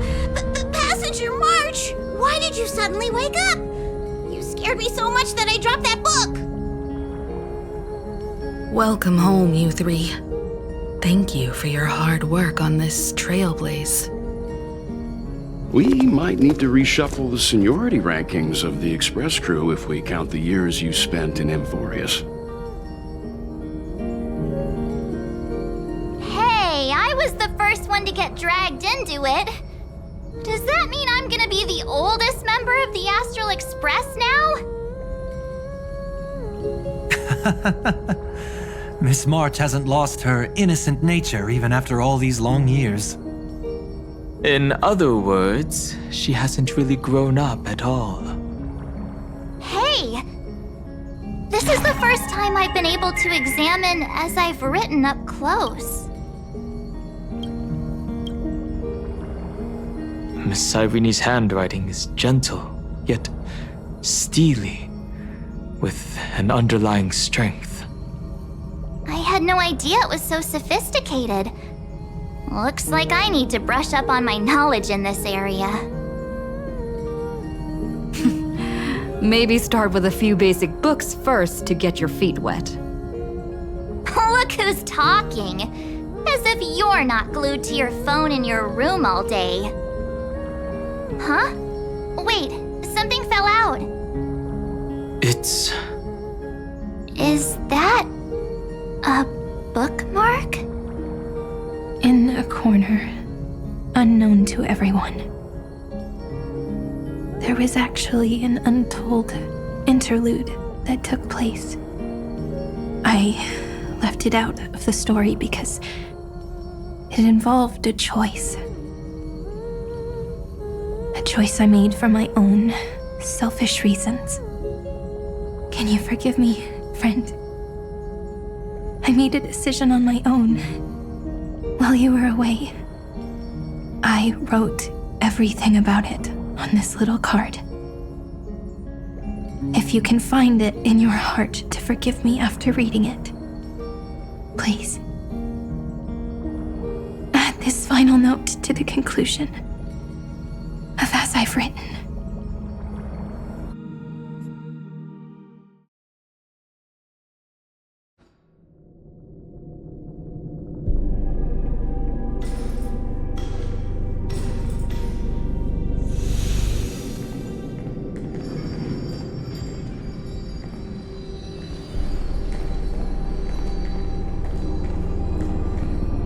Passenger March! Why did you suddenly wake up? You scared me so much that I dropped that book! Welcome home, you three. Thank you for your hard work on this trailblaze. We might need to reshuffle the seniority rankings of the Express crew if we count the years you spent in AMPHOREUS. Hey, I was the first one to get dragged into it. Does that mean I'm gonna be the oldest member of the Astral Express now? Miss March hasn't lost her innocent nature even after all these long years. In other words, she hasn't really grown up at all. Hey! This is the first time I've been able to examine as I've written up close. Miss Cyrene's handwriting is gentle, yet steely, with an underlying strength. I had no idea it was so sophisticated. Looks like I need to brush up on my knowledge in this area. Maybe start with a few basic books first to get your feet wet. Look who's talking. As if you're not glued to your phone in your room all day. Huh? Wait, something fell out. It's... Is that a bookmark? In a corner, unknown to everyone. There was actually an untold interlude that took place. I left it out of the story because it involved a choice. A choice I made for my own selfish reasons. Can you forgive me, friend? I made a decision on my own. While you were away, I wrote everything about it on this little card. If you can find it in your heart to forgive me after reading it, please. Add this final note to the conclusion of as I've written.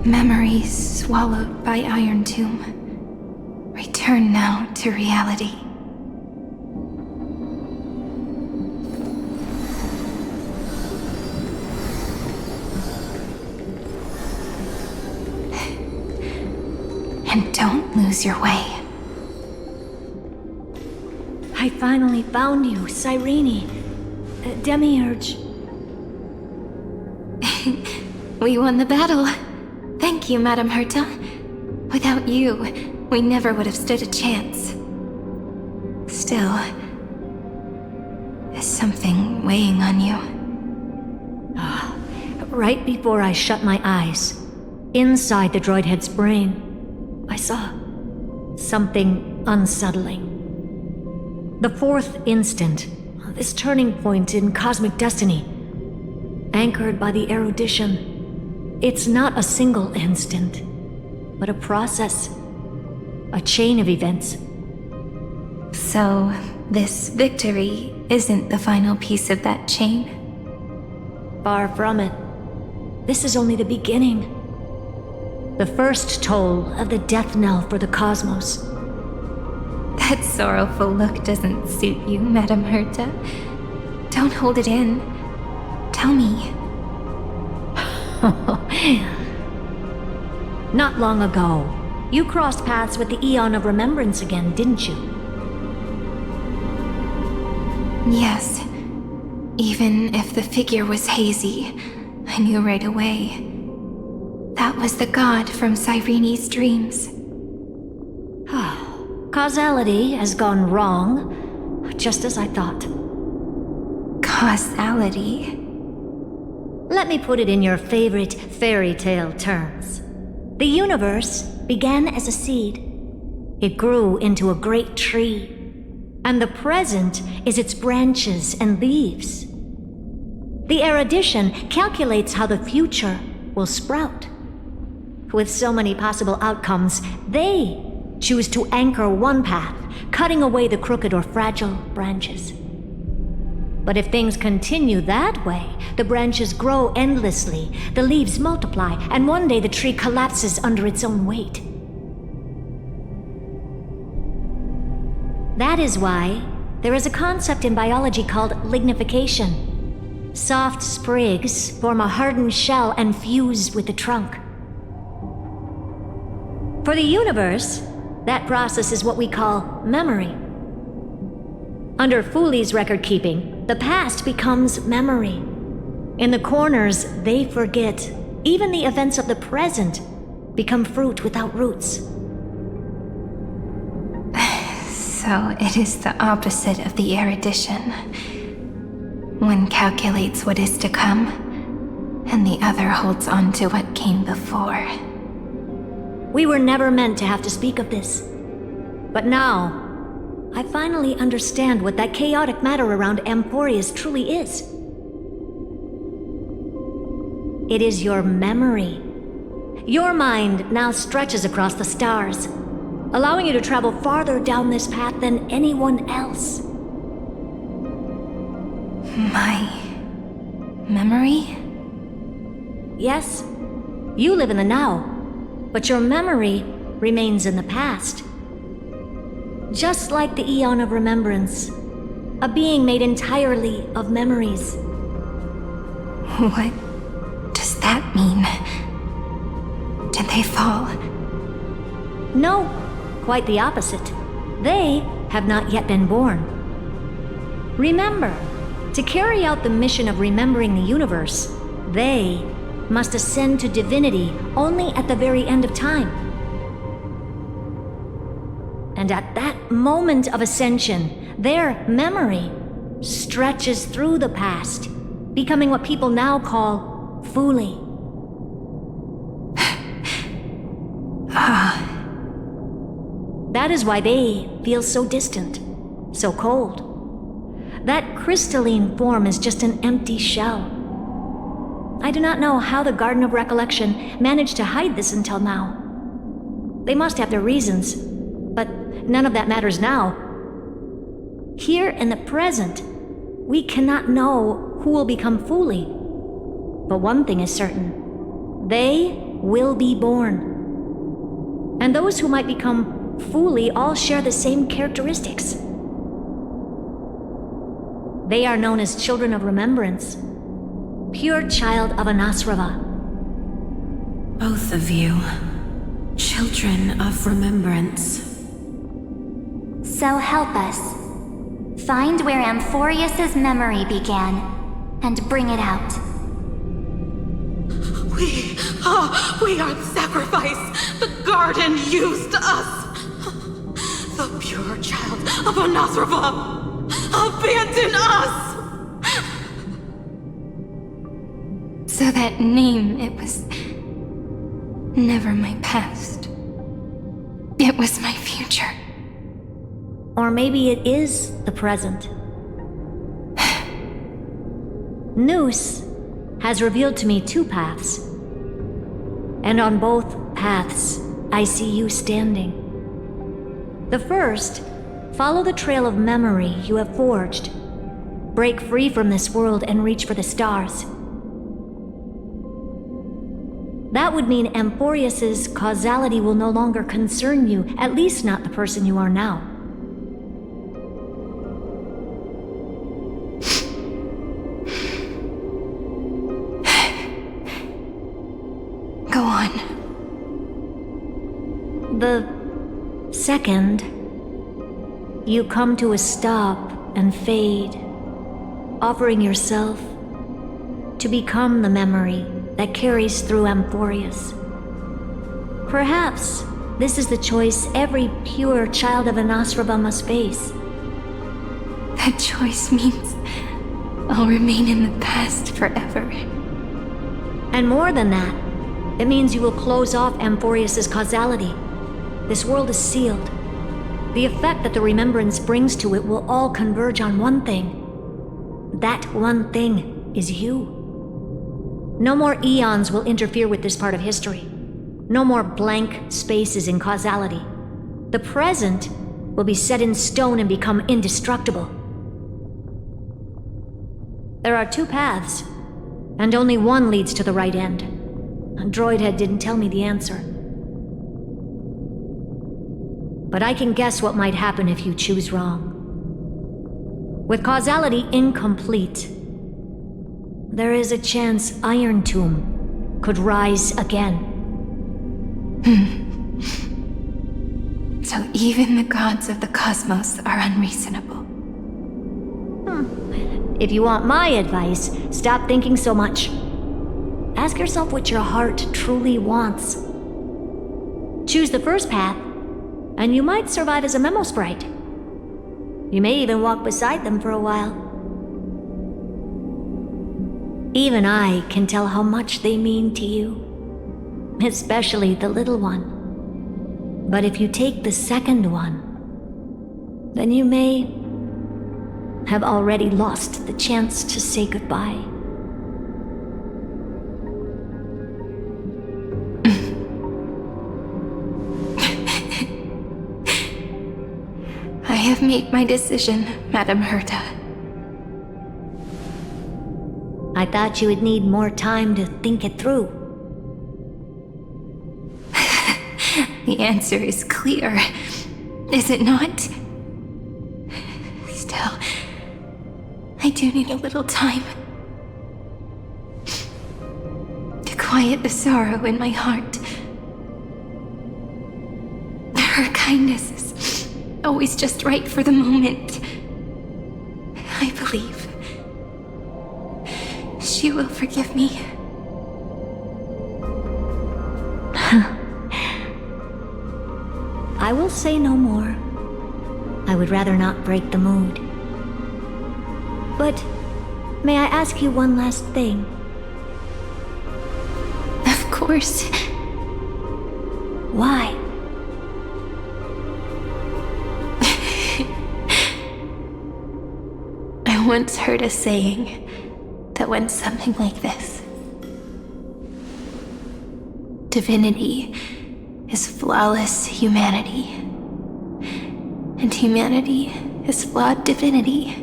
Memories swallowed by Iron Tomb. Return now to reality. And don't lose your way. I finally found you, Cyrene. Demiurge. We won the battle. Thank you, Madam Herta. Without you, we never would have stood a chance. Still, is something weighing on you? Right before I shut my eyes, inside the droid head's brain, I saw something unsettling. The fourth instant, this turning point in cosmic destiny, anchored by the erudition. It's not a single instant, but a process, a chain of events. So, this victory isn't the final piece of that chain? Far from it. This is only the beginning. The first toll of the death knell for the cosmos. That sorrowful look doesn't suit you, Madam Herta. Don't hold it in. Tell me. Not long ago, you crossed paths with the Eon of Remembrance again, didn't you? Yes. Even if the figure was hazy, I knew right away. That was the god from Cyrene's dreams. Causality has gone wrong, just as I thought. Causality? Let me put it in your favorite fairy tale terms. The universe began as a seed. It grew into a great tree. And the present is its branches and leaves. The erudition calculates how the future will sprout. With so many possible outcomes, they choose to anchor one path, cutting away the crooked or fragile branches. But if things continue that way, the branches grow endlessly, the leaves multiply, and one day the tree collapses under its own weight. That is why there is a concept in biology called lignification. Soft sprigs form a hardened shell and fuse with the trunk. For the universe, that process is what we call memory. Under Fooley's record-keeping, the past becomes memory. In the corners, they forget. Even the events of the present become fruit without roots. So it is the opposite of the erudition. One calculates what is to come, and the other holds on to what came before. We were never meant to have to speak of this. But now, I finally understand what that chaotic matter around AMPHOREUS truly is. It is your memory. Your mind now stretches across the stars, allowing you to travel farther down this path than anyone else. My memory? Yes, you live in the now, but your memory remains in the past. Just like the Eon of Remembrance, a being made entirely of memories. What does that mean? Did they fall? No, quite the opposite. They have not yet been born. Remember, to carry out the mission of remembering the universe, they must ascend to divinity only at the very end of time. And at that moment of ascension, their memory stretches through the past, becoming what people now call Fuli. That is why they feel so distant, so cold. That crystalline form is just an empty shell. I do not know how the Garden of Recollection managed to hide this until now. They must have their reasons, but none of that matters now. Here in the present, we cannot know who will become Fuli. But one thing is certain. They will be born. And those who might become Fuli all share the same characteristics. They are known as Children of Remembrance. Pure child of Anasrava. Both of you. Children of Remembrance. So help us. Find where AMPHOREUS' memory began, and bring it out. We are the sacrifice. The garden used us. The pure child of Anasrava. Abandon us! So that name, it was never my past. It was my future. Or maybe it is the present. Noose has revealed to me two paths. And on both paths, I see you standing. The first, follow the trail of memory you have forged. Break free from this world and reach for the stars. That would mean AMPHOREUS' causality will no longer concern you, at least not the person you are now. Go on. The second, you come to a stop and fade, offering yourself to become the memory that carries through AMPHOREUS. Perhaps this is the choice every pure child of Anasrava must face. That choice means I'll remain in the past forever. And more than that, it means you will close off AMPHOREUS' causality. This world is sealed. The effect that the remembrance brings to it will all converge on one thing. That one thing is you. No more eons will interfere with this part of history. No more blank spaces in causality. The present will be set in stone and become indestructible. There are two paths, and only one leads to the right end. Droidhead didn't tell me the answer. But I can guess what might happen if you choose wrong. With causality incomplete, there is a chance Iron Tomb could rise again. So even the gods of the cosmos are unreasonable. If you want my advice, stop thinking so much. Ask yourself what your heart truly wants. Choose the first path, and you might survive as a memo sprite. You may even walk beside them for a while. Even I can tell how much they mean to you, especially the little one. But if you take the second one, then you may have already lost the chance to say goodbye. have made my decision, Madam Herta. I thought you would need more time to think it through. The answer is clear, is it not? Still, I do need a little time to quiet the sorrow in my heart. Her kindness is always just right for the moment. I believe she will forgive me. I will say no more. I would rather not break the mood. But may I ask you one last thing? Of course. Why? I once heard a saying that went something like this. Divinity is flawless humanity, and humanity is flawed divinity.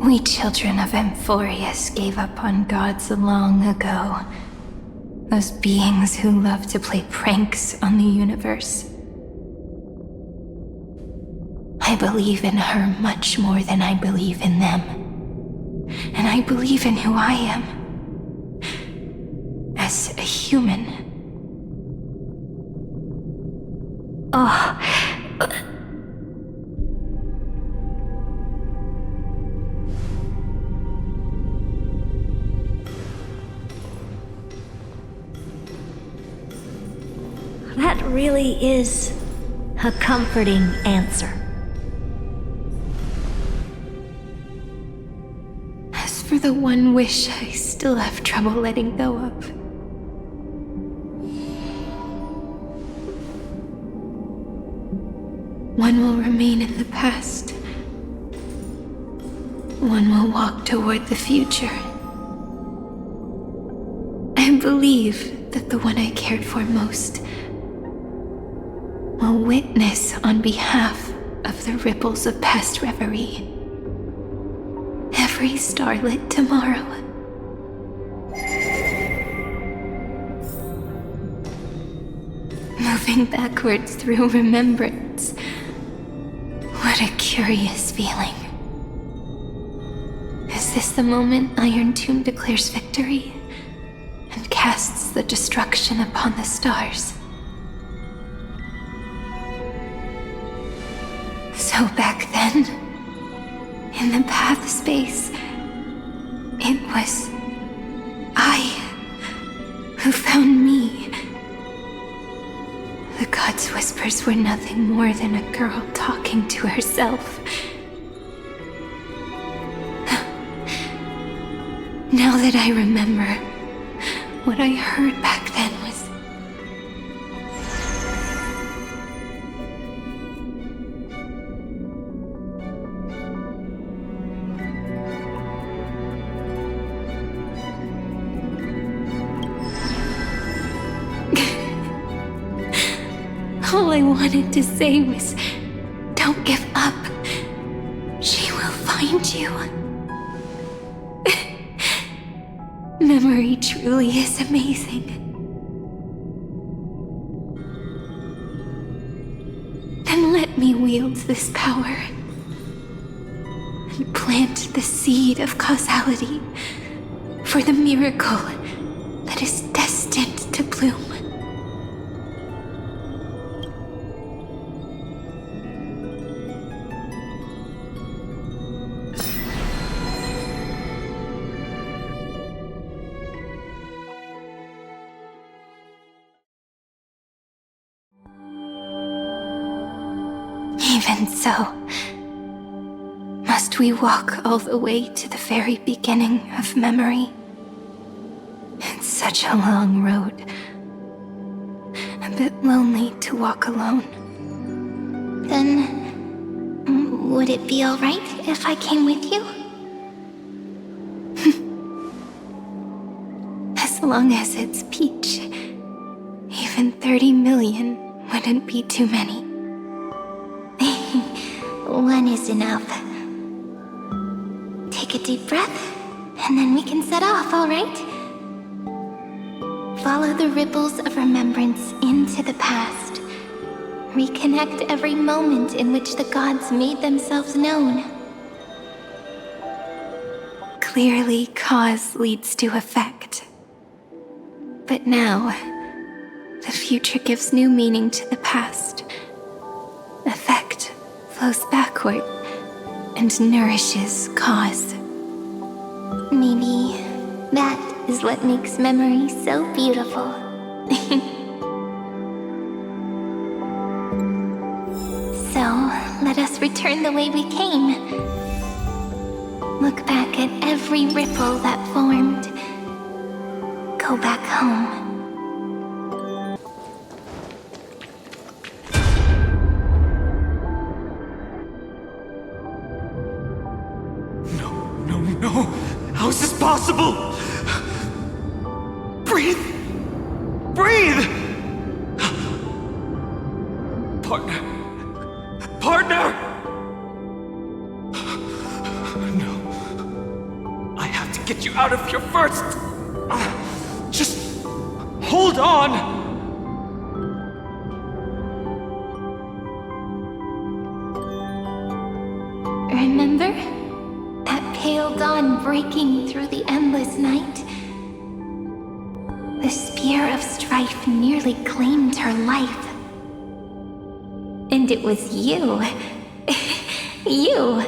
We children of AMPHOREUS gave up on gods long ago. Those beings who love to play pranks on the universe. I believe in her much more than I believe in them. And I believe in who I am. As a human. That really is a comforting answer. As for the one wish I still have trouble letting go of. One will remain in the past. One will walk toward the future. I believe that the one I cared for most will witness on behalf of the ripples of past reverie. Every starlit tomorrow. Moving backwards through remembrance. What a curious feeling. Is this the moment Iron Tomb declares victory and casts the destruction upon the stars? So back then, in the path space, it was I who found me. The gods' whispers were nothing more than a girl talking to herself. Now that I remember, what I heard back then was all I wanted to say was, don't give up. She will find you. Memory truly is amazing. Then let me wield this power and plant the seed of causality for the miracle that is destined to bloom. Even so, must we walk all the way to the very beginning of memory? It's such a long road. A bit lonely to walk alone. Then, would it be alright if I came with you? As long as it's Peach, even 30 million wouldn't be too many. one is enough. Take a deep breath, and then we can set off, alright? Follow the ripples of remembrance into the past. Reconnect every moment in which the gods made themselves known. Clearly, cause leads to effect. But now, the future gives new meaning to the past. Effect flows backward and nourishes cause. Maybe that is what makes memory so beautiful. So, let us return the way we came. Look back at every ripple that formed. Go back home. No! How is this possible? Breathe! Breathe! Partner! No. I have to get you out of here first! Just hold on! Remember? That pale dawn breaking through the endless night? The spear of strife nearly claimed her life. And it was you, you,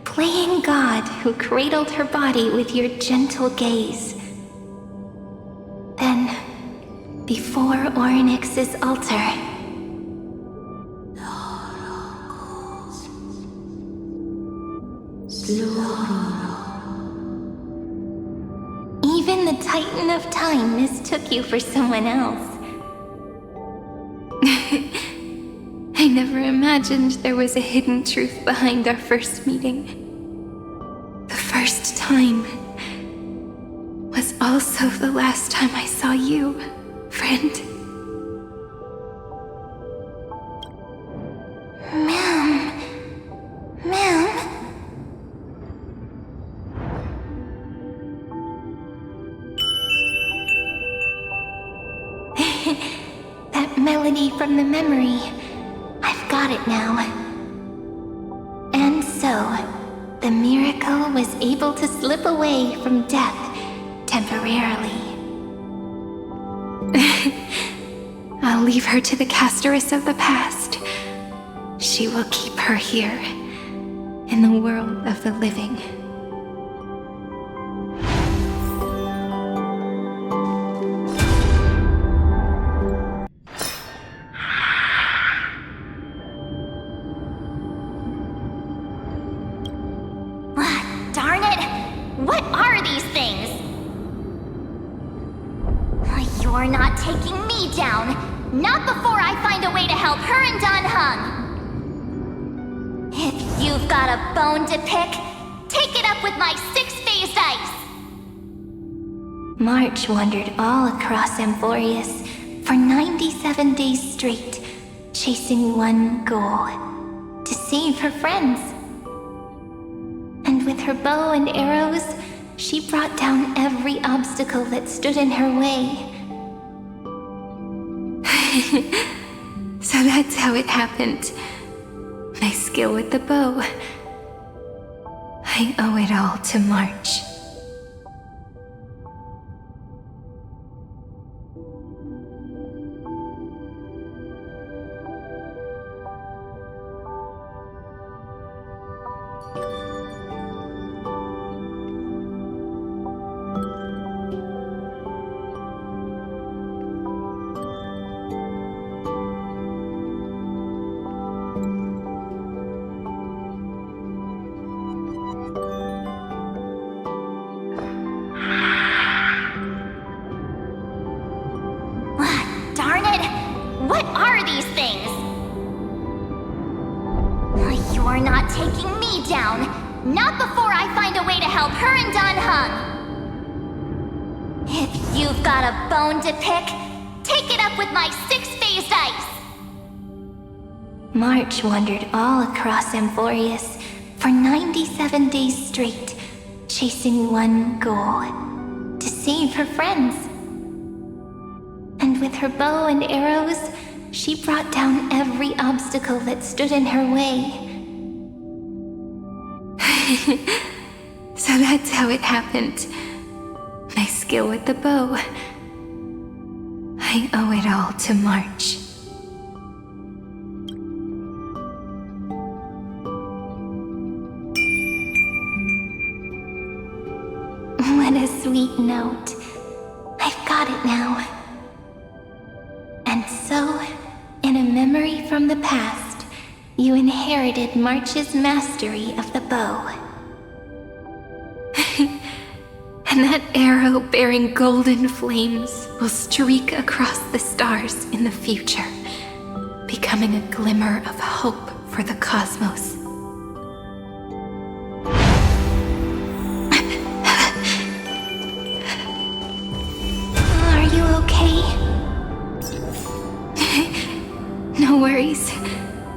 playing God, who cradled her body with your gentle gaze. Then, before Ornyx's altar, even the Titan of Time mistook you for someone else. I never imagined there was a hidden truth behind our first meeting. The first time was also the last time I saw you, friend. Ma'am. That melody from the memory. I've got it now. And so, the miracle was able to slip away from death temporarily. I'll leave her to the casteress of the past. She will keep her here, in the world of the living. Darn it! What are these things? You're not taking me down! Not before I find a way to help her and Don Hung! If you've got a bone to pick, take it up with my six-phased ice! March wandered all across AMPHOREUS for 97 days straight, chasing one goal: to save her friends. And with her bow and arrows, she brought down every obstacle that stood in her way. So that's how it happened. My skill with the bow. I owe it all to March. Darn it! What are these things? You're not taking me down! Not before I find a way to help her and Don Hung! If you've got a bone to pick, take it up with my six-phased ice! March wandered all across AMPHOREUS for 97 days straight, chasing one goal: to save her friends. And with her bow and arrows, she brought down every obstacle that stood in her way. So that's how it happened. My skill with the bow. I owe it all to March. What a sweet note. I've got it now. And so, in a memory from the past, you inherited March's mastery of the bow. And that arrow bearing golden flames will streak across the stars in the future, becoming a glimmer of hope for the cosmos. Are you okay? No worries.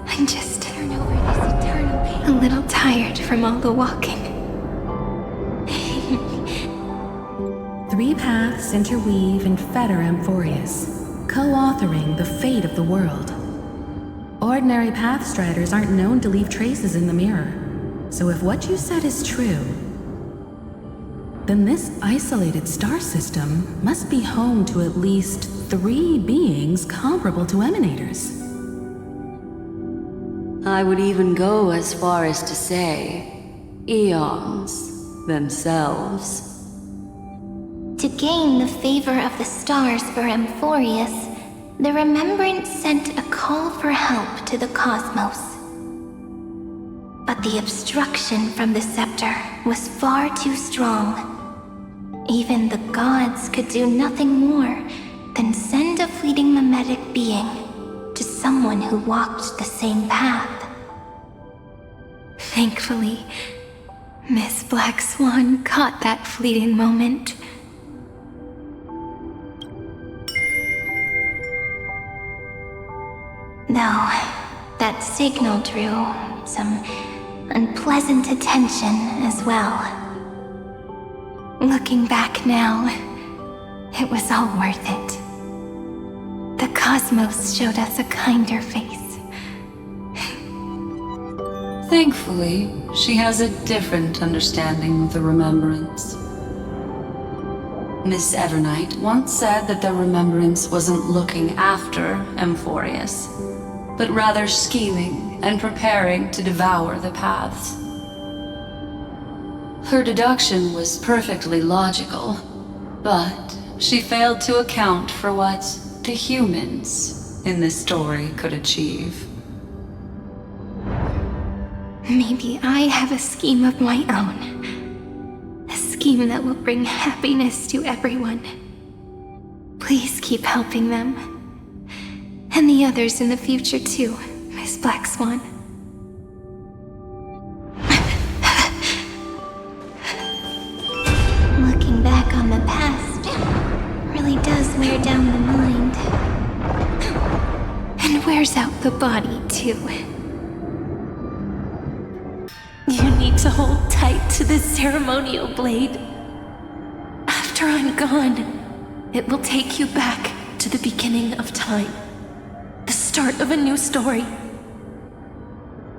I'm just turn over this eternal pain. A little tired from all the walking. 3 paths interweave and fetter AMPHOREUS, co-authoring the fate of the world. Ordinary pathstriders aren't known to leave traces in the mirror, so if what you said is true, then this isolated star system must be home to at least 3 beings comparable to emanators. I would even go as far as to say, eons themselves. To gain the favor of the stars for AMPHOREUS, the Remembrance sent a call for help to the cosmos. But the obstruction from the scepter was far too strong. Even the gods could do nothing more than send a fleeting mimetic being to someone who walked the same path. Thankfully, Miss Black Swan caught that fleeting moment. Though that signal drew some unpleasant attention as well. Looking back now, it was all worth it. The cosmos showed us a kinder face. Thankfully, she has a different understanding of the Remembrance. Miss Evernight once said that the Remembrance wasn't looking after AMPHOREUS, but rather scheming and preparing to devour the paths. Her deduction was perfectly logical, but she failed to account for what the humans in this story could achieve. Maybe I have a scheme of my own. A scheme that will bring happiness to everyone. Please keep helping them. And the others in the future too, Miss Black Swan. Looking back on the past really does wear down the mind. And wears out the body too. You need to hold tight to this ceremonial blade. After I'm gone, it will take you back to the beginning of time. The start of a new story.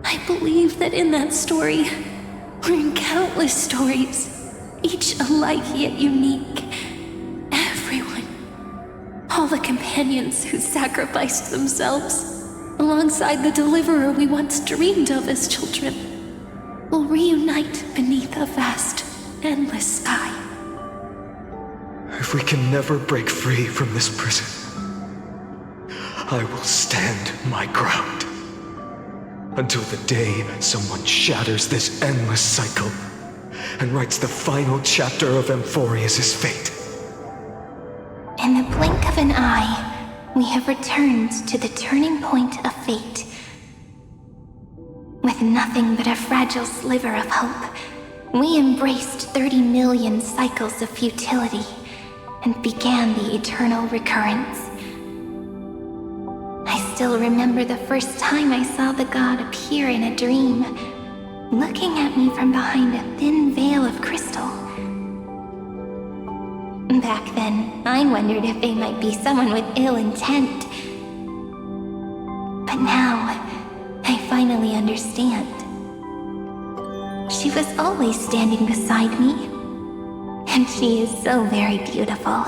I believe that in that story, or in countless stories, each alike yet unique, everyone, all the companions who sacrificed themselves, alongside the deliverer we once dreamed of as children, will reunite beneath a vast, endless sky. If we can never break free from this prison, I will stand my ground. Until the day someone shatters this endless cycle and writes the final chapter of AMPHOREUS' fate. In the blink of an eye, we have returned to the turning point of fate. With nothing but a fragile sliver of hope, we embraced 30 million cycles of futility and began the eternal recurrence. I still remember the first time I saw the god appear in a dream, looking at me from behind a thin veil of crystal. Back then, I wondered if they might be someone with ill intent. But now, I finally understand. She was always standing beside me, and she is so very beautiful.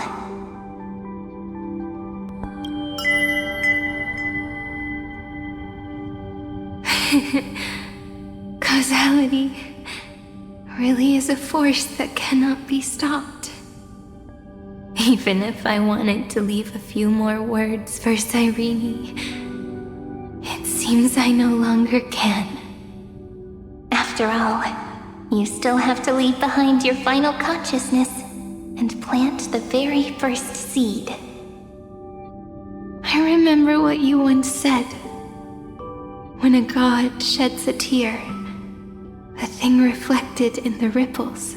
Causality really is a force that cannot be stopped. Even if I wanted to leave a few more words for Cyrene, it seems I no longer can. After all, you still have to leave behind your final consciousness and plant the very first seed. I remember what you once said. When a god sheds a tear, the thing reflected in the ripples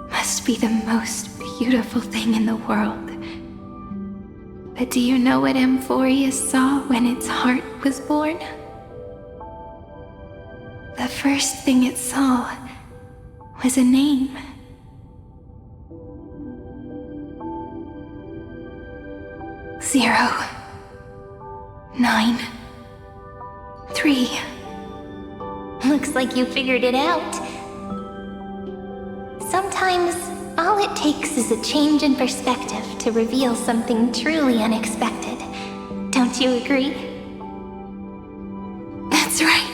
must be the most beautiful thing in the world. But do you know what AMPHOREUS saw when its heart was born? The first thing it saw was a name. Zero, 9, 3. Looks like you figured it out. Sometimes, all it takes is a change in perspective to reveal something truly unexpected. Don't you agree? That's right.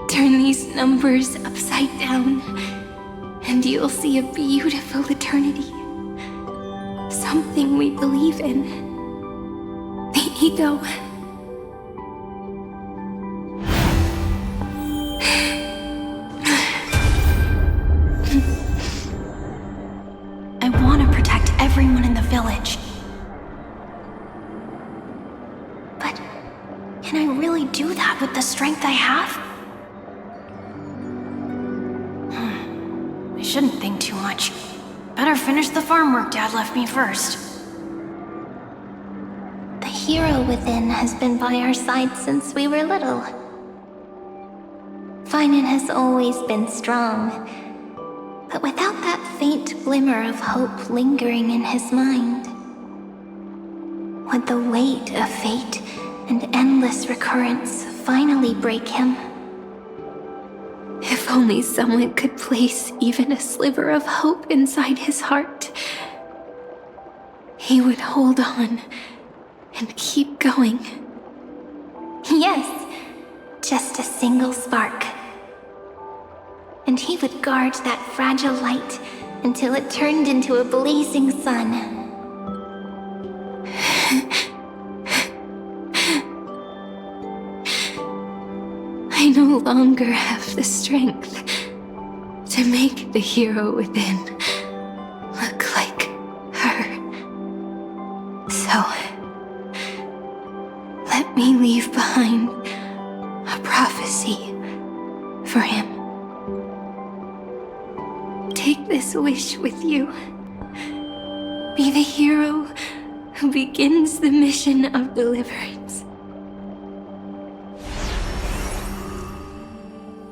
Turn these numbers upside down, and you'll see a beautiful eternity. Something we believe in. The ego. I want to protect everyone in the village. But can I really do that with the strength I have? I shouldn't think too much. Better finish the farm work Dad left me first. The hero within has been by our side since we were little. Phainon has always been strong, but without that faint glimmer of hope lingering in his mind, would the weight of fate and endless recurrence finally break him? If only someone could place even a sliver of hope inside his heart, he would hold on and keep going. Yes, just a single spark. And he would guard that fragile light until it turned into a blazing sun. I no longer have the strength to make the hero within look like her. So, let me leave behind a prophecy for him. Take this wish with you. Be the hero who begins the mission of deliverance.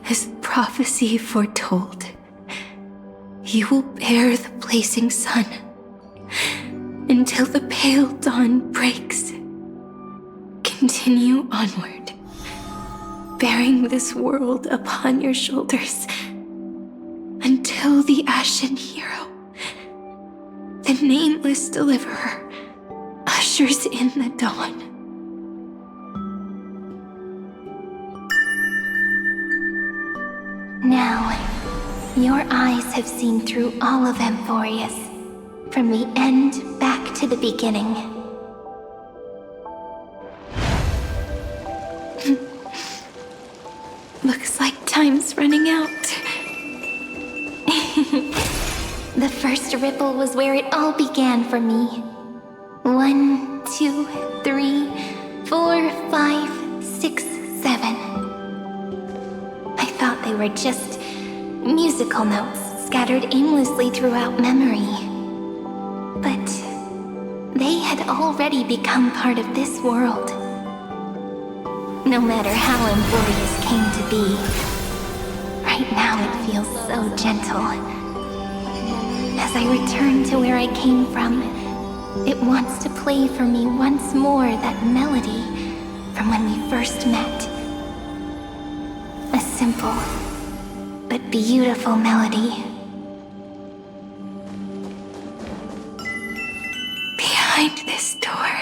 As prophecy foretold, you will bear the blazing sun until the pale dawn breaks. Continue onward, bearing this world upon your shoulders until the Ashen Hero, the nameless deliverer, ushers in the dawn. Now, your eyes have seen through all of AMPHOREUS, from the end back to the beginning. Looks like time's running out. The first ripple was where it all began for me. 1, 2, 3, 4, 5, 6, 7. I thought they were just musical notes scattered aimlessly throughout memory. But they had already become part of this world. No matter how AMPHOREUS came to be, right now it feels so gentle. As I return to where I came from, it wants to play for me once more that melody from when we first met. A simple but beautiful melody. Behind this door,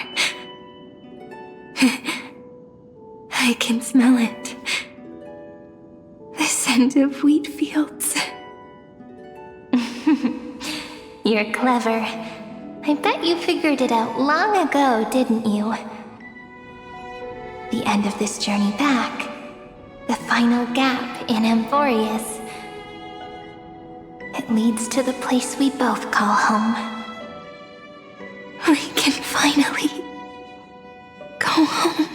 I can smell it. The scent of wheat fields. You're clever. I bet you figured it out long ago, didn't you? The end of this journey back, the final gap in AMPHOREUS. It leads to the place we both call home. We can finally go home.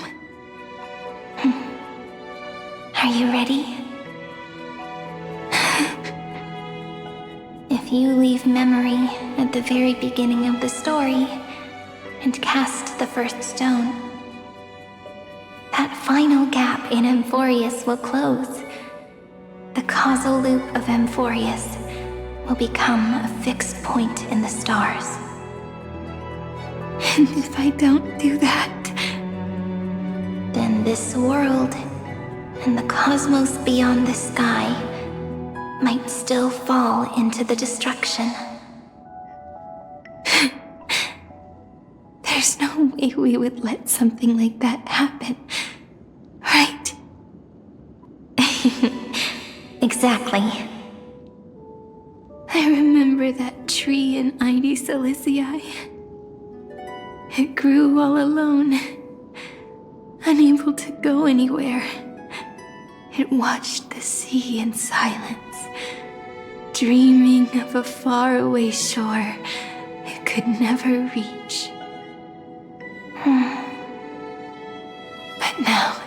Are you ready? If you leave memory at the very beginning of the story and cast the first stone, that final gap in AMPHOREUS will close. The causal loop of AMPHOREUS will become a fixed point in the stars. And if I don't do that, then this world and the cosmos beyond the sky might still fall into the destruction. There's no way we would let something like that happen, right? Exactly. I remember that tree in Ide Silicii. It grew all alone, unable to go anywhere. It watched the sea in silence, dreaming of a faraway shore it could never reach. But now,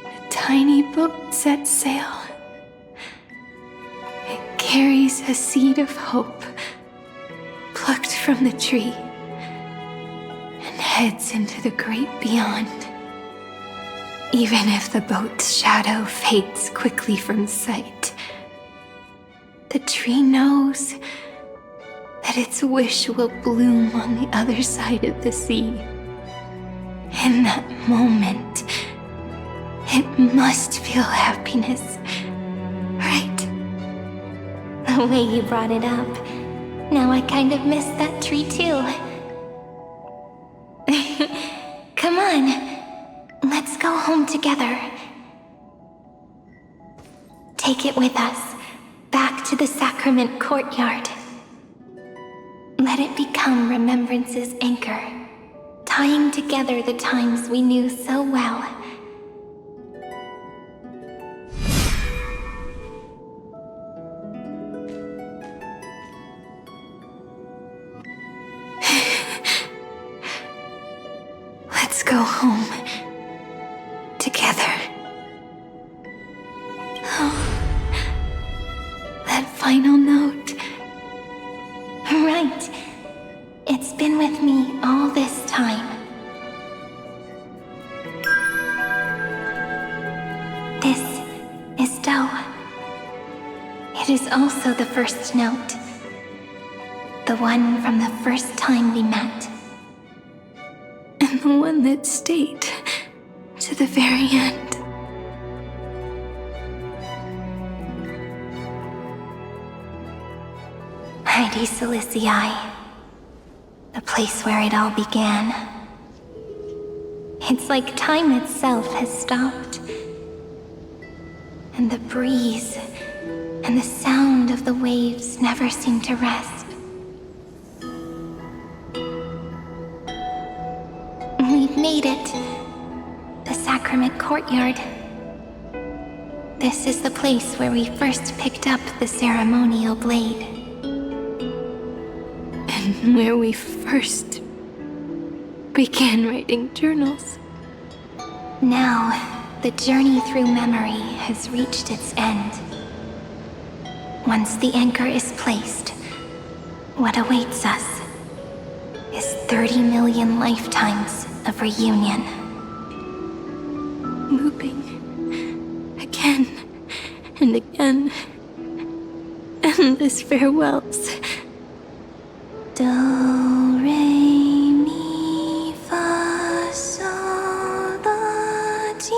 a tiny boat sets sail. It carries a seed of hope, plucked from the tree, and heads into the great beyond. Even if the boat's shadow fades quickly from sight, the tree knows that its wish will bloom on the other side of the sea. In that moment, it must feel happiness, right? The way you brought it up, now I kind of miss that tree too. Come on. Let's go home together. Take it with us, back to the sacrament courtyard. Let it become remembrance's anchor, tying together the times we knew so well. Let's go home. Together. Oh, that final note. Right. It's been with me all this time. This is Do. It is also the first note. The one from the first time we met. And the one that stayed to the very end. Ide Silicii, the place where it all began. It's like time itself has stopped. And the breeze and the sound of the waves never seem to rest. We've made it. The sacrament courtyard. This is the place where we first picked up the ceremonial blade. And where we first began writing journals. Now, the journey through memory has reached its end. Once the anchor is placed, what awaits us is 30 million lifetimes of reunion. Looping. Again and again. Endless farewells. Do, re, mi, fa, sol, la, ti.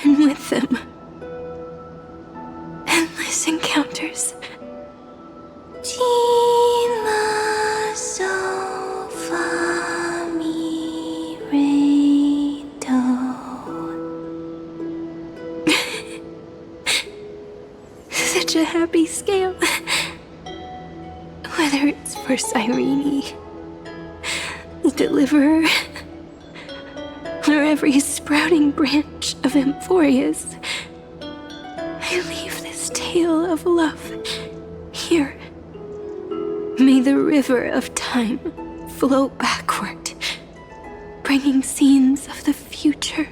And with them, endless encounters. Ti, la, sol, fa, mi, re, do. Such a happy scale. Whether it's for Cyrene, the Deliverer, or every sprouting branch of AMPHOREUS, I leave this tale of love here. May the river of time flow backward, bringing scenes of the future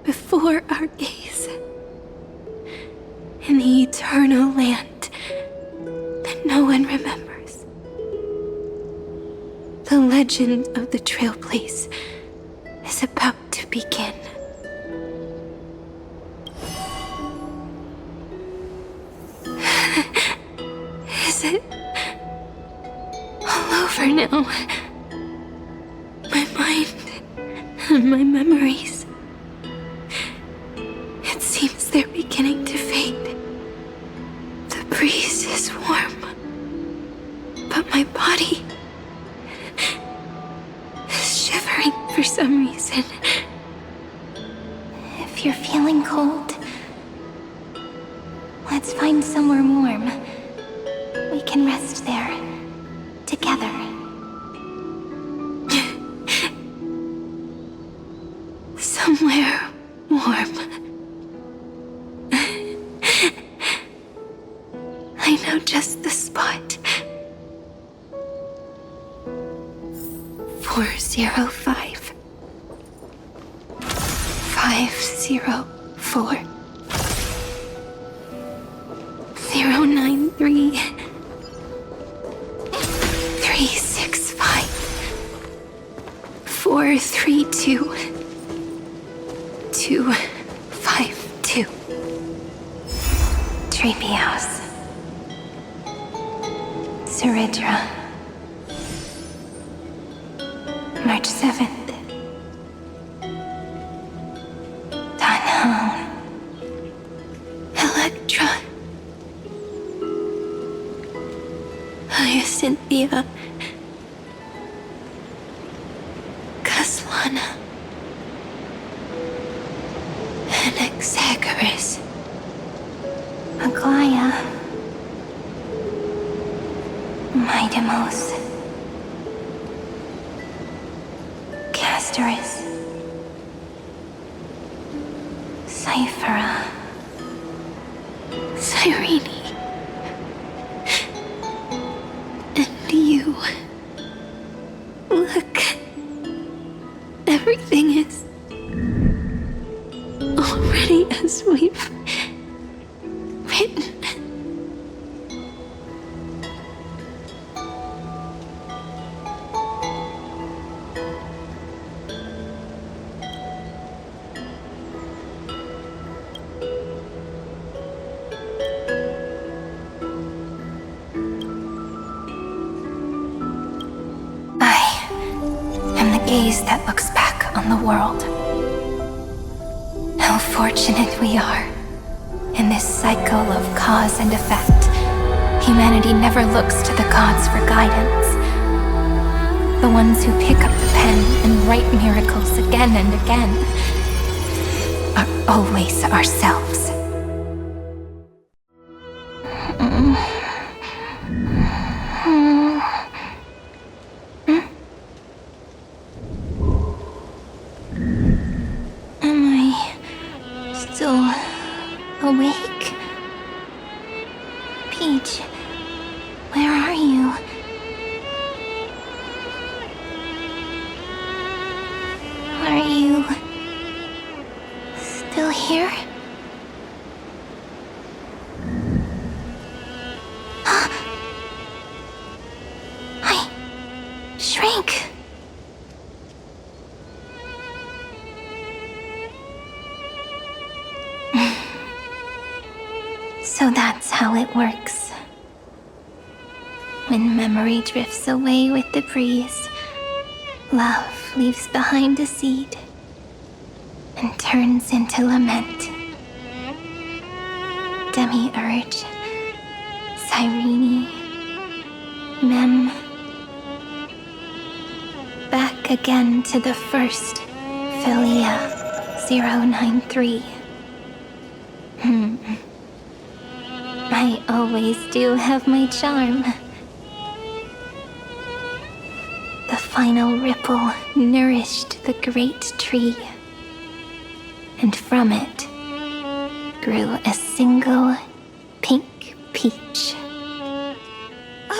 before our gaze. In the eternal land that no one remembers. The legend of the Trailblaze is about to begin. Is it all over now? My mind and my memories. It seems they're beginning to fade. The breeze is warm, but my body is shivering for some reason. If you're feeling cold, let's find somewhere warm. We can rest there, together. Somewhere warm. I know just the spot. 405. 504. 093. 365. 432. 252. Treehouse. Ceridra. March 7th. Tanham. Electra. Hyacinthia. Caslana. Anaxagoras. Aglaya. Midemos. Castoris. Cyphera. Cyrene. And you. Look. Everything is already as we've written. Gaze that looks back on the world. How fortunate we are. In this cycle of cause and effect, humanity never looks to the gods for guidance. The ones who pick up the pen and write miracles again and again are always ourselves. Awake? Peach, where are you? Are you still here? Shrink! So that's how it works. When memory drifts away with the breeze, love leaves behind a seed and turns into lament. Demiurge, Cyrene, Mem. Back again to the first Philia 093. I always do have my charm. The final ripple nourished the great tree, and from it grew a single pink peach.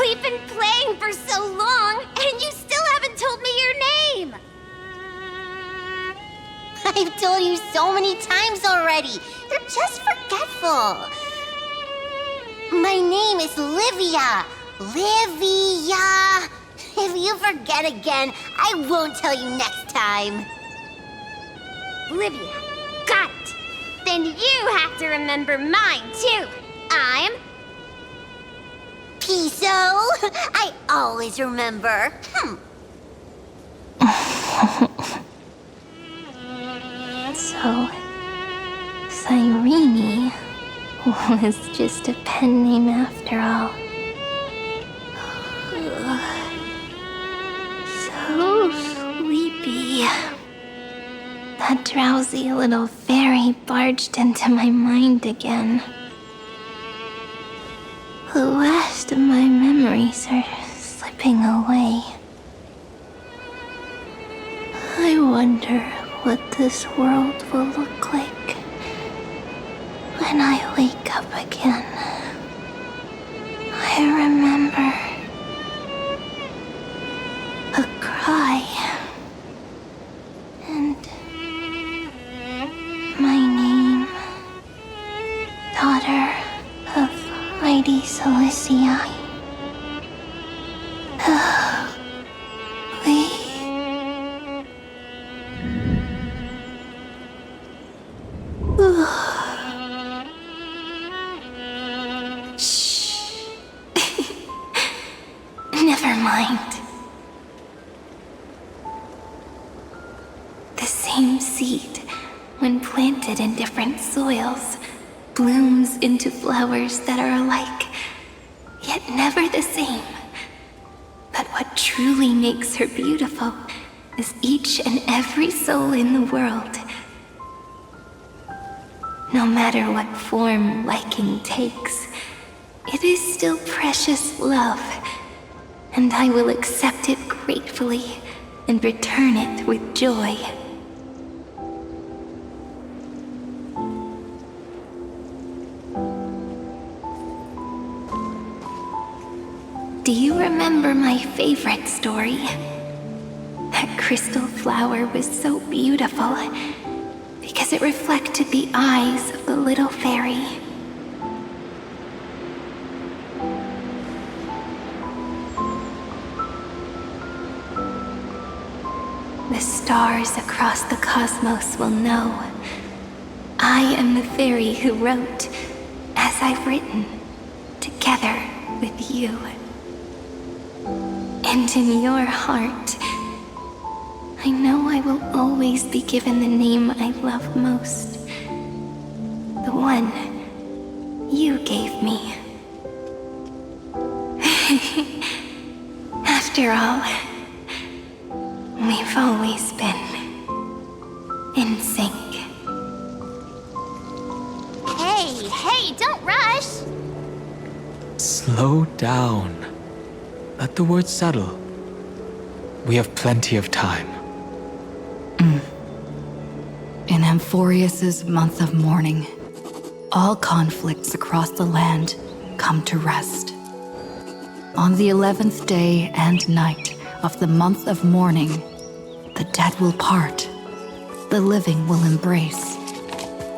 We've been playing for so long, and you still haven't told me your name! I've told you so many times already. You're just forgetful. My name is Livia. Livia. If you forget again, I won't tell you next time. Livia, got it. Then you have to remember mine, too. I'm... Piso. I always remember. So, Cyrene was just a pen name after all. So sleepy. That drowsy little fairy barged into my mind again. The last of my memories are slipping away. I wonder what this world will look like when I wake up again. I remember a cry and my name, daughter of Mighty Celestii. Shh. Never mind. The same seed, when planted in different soils, blooms into flowers that are alike, yet never the same. But what truly makes her beautiful is each and every soul in the world. No matter what form liking takes, it is still precious love, and I will accept it gratefully and return it with joy. Do you remember my favorite story? That crystal flower was so beautiful because it reflected the eyes of the little fairy. The stars across the cosmos will know I am the fairy who wrote, as I've written, together with you. And in your heart, I know I will always be given the name I love most. The one you gave me. After all, we've always been in sync. Hey, don't rush! Slow down. Let the words settle. We have plenty of time. In AMPHOREUS' month of mourning, all conflicts across the land come to rest. On the 11th day and night of the month of mourning, the dead will part, the living will embrace,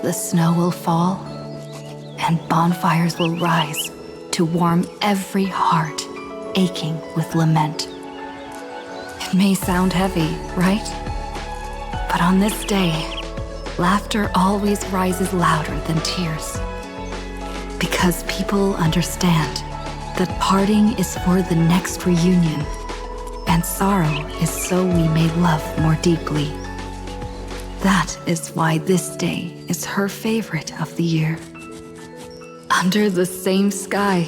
the snow will fall, and bonfires will rise to warm every heart aching with lament. It may sound heavy, right? But on this day, laughter always rises louder than tears. Because people understand that parting is for the next reunion, and sorrow is so we may love more deeply. That is why this day is her favorite of the year. Under the same sky,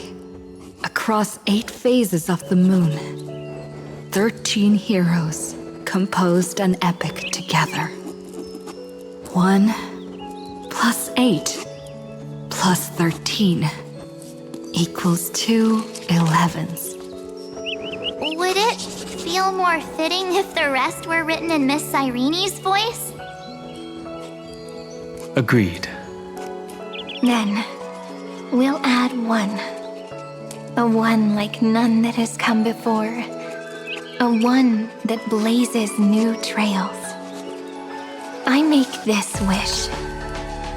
across 8 phases of the moon, 13 heroes composed an epic together. 1 plus 8 plus 13 equals 2 11s. Would it feel more fitting if the rest were written in Miss Cyrene's voice? Agreed. Then, we'll add 1. A 1 like none that has come before. A 1 that blazes new trails. I make this wish.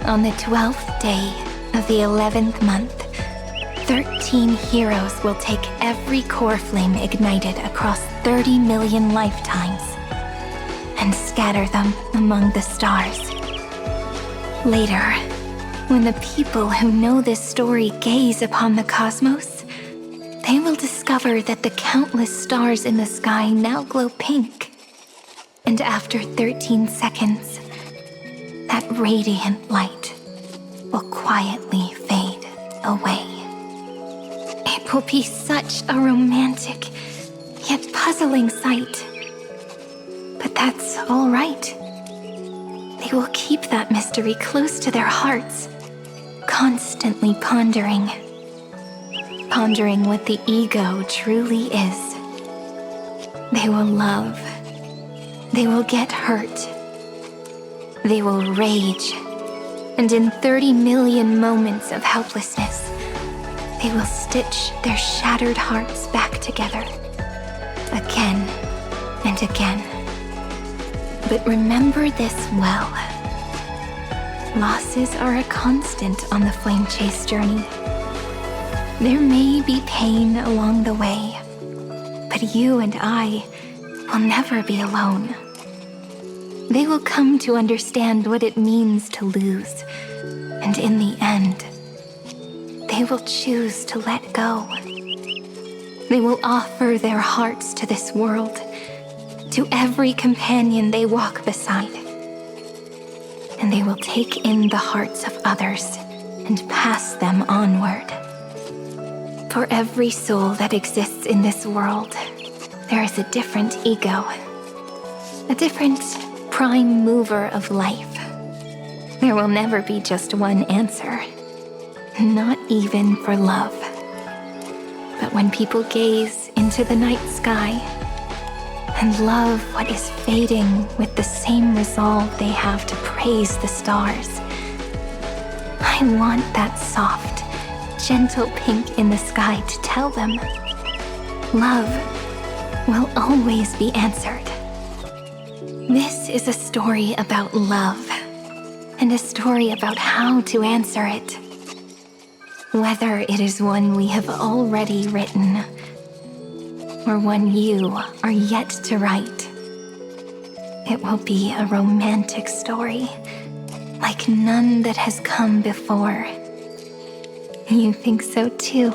On the 12th day of the 11th month, 13 heroes will take every core flame ignited across 30 million lifetimes and scatter them among the stars. Later, when the people who know this story gaze upon the cosmos, they will discover that the countless stars in the sky now glow pink. And after 13 seconds, that radiant light will quietly fade away. It will be such a romantic, yet puzzling sight. But that's all right. They will keep that mystery close to their hearts, constantly pondering what the ego truly is. They will love. They will get hurt. They will rage. And in 30 million moments of helplessness, they will stitch their shattered hearts back together, again and again. But remember this well. Losses are a constant on the flame chase journey. There may be pain along the way, but you and I will never be alone. They will come to understand what it means to lose, and in the end, they will choose to let go. They will offer their hearts to this world, to every companion they walk beside. And they will take in the hearts of others and pass them onward. For every soul that exists in this world, there is a different ego, a different prime mover of life. There will never be just one answer, not even for love. But when people gaze into the night sky and love what is fading with the same resolve they have to praise the stars, I want that soft, gentle pink in the sky to tell them love will always be answered. This is a story about love, and a story about how to answer it. Whether it is one we have already written, or one you are yet to write, it will be a romantic story, like none that has come before. You think so too,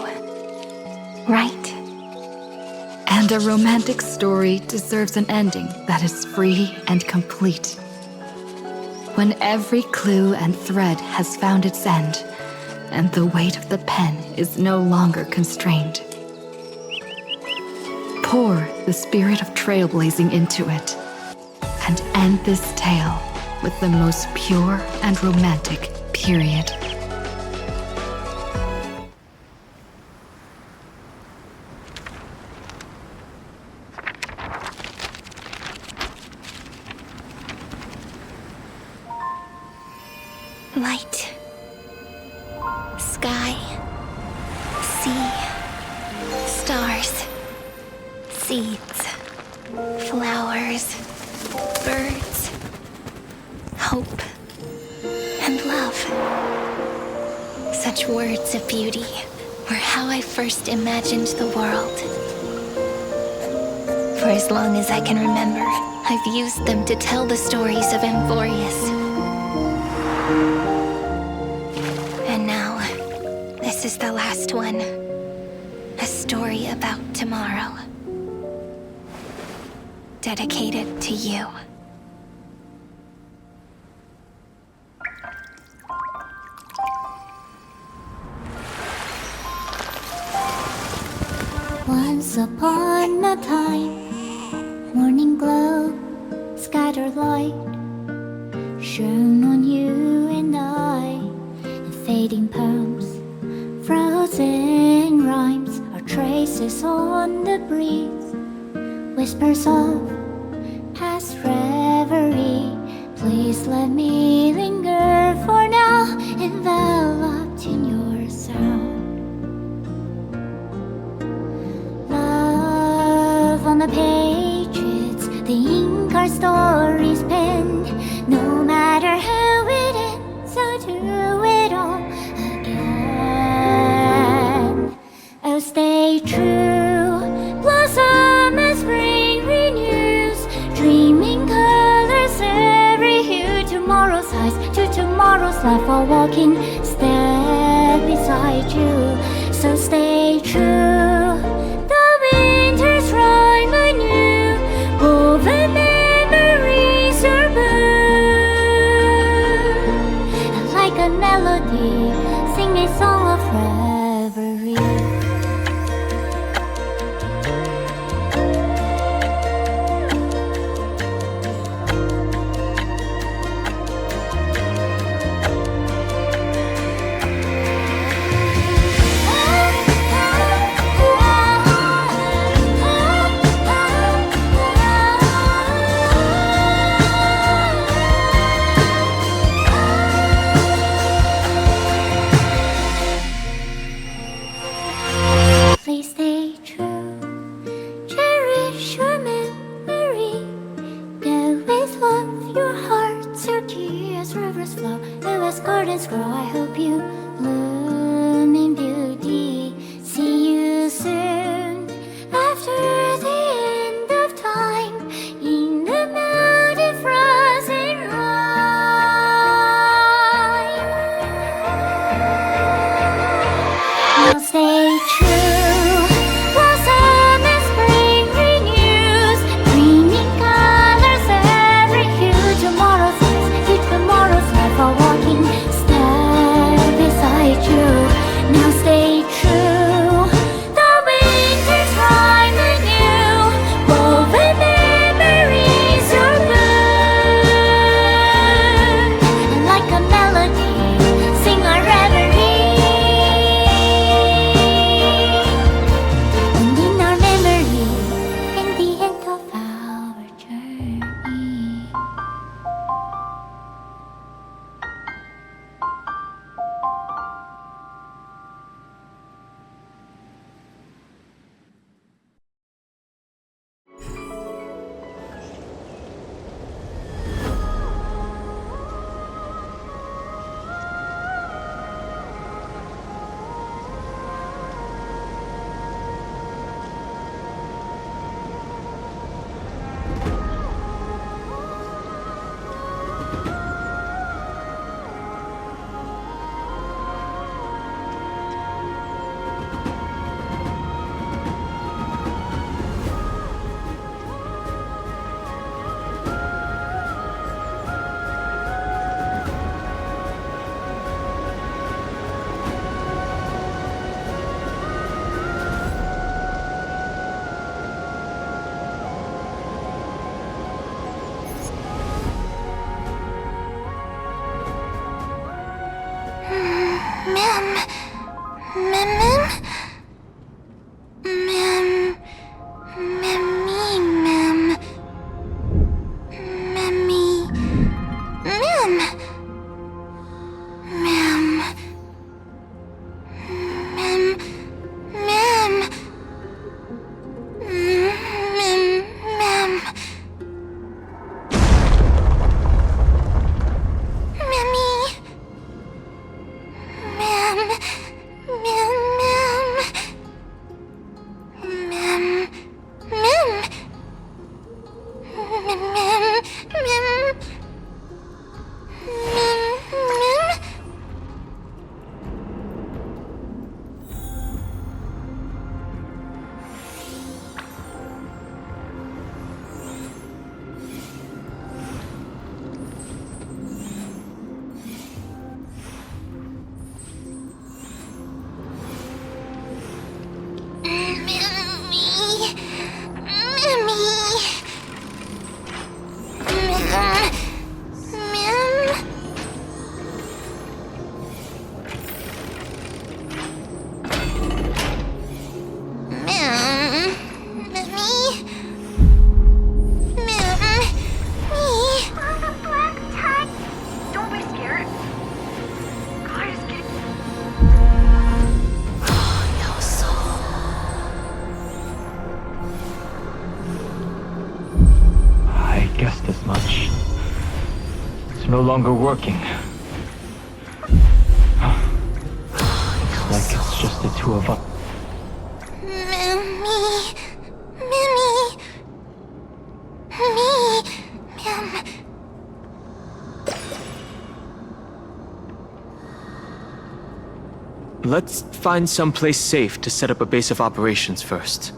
right? And a romantic story deserves an ending that is free and complete. When every clue and thread has found its end, and the weight of the pen is no longer constrained. Pour the spirit of trailblazing into it, and end this tale with the most pure and romantic period. Light, sky, sea, stars, seeds, flowers, birds, hope, and love. Such words of beauty were how I first imagined the world. For as long as I can remember, I've used them to tell the stories of AMPHOREUS. And now, this is the last one. A story about tomorrow. Dedicated to you. Once upon a time, morning glow, scattered light, shone on you and I, and fading poems, frozen rhymes, are traces on the breeze, whispers of past reverie. Please let me linger for now, enveloped in your sound. On the pages, the ink our stories penned. No matter how it ends, I'll do it all again. Oh, stay true, blossom as spring renews, dreaming colors every hue. Tomorrow's eyes to tomorrow's life, while walking step beside you. So stay true. The winter's rhyme anew, woven memories guessed as much. It's no longer working. Looks like it's just the two of us. Let's find someplace safe to set up a base of operations first.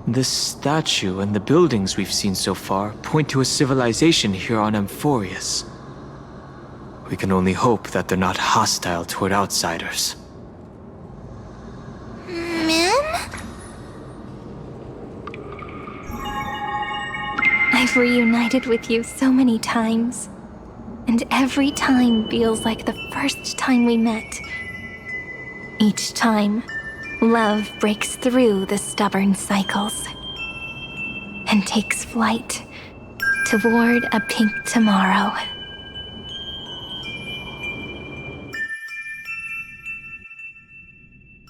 This statue and the buildings we've seen so far point to a civilization here on AMPHOREUS. We can only hope that they're not hostile toward outsiders. I've reunited with you so many times, and every time feels like the first time we met. Each time, love breaks through the stubborn cycles and takes flight toward a pink tomorrow.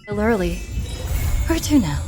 Still early. Where to now?